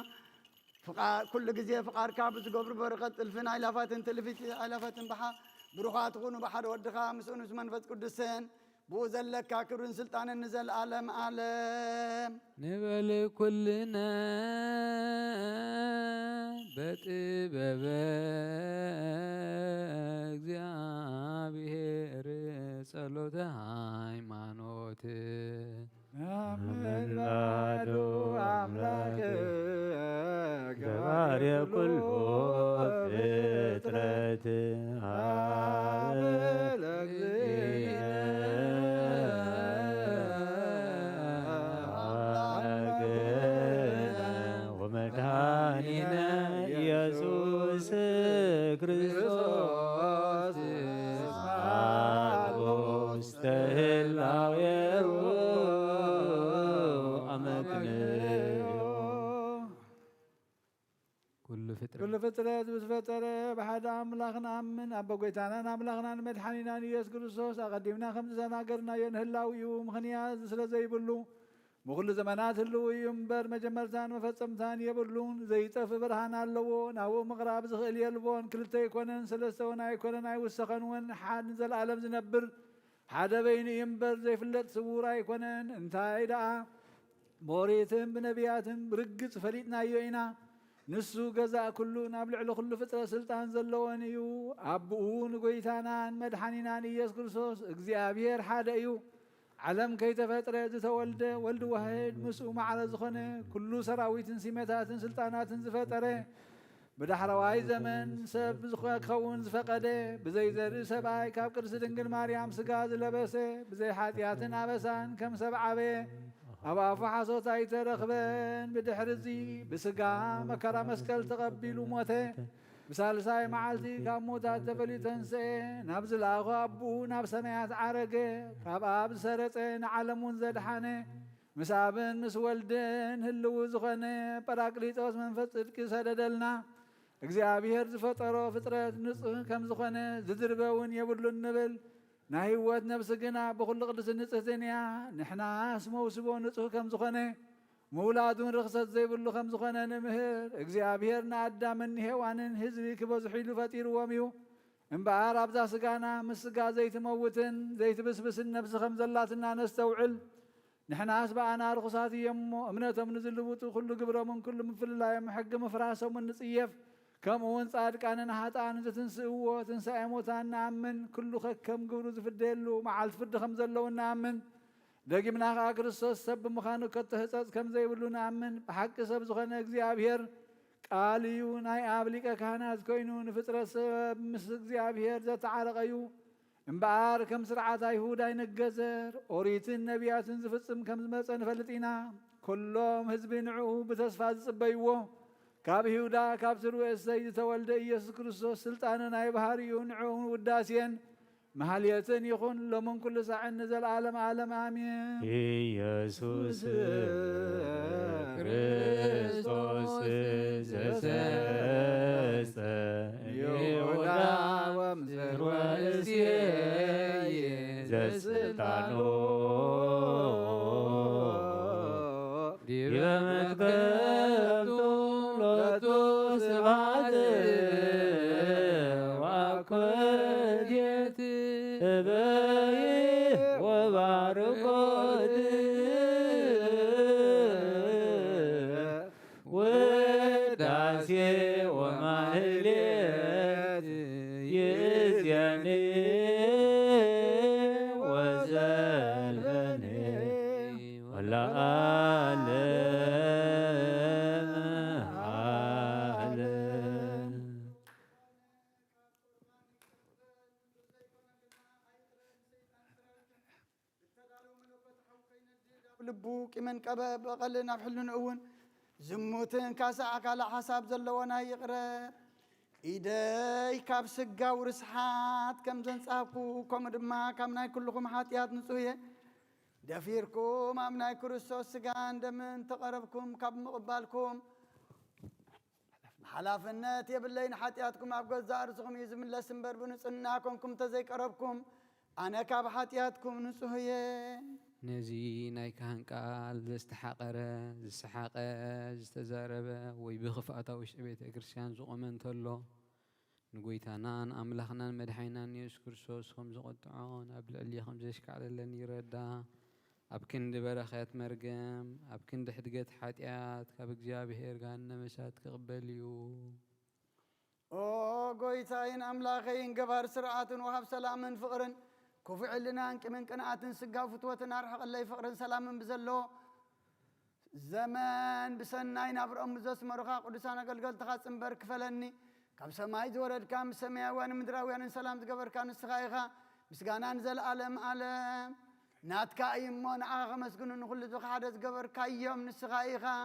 فقار كل غزي فقارك بز قبر برغت الفنا الافاتن تلفيت الافاتن بحا بروخات كونوا بحر ودخا مسونس منفس قدسن بوزلك كاكرون سلطان نزل عالم عالم نبل كلنا بطبب እግዚአብሔር ጸሎተ ሃይማኖት نعمل بعدو أملاك ገባሬ ኩሉ ፍጥረት ወመድኃኒነ ኢየሱስ ክርስቶስ ውስተ ህላዌሁ አመክንዮ كل فترة بتفترة بحد أملاخنا من أبا قويتانا أملاخنا مدحنينا يسوع كريستوس أقدمنا 5 سنة قرنا ينهلاو يوم خنيا زي بلو مغل زمانات اللو ينبر مجمرتان مفتمتان يبلون زي طف برهان اللو ناو مغرب زخيل يلبون كلتا يكونن سلسون يكونن يوسخنون حاد نزل العالم زنبر حدا بين ينبر زي فلت سبورا يكونن انتاي دا بوريتم بنبياتم برقص فريتنا يوينا نسو جزاء كله نابلع له كل فترة سلطان زلوان يو أبوون قويتانان مدحنينان يسوع كريستوس እግዚአብሔር ሓደ እዩ ዓለም ከይተፈጥረ ዝተወልደ ወልድ ዋሕድ ምስኡ ማዕረ ዝኾነ ኩሉ ሰራዊትን ሲመታትን ስልጣናትን ዝፈጠረ ብዳሕረዋይ ዘመን ሰብ ዝኸውን ዝፈቀደ ብዘይ ዘርኢ ሰብኣይ ካብ ቅድሲ ድንግል ማርያም ስጋ ዝለበሰ ብዘይ ሓጢኣትን ኣበሳን ከም ሰብ ዓበየ ኣብ ኣፉ ሓሶት ኣይተረኽበን ብድሕሪ እዚ ብስጋ መከራ መስቀል ተቐቢሉ ሞተ ብሳልሳይ መዓልቲ ካብ ሞታት ተፈሊጡ ተንስአ ናብ ዝለኣኾ ኣቡኡ ናብ ሰማያት ዓረገ ካብ ኣብ ዝሰረፀ ንዓለም እውን ዘድሓነ ምስ ኣብን ምስ ወልድን ህልው ዝኾነ ጰራቅሊጦስ መንፈስ ጽድቂ ሰደደልና እግዚኣብሔር ዝፈጠሮ ፍጥረት ንጹህ ከም ዝኾነ ዝድርበ እውን የብሉን ንብል ናይ ህይወት ነብሲ ግና ብኩሉ ቅድስቲ ንጽህትን እያ ንሕናስ መውስቦ ንጹህ ከም ዝኾነ ምውላዱን ርክሰት ዘይብሉ ከም ዝኾነ ንምህር እግዚኣብሔር ንኣዳምን ሔዋንን ህዝቢ ክበዝሑ ኢሉ ፈጢርዎም እዩ እምበኣር ኣብዛ ስጋና ምስ ስጋ ዘይትመውትን ዘይትብስብስን ነብሲ ከም ዘላትና ነስተውዕል ንሕናስ በኣና ርኩሳት እየሞ እምነቶም ንዝልውጡ ኩሉ ግብሮምን ኩሉ ምፍልላዮም ሕጊ ምፍራሶምን ንጽየፍ ከምኡውን ጻድቃንን ሓጥኣንን ዝትንስእዎ ትንሳኤ ሙታን ንኣምን ኩሉ ከከም ግብሩ ዝፍደየሉ መዓልቲ ፍርዲ ከም ዘለዉ ንኣምን ደጊምና ከዓ ክርስቶስ ሰብ ብምዃኑ ከተህፀፅ ከም ዘይብሉ ንኣምን ብሓቂ ሰብ ዝኾነ እግዚኣብሔር ቃል እዩ ናይ ኣብ ሊቀ ካህናት ኮይኑ ንፍጥረት ሰብ ምስ እግዚኣብሔር ዘተዓረቐዩ እምበኣር ከም ስርዓት ኣይሁድ ኣይንገዘር ኦሪትን ነቢያትን ዝፍፅም ከም ዝመፀ ንፈልጥ ኢና ኩሎም ህዝቢ ንዕኡ ብተስፋ ዝፅበይዎ ካብ ይሁዳ ካብ ስሩዕ እሰይ ዝተወልደ ኢየሱስ ክርስቶስ ስልጣነ ናይ ባህርዩ ንዕኡን ውዳስየን መሃልየትን ይኹን ሎምን ኩሉ ሳዕን ንዘለዓለም ዓለም ኣሜን ኢየሱስ ክርስቶስ ዘሰፀ ይሁዳ ወምስር ወእሴይ ዘስልጣኖ ዲበ መትከልቱ ሎቱ ስብሐት ወኮቴት እበይ ወባርኮት ውዳሴ ወማህሌት ይእዜኒ ወዘልፈኒ ወለዓለም ዓለም ልቡ ቂምን ቀበ በቐልን ኣብ ሕሉን እውን ዝሙትን ካሳዕ ካልእ ሓሳብ ዘለዎና ይቕረብ ኢደይ ካብ ስጋው ርስሓት ከም ዘንጻብኩ ከምኡ ድማ ካብ ናይ ኩልኩም ሓጢኣት ንጹህ እየ ደፊርኩም ኣብ ናይ ክርስቶስ ስጋን ደምን ተቐረብኩም ካብ ምቕባልኩም ሓላፍነት የብለይ ንሓጢኣትኩም ኣብ ገዛእ ርእስኹም እዩ ዝምለስ እምበር ብንጽህና ኮንኩም ተዘይቀረብኩም ኣነ ካብ ሓጢኣትኩም ንጹህ እየ ነዚ ናይ ካህን ቃል ዘስተሓቐረ ዝሰሓቐ ዝተዛረበ ወይ ብኽፍኣታ ውሽጢ ቤተ ክርስቲያን ዝቆመ እንተሎ ንጎይታናን ኣምላኽናን መድሓኒናን ኢየሱስ ክርስቶስ ከም ዝቆጥዖን ኣብ ልዕሊ ከም ዘሽካዕለለን ይረዳ ኣብ ክንዲ በረኸት መርገም ኣብ ክንዲ ሕድገት ሓጢኣት ካብ እግዚኣብሔር ጋር ነመሳት ክቕበል እዩ ኦ ጎይታይን ኣምላኸይን ገባር ስርዓትን ወሃብ ሰላምን ፍቕርን كوفي لنا انك من قناعات سقا فتوتنا رحق الله فقر سلام بزلو زمان بسناي نابر مزس مرخا قدسانا قلقل تخاص مبرك فلني كاب سماي زورد كام سماوان مدراويان سلام تقبر كان السخايخا مسقانا نزل عالم عالم ناتكا ايمون عاغ مسقنو نخل ذو حادث قبر كايوم نسخايخا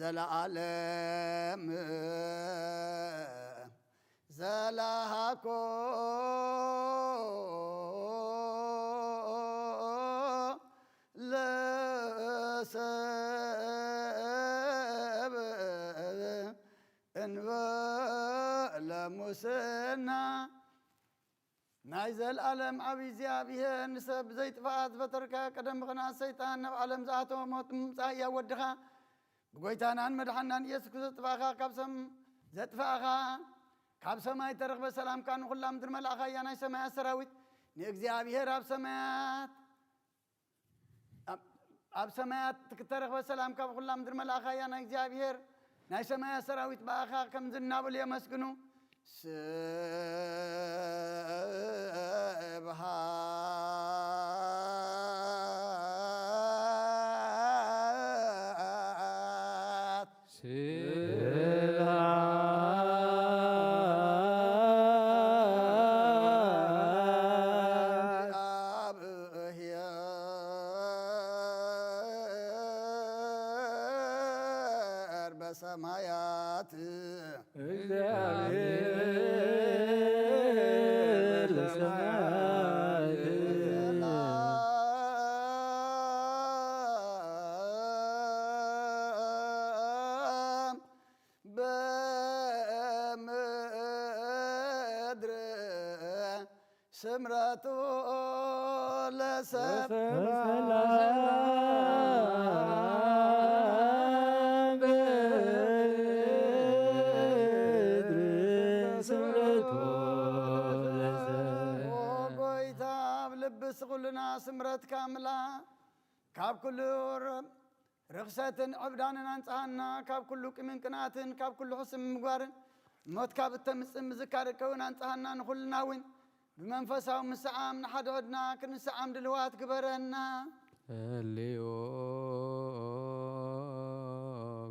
زلعالم زلهاكو لسب انبا لمسنا نايزل ألم عبي زيابيه نسب زيت فات فتركا قدم غنا سيطان نب علم زاتو موت مصايا ودخا بقويتانا مدحنان يسكو زتفاخا كابسم زتفاخا كابسم اي ترغ بسلام كانوا خلام در ملاخا يانا سمايا سراويت نيكزيابيه راب سمايات اب سمايات ترغ بسلام كاب خلام در ملاخا يانا اكزيابيه ناي سمايا سراويت باخا كم زنابو لي مسكنو سبحات بسمايات سمرتو لسب سغلنا سمرت كاملة كاب كل رخصة عبدان انصحنا كاب كل من قنات كاب كل حسن مغوار موت كاب التمسم ذكر كون انصحنا نخلنا وين بمنفسه مسعام نحد عدنا كنسعام دلوات كبرنا الليو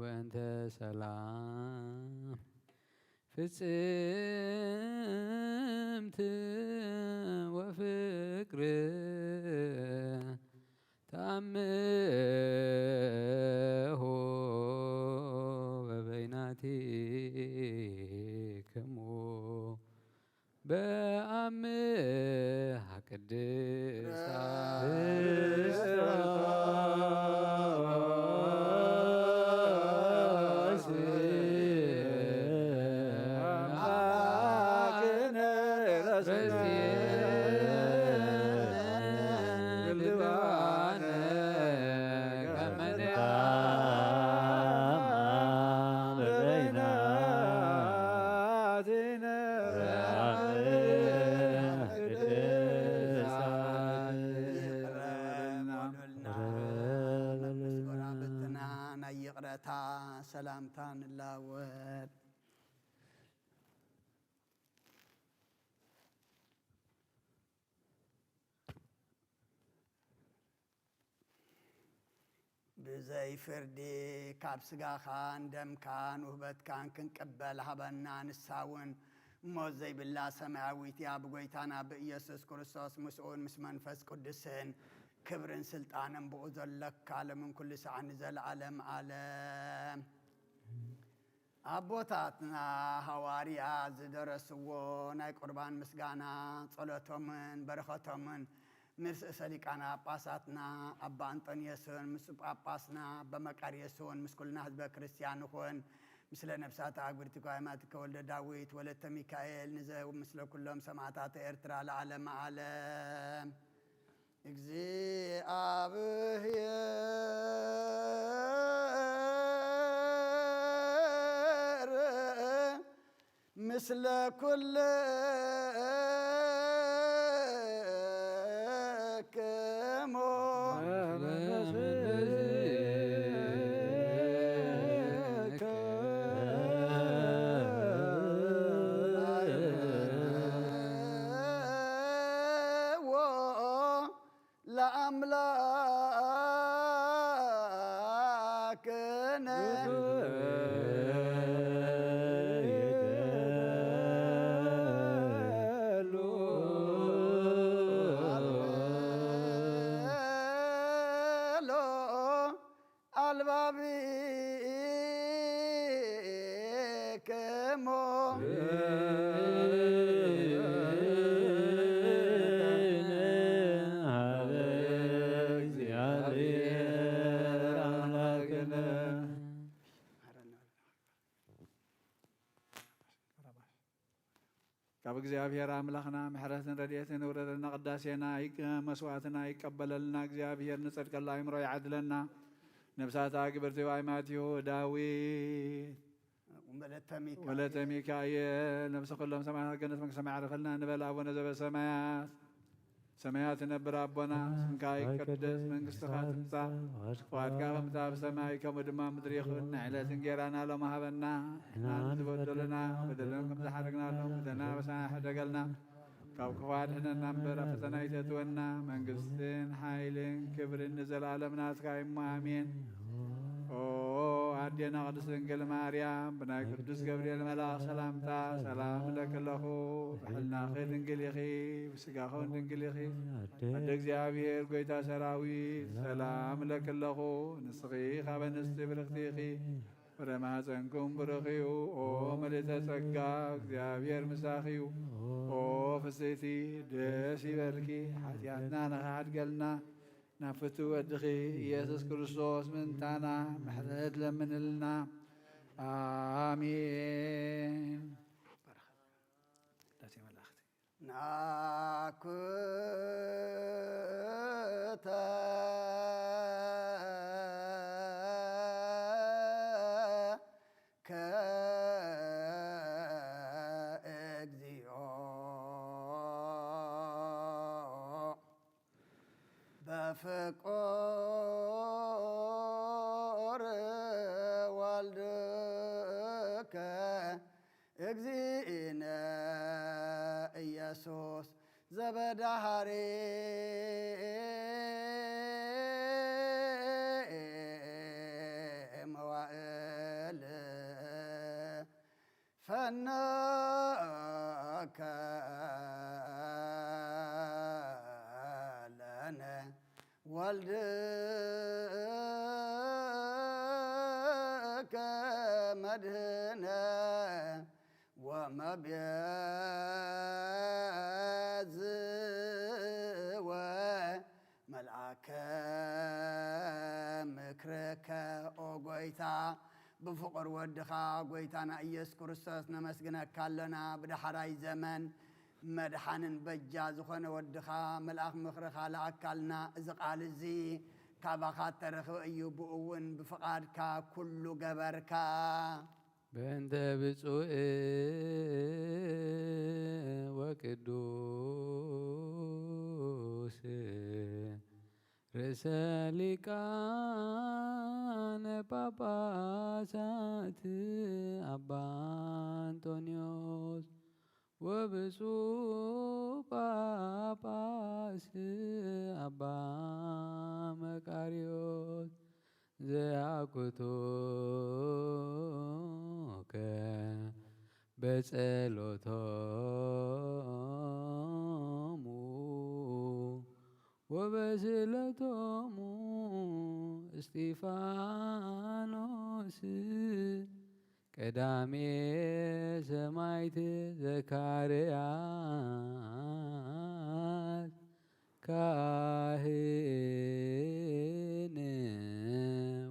بنت سلام فسمت وفكر تأمه ببيناتكم بأمه قدسا سلامتان اللاوت بزي فردي كاب سقاخان دمكان وهبتكان كنقبل هبنا نساون موت زي بالله سماويت يا بقويتانا بإيسوس كريستوس مسؤول مس منفس قدسين كبرن سلطانا بؤذر لك على من كل ساعة نزل عالم عالم أبوتاتنا هواريا زدرسوا ناي قربان مسقانا صلاتهم برختهم مرس سليقانا باساتنا أبا أنطونيوسون مسوب أباسنا بمكاريسون مسكلنا حزب كريستيانوون مثل نفسات عقبرتك وعماتك ولد داويت ولد ميكائيل نزه ومثل كلهم سمعتات إرترا العالم عالم اجزي أبهير مثل كل كاب እግዚአብሔር አምላክና ምሕረትን ረድኤትን ውረደና ቅዳሴና መስዋዕትና ይቀበለልና እግዚአብሔር ንጽድቅና አይምሮ ያድለና ነፍሳት አግብርት ዋይማቲሁ ዳዊት ወለተ ሚካኤል ነፍሰ ኩሎም ሰማያት ገነት መንግሥተ ሰማይ አረፈልና እንበል አቡነ ዘበሰማያት ሰማያት ነብር አቦና ስምካ ይቀደስ መንግሥትኻ ትምጻእ ፈቃድካ ከምታ በሰማይ ከምኡ ድማ ምድሪ ይኹን ንዕለት እንጀራና ሎሚ ሃበና ንበደለና በደልና ከም ዝሓረግናሎም በደልና በሳና ሕደገልና ካብ ክፉ አድሕነና እምበር ኣብ ፈተና ይተትወና መንግሥትን ሓይልን ክብርን ንዘለዓለም ናትካ እሞ አሜን። ኦ አዴና ቅድስት ድንግል ማርያም ብናይ ቅዱስ ገብርኤል መልአክ ሰላምታ ሰላም ለክለኹ ብሕልናኺ ድንግል ኢኺ ብስጋኹን ድንግል ኢኺ ኣደ እግዚአብሔር ጎይታ ሰራዊት ሰላም ለክለኹ ንስኺ ኻበ ንስቲ ብርኽቲ ኢኺ ፍረ ማኅፀንኩም ብሩኽ እዩ ኦ ምልዕተ ጸጋ እግዚአብሔር ምሳኺ እዩ ኦ ፍስሕቲ ደስ ይበልኪ ሓጢአትና ንኸሓድገልና ናፍቱ ወድኺ ኢየሱስ ክርስቶስ ምንታና ምሕረት ለምንልና አሜን። ናኩተ ከእግዚኦ በፍቁር ወልድከ እግዚእነ ኢየሱስ ዘበዳሃሬ መዋዕል ፈነከ ለነ ወልድከ መድህነ ወመቤዝወ መልአከ ምክርከ ኦ ጎይታ ብፍቅር ወድኻ ጎይታና ኢየሱስ ክርስቶስ ነመስግነካ ኣለና ብዳሕራይ ዘመን መድሓንን በጃ ዝኾነ ወድኻ መልአኽ ምኽርኻ ለኣካልና እዚ ቃል እዚ ካባኻ ተረኽበ እዩ ብእውን ብፍቓድካ ኩሉ ገበርካ በእንተ ብፁዕ ወቅዱስ ርእሰ ሊቃነ ጳጳሳት አባ አንጦንዮስ ወብፁዕ ጳጳስ አባ መቃርዮስ ዘያኩቱከ በጸሎቶሙ ወበስእለቶሙ እስጢፋኖስ ቀዳሜ ሰማዕት ዘካርያስ ካህን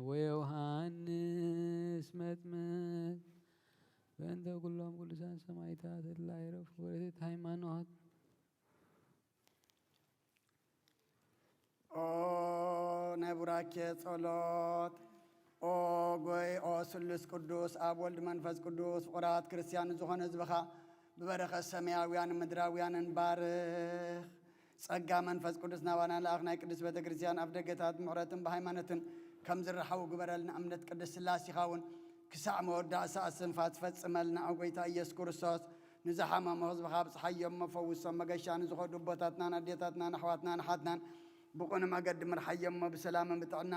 ወዮሐንስ መጥምቅ በእንተ ኩሎም ቅዱሳን ሰማዕታት እለ አይረፉ በረከት ሃይማኖት ኦ ነቡራኬ ጸሎት ኦ ጎይ ኦ ስሉስ ቅዱስ አብ ወልድ መንፈስ ቅዱስ ፍቁራት ክርስቲያን ዝኾነ ህዝብኻ ብበረኸት ሰማያውያን ምድራውያንን ባርኽ ጸጋ መንፈስ ቅዱስ ናባና ለኣኽ ናይ ቅዱስ ቤተ ክርስቲያን ኣብ ደገታት ምሕረትን ብሃይማኖትን ከም ዝረሓቡ ግበረልና እምነት ቅዱስ ስላሴ ኢኻ እውን ክሳዕ መወዳእታ እስንፋት ትፈጽመልና ኣብ ጎይታ ኢየሱስ ክርስቶስ ንዝሓመሙ ህዝብኻ ብፅሓዮም መፈውሶም መገሻ ንዝኸዱ ቦታትናን ኣዴታትናን ኣሕዋትናን ኣሓትናን ብቑኑ መገዲ ምርሓዮሞ ብሰላምን ብጥዕና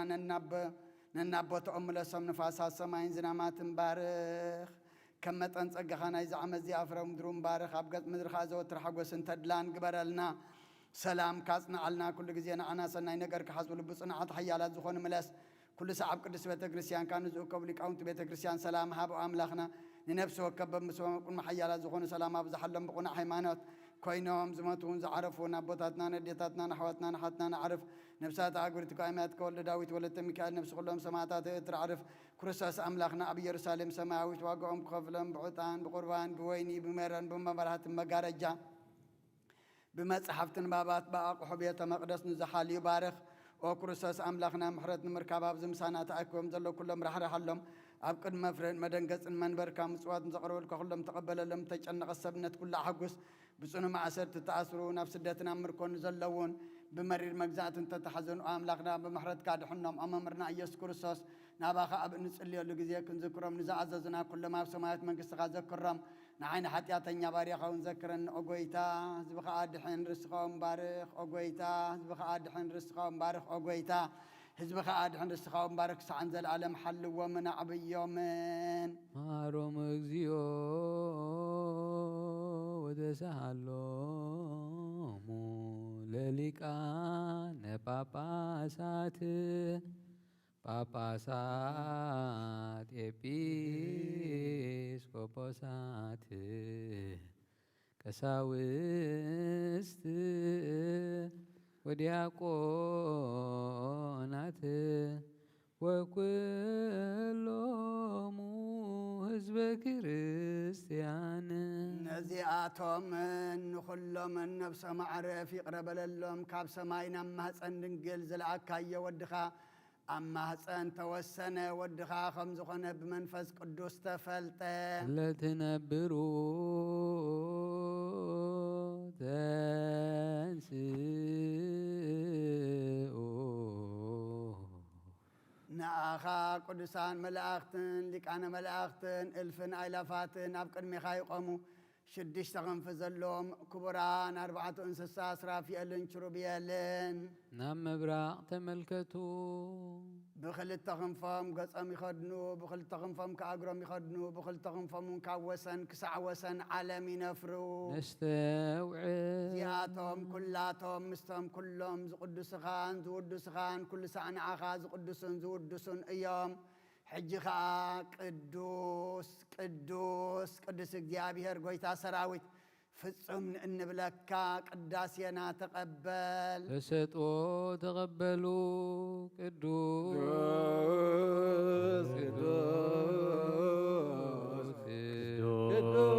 ነናቦቶኦም ምለሶም ንፋሳት ሰማይን ዝናማትን ባርኽ ከም መጠን ጸጋኻ ናይ ዝዓመት እዚኣ ፍረ ምድሩ ባርኽ ኣብ ገጽ ምድርኻ ዘወትር ሓጐስን ተድላን ግበረልና ሰላም ካጽንዓልና ኩሉ ግዜ ንዓና ሰናይ ነገር ክሓስብሉ ብጽንዓት ሓያላት ዝኾኑ ምለስ ኩሉ ሰዓብ ቅዱስ ቤተ ክርስቲያን ካብ ንዝእከቡ ሊቃውንቲ ቤተ ክርስቲያን ሰላም ሃብ ኣምላኽና ንነፍሲ ወከብ በምስበቁን ሓያላት ዝኾኑ ሰላም ኣብዝሓሎም ብቑናዕ ሃይማኖት ኮይኖም ዝመቱን ዝዓረፉን ኣቦታትናን ኣዴታትናን ኣሕዋትናን ኣሓትናን ኣዕርፍ ነብሳት ኣግብርቲ ቋይማት ከወልደ ዳዊት ወለተ ሚካኤል ነብሲ ኩሎም ሰማዕታት እትርዓርፍ ክርስቶስ ኣምላኽና ኣብ ኢየሩሳሌም ሰማያዊት ዋግኦም ክኸፍሎም ብዕጣን ብቁርባን ብወይኒ ብመረን ብመብራህትን መጋረጃ ብመጽሓፍትን ባባት ብኣቑሑ ቤተ መቕደስ ንዝሓልዩ ባርኽ ኦ ክርስቶስ ኣምላኽና ምሕረት ንምርካብ ኣብዚ ምሳና ተኣኪቦም ዘሎ ኩሎም ራሕራሓሎም ኣብ ቅድመ ፍሬን መደንገጽን መንበርካ ምጽዋትን ዘቕርበልካ ኩሎም ተቐበለሎም ተጨነቐ ሰብነት ኩላ ሓጉስ ብጽኑ ማእሰርቲ ተኣስሩ ናብ ስደትን ኣብ ምርኮን ዘለውን ብመሪር መግዛእትን ተተሓዘኑ ኣምላኽና ብምሕረትካ ድሕኖም ኣብ መምህርና ኢየሱስ ክርስቶስ ናባኻ ኣብ እንጽልየሉ ግዜ ክንዝክሮም ንዝኣዘዝና ኩሎም ኣብ ሰማያዊት መንግስትኻ ዘክሮም ንዓይኒ ሓጢኣተኛ ባርያኻውን ዘክረን ኦ ጎይታ ህዝብኻ ድሕን ርስኻዎም ባርኽ ኦ ጎይታ ህዝብኻ ድሕን ርስኻዎም ባርኽ ኦ ጎይታ ህዝብኻ ድሕን ርስኻዎም ባርኽ ክሳዕን ዘለዓለም ሓልዎምን ኣዕብዮምን ማሮም እግዚኦ ወተሳሃሎሙ ለሊቃነ ጳጳሳት ጳጳሳት ኤጲስቆጶሳት ቀሳውስት ወዲያቆናት ወኩሎሙ ህዝበ ክርስቲያን ነዚኣቶምን ንኹሎምን ነብሰ ማዕረፍ ይቕረበለሎም ካብ ሰማይ ናብ ማህፀን ድንግል ዝለኣካዮ ወድኻ ኣብ ማህፀን ተወሰነ ወድኻ ከም ዝኾነ ብመንፈስ ቅዱስ ተፈልጠ ለትነብሩ ተንስኡ ንኣኻ ቅዱሳን መላእኽትን ሊቃነ መላእኽትን እልፍን ኣይላፋትን ኣብ ቅድሚኻ ይቆሙ ሽድሽተ ክንፊ ዘለዎም ክቡራን ኣርባዕቱ እንስሳ ስራፊኤልን ኪሩቤልን ናብ ምብራቕ ተመልከቱ ብክልተ ክንፎም ገጾም ይኸድኑ ብክልተ ክንፎም ከኣግሮም ይኸድኑ ብክልተ ክንፎም ካብ ወሰን ክሳዕ ወሰን ዓለም ይነፍሩ ነስተውዕል እዚኣቶም ኩላቶም ምስቶም ኩሎም ዝቅዱስኻን ዝውዱስኻን ኩሉ ሳዕ ንዓኻ ዝቅዱሱን ዝውዱሱን እዮም ሕጂ ከዓ ቅዱስ ቅዱስ ቅዱስ እግዚአብሔር ጎይታ ሰራዊት ፍጹም እንብለካ ቅዳሴና ተቀበል ተሰጥኦ ተቀበሉ ቅዱስ ቅዱስ ቅዱስ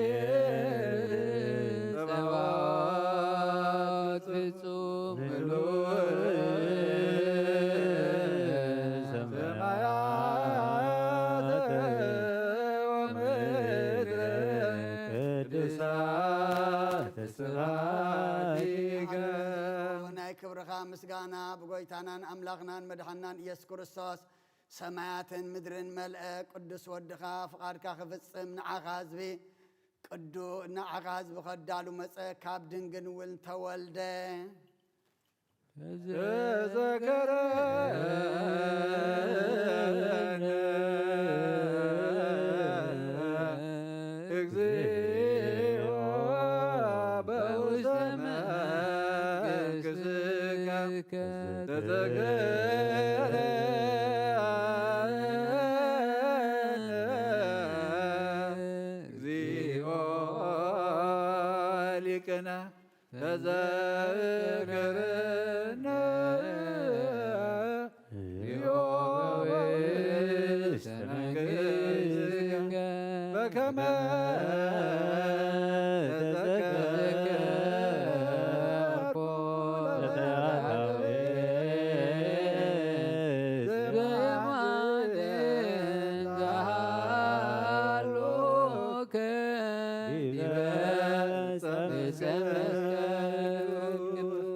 እግዚአብሔር ጸባኦት ፍጹም ምሉእ ናይ ክብርኻ ምስጋና ብጎይታናን ኣምላኽናን መድሓናን ኢየሱስ ክርስቶስ ሰማያትን ምድርን መልአ ቅዱስ ወድኻ ፍቓድካ ክፍጽም ንዓኻ ህዝቢ ንዓኻ ህዝቢ ከዳሉ መፀ ካብ ድንግል ውል ተወልደ ተዘከረነ እግዚኦ በውስተ መንግሥትከ ተዘከረነ እግዚኦ ሊቅነ ተዘከረነ እግዚኦ በውስተ መንግሥትከ በከመ ተዘከርኮ ዘማነ ዘሃሎከ ዲበ ዕፀ መስቀል ቅዱስ።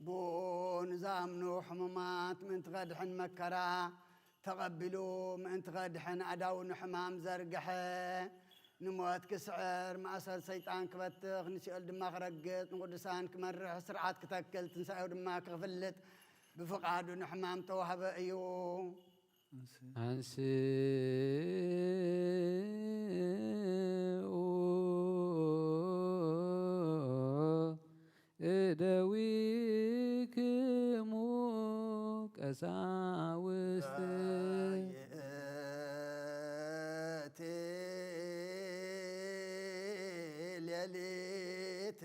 بون زامنو حمامات من تغدحن مكرا تقبلوا من تغدحن عداون حمام زرقحه نموت كسعر مأسر سيطان كبتخ نسأل دماغ رقت نقدسان كمرح سرعات كتاكل تنسأل دماغ غفلت بفقعدو نحمام توهب ايو أنسي እደዊክሙ ቀሳውስት ሌሊት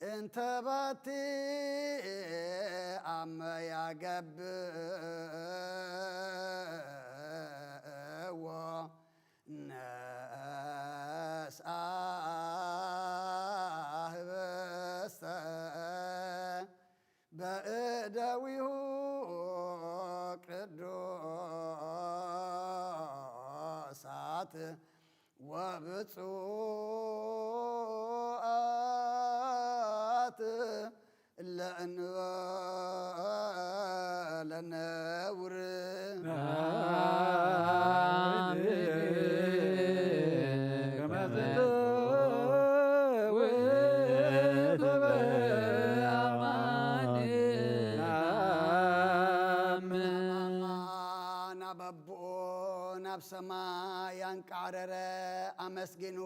እንተ ባቲ አመ ያገብእዎ ነስአ ህበስተ በእደዊሁ ቅዱሳት ወብፁዓት ለእንበለ ነውር ናብ ሰማይ ያንቃረረ አመስግኑ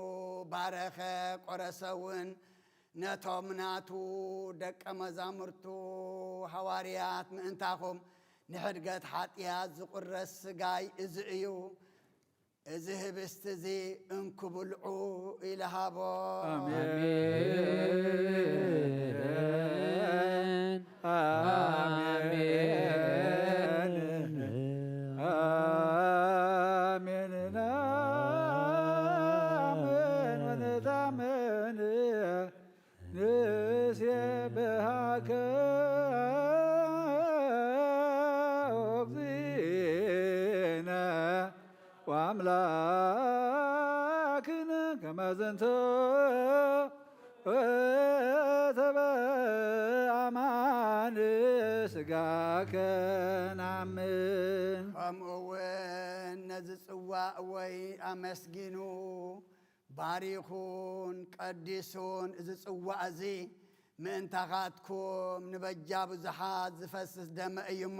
ባረኸ ቆረሰውን ነቶም ናቱ ደቀ መዛሙርቱ ሐዋርያት ምእንታኹም ንሕድገት ኃጢአት ዝቁረስ ስጋይ እዚ እዩ እዚ ህብስት እዚ እንክብልዑ ኢልሃቦ አሜን ንሴብሐከ እግዚእነ ወአምላክነ ከመ ዘንተ ወተበአማን ሥጋከ ናምን ከምኡውን ነዚ ጽዋዕ ወይ አመስጊኑ ባሪኹን ቀዲሱን እዚ ጽዋዕ እዚ ምእንታኻትኩም ንበጃ ብዙሓት ዝፈስስ ደመ እዩ እሞ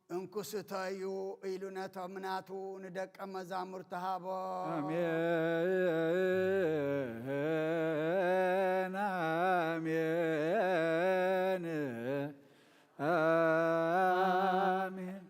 እንኩስተዩ ኢሉ ነቶም ናቱ ንደቀ መዛሙርቱ ሃቦ አሜን አሜን አሜን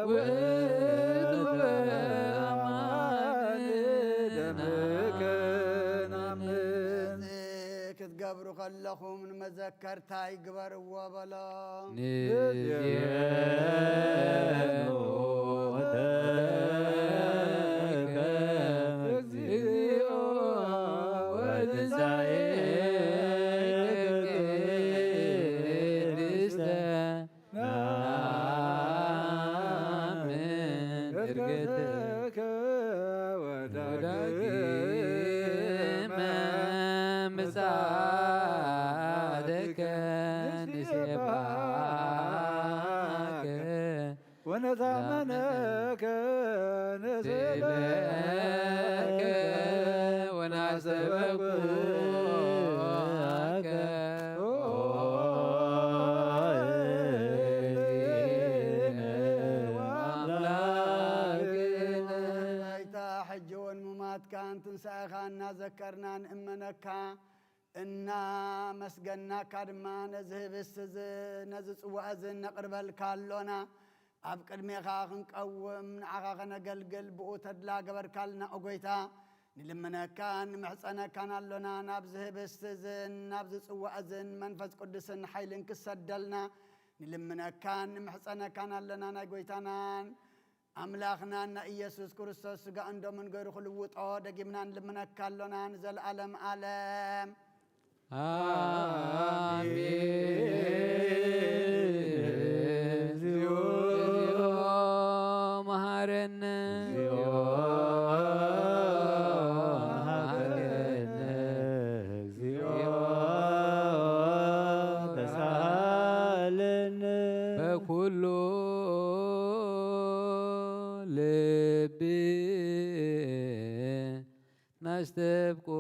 ውእቱ በአማን ደምከ ኣለኹም ንመዘከርታ ይግበርዎ በሎ ንዝየኑ እግዚኦ ወትንሣኤከ ቅድስተ ናምን ዕርገትከ ወዳግመ ምጽአትከ ንሴብሐከ ወነታመነከ ንስእለከ ወናስተበኩከ ትንሣኤካ እናዘከርና ንእመነካ እና መስገናካ ድማ ነዚ ህብስት ነዚ ጽዋዕ እዚ ነቕርበልካ ኣሎና ኣብ ቅድሜኻ ክንቀውም ንዓኻ ኸነገልግል ብኡ ተድላ ገበርካልና ኦጎይታ ንልምነካ ንምሕፀነካን ኣሎና ናብዚ ህብስት እዝን ናብዚ ጽዋዕ እዝን መንፈስ ቅዱስን ሓይልን ክሰደልና ንልምነካን ንምሕፀነካን ኣሎና ናይ ጎይታናን أملاخنا أن إيسوس كريستوس عندهم من غير خلوط دقيمنا لمنك كلنا نزل عالم عالم آمين زيو مهارن زيو تسالن بكله نستبقو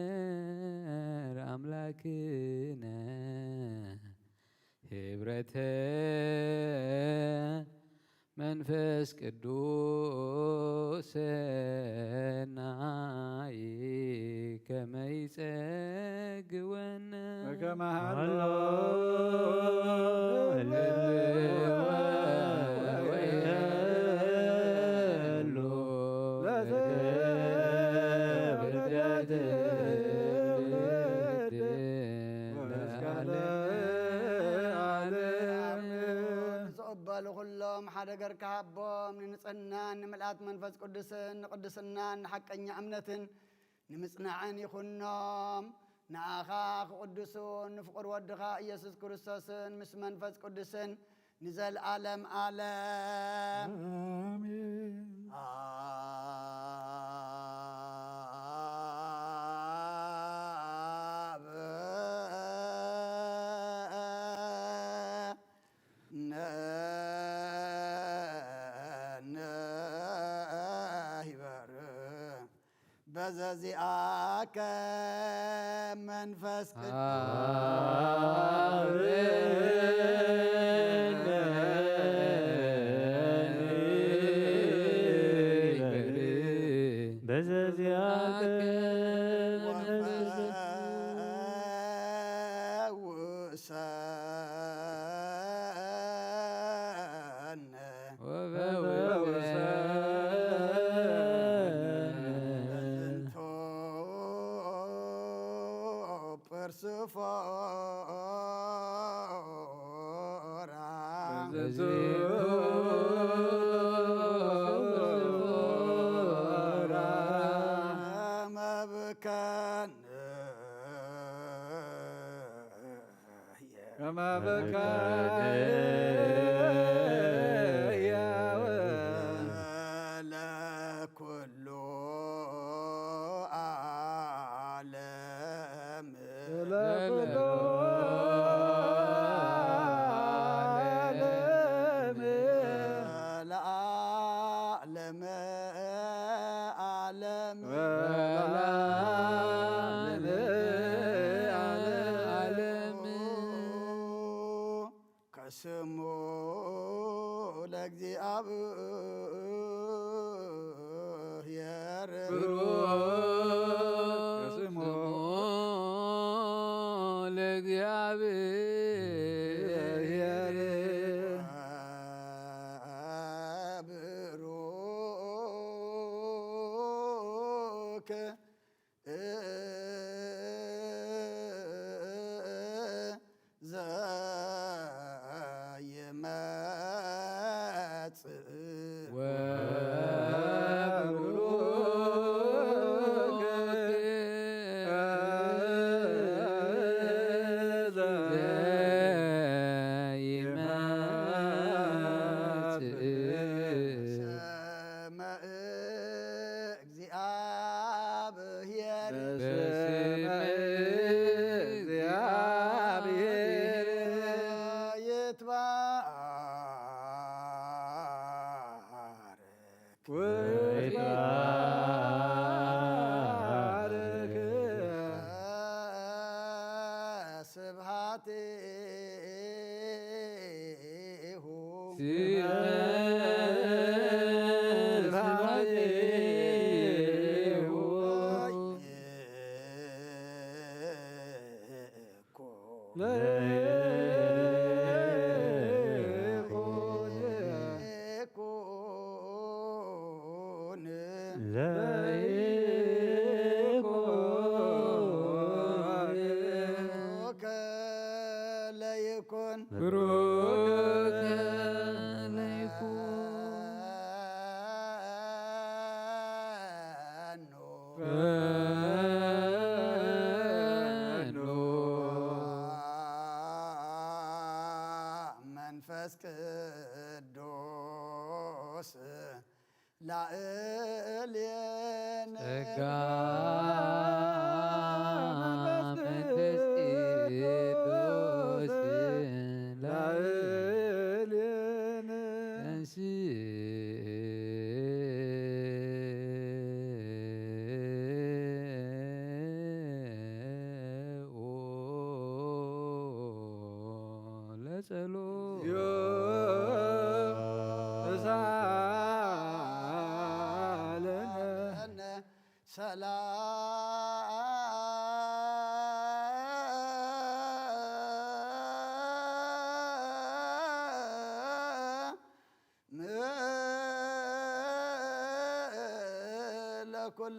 لእግዚአብሔር አምላክነ ህብረተ መንፈስ ቅዱስ ሰናይ ከመ ይጸግወነ ከመ ሀሎ لهم حدا قرك هبهم ننصنا نملأت منفس قدسن نقدسنا نحقني أمنتن نمصنعن يخنهم نأخاخ قدسون نفقر ودخا يسوس كريستوسن مس منفس قدسن نزل عالم عالم آمين بزازيك منفس كما بكى يا ولا كل عالم لا كل عالم لا عالم عالم سمو لእግዚአብሔር ስሙ ለእግዚአብሔር ብሩክ መንፈስ ቅዱስ ላዕሌነ ጸጋ መንፈስ ቅዱስ ላዕሌነ ለኩል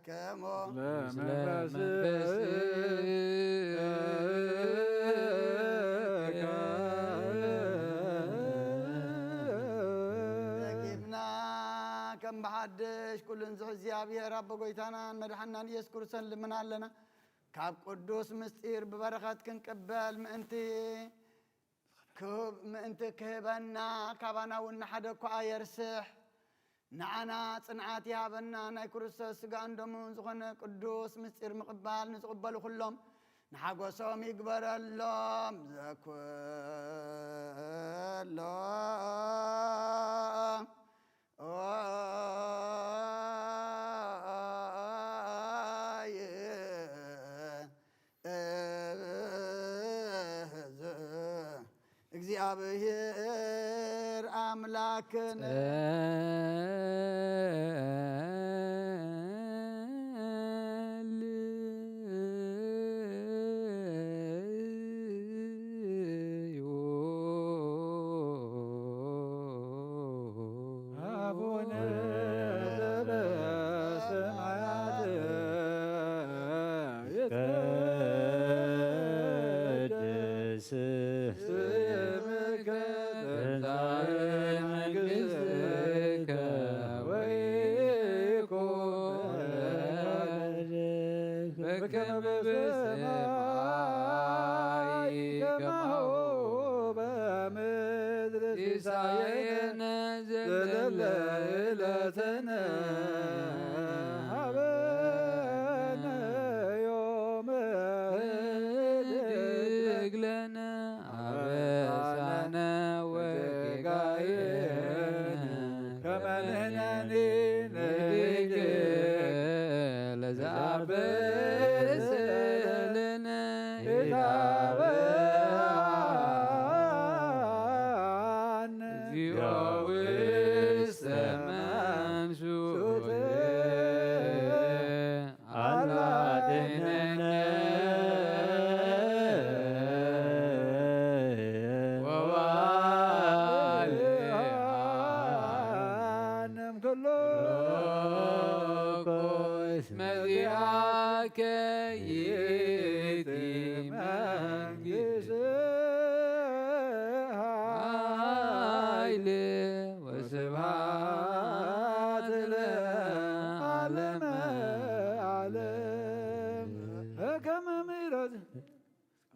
ከሞ ከም በሓድሽ ኩልን ዝሕ እግዚኣብሔር ኣቦ ጎይታናን መድሓናን ኢየሱስ ክርስቶስ ልምና ኣለና ካብ ቅዱስ ምስጢር ብበረኸት ክንቅበል ምእንቲ ክህበና ካባና እውን ሓደ እኳ የርስሕ ንዓና ጽንዓት ይሃበና ናይ ክርስቶስ ስጋን ደሙን ዝኾነ ቅዱስ ምስጢር ምቕባል ንዝቕበሉ ኩሎም ንሓጎሶም ይግበረሎም ዘኩሎ እግዚአብሔር አምላክን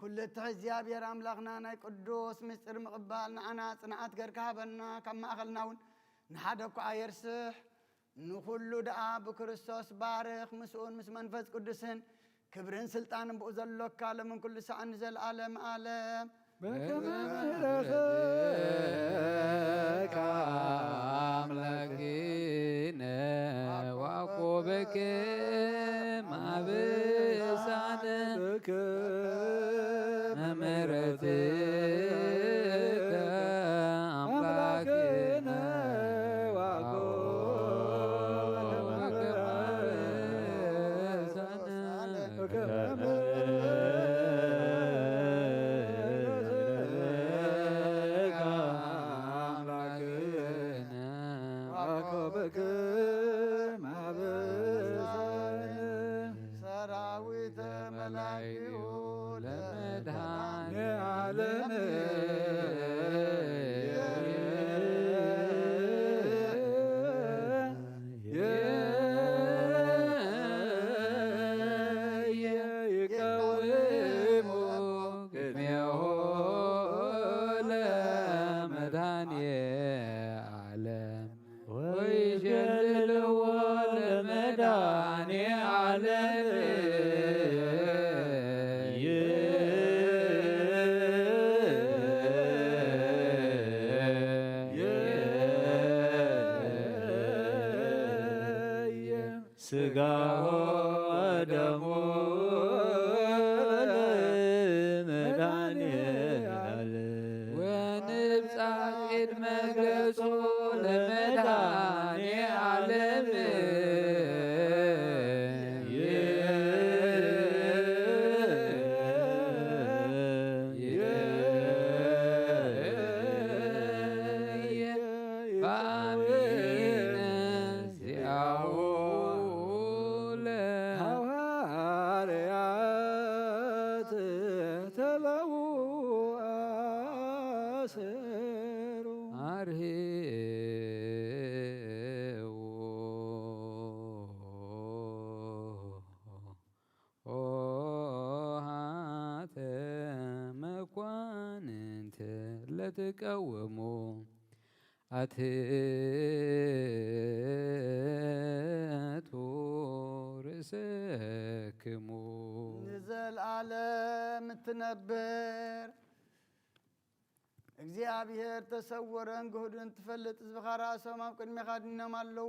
كل تهزيا بير أملاخنا ناي قدوس مصر مقبال نعنا صنعات غير كهبنا كما أخلناون نحدك عيرسح نخلو دعا بكريستوس بارخ مسؤول مس منفس قدسن كبرن سلطان بؤزلوك من كل ساعة نزل عالم عالم بكمرك أملاكنا وعقوبك ما بسعنا أمرتك أملاكنا وعقوبك ما بسعنا سراويت ملاكيو لمدحان عالم ስጋው ደሙ ለመድኃኔዓለም ወንብጻት ቅድመ ገጹ ለመድኃኔዓለም ለተቃወሙ አትቱ ርእሰክሙ نزل عالم تنبر እግዚአብሔር ተሰወረን ጉህድን ትፈልጥ ዝብኻራ ሰማም ቅድሚ ኻድና ማለው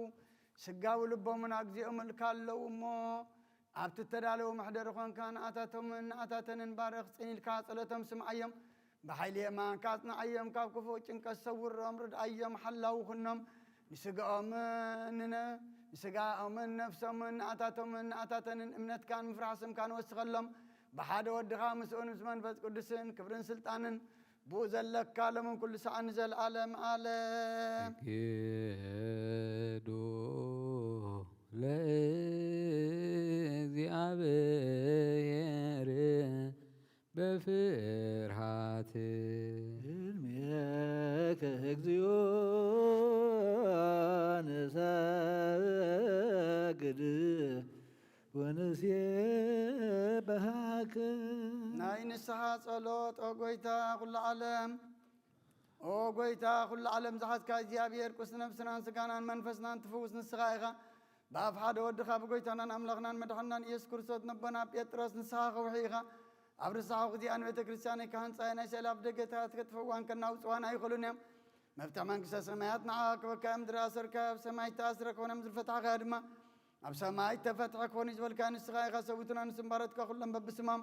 ስጋው ልቦምን እግዚኦ መልካለው እሞ ኣብቲ ተዳለው ማሕደር ኾንካ ንኣታቶምን ንኣታተንን ባረኽ ጽኒልካ ጸለቶም ስምዓዮም بحيل ما كاتنا أيام كاب كفو تنكس سور أمرد أيام حلاو خنم نسقاهم مننا نسقاهم من نفسهم من أتاتن إمنت كان مفرحسم كان وسخلهم بحاد ودخا مسؤول مسمان بس قدسن كبرن سلطانن بوزلك كلام كل ساعة نزل عالم عالم كدو لأذيابير بفرحات علميك እግዚኦ نسجد ونسبحك ناي نسحا صلوت او غويتا كل عالم او غويتا كل عالم زحت كاجيابير كس نفسنا سكانان منفسنا تفوس نسخايخا باف حد ودخا بغويتنا املخنا مدحنا يسوع كريستوس نبنا بيتروس نسخا وحيخا أبرزاق دي أنا بتكريستياني كهان ساينا شلاب دقتها تكتفوان كنا وصوانا يخلونهم مفتح من كسا سمايات نعاك وكام دراسر كاف سماي تاسرك ونمزل فتح غادمة أب سماي تفتحك ونجبل كان السغاي غاسوتنا نسمبارتك خلن ببسمام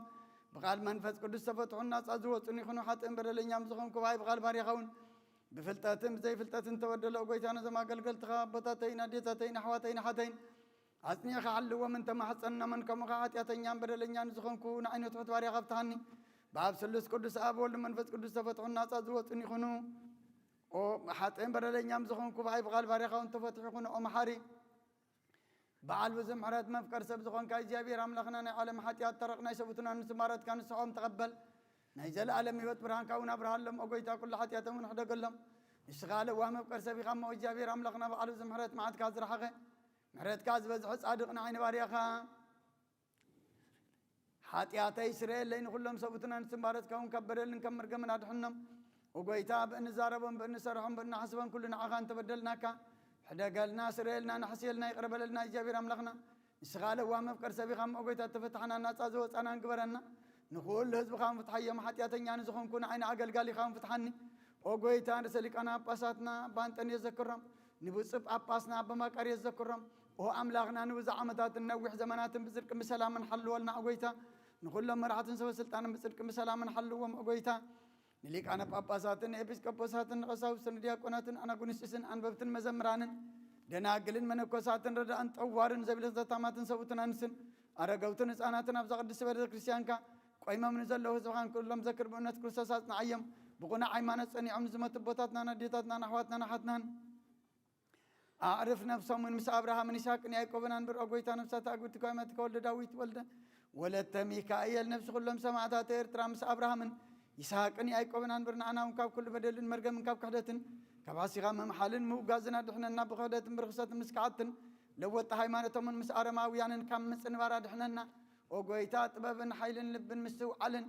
بقال منفذ قدس تفتحوا الناس أزوت ونخنو حتى انبرلين يامزخون كواي بقال باري خون بفلتاتم زي فلتاتم تودلو قويتانا زما قلقل تخابطاتين أديتاتين حواتين حتين أثني خالو ومن تم حسنا من كم قاعد يتنيام بدلنيان زخون كون عينه تفتواري غفتاني باب سلس قدس أب ولد منفذ قدس تفتحوا الناس أزوت ونخنو أو حتى بدلنيام زخون كواي بقال باري خون تفتحون أو محاري بعال وزم حرات مفكر سب زخون كاي جابي رملخنا عالم حتى طرقنا يسبتنا نسمارات كان الصوم تقبل نيزل عالم يوت برهان كون أبرهالهم أقويتا كل حتى يتمون حدا قلهم اشتغال وهم مفكر سبي خم وجابي رملخنا بعال وزم حرات معد كازر حقه مرات كاز بزحص صادقنا عين باريخا حاتياتي إسرائيل لين كلهم سبتنا نسمارت كون كبرلن كم مرجمنا دحنم وقويتا بأن زاربهم بأن سرحهم بأن حسبهم كلنا عغان تبدلناك حدا قالنا إسرائيلنا نحسيلنا يقرب لنا إجابير أملغنا إسغال وام بكر سبي خام وقويتا تفتحنا الناس أزوج أنا نكبرنا نقول لهزب خام فتحية ما حاتياتي يعني زخم كون عين عقل قال خام فتحني وقويتا رسلك أنا باساتنا بانتن يذكرهم نبصب أباسنا بما كار يذكرهم وهو أملاغنا نوزع عمدات النوح زمانات بزرق بسلام نحل ولنا قويتا نقول لهم مرحة سوى سلطان بزرق بسلام نحل وقويتا نليك أنا باباساتن إبسكوبوساتن قصاوسن دياقوناتن أنا قنسسن أنببتن مزمرانن دناقلن منكوساتن ردا أنت أوارن زبلت تاماتن سوتن أنسن أرقوتن إساناتن أبزاق الدسبر كريستيانكا قويما من زلو زوغان كلهم ذكر بأنات كرساساتنا عيم بقونا عيمانات سني عم زمت بوتاتنا نديتاتنا نحواتنا نحاتنا أعرف نفسهم من مس أبراهام من إسحاق يعقوب أنبر أقويتا نفسها أقويت كويمة تقول داويد ولده ولدت ميكائيل نفس كلهم سمعتها تيرترا مس أبراهام إسحاق يعقوب أنبر أنا وكاب كل بدل مرجم كاب كحدتن كباسيغا محلن موجازنا دحنا نبغدت برخصة مسكعتن لو التهيمانة من مس أرماويان كم مس نبارا دحنا أقويتا طببن حيلن لبن مسو علن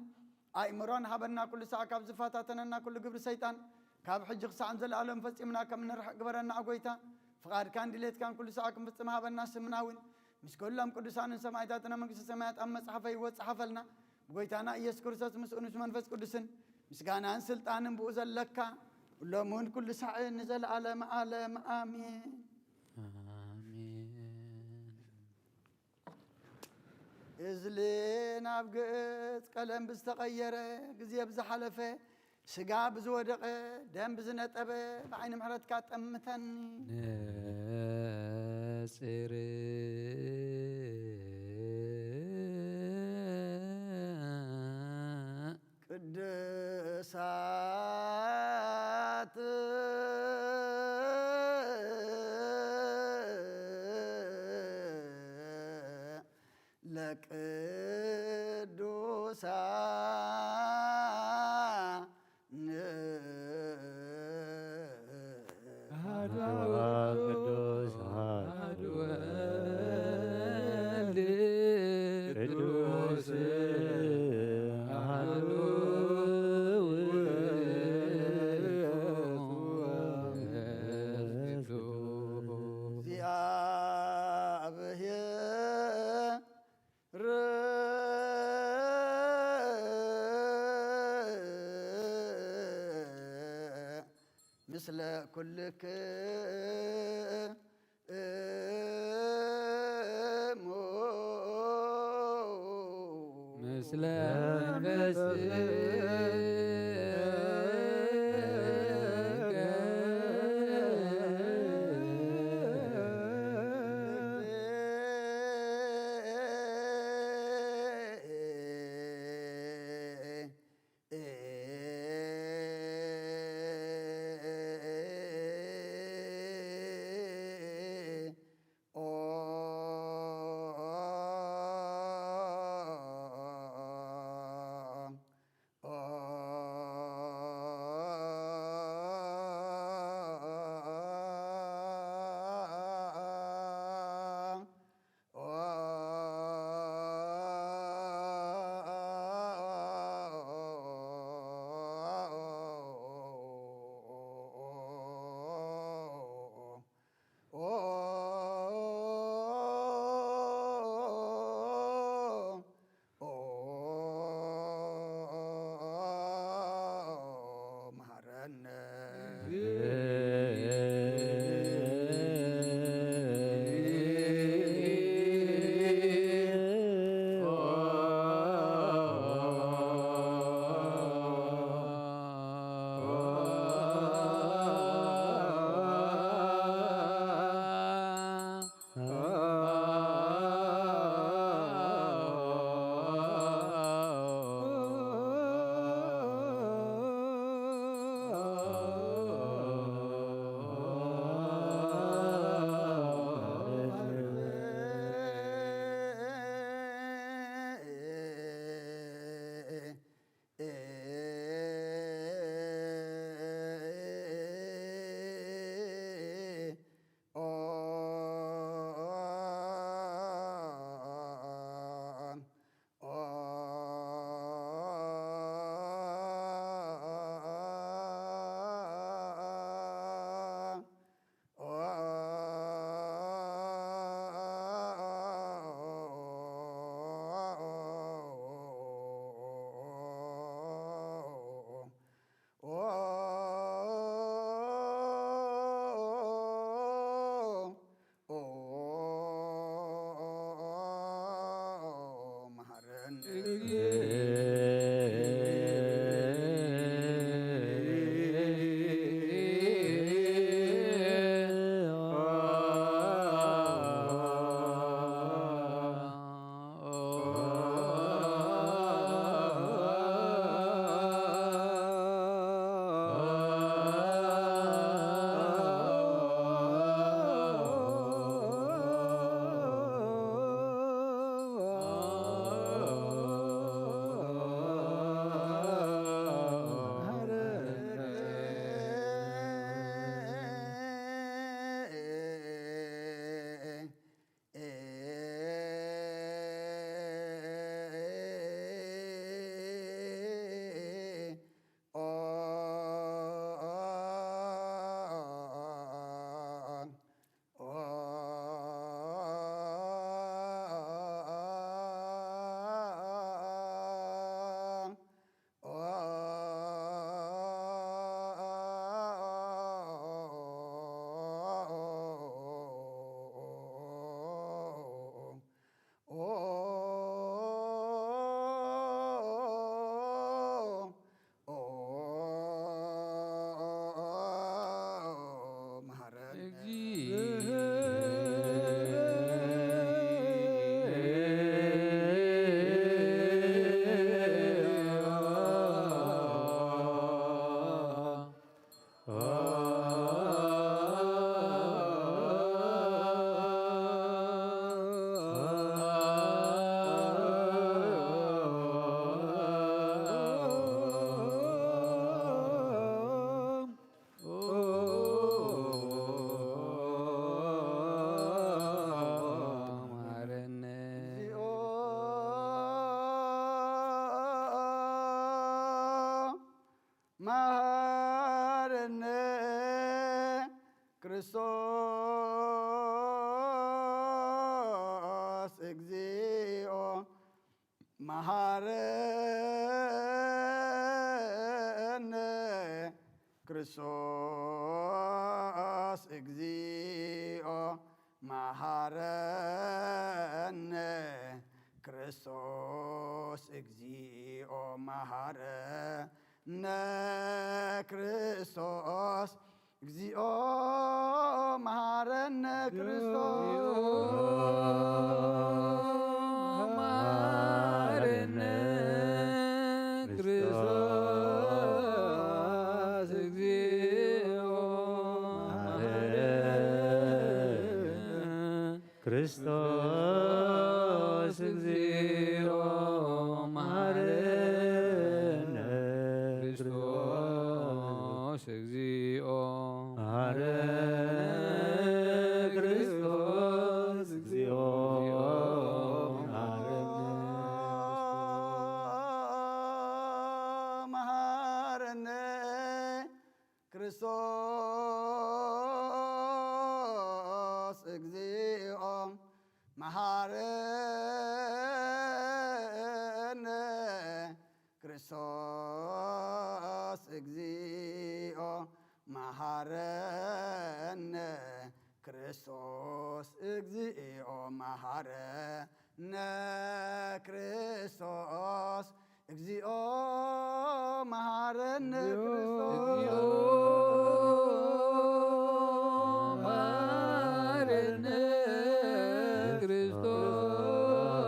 أي مران هبنا كل ساعة كاب زفاتاتنا كل قبر سيطان كاب حجق ساعة زل العالم فسمنا كم نرح قبرنا أقويتا فقار كان دليت كان كل ساعة كم بتسمها بالناس مناوين مش كلهم قدسان سمايتاتنا من السماوات أما صحفي وصحفلنا بقيتنا يذكر ساس مسؤول من فس قدسن مش كان عن سلطان بوزل لك ولمون كل ساعة نزل على آمين آمين إزلين أبقت قلم بستغيره جزيه بزحلفه سقا بزودقه دم بزنطبه بعين محرت كات أمتني ناصر ቅድሳት مثل كلك مثل መሐረነ ክርስቶስ እግዚኦ መሐረነ ክርስቶስ እግዚኦ መሐረነ ክርስቶስ እግዚኦ መሐረነ ክርስቶስ እግዚኦ መሐረነ መሐረነ ክርስቶስ እግዚኦ ክርስቶስ እግዚኦ መሐረነ ክርስቶስ እግዚኦ መሐረነ ክርስቶስ እግዚኦ መሐረነ ክርስቶስ እግዚኦ መሐረነ ክርስቶስ እግዚኦ መሐረነ ክርስቶስ እግዚኦ መሐረነ ክርስቶስ እግዚኦ መሐረነ መሐረነ ክርስቶስ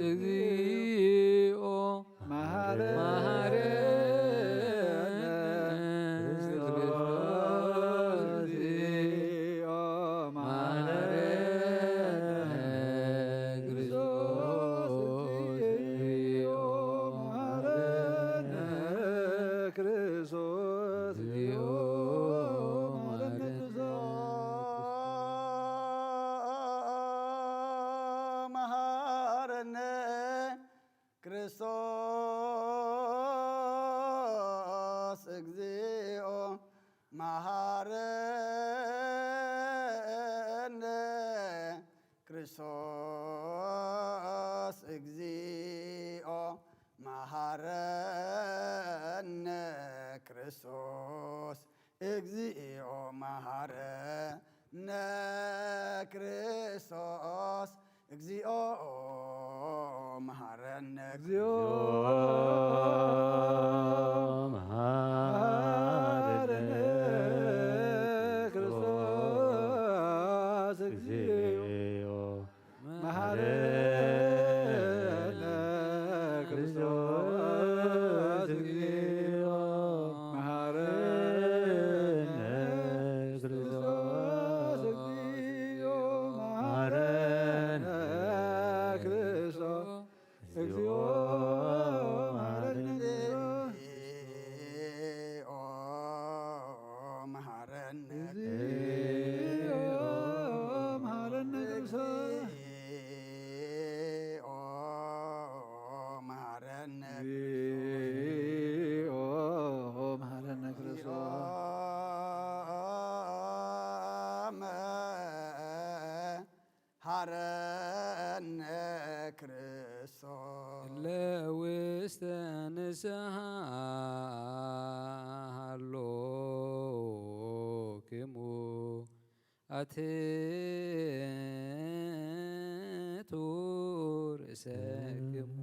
እግዚኦ መሐረነ ክርስቶስ እግዚኦ መሐረነ ክርስቶስ እግዚኦ መሐረነ ክርስቶስ እግዚኦ መሐረነ ክርስቶስ እግዚኦ መሐረነ ክርስቶስ እግዚኦ መሐረነ ክርስቶስ እግዚኦ መሐረነ ክርስቶስ እግዚኦ መሐረነ እግዚኦ መሐረነ ክርስቶስ እግዚኦ መሐረነ ክርስቶስ እግዚኦ መሐረነ ክርስቶስ እግዚኦ መሐረነ ክርስቶስ እግዚኦ መሐረነ መሐረነ እግዚኦ መሐረነ ክርስቶስ መሐረነ እግዚኦ መሐረነ ክርስቶስ መሐረነ ክርስቶስ ለውስተ ንስሐ ሃሎክሙ አትቱ ርእሰክሙ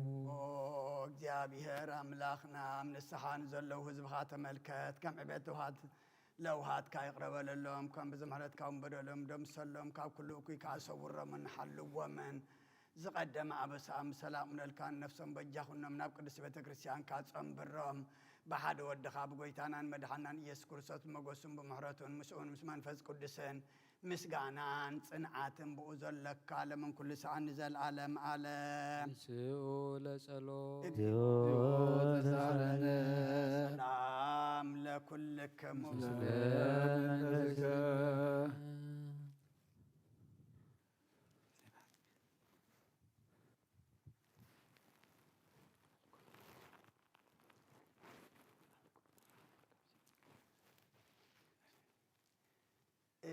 እግዚአብሔር አምላኽና ንስሓን ዘለው ህዝብኻ ተመልከት ከም ዕቤት ለውሃትካ ይቕረበለሎም ከም ብዝምሕረትካ በደሎም ደምሰሎም ካብ ኩሉ እኩይ ከሰውሮምን ሓልዎምን ዝቐደመ ኣበሳም ሰላም ነልካን ነፍሶም በጃኹኖም ናብ ቅዱስ ቤተ ክርስቲያን ካጸንብሮም ብሓደ ወድኻ ብጎይታናን መድሓናን ኢየሱስ ክርስቶስ መጎሱን ብምሕረቱን ምስኡን ምስ መንፈስ ቅዱስን ምስጋናን ጽንዓትን ብኡ ዘለካ ለምን ኩሉ ሰዓት ንዘለዓለም ዓለም ንስኡ ለጸሎት ሰላም ለኩልክሙ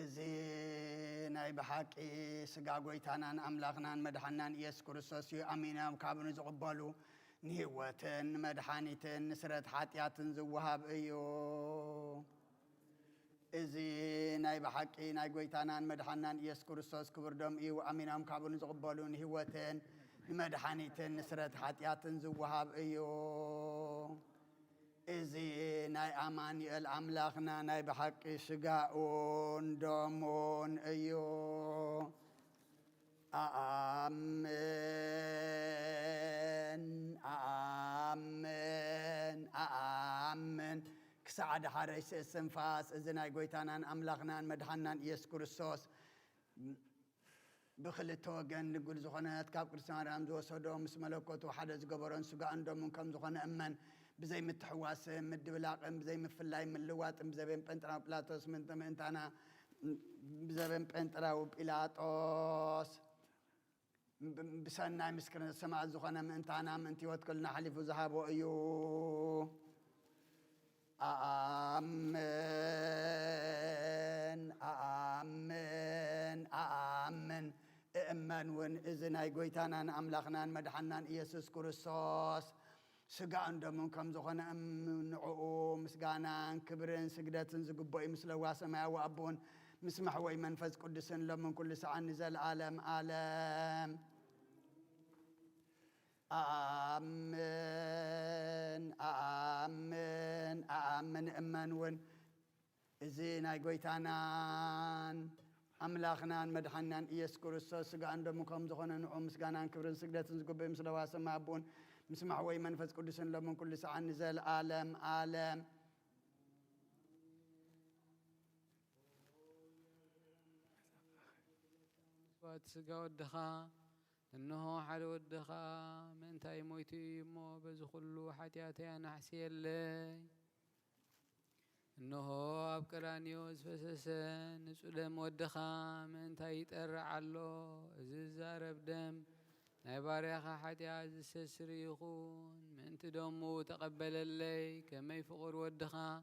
إزي ناي بحقي سقا قويتانان أملاقنان مدحنان إيس كريستوس أمينا وكابن زقبالو نهوتن مدحانيتن نسرت حاتياتن زوهاب إيو إزي ناي بحقي ناي قويتانان مدحنان إيس كريستوس كبردم إيو أمينا وكابن زقبالو نهوتن مدحانيتن نسرت حاتياتن زوهاب إيو إزي ناي أمانيال أملاخنا ناي بحقي شقاؤون دومون أيو آمين آمين آمين كسعد حارس السنفاس إزي ناي قويتانان أملاخنا مدحنان إيس كريستوس بخلت وجن نقول زخانات كاب كريستيان رمزو صدوم اسم ملكوت وحدث قبران سجى عندهم من كم زخانة أمن بزي متحواس مد بلاق بزي مفلاي من اللوات بزي بين بنترا بلاتوس من تمنت أنا بزي بين بنترا وبيلاطوس بسنا مسكرنا السماء زخانة من تانا من تيوت كلنا حلف وذهب وأيو آمين آمين آمين إيمان ون إذن أي قويتانا أملاخنا مدحنا إيسوس كريستوس سجى عندهم كم زخنا نعوم مسجانا كبرن سجدة زقبوا مثل واسمة وأبون مسمح ويمنفذ قدسن لمن كل ساعة نزل عالم عالم آمين آمين آمين إيمان ون إذن أي قويتانا أملاخنا مدحنا إيس كريستوس سجى عندهم كم زخنا نعوم مسجانا كبرن سجدة زقبوا مثل واسمة أبون مسمع وي منفذ قدس لمن كل ساعة نزل عالم عالم سقا ودخا إنه حل ودخا من تاي مويتي مو بزخلو حتياتي أنا حسيلي إنه أبكرانيوس فسسن نسولم ودخا من تاي ترعلو زارب دم نباريخ حتيات السسريخون من تدمو تقبل اللي كما يفقر ودخا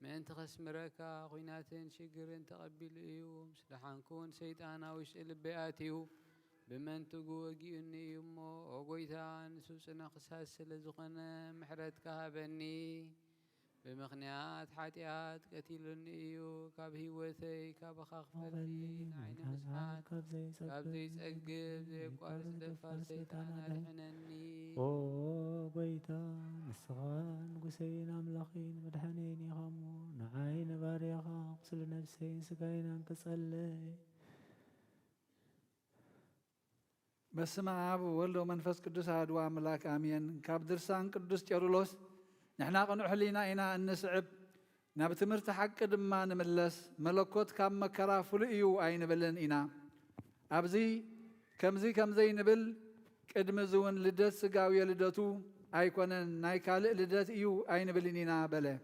من تخسمركا غيناتين شقرين تقبل إيوم سلحانكون سيطانا ويسئل بياتيو بمن تقوغي إني يمو وقويتان سوسنا قساس لزقنا محرد كهبني بمغنيات حاتيات قتيلن إيو كاب هيوثي كاب خاخفلي نعين مسحان كاب زي سقب زي قارس دفار سيطانا الحنني أو بيتا نسغان قسين أملاخين مدحنين يغمو نعاين باريخا قسل نفسين سقاين انكسلي بسم عاب وولد ومنفس قدس عدوا ملاك آمين كاب درسان قدس جرولوس نحنا قنوح لينا إنا النسعب نبتمرت حق دما نملس ملكوت كام مكرا فلئيو أي نبلن إنا أبزي كمزي نبل قدم زون لدت سقاوية لدتو أي كونن نايكالئ لدت إيو أي نبلن إنا بله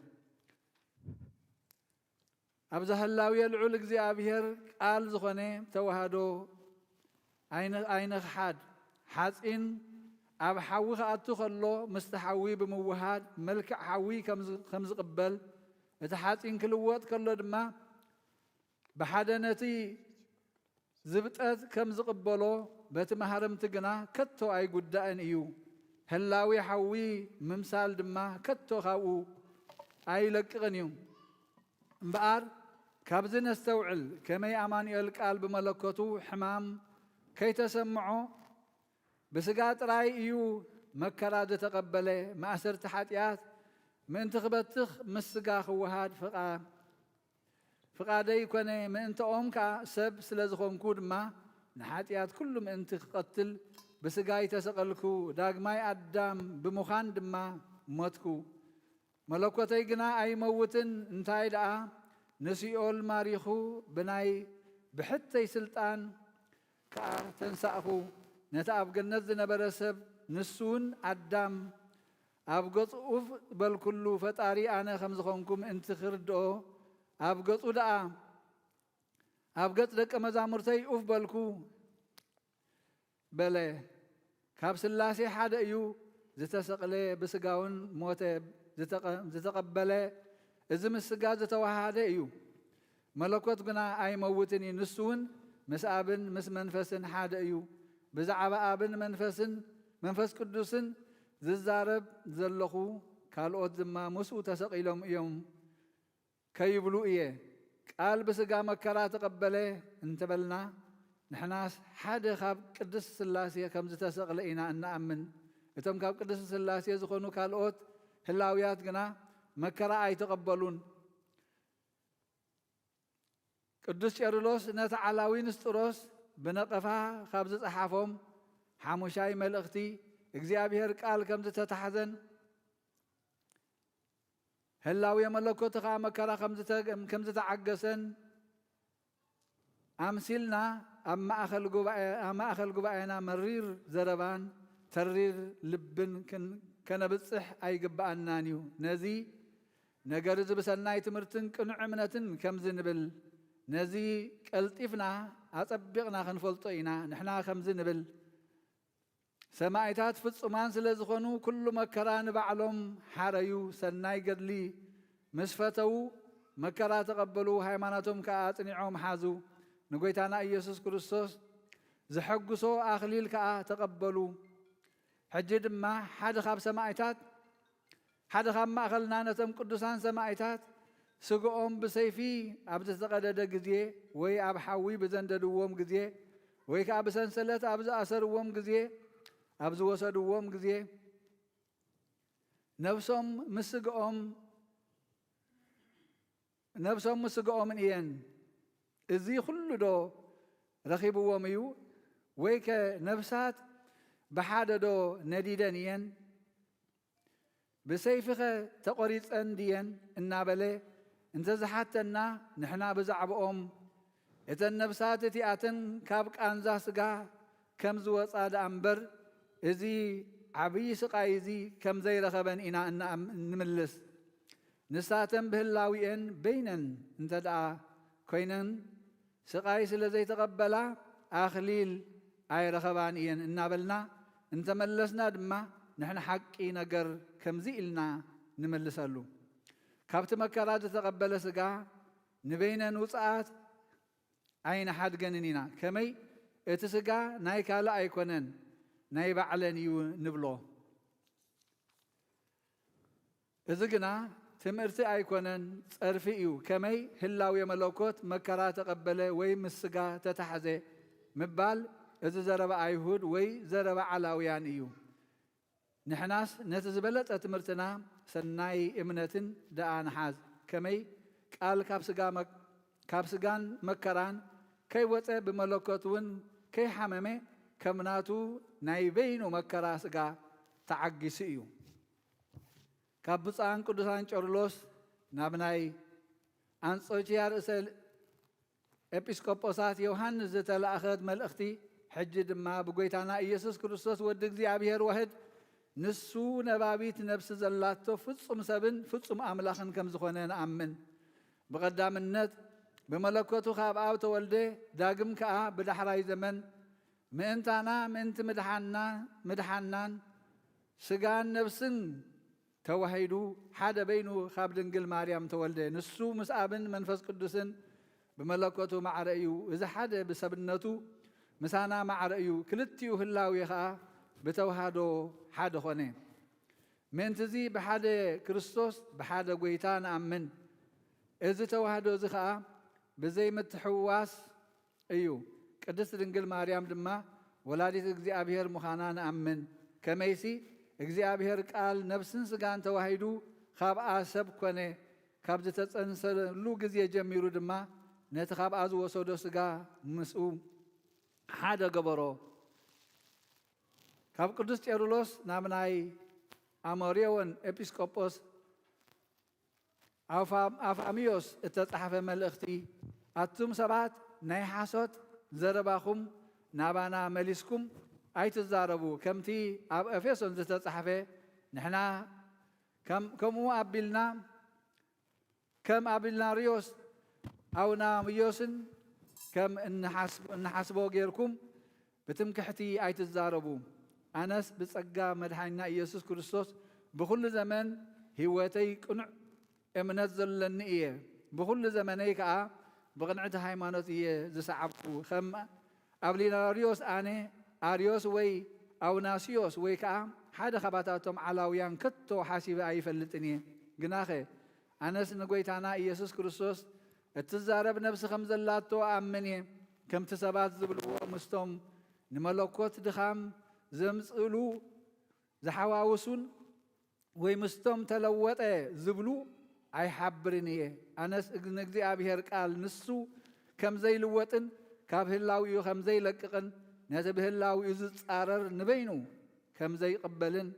أبزه اللاوية العلق زي أبهر قال زخني توهادو أين خحاد حاسين أب حوي خاتو خلو مستحوي بموهاد ملك حوي خمز قبل إتحاسين كلوات كله دما بحدنتي زبطت خمز قبلو بتمهرم تجنا كتو أي قدان إيو هلاوي حوي ممثال دما كتو خاو أي لك غنيوم بقار كابزن استوعل كما يأماني القلب ملكوتو حمام كي تسمعوا بسقاط رايو مكراد تقبله ما أسر تحاتيات من تخبتخ مسقاخ وهاد فقادي يكوني من انت أمكا سب سلازخون كود ما نحاتيات كلهم انت قتل بسقاي تسقلكو داق ماي أدام بمخان دما موتكو ملكوتي قنا أي موتن انتاي دعا نسيئول ماريخو بناي بحتى سلطان كا تنسأخو نتأب جنز نبرسب نسون أدام أبقط أوف بل كله فتاري أنا خمسخونكم انت خردو أبقط ودا أبقط لك مزامرتي أوف بالكو بله كابس اللاسي حدا أيو زتسقلي بسقاون موته زتقبله إذا مسقا زتوهاده أيو ملكوت قنا أي موتني نسون مس أبن مس منفسن حاد أيو بزعب أبن منفس قدوسن ززارب زلخو كالوت زما مسو تسقيلهم يوم كيبلو إيه قال بسقا مكرا تقبله انتبلنا نحناس حدا خاب قدس سلاسية كم زتسق لإنا أن نأمن إتم خاب قدس سلاسية زخونو كالوت هلاويات قنا مكرا أي تقبلون قدس يرلوس نتعلاوين استروس بنقفا خاب زتحافهم حاموشاي ملأختي እግዚአብሔር ቃል ከምዝተታሕዘን ህላዊ መለኮት ኸ መከራ ከምዝተዓገሰን ኣምሲልና ኣብ ማእኸል ጉባኤና መሪር ዘረባን ተሪር ልብን ከነብፅሕ ኣይግባአናን እዩ ነዚ ነገር እዚ ብሰናይ ትምህርትን ቅኑዕ እምነትን ከምዚ ንብል ነዚ ቀልጢፍና ኣጸቢቕና ክንፈልጦ ኢና ንሕና ከምዚ ንብል ሰማዕታት ፍጹማን ስለ ዝኾኑ ኩሉ መከራ ንባዕሎም ሓረዩ ሰናይ ገድሊ ምስ ፈተው መከራ ተቐበሉ ሃይማኖቶም ከዓ ኣጽኒዖም ሓዙ ንጎይታና ኢየሱስ ክርስቶስ ዝሐጉሶ ኣኽሊል ከዓ ተቐበሉ ሕጂ ድማ ሓደ ካብ ሰማዕታት ሓደ ካብ ማእኸልና ነቶም ቅዱሳን ሰማዕታት ስግኦም ብሰይፊ ኣብ ዝተቐደደ ግዜ ወይ ኣብ ሓዊ ብዘንደድዎም ግዜ ወይ ከዓ ብሰንሰለት ኣብ ዝኣሰርዎም ግዜ ኣብ ዝወሰድዎም ግዜ ነፍሶም ምስግኦምን እየን እዚ ኩሉ ዶ ረኺብዎም እዩ ወይ ከ ነፍሳት ብሓደ ዶ ነዲደን እየን ብሰይፊኸ ተቖሪፀን ድየን እናበለ እንተዝሓተና ንሕና ብዛዕባኦም እተን ነፍሳት እቲኣተን ካብ ቃንዛ ስጋ ከም ዝወፃ ደኣ እምበር እዚ ዓብዪ ስቃይ እዚ ከም ዘይረኸበን ኢና ንምልስ ንሳተን ብህላዊአን በይነን እንተ ደኣ ኮይነን ስቃይ ስለ ዘይተቐበላ ኣኽሊል ኣይረኸባን እየን እናበልና እንተመለስና ድማ ንሕና ሓቂ ነገር ከምዚ ኢልና ንመልሰሉ ካብቲ መከራ ዝተቐበለ ስጋ ንበይነን ውፅኣት ኣይንሓድገንን ኢና ከመይ እቲ ስጋ ናይ ካልእ ኣይኮነን ናይ ባዕለን እዩ ንብሎ እዚ ግና ትምህርቲ ኣይኮነን ፀርፊ እዩ ከመይ ህላዊ መለኮት መከራ ተቐበለ ወይ ምስ ስጋ ተታሕዘ ምባል እዚ ዘረባ ኣይሁድ ወይ ዘረባ ዓላውያን እዩ ንሕናስ ነቲ ዝበለጠ ትምህርትና ሰናይ እምነትን ደኣ ንሓዝ ከመይ ቃል ካብ ስጋን መከራን ከይወፀ ብመለኮት እውን ከይሓመመ ከምናቱ ናይ በይኑ መከራ ስጋ ተዓጊሱ እዩ ካብ ብፃን ቅዱሳን ቄርሎስ ናብ ናይ አንጾኪያ ርእሰ ኤጲስቆጶሳት ዮሃንስ ዝተላእኸት መልእኽቲ ሕጂ ድማ ብጎይታና ኢየሱስ ክርስቶስ ወዲ እግዚኣብሔር ዋህድ ንሱ ነባቢት ነብሲ ዘላቶ ፍጹም ሰብን ፍጹም ኣምላኽን ከም ዝኾነ ንኣምን ብቐዳምነት ብመለኮቱ ካብ ኣብ ተወልደ ዳግም ከዓ ብዳሕራይ ዘመን ምእንታና ምእንቲ ምድሓናን ስጋን ነብስን ተዋሂዱ ሓደ በይኑ ካብ ድንግል ማርያም ተወልደ ንሱ ምስ ኣብን መንፈስ ቅዱስን ብመለኮቱ ማዕረ እዩ እዚ ሓደ ብሰብነቱ ምሳና ማዕረ እዩ ክልቲኡ ህላዊ ከዓ ብተዋህዶ ሓደ ኾነ ምእንቲ እዚ ብሓደ ክርስቶስ ብሓደ ጎይታ ንኣምን እዚ ተዋህዶ እዚ ከዓ ብዘይ ምትሕውዋስ እዩ ቅድስት ድንግል ማርያም ድማ ወላዲት እግዚአብሔር ምዃና ንኣምን ከመይሲ እግዚአብሔር ቃል ነብስን ስጋን ተዋሂዱ ካብኣ ሰብ ኮነ ካብ ዝተፀንሰሉ ግዜ ጀሚሩ ድማ ነቲ ካብኣ ዝወሰዶ ስጋ ምስኡ ሓደ ገበሮ ካብ ቅዱስ ቄርሎስ ናብ ናይ አሞሬዎን ኤጲስቆጶስ አፋሚዮስ እተጻሕፈ መልእኽቲ ኣቱም ሰባት ናይ ሓሶት ዘረባኹም ናባና መሊስኩም ኣይትዛረቡ ከምቲ ኣብ ኤፌሶን ዝተጻሕፈ ንሕና ከምኡ ኣቢልና ከም አቢልናሪዮስ አውናምዮስን ከም እንሓስቦ ጌርኩም ብትምክሕቲ ኣይትዛረቡ ኣነስ ብጸጋ መድሓኒና ኢየሱስ ክርስቶስ ብኩሉ ዘመን ህይወተይ ቅኑዕ እምነት ዘለኒ እየ ብኩሉ ዘመነይ ከዓ بقنعت هايمانوت زسعبكو خم أبليناريوس أنا أريوس وي أو ناسيوس وي كأم حدا خباتاتهم علاويان كتو حاسب أي فلتني جناخي أنا سنقويت أنا يسوع كريستوس التزارب نفس خمس اللاتو أمني كم تسبات زبلوا مستم نملكوت دخام زمسلو زحواوسون ويمستم تلوت زبلو أي حبرني أنا نجزي أبيهر قال نسو كم زي لوتن كابه الله يو كم زي لققن نزبه الله يزت أرر نبينو كم زي قبلن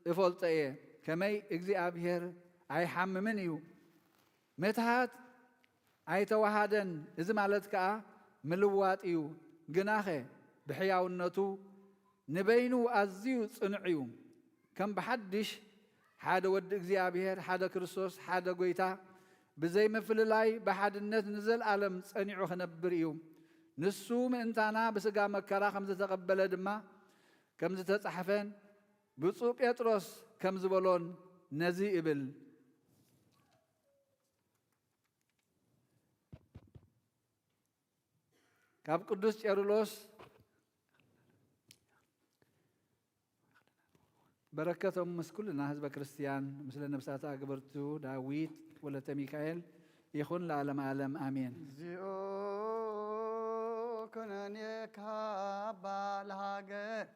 افلت كمي اجزي أبيهر أي حم منيو متهات أي توحدن إذا مالتك ملوات إيو جناخه بحياة النتو نبينو أزيو صنعيو كم بحدش حدا ود إغزيابير حدا كريستوس حدا قويتا بزي مفللاي بحد الناس نزل ألم صنعو خنبر إيو نسو من انتانا بسقا مكرا خمزة تقبل دما كم تتصحفين بصوب يطرس كم زبلون نزي إبل كاب قدوس يارولوس بركتهم مسكولنا حزب كريستيان مثل نفسات أقبرتو داويد ولت ميكائيل يخون لعالم عالم آمين زيو كنانيك هابا الهاجر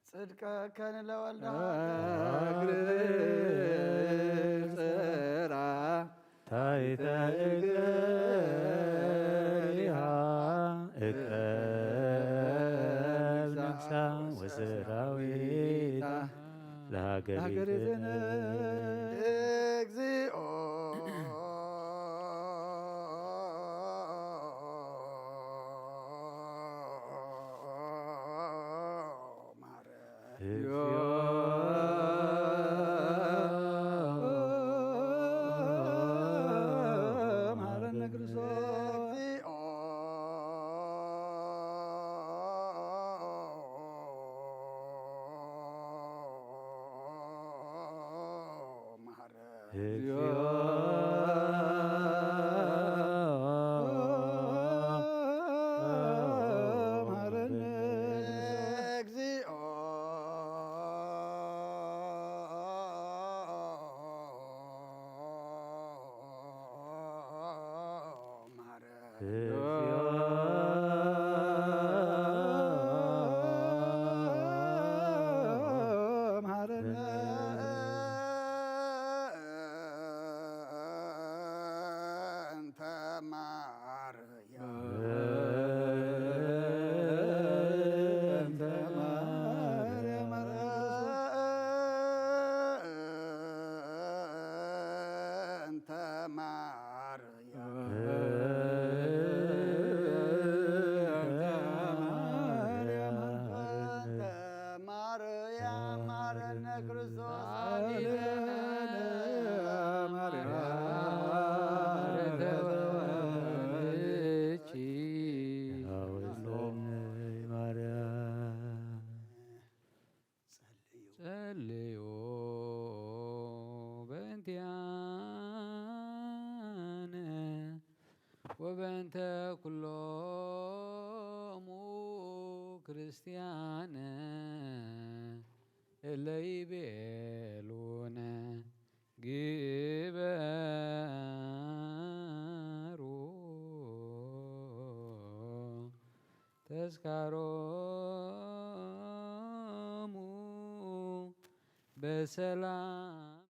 صدق كان لولد هاجر سرا تايتا اقرب نفسا وسراويتا لهاجريتنا اكزيو وبنت كلهم كريستيان اللي يبيلون جبارو تذكرهم بسلام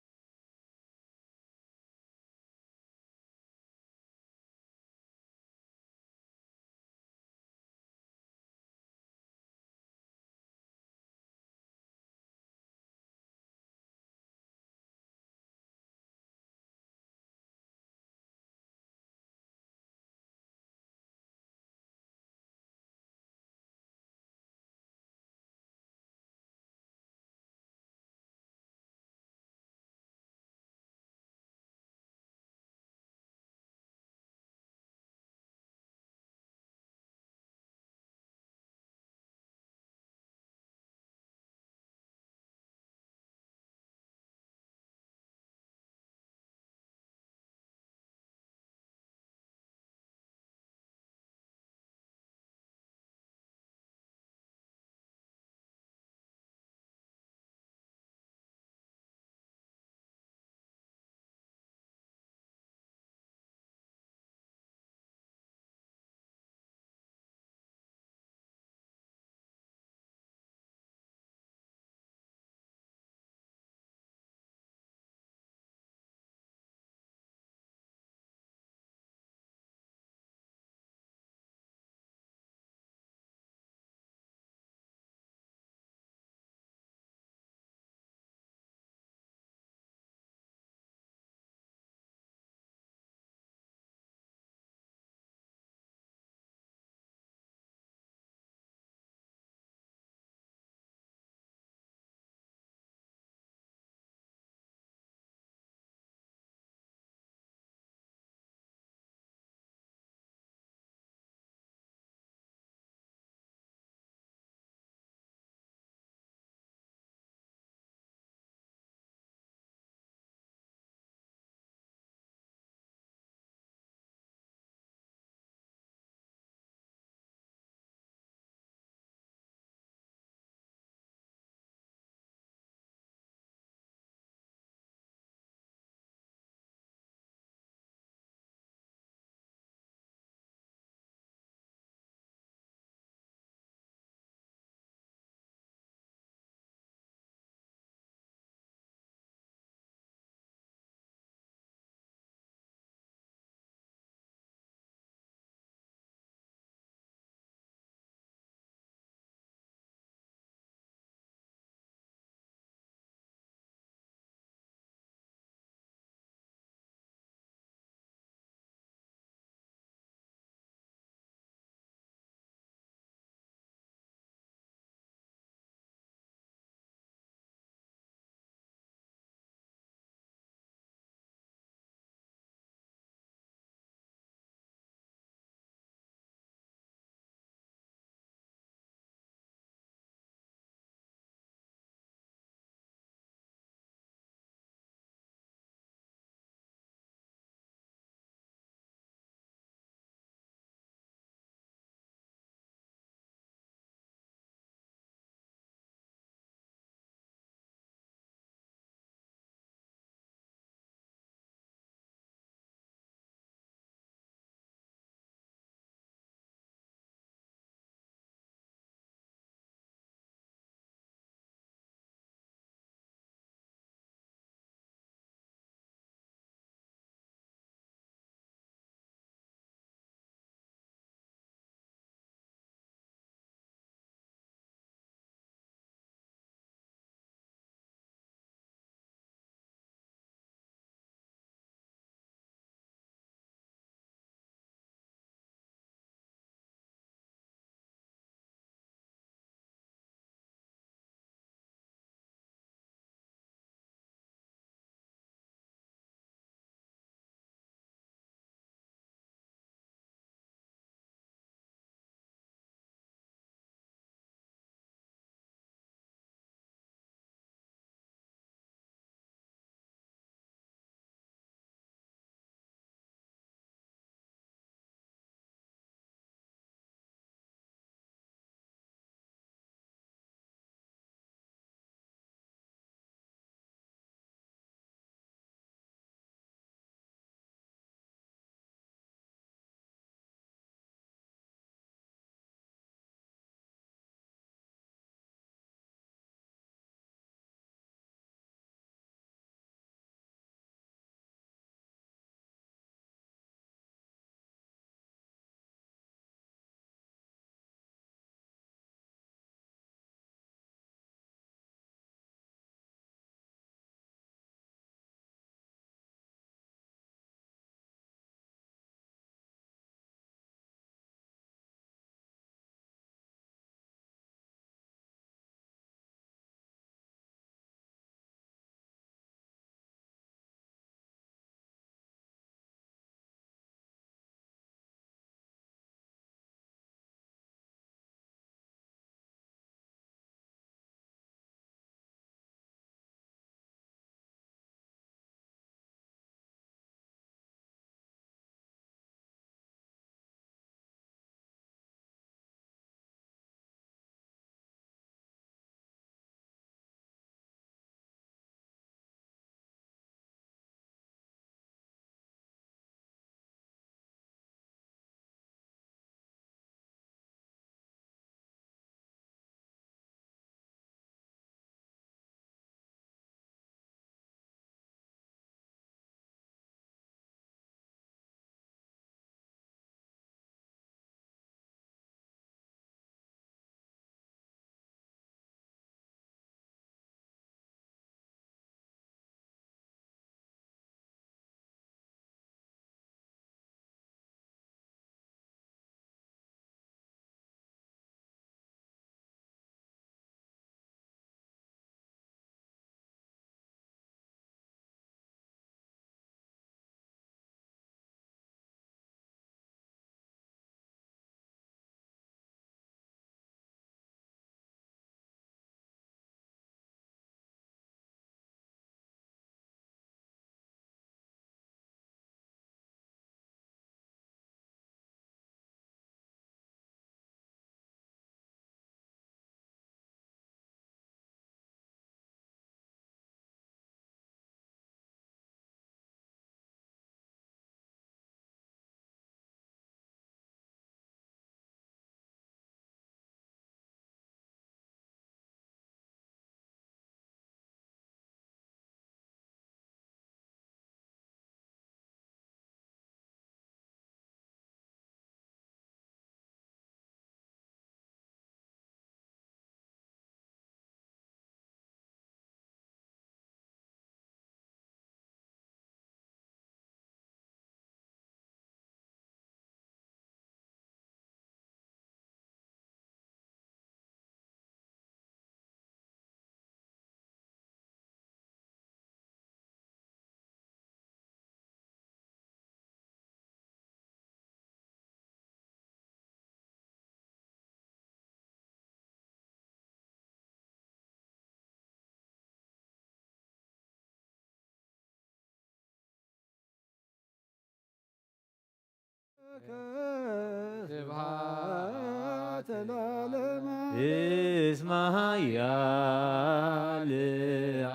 ስብሐት ለዓለመ እስመ ኃያል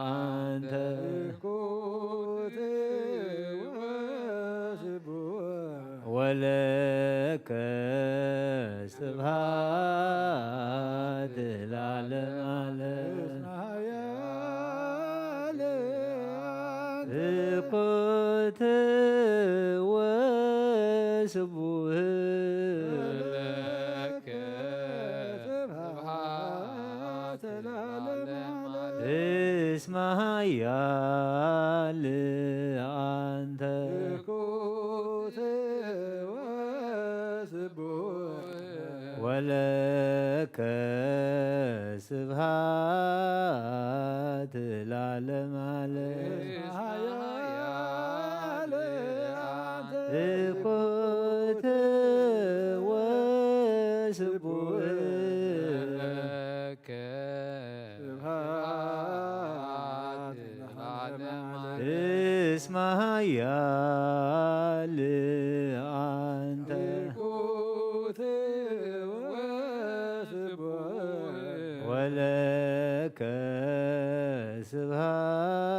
አንተ እኩት ወስቡሕ ወለከ ስብሐት ለዓለመ ዓለም እኩት ወስቡሕ ለከ ስብሐት ለዓለመ እስመ ኃያል አንተ እኩት ወስቡሕ ወለከ ስብሐት ለዓለመ ዓለም እኩት ወስቡሕ ለከ ስብሐት ለዓለመ እስመ ኃያል አንተ እኩት ወስቡሕ ወለከ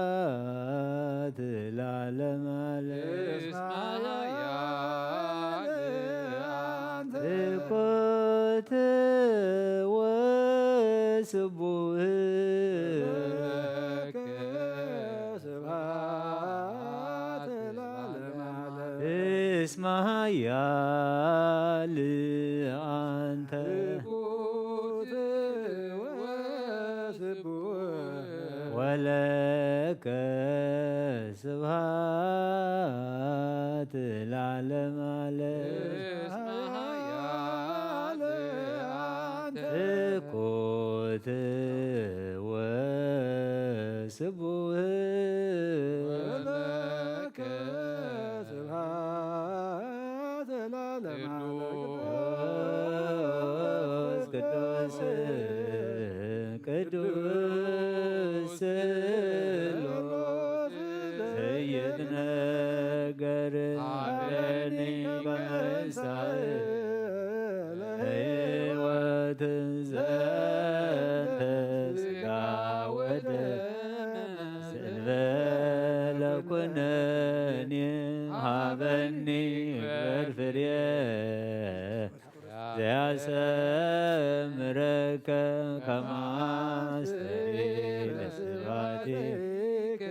ስብሐት ለዓለመ ዓለም እኩት ወስቡሕ ለከ ስብሐት ለዓለመ ዓለም እስመ ኃያል አንተ እኩት ወስቡሕ ወለከ ስብሐት ለዓለመ ዓለም እኩት ወስቡሕ ለከ ስብሐት ለዓለመ ቅዱስ ቅዱስ ስሉስ ሰይድ ነገር አብረኒ በመሳይ ሕይወት ዘንተ ሥጋ ወደም ስንበለ ኩነኔ ሀበኒ በርፍሬ ዘያሰምረከ ከማስተሪ ለስብሐቲከ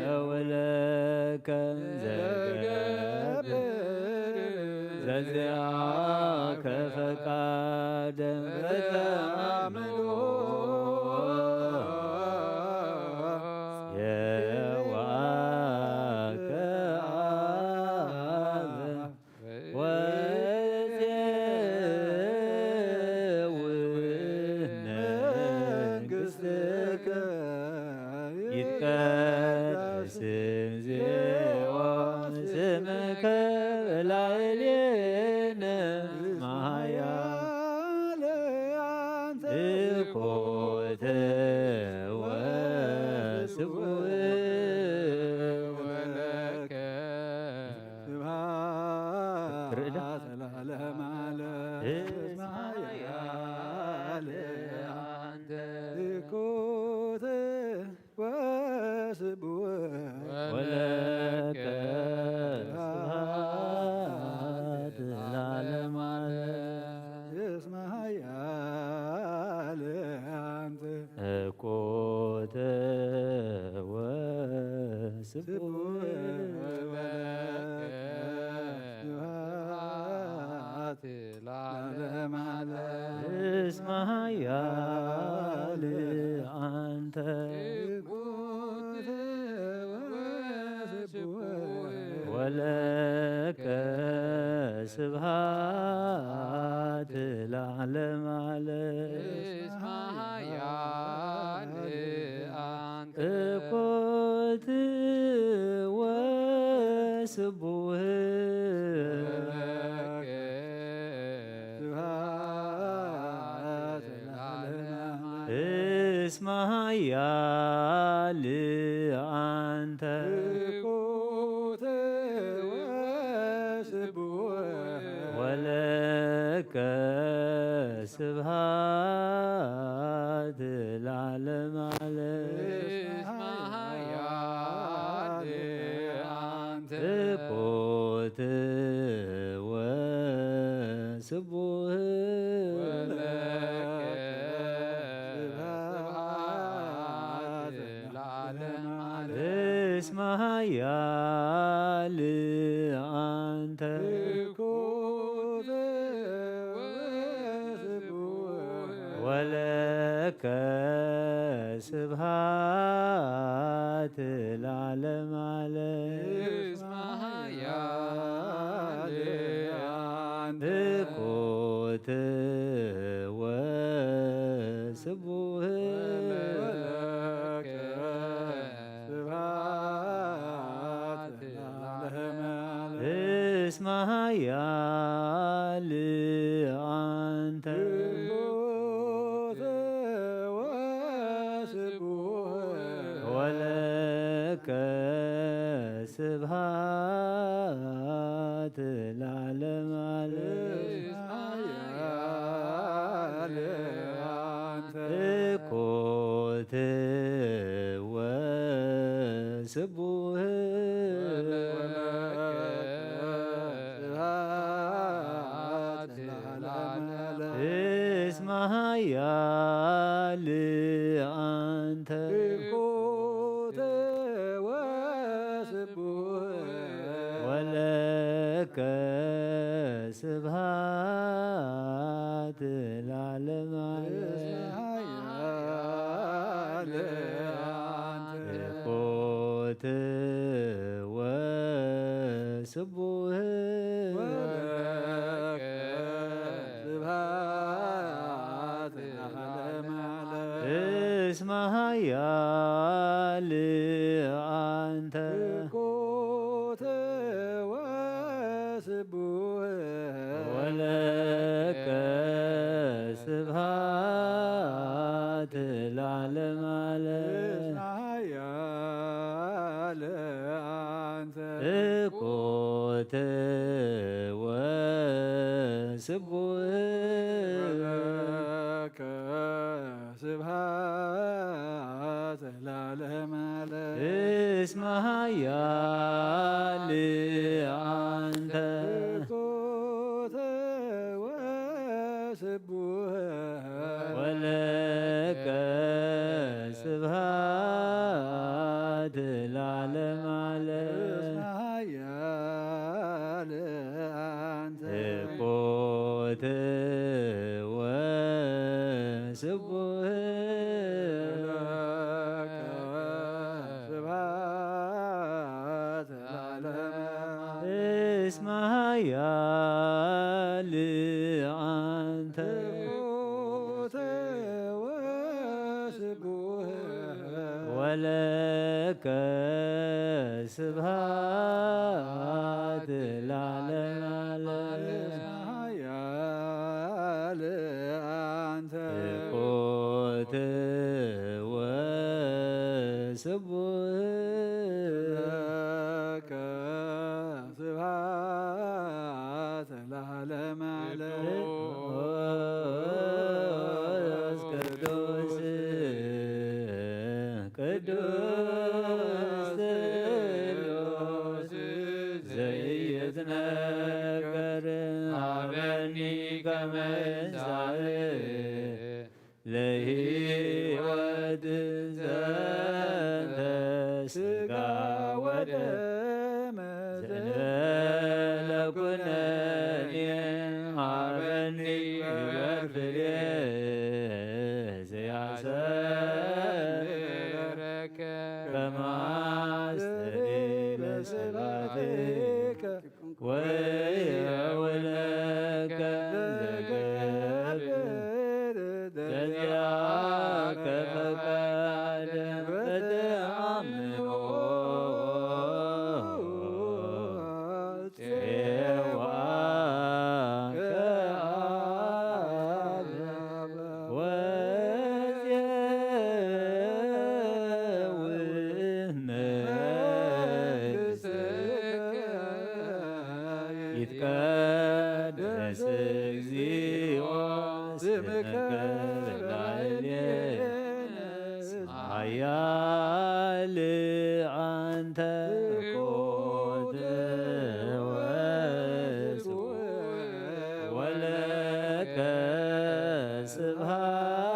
ወየውለከ ዘገብር ዘዚአከ ፈቃደ በተአምኖ የዋከ አብ ወዜውነ መንግሥትከ ይትቀደስ ስምዖን ስምከ በላዕሌነ ማሕያል አንተ እኩት ወስቡሕ ወለከ ስብሐት ርዕዳ ለዓለመ ዓለም እስመ ኃያል አንተ እኩት ወስቡሕ ወለከ ስብሐት ለዓለመ ዓለም እስመ ኃያል አንተ እኩት ወስቡሕ ስብሐት ለዓለመ ዓለም እስመ ኃያል አንተ እኩት ወስቡሕ ወለከ ስብሐት ለዓለመ ዓለም እስመ ኃያል አንተ እኩት ወስቡሕ ወለከ ስብሐት ለዓለመ ዓለም እስመ ኃያል አንተ እኩት ወስቡሕ ስብሐት ለዓለመ ዓለም ፍቁት ወስቡህ እስመ ኃያል አንተ ወለከ ስብሐት ለዓለመ ዓለም ፍቁት ወስቡህ እስመ ኃያል አንተ ወለከ ስብሐት ለዓለመ ዓለም ፍቁት ወስቡህ እስመ ኃያል አንተ ወለከ ስብሐት ለዓለመ ዓለም ፍቁት ወስቡህ እስመ ኃያል አንተ ወለከ ስብሐት ለዓለመ ዓለም ፍቁት ወስቡህ ስብሐት ለዓለመ ዓለም እስመ ኃያል አንተ ወለከ ስብሐት ለዓለመ ዓለም ፍቁት ወስቡህ እስመ ኃያል አንተ ወለከ ስብሐት ለዓለመ ዓለም ፍቁት ወስቡህ ስብሐት ለዓለመ ዓለም ቅዱስ ቅዱስ ስሉስ ዘኢይትነገር ሀበኒ ከመ እንሣእ ለሕይወት ዘንተ ሥጋ ወደም ዘእንበለ ኩነኔ ሀበኒ ግበር ፍሬ ዘያሰምረከ ከመ አስተሪ ለስብሐትከ ወየውለከ ዘገብር ዘዚአከ ፈቃደ በተአምኖ ይትቀደስ እግዚእ አንተ ኮት ወለከ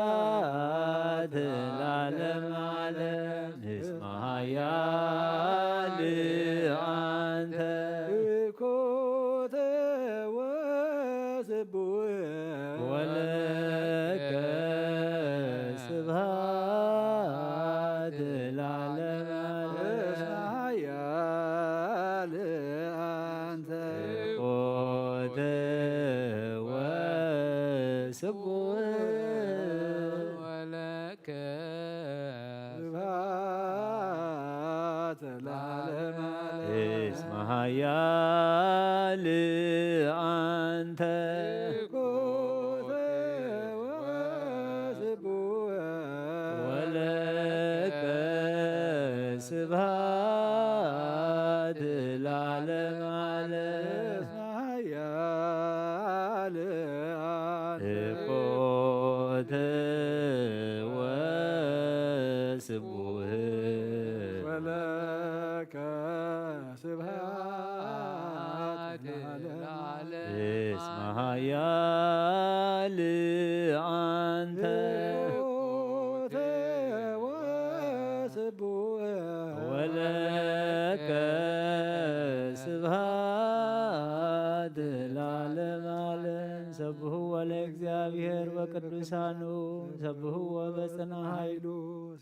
ስብሐት ለዓለመ ዓለም እስመ ኃያል አንተ ኮተ ወስቡሕ ወለከ ስብሐት ለዓለመ ዓለም ኃያል አንተ ኮተ ወስቡሕ ወለከ ስብሐት ለዓለመ እስመ ኃያል አንተ ኮተ ወስቡሕ ወለከ ስብሐት ለዓለመ ዓለም ኃያል አንተ ኮተ ወስቡሕ ወለከ ስብሐት ለዓለመ እስመ ኃያል አንተ ኮተ ወስቡሕ ወለከ ስብሐት ለዓለመ ዓለም ሰብሕዎ ለእግዚአብሔር በቅዱሳኑ ሰብሕዎ በጽና ኃይሉ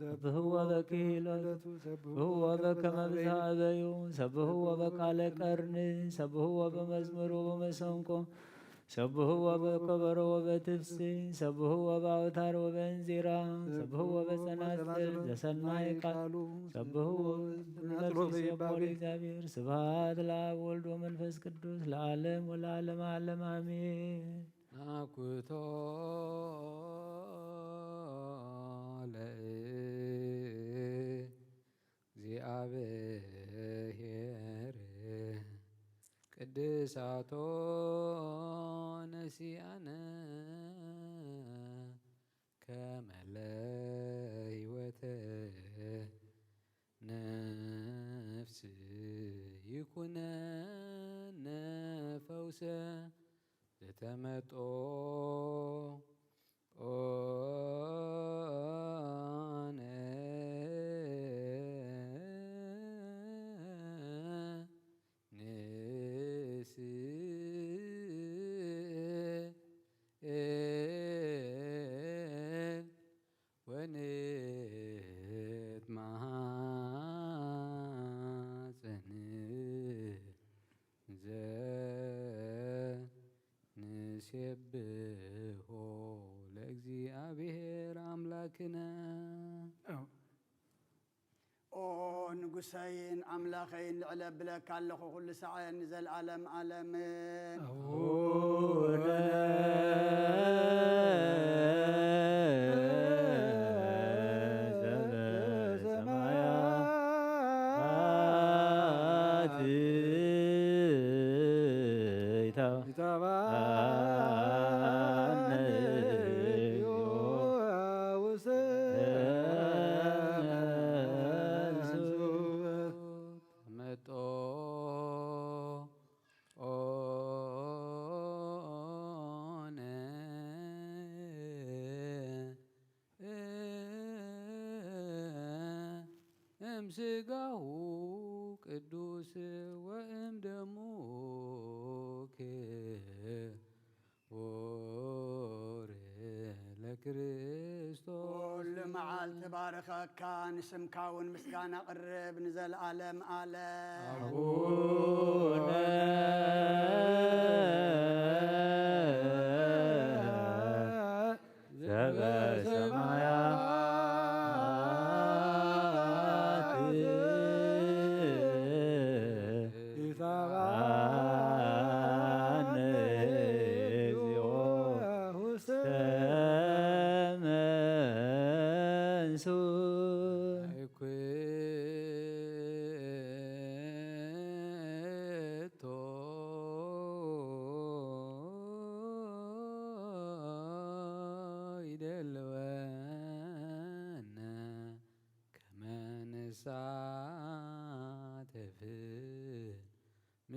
ሰብሕዎ በክህሎቱ ሰብሕዎ በከመ ብዝሃ እበዩ ሰብሕዎ በቃለ ቀርን ሰብሕዎ በመዝሙር ወበመሰንቆ ሰብሕዎ በከበሮ ወበትፍስሕ ሰብሕዎ በአውታር ወበእንዚራ ሰብሕዎ በጸናጽል ዘሰናይ ቃሉ ሰብሕዎ በመንፈስ እግዚአብሔር ስብሐት ለአብ ወልድ ወመንፈስ ቅዱስ ለዓለም ወለዓለመ ዓለም አሜን። ናኩቶ ለእግዚአብሔር ቅድሳቶ ነሲአነ ከመ ለሕይወተ ነፍስ ይኩነነ ፈውሰ ዘተመጦ ኦነ ንስእል ወንትማሐፀን ዘንሴብሖ ለእግዚአብሔር አምላክነ። ኦ ንጉሰይን አምላኸይን ልዕለ ብለካ ኣለኹ ኩሉ ሰዓን ንዘለዓለም ዓለምን አቡነ ዘበሰማያት ይትባረክ መጦ ኦነ እምሥጋሁ ቅዱስ ወእም ደሙ ክቡር ለክርስቶስ ኩሉ መዓልቲ ባረኸካ ንስምካ እውን ምስጋና ቅርብ ንዘለዓለም ዓለም አቡነ አይኩቶ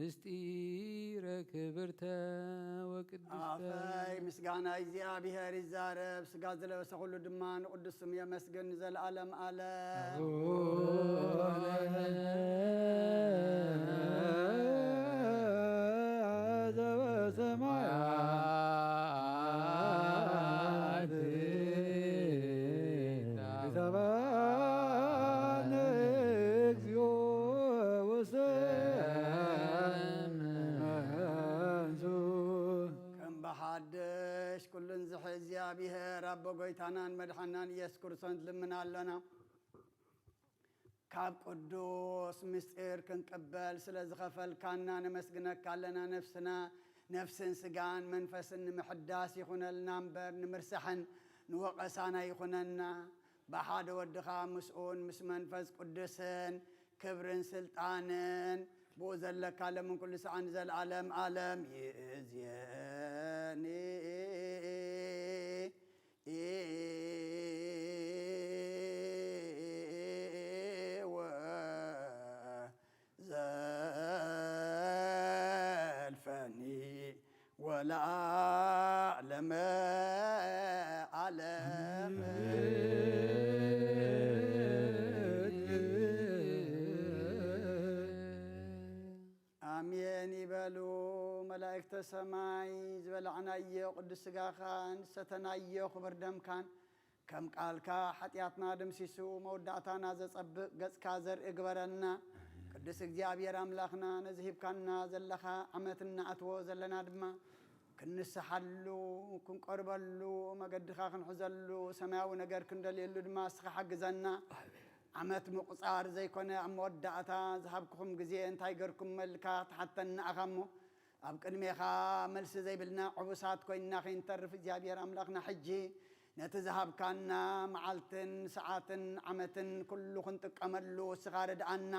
ምስጢረ ክብርተ ወቅድስተ አፈይ ምስጋና እግዚአብሔር ይዛረብ ስጋ ዘለበሰ ሁሉ ድማ ንቅዱስ ስም የመስገን ዘለዓለም ዓለም ኩልን ዝሕ እግዚአብሔር አቦ ጎይታናን መድሓናን ኢየሱስ ክርስቶስ ልምና ኣለና ካብ ቅዱስ ምስጢር ክንቅበል ስለ ዝኸፈልካና ነመስግነካ ኣለና ነፍስና ነፍስን ስጋን መንፈስን ንምሕዳስ ይኹነልና እምበር ንምርሳሕን ንወቐሳና ይኹነና ብሓደ ወድኻ ምስኡን ምስ መንፈስ ቅዱስን ክብርን ስልጣንን ብኡ ዘለካ ለምን ኩሉ ሰዓን ዘለዓለም ዓለም ይእዝየኒ ዘልፈኒ ወለዓለመ ዓለም አሜን ይበሉ መላእክተ ሰማይ ዝበላዕናዮ ቅዱስ ስጋኻን ሰተናዮ ክብር ደምካን ከም ቃልካ ሓጢአትና ድምሲሱ መወዳእታና ዘጸብቕ ገጽካ ዘርኢ ግበረና ቅዱስ እግዚአብሔር አምላኽና ነዚ ሂብካና ዘለኻ ዓመትና ኣትዎ ዘለና ድማ ክንስሓሉ ክንቆርበሉ መገድኻ ክንሕዘሉ ሰማያዊ ነገር ክንደልየሉ ድማ እስኻ ሓግዘና ዓመት ምቁፃር ዘይኮነ ኣብ መወዳእታ ዝሃብክኹም ግዜ እንታይ ገርኩም መልካ ተሓተና ኣኻሞ ኣብ ቅድሜኻ መልሲ ዘይብልና ዕቡሳት ኮይንና ከይንተርፍ እግዚአብሔር ኣምላኽና ሕጂ ነቲ ዝሃብካና መዓልትን ሰዓትን ዓመትን ኩሉ ክንጥቀመሉ እስኻ ረድኣና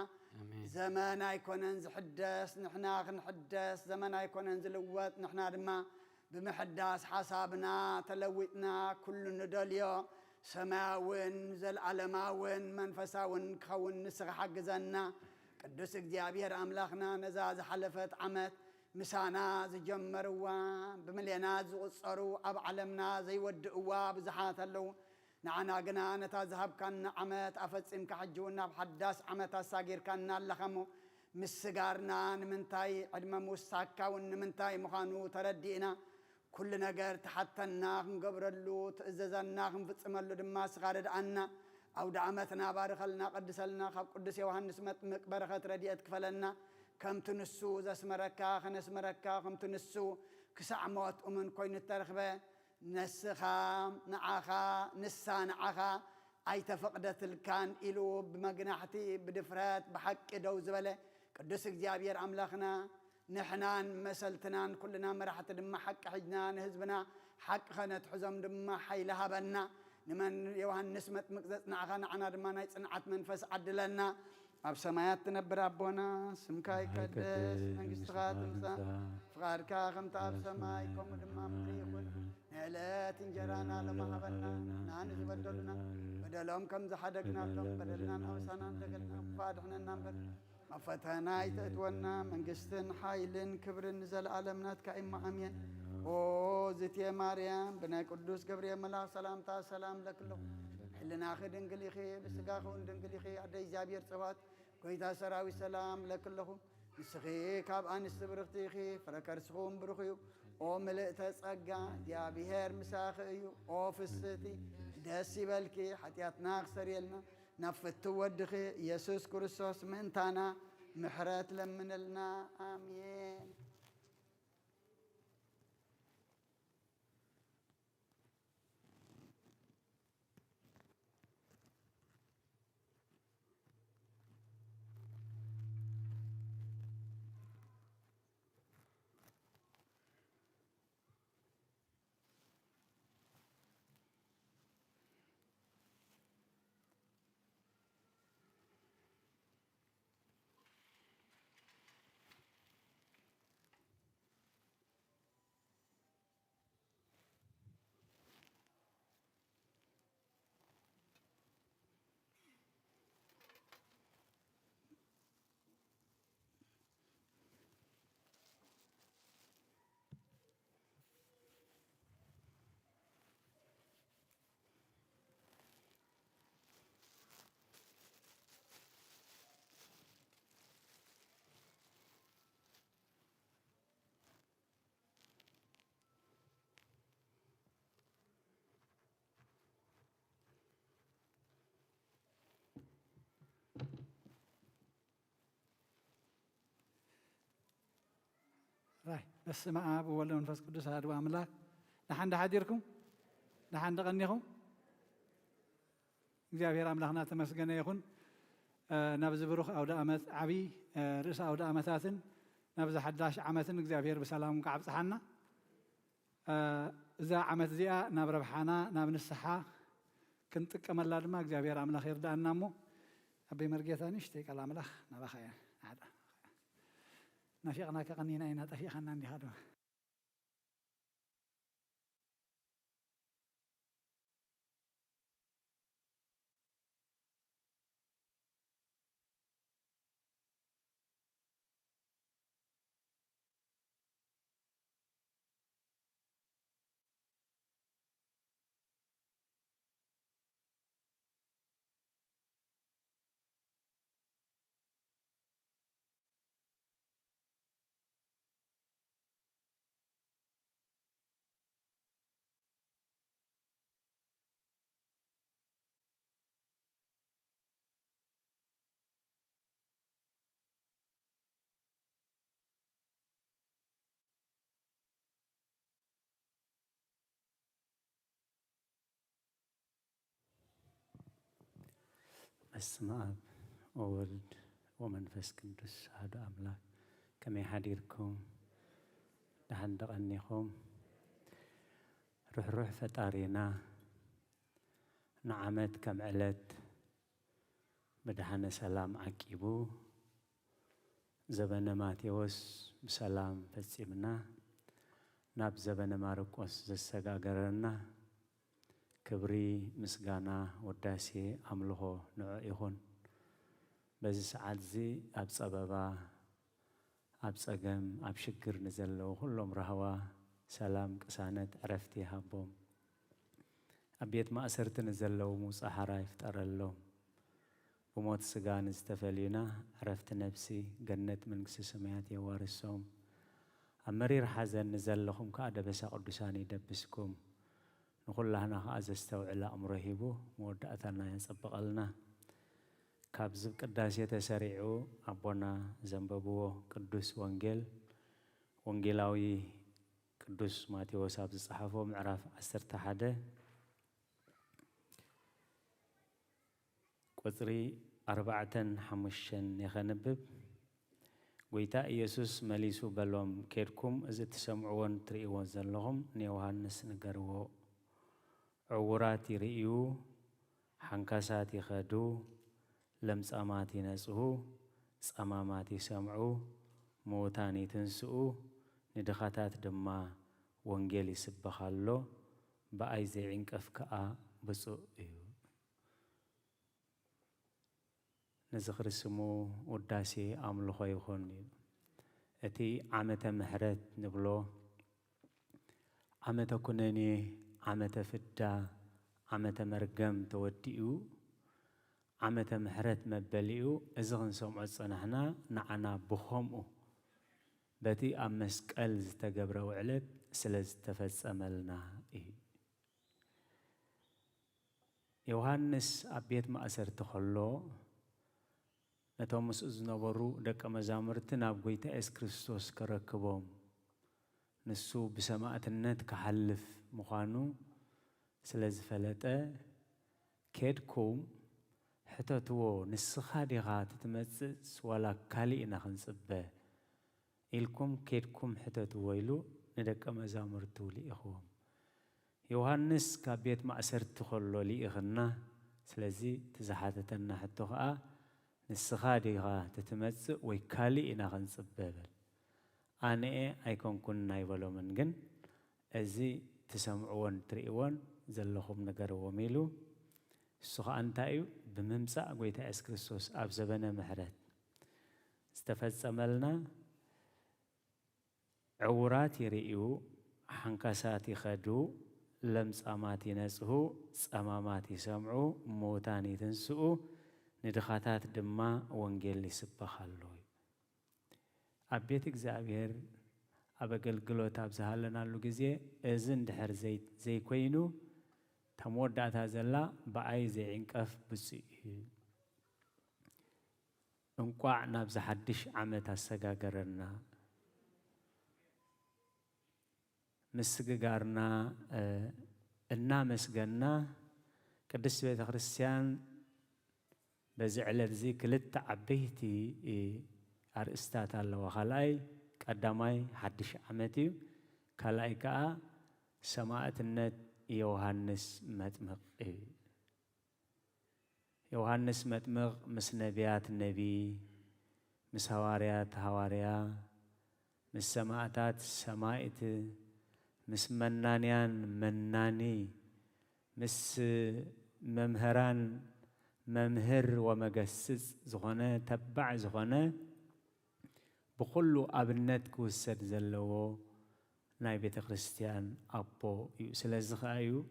ዘመን ኣይኮነን ዝሕደስ ንሕና ክንሕደስ ዘመን ኣይኮነን ዝልወጥ ንሕና ድማ ብምሕዳስ ሓሳብና ተለዊጥና ኩሉ ንደልዮ ሰማያውን ዘለዓለማውን መንፈሳውን ክኸውን ንስኻ ሓግዘና ቅዱስ እግዚአብሔር ኣምላኽና ነዛ ዝሓለፈት ዓመት ምሳና ዝጀመርዋ ብምልዮናት ዝቁፀሩ ኣብ ዓለምና ዘይወድእዋ ብዙሓት ኣለዉ ንዓና ግና ነታ ዝሃብካና ዓመት ኣፈፂምካ ሕጂ እውን ናብ ሓዳስ ዓመት ኣሳጊርካና ኣለኻሞ ምስጋርና ንምንታይ ዕድመ ምውሳክካ እውን ንምንታይ ምዃኑ ተረዲእና ኩሉ ነገር ተሓተና ክንገብረሉ ትእዘዘና ክንፍፅመሉ ድማ እስኻ ረድኣና ኣውደ ዓመትና ባርኸልና ቀድሰልና ካብ ቅዱስ ዮሃንስ መጥምቅ በረኸት ረድኤት ክፈለና ከምቲ ንሱ ዘስመረካ ከነስመረካ ከምቲ ንሱ ክሳዕ ሞት እሙን ኮይኑ ተረኽበ ነስኻ ንዓኻ ንሳ ንዓኻ ኣይተፈቕደትልካን ኢሉ ብመግናሕቲ ብድፍረት ብሓቂ ደው ዝበለ ቅዱስ እግዚአብሔር ኣምላኽና ንሕናን መሰልትናን ኩልና መራሕቲ ድማ ሓቂ ሕጅና ንህዝብና ሓቂ ኸነትሕዞም ድማ ሓይሊ ሃበና ንመን ዮሃንስ መጥምቅ ዘጽንዓኻ ንዓና ድማ ናይ ጽንዓት መንፈስ ዓድለና ኣብ ሰማያት ትነብር ኣቦና ስምካ ይቀደስ መንግሥትኻ ትምጻእ ፍቓድካ ከምቲ ኣብ ሰማይ ከምኡ ድማ ምድሪ ይኹን ንዕለት እንጀራና ሎሚ ሃበና ንኣነ ዝበደሉና በደሎም ከም ዝሓደግናሎም በደልናን ኣበሳናን ደገልና ክፋድሕነና እምበር ኣብ ፈተና ይተእትወና መንግሥትን ሓይልን ክብርን ዘለዓለም ናትካ ኢማ ኣሜን ኦ ዝትየ ማርያም ብናይ ቅዱስ ገብርኤል መልኣክ ሰላምታ ሰላም ለክለኹ ሕልናኺ ድንግል ኢኺ ብስጋኺ እውን ድንግል ኢኺ ኣደ እግዚኣብሔር ጽባት ጎይታ ሰራዊት ሰላም ለክለኹ ንስኺ ካብ ኣንስቲ ብርኽቲ ኢኺ ፍረ ከርስኹም ብሩኽ እዩ ኦ ምልእተ ጸጋ እግዚኣብሔር ምሳኺ እዩ ኦ ፍስቲ ደስ ይበልኪ ሓጢአትና ክሰርየልና ናብ ፍቲ ወድኺ ኢየሱስ ክርስቶስ ምእንታና ምሕረት ለምንልና ኣሜን راي بس ما أب ولا منفس قدس هذا وأملاك نحن حديركم نحن غنيهم እግዚአብሔር አምላክና ተመስገነ ይሁን ናብ ዝብሩኽ ኣውደ ዓመት ዓብይ ርእሰ ኣውደ ዓመታትን ናብ ዝሓዳሽ ዓመትን እግዚአብሔር ብሰላም ከዓብፅሓና እዛ ዓመት እዚኣ ናብ ረብሓና ናብ ንስሓ ክንጥቀመላ ድማ እግዚአብሔር ኣምላኽ ይርዳእና እሞ ኣበይ መርጌታ ንእሽተይ ቃል ኣምላኽ ናባኸ እያ ናፊቕና ከቐኒና ኢና ጠፊኻና እንዲኻ ድማ በስመ አብ ወወልድ ወመንፈስ ቅዱስ አሐዱ አምላክ ከመይ ሓዲርኩም ደሓን ደቐኒኹም ሩሕሩሕ ፈጣሪና ንዓመት ከም ዕለት ብድሓነ ሰላም ዓቂቡ ዘበነ ማቴዎስ ብሰላም ፈፂምና ናብ ዘበነ ማርቆስ ዘሰጋገረና ክብሪ ምስጋና ወዳሴ ኣምልኾ ንዑ ይኹን በዚ ሰዓት እዚ ኣብ ፀበባ ኣብ ፀገም ኣብ ሽግር ንዘለዉ ኩሎም ረህዋ ሰላም ቅሳነት ዕረፍቲ ሃቦም ኣብ ቤት ማእሰርቲ ንዘለዉ ምውፃእ ሓራ ይፍጠረሎም ብሞት ስጋ ንዝተፈልዩና ዕረፍቲ ነፍሲ ገነት መንግስቲ ሰማያት የዋርሶም ኣብ መሪር ሓዘን ንዘለኹም ከዓ ደበሳ ቅዱሳን ይደብስኩም ንኩላህና ከዓ ዘስተውዕል ኣእምሮ ሂቡ መወዳእታና የፀብቐልና ካብዚ ቅዳሴ ተሰሪዑ ኣቦና ዘንበብዎ ቅዱስ ወንጌል ወንጌላዊ ቅዱስ ማቴዎስ ኣብ ዝፀሓፎ ምዕራፍ 11 ቁፅሪ 4-5 የኸንብብ ጎይታ ኢየሱስ መሊሱ በሎም ከድኩም እዚ ትሰምዕዎን ትርእይዎን ዘለኹም ንዮሃንስ ንገርዎ ዕውራት ይርእዩ ሓንካሳት ይኸዱ ለምጻማት ይነጽሁ ጸማማት ይሰምዑ ሞታን ይትንስኡ ንድኻታት ድማ ወንጌል ይስበኻሎ በኣይ ዘይዕንቀፍ ከዓ ብፁዕ እዩ ንዝኽሪ ስሙ ውዳሴ ኣምልኾ ይኹን እዩ እቲ ዓመተ ምሕረት ንብሎ ዓመተ ኩነኔ ዓመተ ፍዳ ዓመተ መርገም ተወዲኡ ዓመተ ምሕረት መበሊኡ እዚ ክንሰምዖ ፀናሕና ንዓና ብኸምኡ በቲ ኣብ መስቀል ዝተገብረ ውዕለት ስለ ዝተፈፀመልና እዩ ዮሃንስ ኣብ ቤት ማእሰርቲ ከሎ ነቶም ምስኡ ዝነበሩ ደቀ መዛሙርቲ ናብ ጎይታ ኢየሱስ ክርስቶስ ከረክቦም ንሱ ብሰማዕትነት ክሓልፍ ምዃኑ ስለ ዝፈለጠ ከድኩም ሕተትዎ ንስኻ ዲኻ ትትመፅእ ዋላ ካሊእ ኢና ክንፅበ ኢልኩም ከድኩም ሕተትዎ ኢሉ ንደቀ መዛሙርቱ ልኢኽዎም ዮሃንስ ካብ ቤት ማእሰርቲ ከሎ ልኢኽና ስለዚ ትዝሓተተና ሕቶ ከዓ ንስኻ ዲኻ ትትመፅእ ወይ ካሊእ ኢና ክንፅበ በል ኣነኤ ኣይኮንኩን ኣይበሎምን ግን እዚ ትሰምዕዎን ትርእይዎን ዘለኹም ነገርዎም ኢሉ እሱ ከዓ እንታይ እዩ ብምምፃእ ጎይታ ኢየሱስ ክርስቶስ ኣብ ዘበነ ምሕረት ዝተፈፀመልና ዕውራት ይርእዩ ሓንካሳት ይኸዱ ለምጻማት ይነጽሁ ጸማማት ይሰምዑ ሞታን ይትንስኡ ንድኻታት ድማ ወንጌል ይስበኻሉ ኣብ ቤት እግዚአብሔር ኣብ ኣገልግሎት ኣብ ዝሃለናሉ ግዜ እዚ እንድሕር ዘይኮይኑ ተመወዳእታ ዘላ በኣይ ዘይዕንቀፍ ብፅኡ እዩ እንቋዕ ናብ ዝሓድሽ ዓመት ኣሰጋገረና مسجارنا إننا مسجنا قدس بيت خريستيان بزعلة زي كلت عبيتي أرستات الله وخلاي قدامي حدش عمتي كلاي كا سماعة النت يوحنس متمق يوحنس متمق مس نبيات النبي مس هواريات هواريا مس سماعتات سماعت مس منانيان مناني مس ممهران ممهر ومجسس زغنا تبع زغنا بكل أبنت كوسد زلوا ناي بيت خريستيان أبو يسلزخ أيو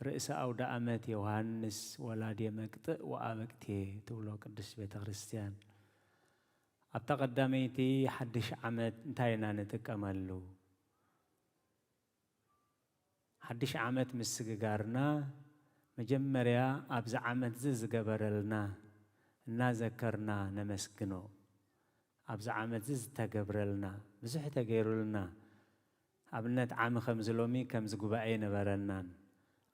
رئيس أود أمت يوحنس ولا دي مقطع وأبكتي تقولوا قدس بيت خريستيان أبتقدميتي حدش عمت انتاينا نتكملو حدش عمت مسجارنا مجمريا أبز عمت زز قبرلنا نذكرنا نمسكنو أبز عمت زز تقبرلنا بزح تغيرلنا أبنت عام خمزلومي كمز قبائي نبرنان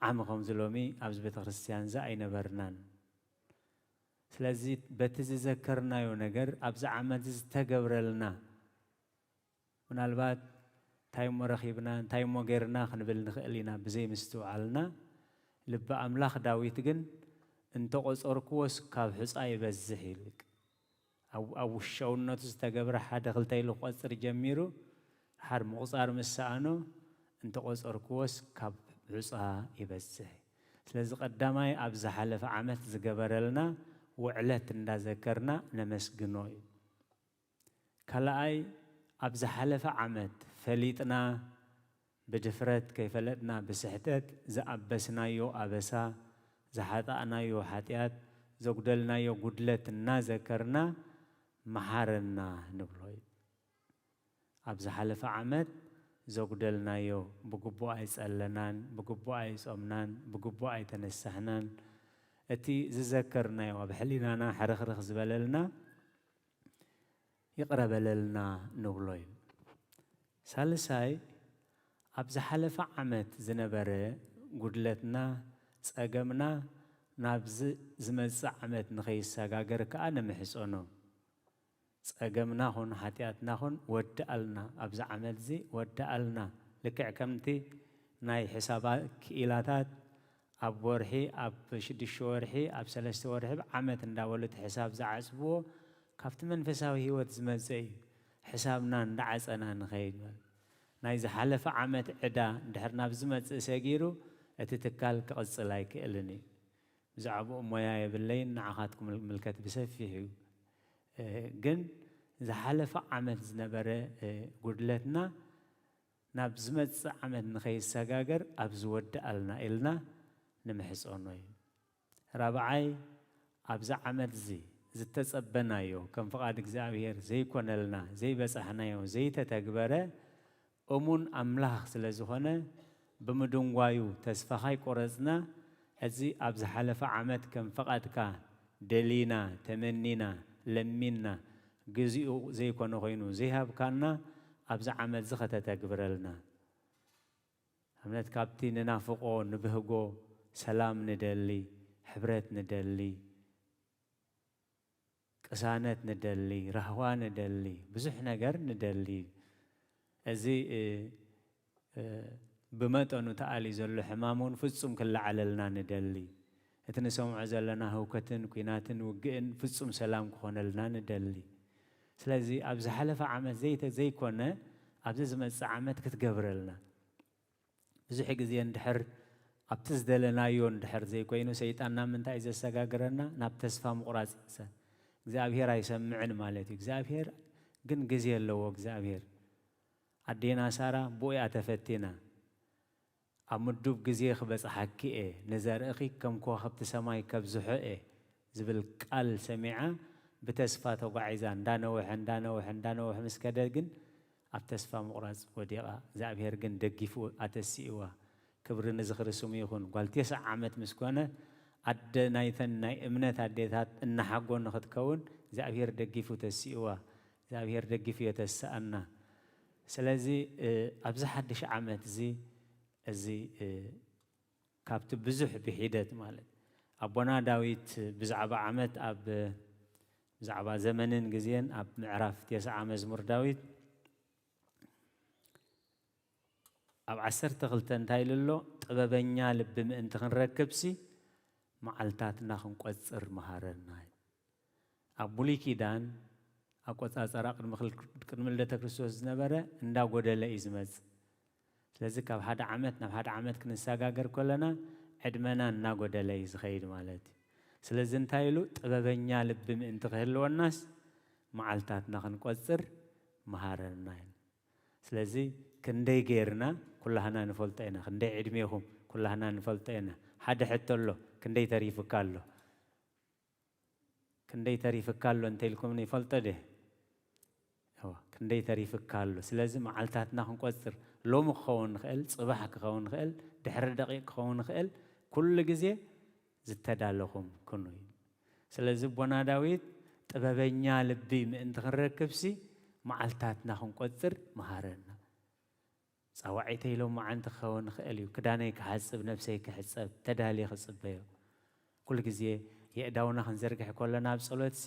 عام خمزلومي أبز بيت خريستيان زائي نبرنان سلازي بتذكرنا يونجر أبز عمت زز تقبرلنا من البات تايم رخيبنا تايم غيرنا خنبل نخلينا بزي مستوعلنا لب أملاخ داويت جن انت قصركوس كاب حصاي بزحيلك أو الشونة تستجبر حد خلتي له قصر جميرو حر مقصار مسانو انت قصركوس كاب حصا يبزح سلازي قدامي أبز حلف عمت زجبرلنا وعلت ذكرنا نمسجنوي كلاي أبز حلف عمت فليتنا بدفرت كيف لدنا بسحتت زأبسنا يو أبسا زحطأنا يو حتيات زقدلنا يو قدلت ذكرنا محارنا نبلوي أبز حلف عمد زقدلنا يو بقبو أيس ألنان بقبو أيس أمنان بقبو أي تنسحنان أتي زذكرنا يو بحلينا حرخ زبللنا يقرب لنا نبلوي سالساي أبز حلف عمت زنبرة قدلتنا سأجمنا نابز زمز عمت نخيس ساقاقر كأنا محسونو سأجمنا هون حتياتنا هون ودألنا أبز عمت زي ودألنا لكع كمتي ناي حسابات كإلاتات أب ورحي أب شدش ورحي أب سلست ورحي عمت نداولت حساب زعسبو كافت منفساوي هيوت زمزي حسابنا ندعس أنا نخيل نايز حلف عمت عدا دحرنا بزمت ساقيرو اتتكال كقصلاي كإلني زعبو أموياي بالليل نعخاتكم الملكات بسفيحيو جن إذا حلف عمت زنبرة قدلتنا نابزمت عمت نخيس ساقاقر أبز ودألنا إلنا نمحس أونوي رابعاي أبز عمت زي تتصبنايو كم فقاد اكزابير زي كونلنا زي بسحنايو زي تتكبره أمون أملاخ سلازخونه بمدونغوايو تسفخاي قرزنا أزي أبز حلف عمت كم فقاد كا دلينا تمنينا لمينا جزيو زي كونو غينو زي هاب كاننا أبز عمت زخة تتكبرلنا همنت كابتي ننافقو نبهقو سلام ندلي حبرت ندلي قسانت ندلي رهوان ندلي بزح نجر ندلي أزي بمتأنو تعالي زلو حمامون فتصم كل عللنا ندلي اتنسوم عزلنا هوكتن كيناتن وقئن فتصم سلام كون لنا ندلي سلازي أبز حلف عمت زي كونه أبز زمت عمت كتقبر لنا بزح زي ندحر أبتزدلنا يون دحر زي كوينو سيطاننا من تايز السقاقرنا نابتسفا مقراس إنسان እግዚአብሔር አይሰምዕን ማለት እግዚአብሔር ግን ጊዜ የለው እግዚአብሔር አዴና ሳራ ቦያ ተፈቴና አምዱብ ጊዜ خبصحكئ نزرخ كم كوخبت سماي كبزحئ زبل قال سميعه بتسفا تقعيزا እንዳነውሕ مسكده ግን ኣብ ተስፋ مقراጽ ወዲቓ እግዚአብሔር ግን ደጊፉ አተሲዋ ክብር ንዝኽርስሙ ይኹን ጓልቴስ ዓመት መስኮነ أد نايثن ناي إمنة أديتات إن حقون خدكون زابير دقيفو تسيوا زابير دقيفو يتسألنا ስለዚህ ኣብዚ ሓድሽ ዓመት እዚ ካብቲ ብዙሕ ብሂደት ማለት ኣቦና ዳዊት ብዛዕባ ዓመት ኣብ ብዛዕባ ዘመንን ግዜን ኣብ ምዕራፍ 9 መዝሙር ዳዊት ኣብ 12 እንታይ ኢሉ ጥበበኛ ልቢ ምእንቲ ክንረክብሲ መዓልታትና ክንቆፅር መሃረና ኣብ ብሉይ ኪዳን ኣቆፃፅራ ቅድሚ ልደተ ክርስቶስ ዝነበረ እንዳጎደለ እዩ ዝመፅእ ስለዚ ካብ ሓደ ዓመት ናብ ሓደ ዓመት ክንሰጋገር ከለና ዕድመና እናጎደለ እዩ ዝኸይድ ማለት እዩ ስለዚ እንታይ ኢሉ ጥበበኛ ልቢ ምእንቲ ክህልወናስ መዓልታትና ክንቆፅር መሃረና ስለዚ ክንደይ ጌርና ኩላህና ንፈልጦ ኢና ክንደይ ዕድሜኹም ኩላህና ንፈልጦ ኢና ሓደ ሕቶ ኣሎ ክንደይ ተሪፍካ ኣሎ ክንደይ ተሪፍካ ኣሎ እንተኢልኩም ይፈልጦ ደ ክንደይ ተሪፍካ ኣሎ ስለዚ መዓልታትና ክንቆፅር ሎሚ ክኸውን ንኽእል ፅባሕ ክኸውን ንኽእል ድሕሪ ደቂቕ ክኸውን ንኽእል ኩሉ ግዜ ዝተዳለኹም ኩኑ እዩ ስለዚ ቦና ዳዊት ጥበበኛ ልቢ ምእንቲ ክንረክብሲ መዓልታትና ክንቆፅር መሃረና ፃዋዒተይ ኢሎም መዓንቲ ክኸውን ንኽእል እዩ ክዳነይ ክሓፅብ ነብሰይ ክሕፀብ ተዳልየ ክፅበዮ ኩሉ ግዜ የእዳውና ክንዘርግሕ ከለና ኣብ ጸሎትሲ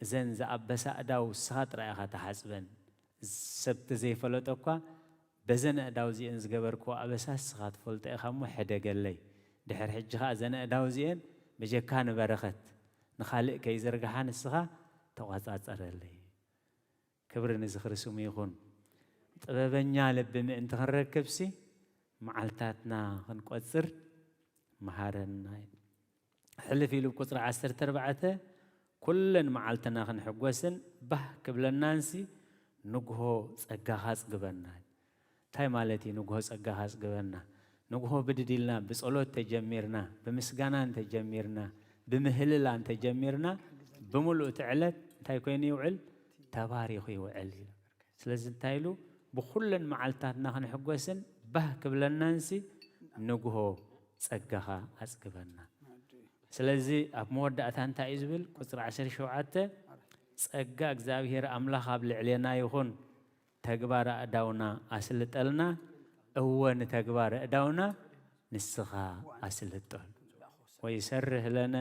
እዘን ዝኣበሳ እዳው ስኻ ጥራይ ኢኻ ተሓፅበን ሰብቲ ዘይፈለጦ እኳ በዘን እዳው እዚአን ዝገበርክዎ ኣበሳስ ስኻ ትፈልጦ ኢኻ እሞ ሕደገለይ ድሕሪ ሕጂ ኸ እዘን እዳው እዚአን በጀካ ንበረኸት ንኻልእ ከይዘርግሓ ንስኻ ተቆፃፀረለይ ክብሪ ንዝኽርስሙ ይኹን ጥበበኛ ልቢ ምእንቲ ክንረክብሲ መዓልታትና ክንቆፅር መሃረና ሕልፍ ኢሉ ቁፅሪ 14 ኩለን መዓልትና ክንሕጎስን ባህ ክብለናንሲ ንግሆ ፀጋኻ ፅግበና እንታይ ማለት እዩ ንግሆ ፀጋኻ ፅግበና ንግሆ ብድድልና ብጸሎት ተጀሚርና ብምስጋና ተጀሚርና ብምህልላ ተጀሚርና ብምሉእ ትዕለት እንታይ ኮይኑ ይውዕል ተባሪኹ ይውዕል ስለዚ እንታይ ኢሉ ብኩለን መዓልታትና ክንሕጎስን ባህ ክብለናንሲ ንግሆ ፀጋኻ ኣፅግበና ስለዚ ኣብ መወዳእታ እንታይ እዩ ዝብል ቁፅሪ 17 ፀጋ እግዚኣብሔር ኣምላኽ ኣብ ልዕልና ይኹን ተግባር ኣእዳውና ኣስልጠልና እወ ንተግባር ኣእዳውና ንስኻ ኣስልጠል ወይሰርህ ለነ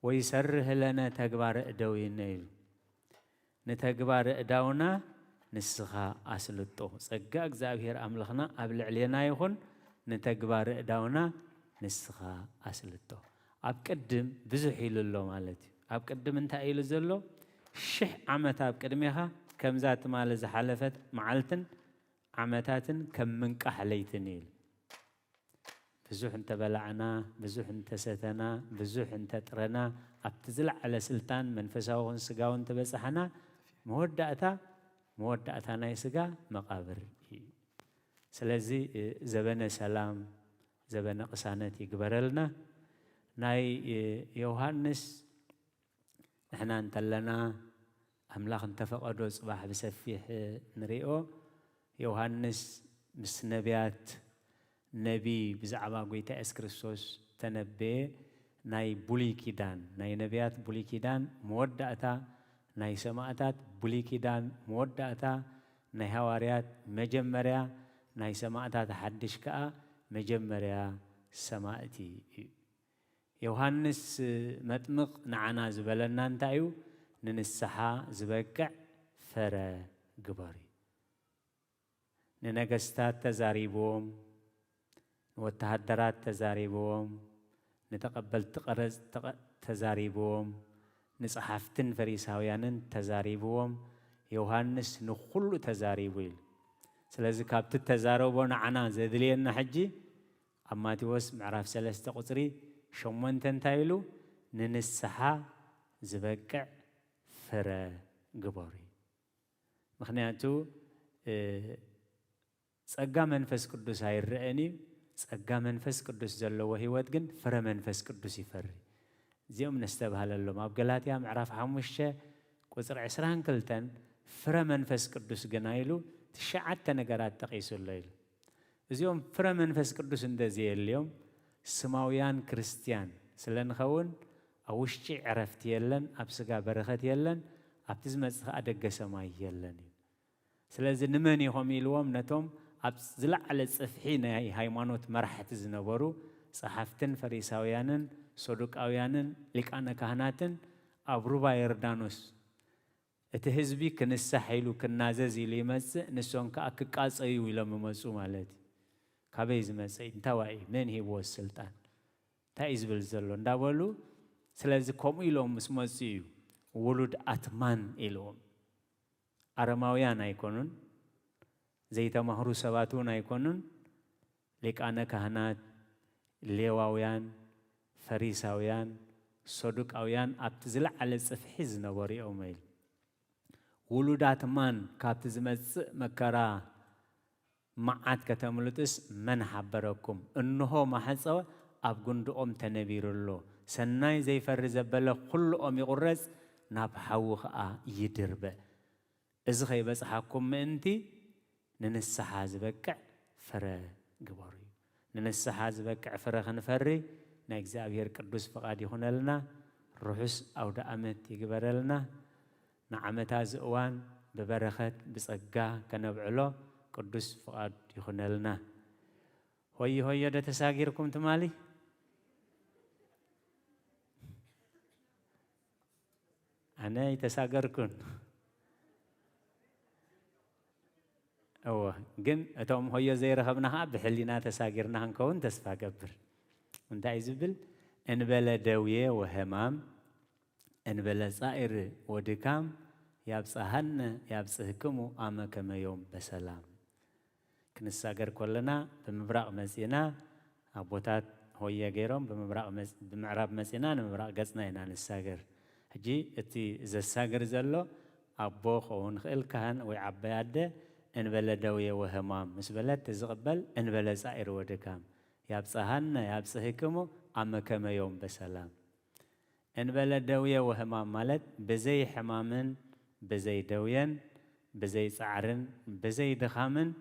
ወይሰርህ ለነ ተግባር እደዊነ ኢሉ ንተግባር እዳውና ንስኻ ኣስልጦ ፀጋ እግዚኣብሔር ኣምላኽና ኣብ ልዕልና ይኹን ንተግባር እዳውና ንስኻ ኣስልጦ ኣብ ቅድም ብዙሕ ኢሉ ኣሎ ማለት እዩ ኣብ ቅድም እንታይ ኢሉ ዘሎ 1000 ዓመት ኣብ ቅድሜኻ ከምዛ ትማለ ዝሓለፈት መዓልትን ዓመታትን ከም ምንቃሕ ለይትን ኢሉ ብዙሕ እንተበላዕና ብዙሕ እንተሰተና ብዙሕ እንተጥረና ኣብቲ ዝለዓለ ስልጣን መንፈሳውን ስጋውን ተበፅሓና መወዳእታ ናይ ስጋ መቃብር እዩ ስለዚ ዘበነ ሰላም ዘበነ ቅሳነት ይግበረልና ናይ ዮሃንስ ንሕና እንተለና ኣምላኽ እንተፈቐዶ ፅባሕ ብሰፊሕ ንሪኦ ዮሃንስ ምስ ነቢያት ነቢ ብዛዕባ ጎይታ ኢየሱስ ክርስቶስ ተነበየ ናይ ብሉይ ኪዳን ናይ ነቢያት ብሉይ ኪዳን መወዳእታ ናይ ሰማዕታት ብሉይ ኪዳን መወዳእታ ናይ ሃዋርያት መጀመርያ ናይ ሰማዕታት ሓድሽ ከዓ መጀመርያ ሰማዕቲ እዩ ዮሃንስ መጥምቕ ንዓና ዝበለና እንታይ እዩ ንንስሓ ዝበቅዕ ፈረ ግበሪ ንነገስታት ተዛሪብዎም ንወተሃደራት ተዛሪብዎም ንተቐበልቲ ቀረፅ ተዛሪብዎም ንጸሓፍትን ፈሪሳውያንን ተዛሪብዎም ዮሃንስ ንኩሉ ተዛሪቡ ኢሉ ስለዚ ካብቲ ተዛረቦ ንዓና ዘድልየና ሕጂ ኣብ ማቴዎስ ምዕራፍ 3 ቁፅሪ 8 እንታይ ኢሉ ንንስሓ ዝበቅዕ ፍረ ግበሪ ምክንያቱ ፀጋ መንፈስ ቅዱስ ኣይረአን እዩ ፀጋ መንፈስ ቅዱስ ዘለዎ ህይወት ግን ፍረ መንፈስ ቅዱስ ይፈሪ እዚኦም ነስተባሃለሎም ኣብ ገላትያ ምዕራፍ 5 ቁፅሪ 22 ፍረ መንፈስ ቅዱስ ግን ኢሉ 9 ነገራት ተቂሱሎ ኢሉ እዚኦም ፍረ መንፈስ ቅዱስ እንደዘየልዮም ስማውያን ክርስቲያን ስለንኸውን أوشتي عرفت يلن أبسقا برخت يلن أبتزمت أدق سماي يلن سلازي نمني هم يلوم نتوم أبزلع على الصفحين هاي مانوت مرحة زنبرو صحفتن فريساويانن صدوقاويانن لك أنا كهناتن أبروبا يردانوس اتهزبي كنسحيلو كناززي لي مزء نسون كأكقاص أيو إلى ممزو مالتي كابيز مزء انتواعي من هو السلطان تايز بالزلو ندابلو سلازي كوم إلوم مسمزيو ولد أتمان إلوم أرماويان أيكونون زيتا مهرو سباتون أيكونون لك أنا كهنات ليواويان فريساويان صدوقاويان أبتزلع على الصفحيز نوري أوميل ولودات مان كابت زمزء مكرا معات كتملتس من حبركم إنه ما حصوا أبغند تنبير الله سناي زي فرز بلا كل يقرز نبحوخ يدربه إذا خيبس حكم أنتي ننسحاز بكع فرا جباري ننسحاز بكع فرا خنفري نجزابير قدوس فقاد يخون لنا روحس أو دأمت يجبر لنا نعمت هذا ببركة بسجّا كنبعله قدوس فقاد يخون لنا هوي ده تساجركم تمالي أنا يتساجركم أوه جن أتوم هوي زي رهبناها بحلينا تساجرنا هنكون تسفى قبر وانت عايزبل إن بلا دوية وهمام إن بلا صائر ودكام يابسهن يابسهكمو أما كما يوم بسلام كنساجر كلنا بمبرق مسينا أبوتات هوي غيرهم بمعراب مسينا بمبرق قصنا هنا نساجر هجي اتي زساجر زلو أبو خون خيل كهن ويعبياده إن بلا دوية وهمام مش بلا تزقبل إن بلا صائر ودكام يابسهن يابسهكمو أما كما يوم بسلام إن بلا دوية وهمام مالت بزي حمامن بزي دوين بزي صعرن بزي دخامن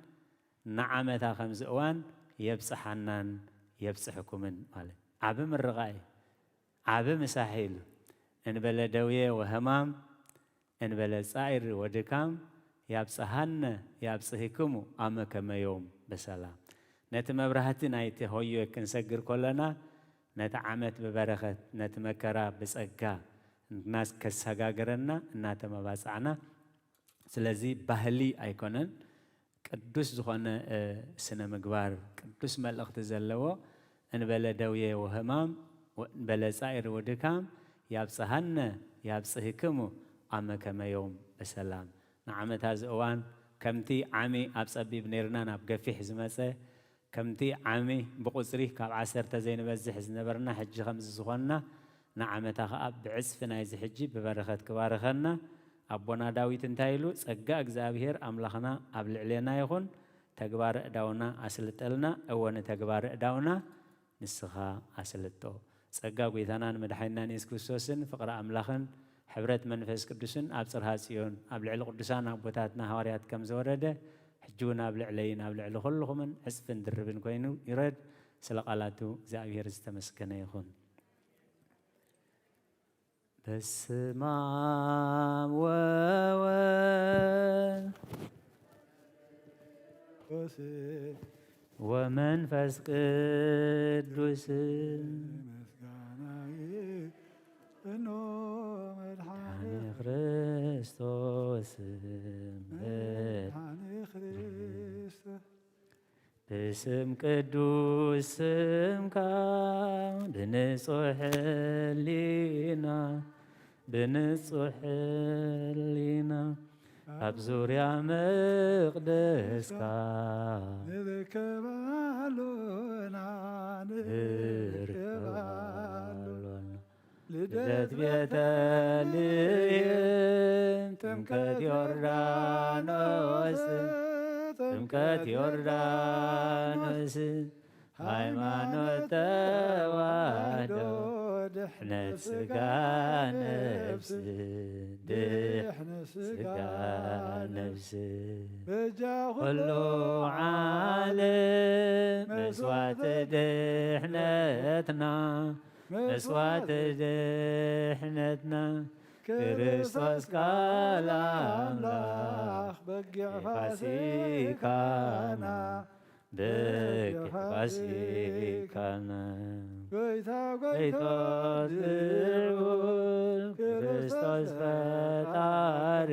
نعمتها خمس أوان يبصحنان يبصحكمن مالت عبم الرغاي عبم ساحيل إن بلا دوية وهمام إن بلا صائر ودكام يبصحن يبصحكمو أما كما يوم بسلام نتمبرهتنا ايتي هويو كنسجر كلنا نتعمت ببركة نتمكرا بسقا الناس كسغاغرنا ناتمباسعنا سلازي بهلي ايكونن قدوس زخونه سنه مغبار قدوس ملأخت زلو ان بلا دويه وهمام وان بلا صائر ودكام يابصحن يابصحكمو اما كما يوم بسلام نعمت هذا اوان كمتي عمي ابصبي بنيرنا ناب غفيح زمصه كمتي عامي بقصري كاب 10 زين بزح زنبرنا حج 5 زخنا نعمتها خاب بعصفنا يز حجي ببركه كبارخنا ابونا داويت انتايلو صقا እግዚአብሔር አምላኽና አብልዕለና ይኹን ተግባር ዳውና አስልጠልና እወነ ተግባር ዳውና ንስኻ አስልጦ صقا ጎይታናን መድኃኒናን ኢየሱስ ክርስቶስን ፍቅረ አምላኽን ሕብረት መንፈስ ቅዱስን ኣብ ጽርሐ ጽዮን ኣብ ልዕሊ ቅዱሳን ኣቦታትና ሐዋርያት ከም ዘወረደ حجونا بلعلينا بلعل كلهم عصفن دربن كوينو يرد سلقالاتو እግዚአብሔር ዝተመስገነ ይኹን በስማም ወወልድ ወመንፈስ ቅዱስ ክርስቶስ باسم قدوس سمك بنصح لينا بنصح لينا أبزور يا مقدسك نذكر لنا لدت بيتالين تمكت يوردانوس تمكت يوردانوس ሃይማኖት ተዋህዶ ድሕነት ስጋ ነፍስ ድሕነት ስጋ ነፍስ ኩሉ ዓለም መስዋዕቲ ድሕነትና መስዋዕት ድሕነትና ክርስቶስ ቃል አምላኽ በጊዕ ፋሲካና በጊዕ ፋሲካና ጎይታ ጎይቶት ልዑል ክርስቶስ ፈጣሪ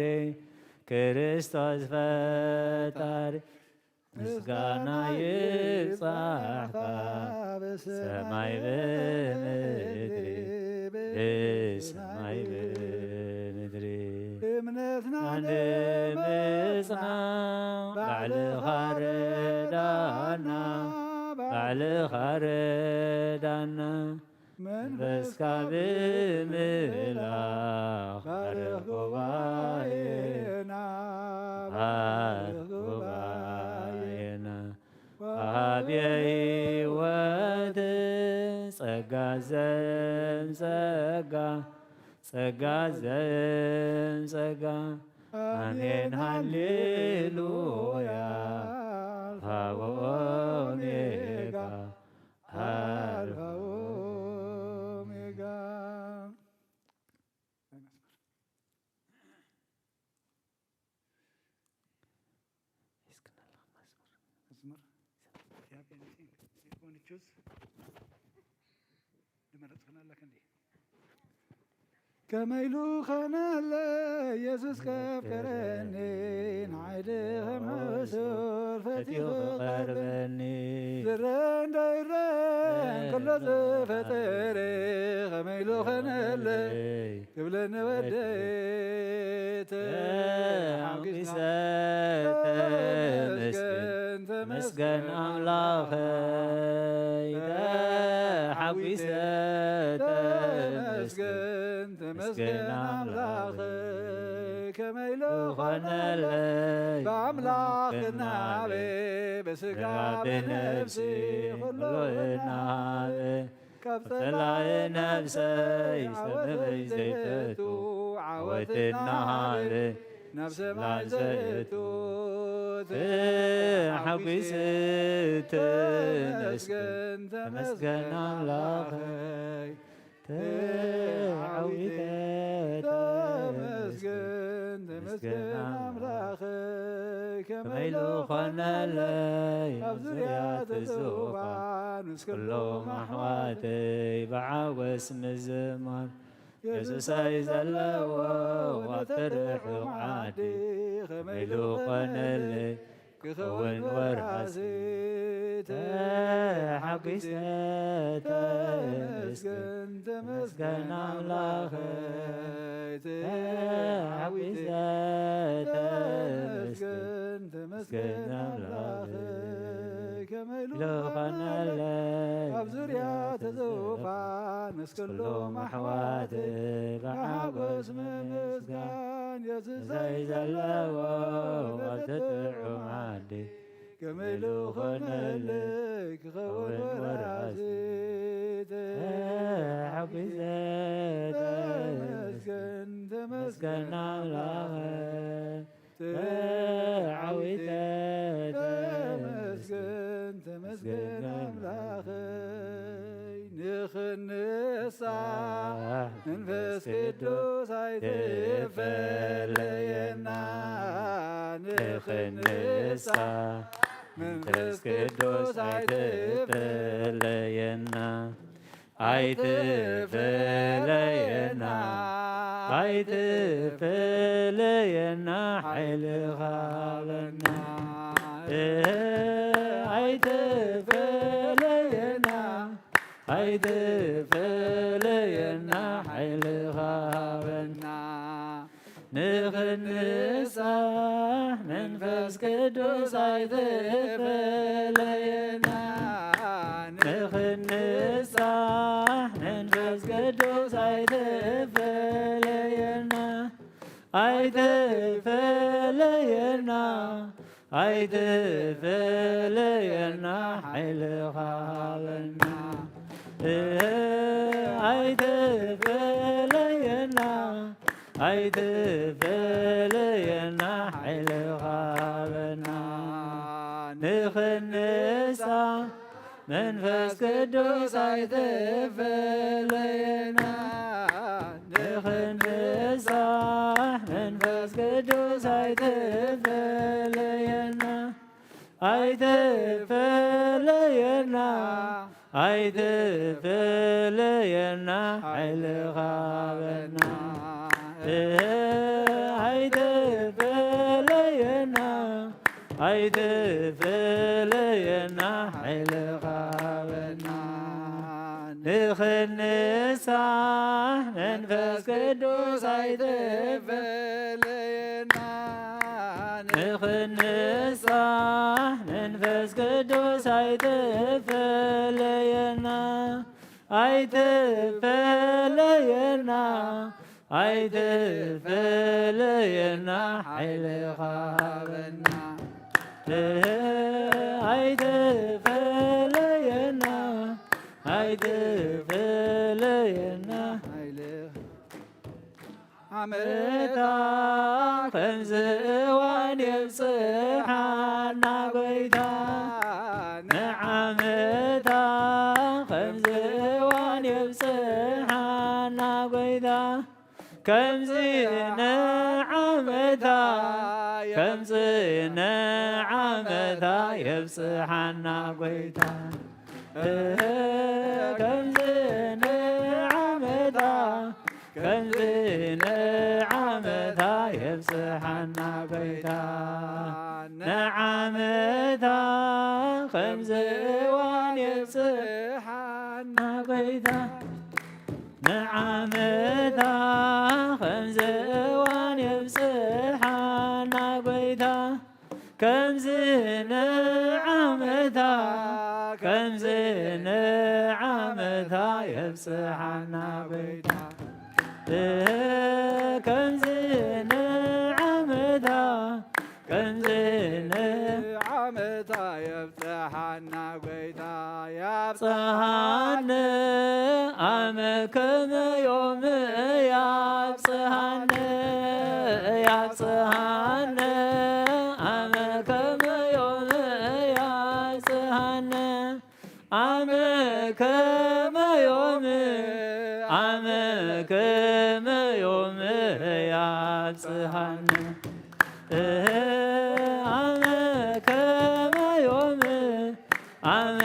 ክርስቶስ ፈጣሪ ምስጋና ይብጻሕካ ሰማይ ብምድሪ ብሰማይ ብምድሪ እምነትና ንምጽናዕ ባዕልኻ ረዳና ባዕልኻ ረዳና መንፈስካ ብምምላኽ ባርኽ ጉባኤና ባርኽ ጉባኤና ወሃብየ ሕይወት ጸጋ ዘንጸጋ ጸጋ ዘንጸጋ አሜን ሃሌሉያ አልፋ ወኦሜጋ አልፋ ወኦሜጋ። ከመይሉ ኸነለ ኢየሱስ ከፍከረኒ ንዓይልኸ ምሕሱር ፈቲኹ ቀርበኒ ዝረአ እንዳይረአን ከሎ ዝፈጠረ ከመይሉ ኸነለ ክብለኒ ወደየ ተሓጒሰ ተመስገን አምላኸይ ተሓጒሰ ተመስገን ተመስገን አምላኸይ ከመይሉ ኾነለይ በአምላኽና በስጋ ብነፍሲ ኩሉ እናሃበ ካብ ጸላኢ ነፍሰይ ሰበበይ ዘይፈቱ ዓወት እናሃበ ናብ ሰማይ ዘእቱ ተሓጒሰ ተመስገን ተመስገን አምላኸይ ተዓዊተ ተመስገን ተመስገን አምላኸይ ከመይሉ ኾነለይ ኣብ ዙርያ ዙፋን ምስ ኩሎም ኣሕዋተይ ብዓወስ ምዝማር የሱሰይ ዘለዎ ኣብ ትርሑቕ ዓዲ ከመይሉ ኾነለይ ክኸውን ወራሲ ተሓጒሰ ተመስገን ተመስገን አምላኸይ ተሓጒሰ ተመስገን ተመስገን አምላኸይ ከመይሉ ኾነለይ ኣብ ዙርያ ዙፋን ምስ ኩሎም ኣሕዋተይ ብሓጎስ ምምስጋን የሱሰይ ዘለዎ ኣብ ትጥዑም ዓዲ ከመይሉ ኾነለይ ክኸውን ወራሲ ተሓጒሰ ተመስገን ተመስገን አምላኸይ ተዓዊተ ተመስገን ተመስገን አምላኸይ ንኽንሳሕ መንፈስ ቅዱስ ኣይትፈለየና ንኽንሳሕ መንፈስ ቅዱስ ኣይትፈለየና ኣይትፈለየና ኣይትፈለየና ሓይልኻ በና ኣይትፈለየና ኣይትፈለየና ሓይልኻ በና ንኽንሳሕ መንፈስ ቅዱስ ኣይትፈለየና ንኽንሳሕ መንፈስ ቅዱስ ኣይትፈለየና ኣይትፈለየና ኣይትፈለየና ሓይልኻ በና ኣይትፈለየና ኣይትፈለየና ሓይልኻ በና ንኽንሳሕ መንፈስ ቅዱስ አይትፈለየና ንኽንሳሕ መንፈስ ቅዱስ አይትፈለየና አይትፈለየና አይትፈለየና ኃይልኻ በና አይትፈለየና አይትፈለየና ኃይልኻ በና ንኽንሳሕ መንፈስ ቅዱስ አይትፈለየና ንኽንሳሕ መንፈስ ቅዱስ አይትፈለየና አይትፈለየና አይትፈለየና ኃይልኻ በና አይትፈለየና አይትፈለየና ዓመታ ከምዚ እዋን የብፅሓና ጐይታ ንዓመታ ከምዚ እዋን የብፅሓና ጐይታ ከምዚ ንዓመታ ከምዚ ንዓመታ የብፅሓና ጐይታ ከምዚ ንዓመታ ከምዚ ንዓመታ የብፅሓና ጐይታ ንዓመታ ከምዚ እዋን የብፅሓና ጐይታ ንዓመታ ከምዚ እዋን የብፅሓና ጐይታ ከምዚ ንዓመታ ከምዚ ንዓመታ የብፅሓና ጐይታ ከምዚ ንዓመታ ከምዚ ንዓመታ የብፅሓና ጐይታ ያብፅሓኒ ኣመ ከመ ዮም ያብፅሓኒ ያብፅሓኒ ኣመ ከመ ዮም ያብፅሓኒ ኣመ ከመ ዮም ኣመ ከመ ዮም ያብፅሓኒ ኣመ ከመ ዮም ኣመ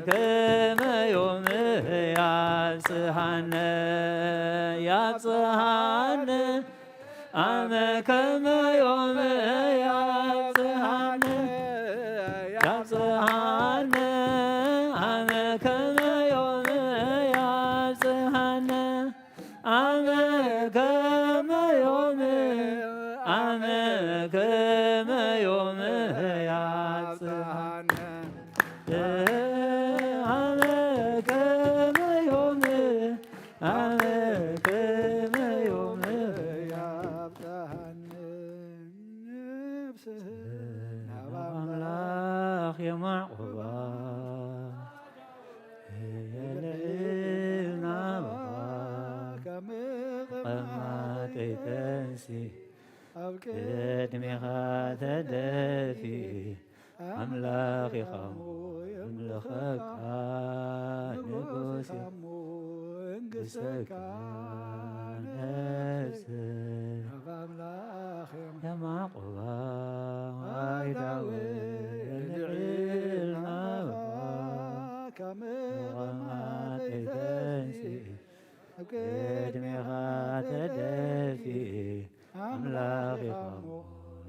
ከመ ዮም ያብፅሓኒ ያብፅሓኒ ኣመ ከመ ዮም ያብፅሓኒ ያብፅሓኒ ኣመ ከመ ዮም ያብፅሓኒ ኣመ ከመ ዮም ኣመ ከመ ዮም ያብፅሓኒ ኣመ ከመ ዮም ኣመ ከመ ዮም ያብፅሓኒ ነብስህ ናብ ኣምላኽ የማዕቁባ የልዕል ናብኻ ቀማጠይተንሲ ኣብ ቅድሜኻ ተደፊ ኣምላኽ ኢኻ የምልኸካ ንጉስ እንግሰካ ነብስህ ኣብ ኣምላኽ የማዕቁባ ዋይዳዊ የልዕል ናብኻ ቀማጠይተንሲ ኣብ ቅድሜኻ ተደፊ ኣምላኽ ኢኻ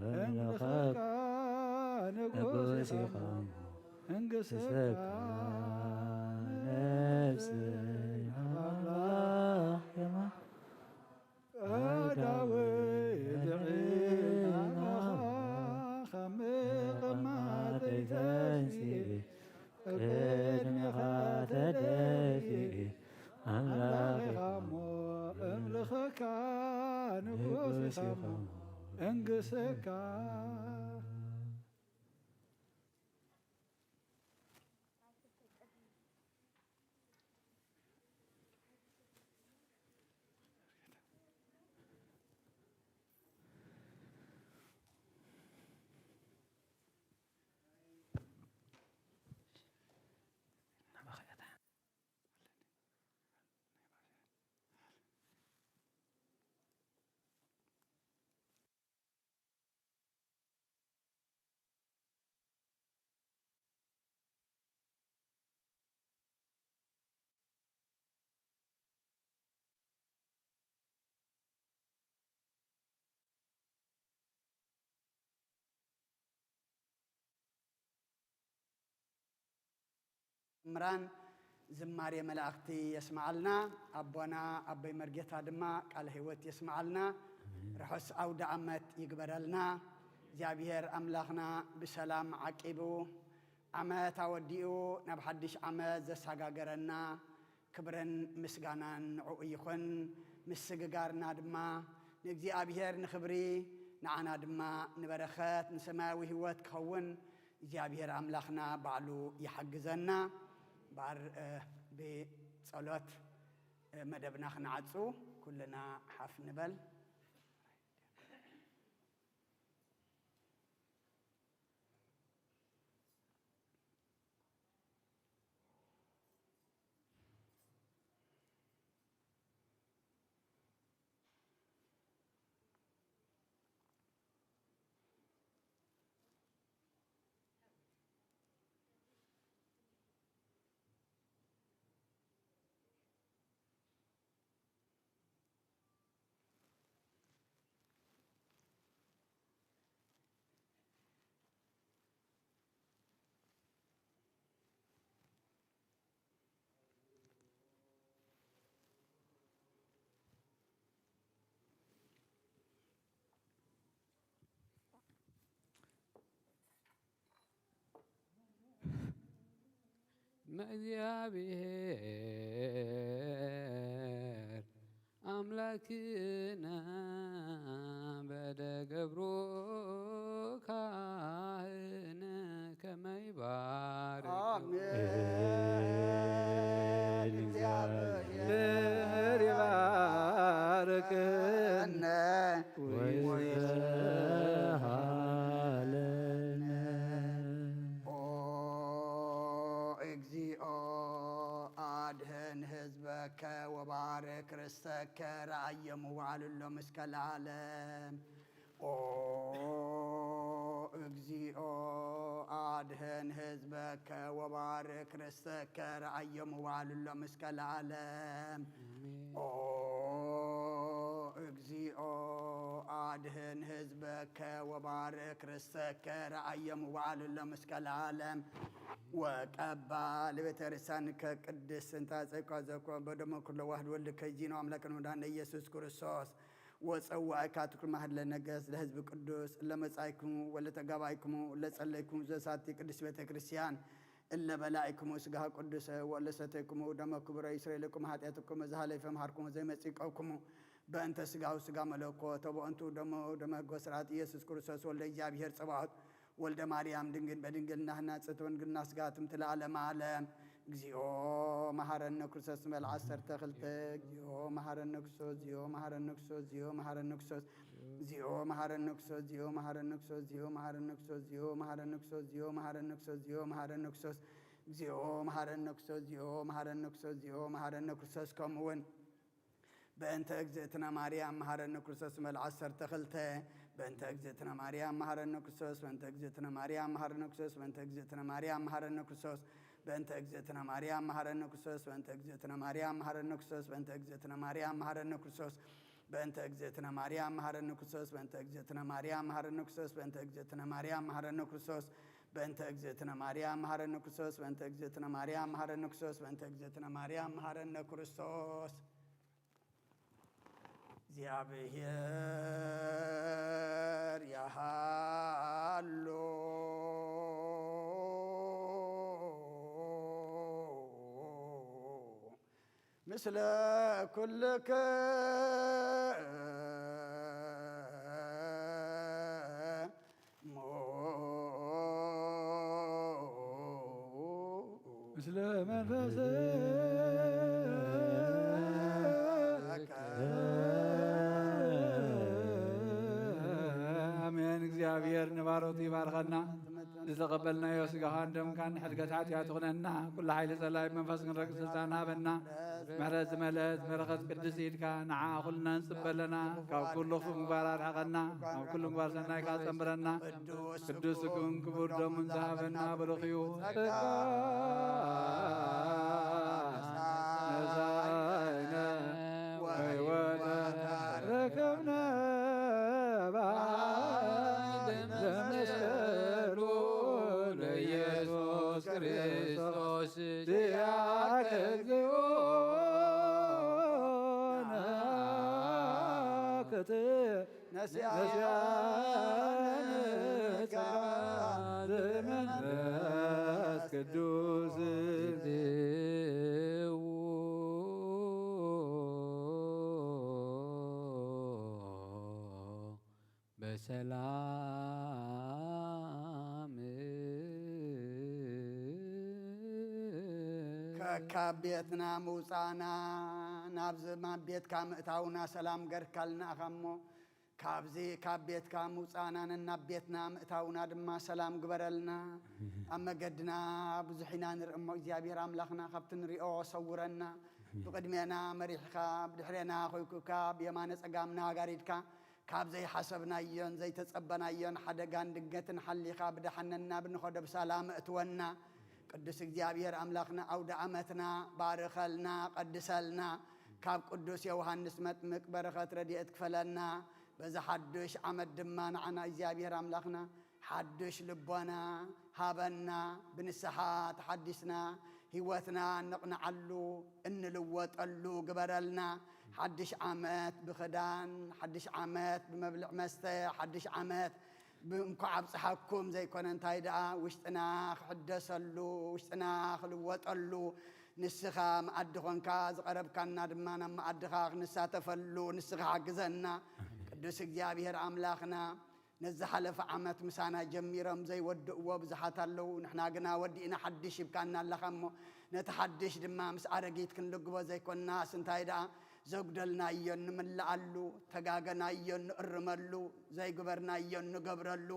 የምልኸካ ንጉስ ኢኻ እንግሰካ ነብስህ ኣብ ኣምላኽ የማዕቁባ የልዕል ናብኻ ቀማጠይተንሲ ቅድሜኻ ተደፊ ኣምላኽ ኢኻ የምልኸካ ንጉስ ኢኻ እንግሰካ ምራን ዝማሬ መላእክቲ የስማዓልና አቦና አበይ መርጌታ ድማ ቃል ህይወት የስማዓልና ርሑስ አውደ ዓመት ይግበረልና እግዚአብሔር አምላኽና ብሰላም ዓቂቡ ዓመት አወዲኡ ናብ ሓድሽ ዓመት ዘሰጋገረና ክብርን ምስጋናን ንዕኡ ይኹን ምስግጋርና ድማ ንእግዚአብሔር ንኽብሪ ንዓና ድማ ንበረኸት ንሰማያዊ ህይወት ክኸውን እግዚአብሔር አምላኽና ባዕሉ ይሐግዘና ባር በጸሎት መደብና ክንዓጹ ኩልና ሓፍ ንበል እግዚአብሔር አምላክና በደገብሮ ካህን ከመይባር አሜን እግዚአብሔር ይባርክነ وبارك رزقك رعيم وعلو مسك العالم اجزيو ادهن حزبك وبارك رزقك رعيم وعلو مسك العالم اجزيو ادهن حزبك وبارك رزقك رعيم وعلو مسك العالم وقبل بترسانك قدس انت زكو بدم كل واحد ولد كيجينو املاكنا ودان يسوع كريستوس وصواك كل محل لنجس لحزب قدوس لمصايكم ولا تغبايكم ولا صليكم زساتي قدس بيت كريستيان الا بلايكم وسغا قدس ولا ستيكم ودم كبر اسرائيلكم حياتكم زهالي فمحركم زي مصيقكم بانت سغاو سغا ملكو تبو انتو دم غسرات يسوع كريستوس ولا እግዚአብሔር ጽባዖት ولد مريم دنجل بدنجلنا هنا ستون قلنا سقاتم تلعلم عالم እግዚኦ መሐረነ ክርስቶስ መልዓሰር ተኽልተ እግዚኦ መሐረነ ክርስቶስ እግዚኦ መሐረነ ክርስቶስ እግዚኦ መሐረነ ክርስቶስ እግዚኦ መሐረነ ክርስቶስ እግዚኦ መሐረነ ክርስቶስ እግዚኦ መሐረነ ክርስቶስ እግዚኦ መሐረነ ክርስቶስ እግዚኦ መሐረነ ክርስቶስ እግዚኦ መሐረነ ክርስቶስ እግዚኦ መሐረነ ክርስቶስ እግዚኦ መሐረነ ክርስቶስ እግዚኦ መሐረነ ክርስቶስ ከምውን በእንተ እግዝእትነ ማርያም መሐረነ ክርስቶስ መልዓሰር ተኽልተ በእንተ እግዝእትነ ማርያም መሐረነ ክርስቶስ በእንተ እግዝእትነ ማርያም መሐረነ ክርስቶስ በእንተ እግዝእትነ ማርያም መሐረነ ክርስቶስ በእንተ እግዝእትነ ማርያም መሐረነ ክርስቶስ በእንተ እግዝእትነ ማርያም መሐረነ ክርስቶስ በእንተ እግዝእትነ ማርያም መሐረነ ክርስቶስ በእንተ እግዝእትነ ማርያም መሐረነ ክርስቶስ በእንተ እግዝእትነ ማርያም መሐረነ ክርስቶስ በእንተ እግዝእትነ ማርያም መሐረነ ክርስቶስ በእንተ እግዝእትነ ማርያም መሐረነ ክርስቶስ በእንተ እግዝእትነ ማርያም መሐረነ ክርስቶስ በእንተ እግዝእትነ ማርያም መሐረነ ክርስቶስ እግዚአብሔር ያሃሎ ምስለ ኩልከ ምስለ መንፈስ አሜን። እግዚአብሔር ንባሮቱ ይባርከና لتقبلنا يا سجهان دم كان حركة عتيات غننا كل حيل سلاي منفس نرقص سلطانا بنا مرز ملز مرقص قدسيد كان عاقلنا نسبلنا كل خف مبارك حقنا كل مبارك سنا كاسمبرنا قدوسكم كبر دم ذهبنا برخيو نزاينا ويولا ركبنا Christos ፍትሕ ነስያነጋ ዘመንፈስ ቅዱስ በሰላም ካብ ቤትና ምውፃእና ናብዚ ማን ቤትካ ምእታውና ሰላም ገርካልና እኸሞ ካብዚ ካብ ቤትካ ምውፃእና ነናብ ቤትና ምእታውና ድማ ሰላም ግበረልና ኣብ መገድና ብዙሕ ኢና ንርኢ እሞ እግዚኣብሔር ኣምላኽና ካብቲ ንሪኦ ሰውረና ብቅድሜና መሪሕኻ ብድሕሬና ኮይኩካ ብየማነ ፀጋምና ጋሪድካ ካብ ዘይሓሰብናዮን ዘይተፀበናዮን ሓደጋን ድንገትን ሓሊኻ ብድሓነና ብንኸዶ ብሰላም እትወና ቅዱስ እግዚአብሔር ኣምላኽና ኣውደ ዓመትና ባርኸልና ቀድሰልና ካብ ቅዱስ ዮሐንስ መጥምቅ በረኸት ረድኤት ክፈለና በዛ ሓድሽ ዓመት ድማ ንዓና እግዚአብሔር ኣምላኽና ሓድሽ ልቦና ሃበና ብንስሓ ተሓዲስና ህይወትና ነቕንዓሉ እንልወጠሉ ግበረልና ሓድሽ ዓመት ብኽዳን ሓድሽ ዓመት ብመብልዕ መስተ ሓድሽ ዓመት እንኳዕ ኣብፅሓኩም ዘይኮነ እንታይ ደኣ ውሽጥና ክሕደሰሉ ውሽጥና ክልወጠሉ ንስኻ መኣዲ ኮንካ ዝቐረብካና ድማ ናብ መኣድኻ ክንሳተፈሉ ንስኻ ሓግዘና ቅዱስ እግዚአብሔር ኣምላኽና ነዝሓለፈ ዓመት ምሳና ጀሚሮም ዘይወድእዎ ብዙሓት ኣለዉ ንሕና ግና ወዲእና ሓድሽ ይብካና ኣለኻ እሞ ነቲ ሓድሽ ድማ ምስ ኣረጊት ክንልግቦ ዘይኮንናስ እንታይ ደኣ ዘጉደልናዮ ንምልኣሉ ተጋገናዮ ንእርመሉ ዘይግበርናዮ ንገብረሉ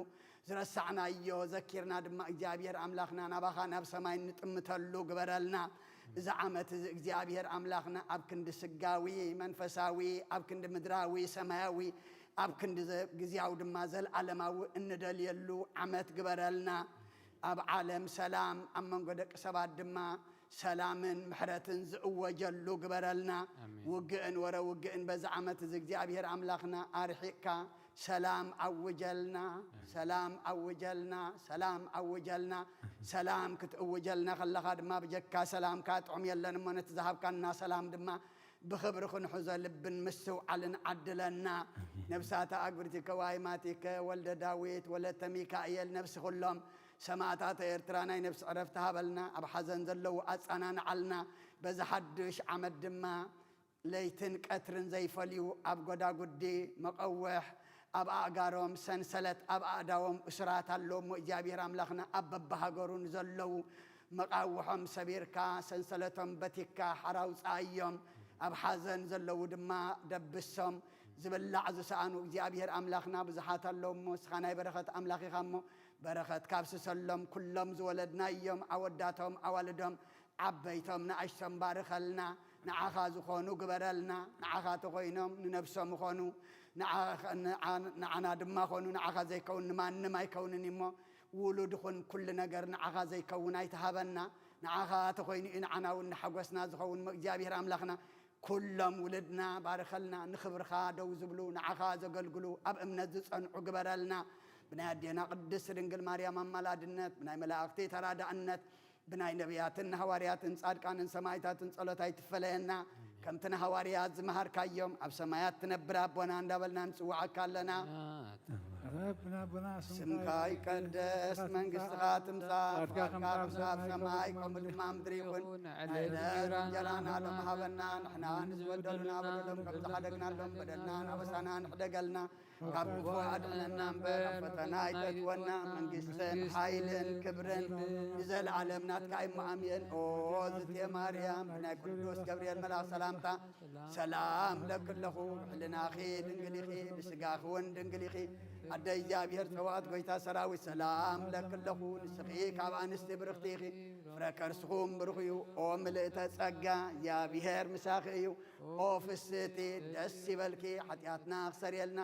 ዝረሳዕናዮ ዘኪርና ድማ እግዚአብሔር ኣምላኽና ናባኻ ናብ ሰማይ ንጥምተሉ ግበረልና እዚ ዓመት እዚ እግዚአብሔር ኣምላኽና ኣብ ክንዲ ስጋዊ መንፈሳዊ ኣብ ክንዲ ምድራዊ ሰማያዊ ኣብ ክንዲ ግዝያዊ ድማ ዘለዓለማዊ እንደልየሉ ዓመት ግበረልና ኣብ ዓለም ሰላም ኣብ መንጎ ደቂ ሰባት ድማ ሰላምን ምሕረትን ዝእወጀሉ ግበረልና ውግእን ወረ ውግእን በዛ ዓመት እዚ እግዚአብሔር ኣምላኽና ኣርሒቕካ ሰላም ኣውጀልና ሰላም ኣውጀልና ሰላም ኣውጀልና ሰላም ክትእውጀልና ከለኻ ድማ ብጀካ ሰላምካ ጥዑም የለን እሞ ነቲ ዝሃብካና ሰላም ድማ ብኽብሪ ክንሕዞ ልብን ምስውዓልን ዓድለና ነብሳተ ኣግብርቲከ ዋይማቲከ ወልደ ዳዊት ወለተ ሚካኤል ነብሲ ኩሎም ሰማዕታት ኤርትራ ናይ ነብሲ ዕረፍቲ ሃበልና ኣብ ሓዘን ዘለዉ ኣፀናንዓልና በዚ ሓድሽ ዓመት ድማ ለይትን ቀትርን ዘይፈልዩ ኣብ ጎዳጉዲ መቐውሕ ኣብ ኣእጋሮም ሰንሰለት ኣብ ኣእዳዎም እስራት ኣለዎ እሞ እግዚአብሔር ኣምላኽና ኣብ በብሃገሩን ዘለዉ መቃውሖም ሰቢርካ ሰንሰለቶም በቲካ ሓራውፃዮም ኣብ ሓዘን ዘለዉ ድማ ደብሶም ዝብላዕ ዝሰኣኑ እግዚአብሔር ኣምላኽና ብዙሓት ኣለዉ እሞ እስኻ ናይ በረኸት ኣምላኽ ኢኻ እሞ በረኸት ካብ ስሰሎም ኩሎም ዝወለድናዮም ኣወዳቶም ኣዋልዶም ዓበይቶም ንኣሽቶም ባርኸልና ንዓኻ ዝኾኑ ግበረልና ንዓኻ ተኾይኖም ንነብሶም ይኾኑ ንዓና ድማ ኾኑ ንዓኻ ዘይከውን ንማንም ኣይከውንን እሞ ውሉድ ኹን ኩሉ ነገር ንዓኻ ዘይከውን ኣይተሃበና ንዓኻ ተኾይኑ እዩ ንዓና እውን ንሓጐስና ዝኸውን እግዚአብሔር ኣምላኽና ኩሎም ውልድና ባርኸልና ንኽብርኻ ደው ዝብሉ ንዓኻ ዘገልግሉ ኣብ እምነት ዝጸንዑ ግበረልና ብናይ ኣዴና ቅድስት ድንግል ማርያም ኣማላድነት ብናይ መላእኽቲ ተራዳእነት ብናይ ነቢያትን ሃዋርያትን ጻድቃንን ሰማዕታትን ጸሎት ኣይትፈለየና ከምቲ ንሃዋርያት ዝመሃርካዮም ኣብ ሰማያት ትነብር ኣቦና እንዳበልና ንጽዋዓካ ኣለና ربنا بنا ስምካ ይቀደስ መንግሥትኻ ትምጻእ ፈቃድካ ኣብ ሰማይ ከምኡ ድማ ምድሪ ይኹን ዕለት እንጀራና ሎም ሃበና ንሕና ንዝበደሉና በደሎም ከም ዝሓደግናሎም በደልናን ኣበሳና ንሕደገልና ካብ ክፉ ኣድሕነና እምበር ኣብ ፈተና ኣይተትወና መንግሥትን ሓይልን ክብርን ንዘለዓለም ናትካ እሞ ኣሜን ኦ ዝትየ ማርያም ብናይ ቅዱስ ገብርኤል መልኣክ ሰላምታ ሰላም ለክለኹ ብሕልናኺ ድንግል ኢኺ ብስጋኺ እውን ድንግል ኢኺ ኣደይ እግዚአብሔር ፀዋት ጎይታ ሰራዊት ሰላም ለክለኹ ንስኺ ካብ ኣንስቲ ብርኽቲ ኢኺ ፍረ ከርስኹም ብሩኽ እዩ ኦ ምልእተ ጸጋ እግዚአብሔር ምሳኺ እዩ ኦ ፍስቲ ደስ ይበልኪ ሓጢኣትና ክሰርየልና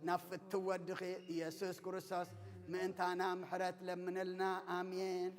ናፍቲ ወድኺ ኢየሱስ ክርስቶስ ምእንታና ምሕረት ለምንልና ኣሜን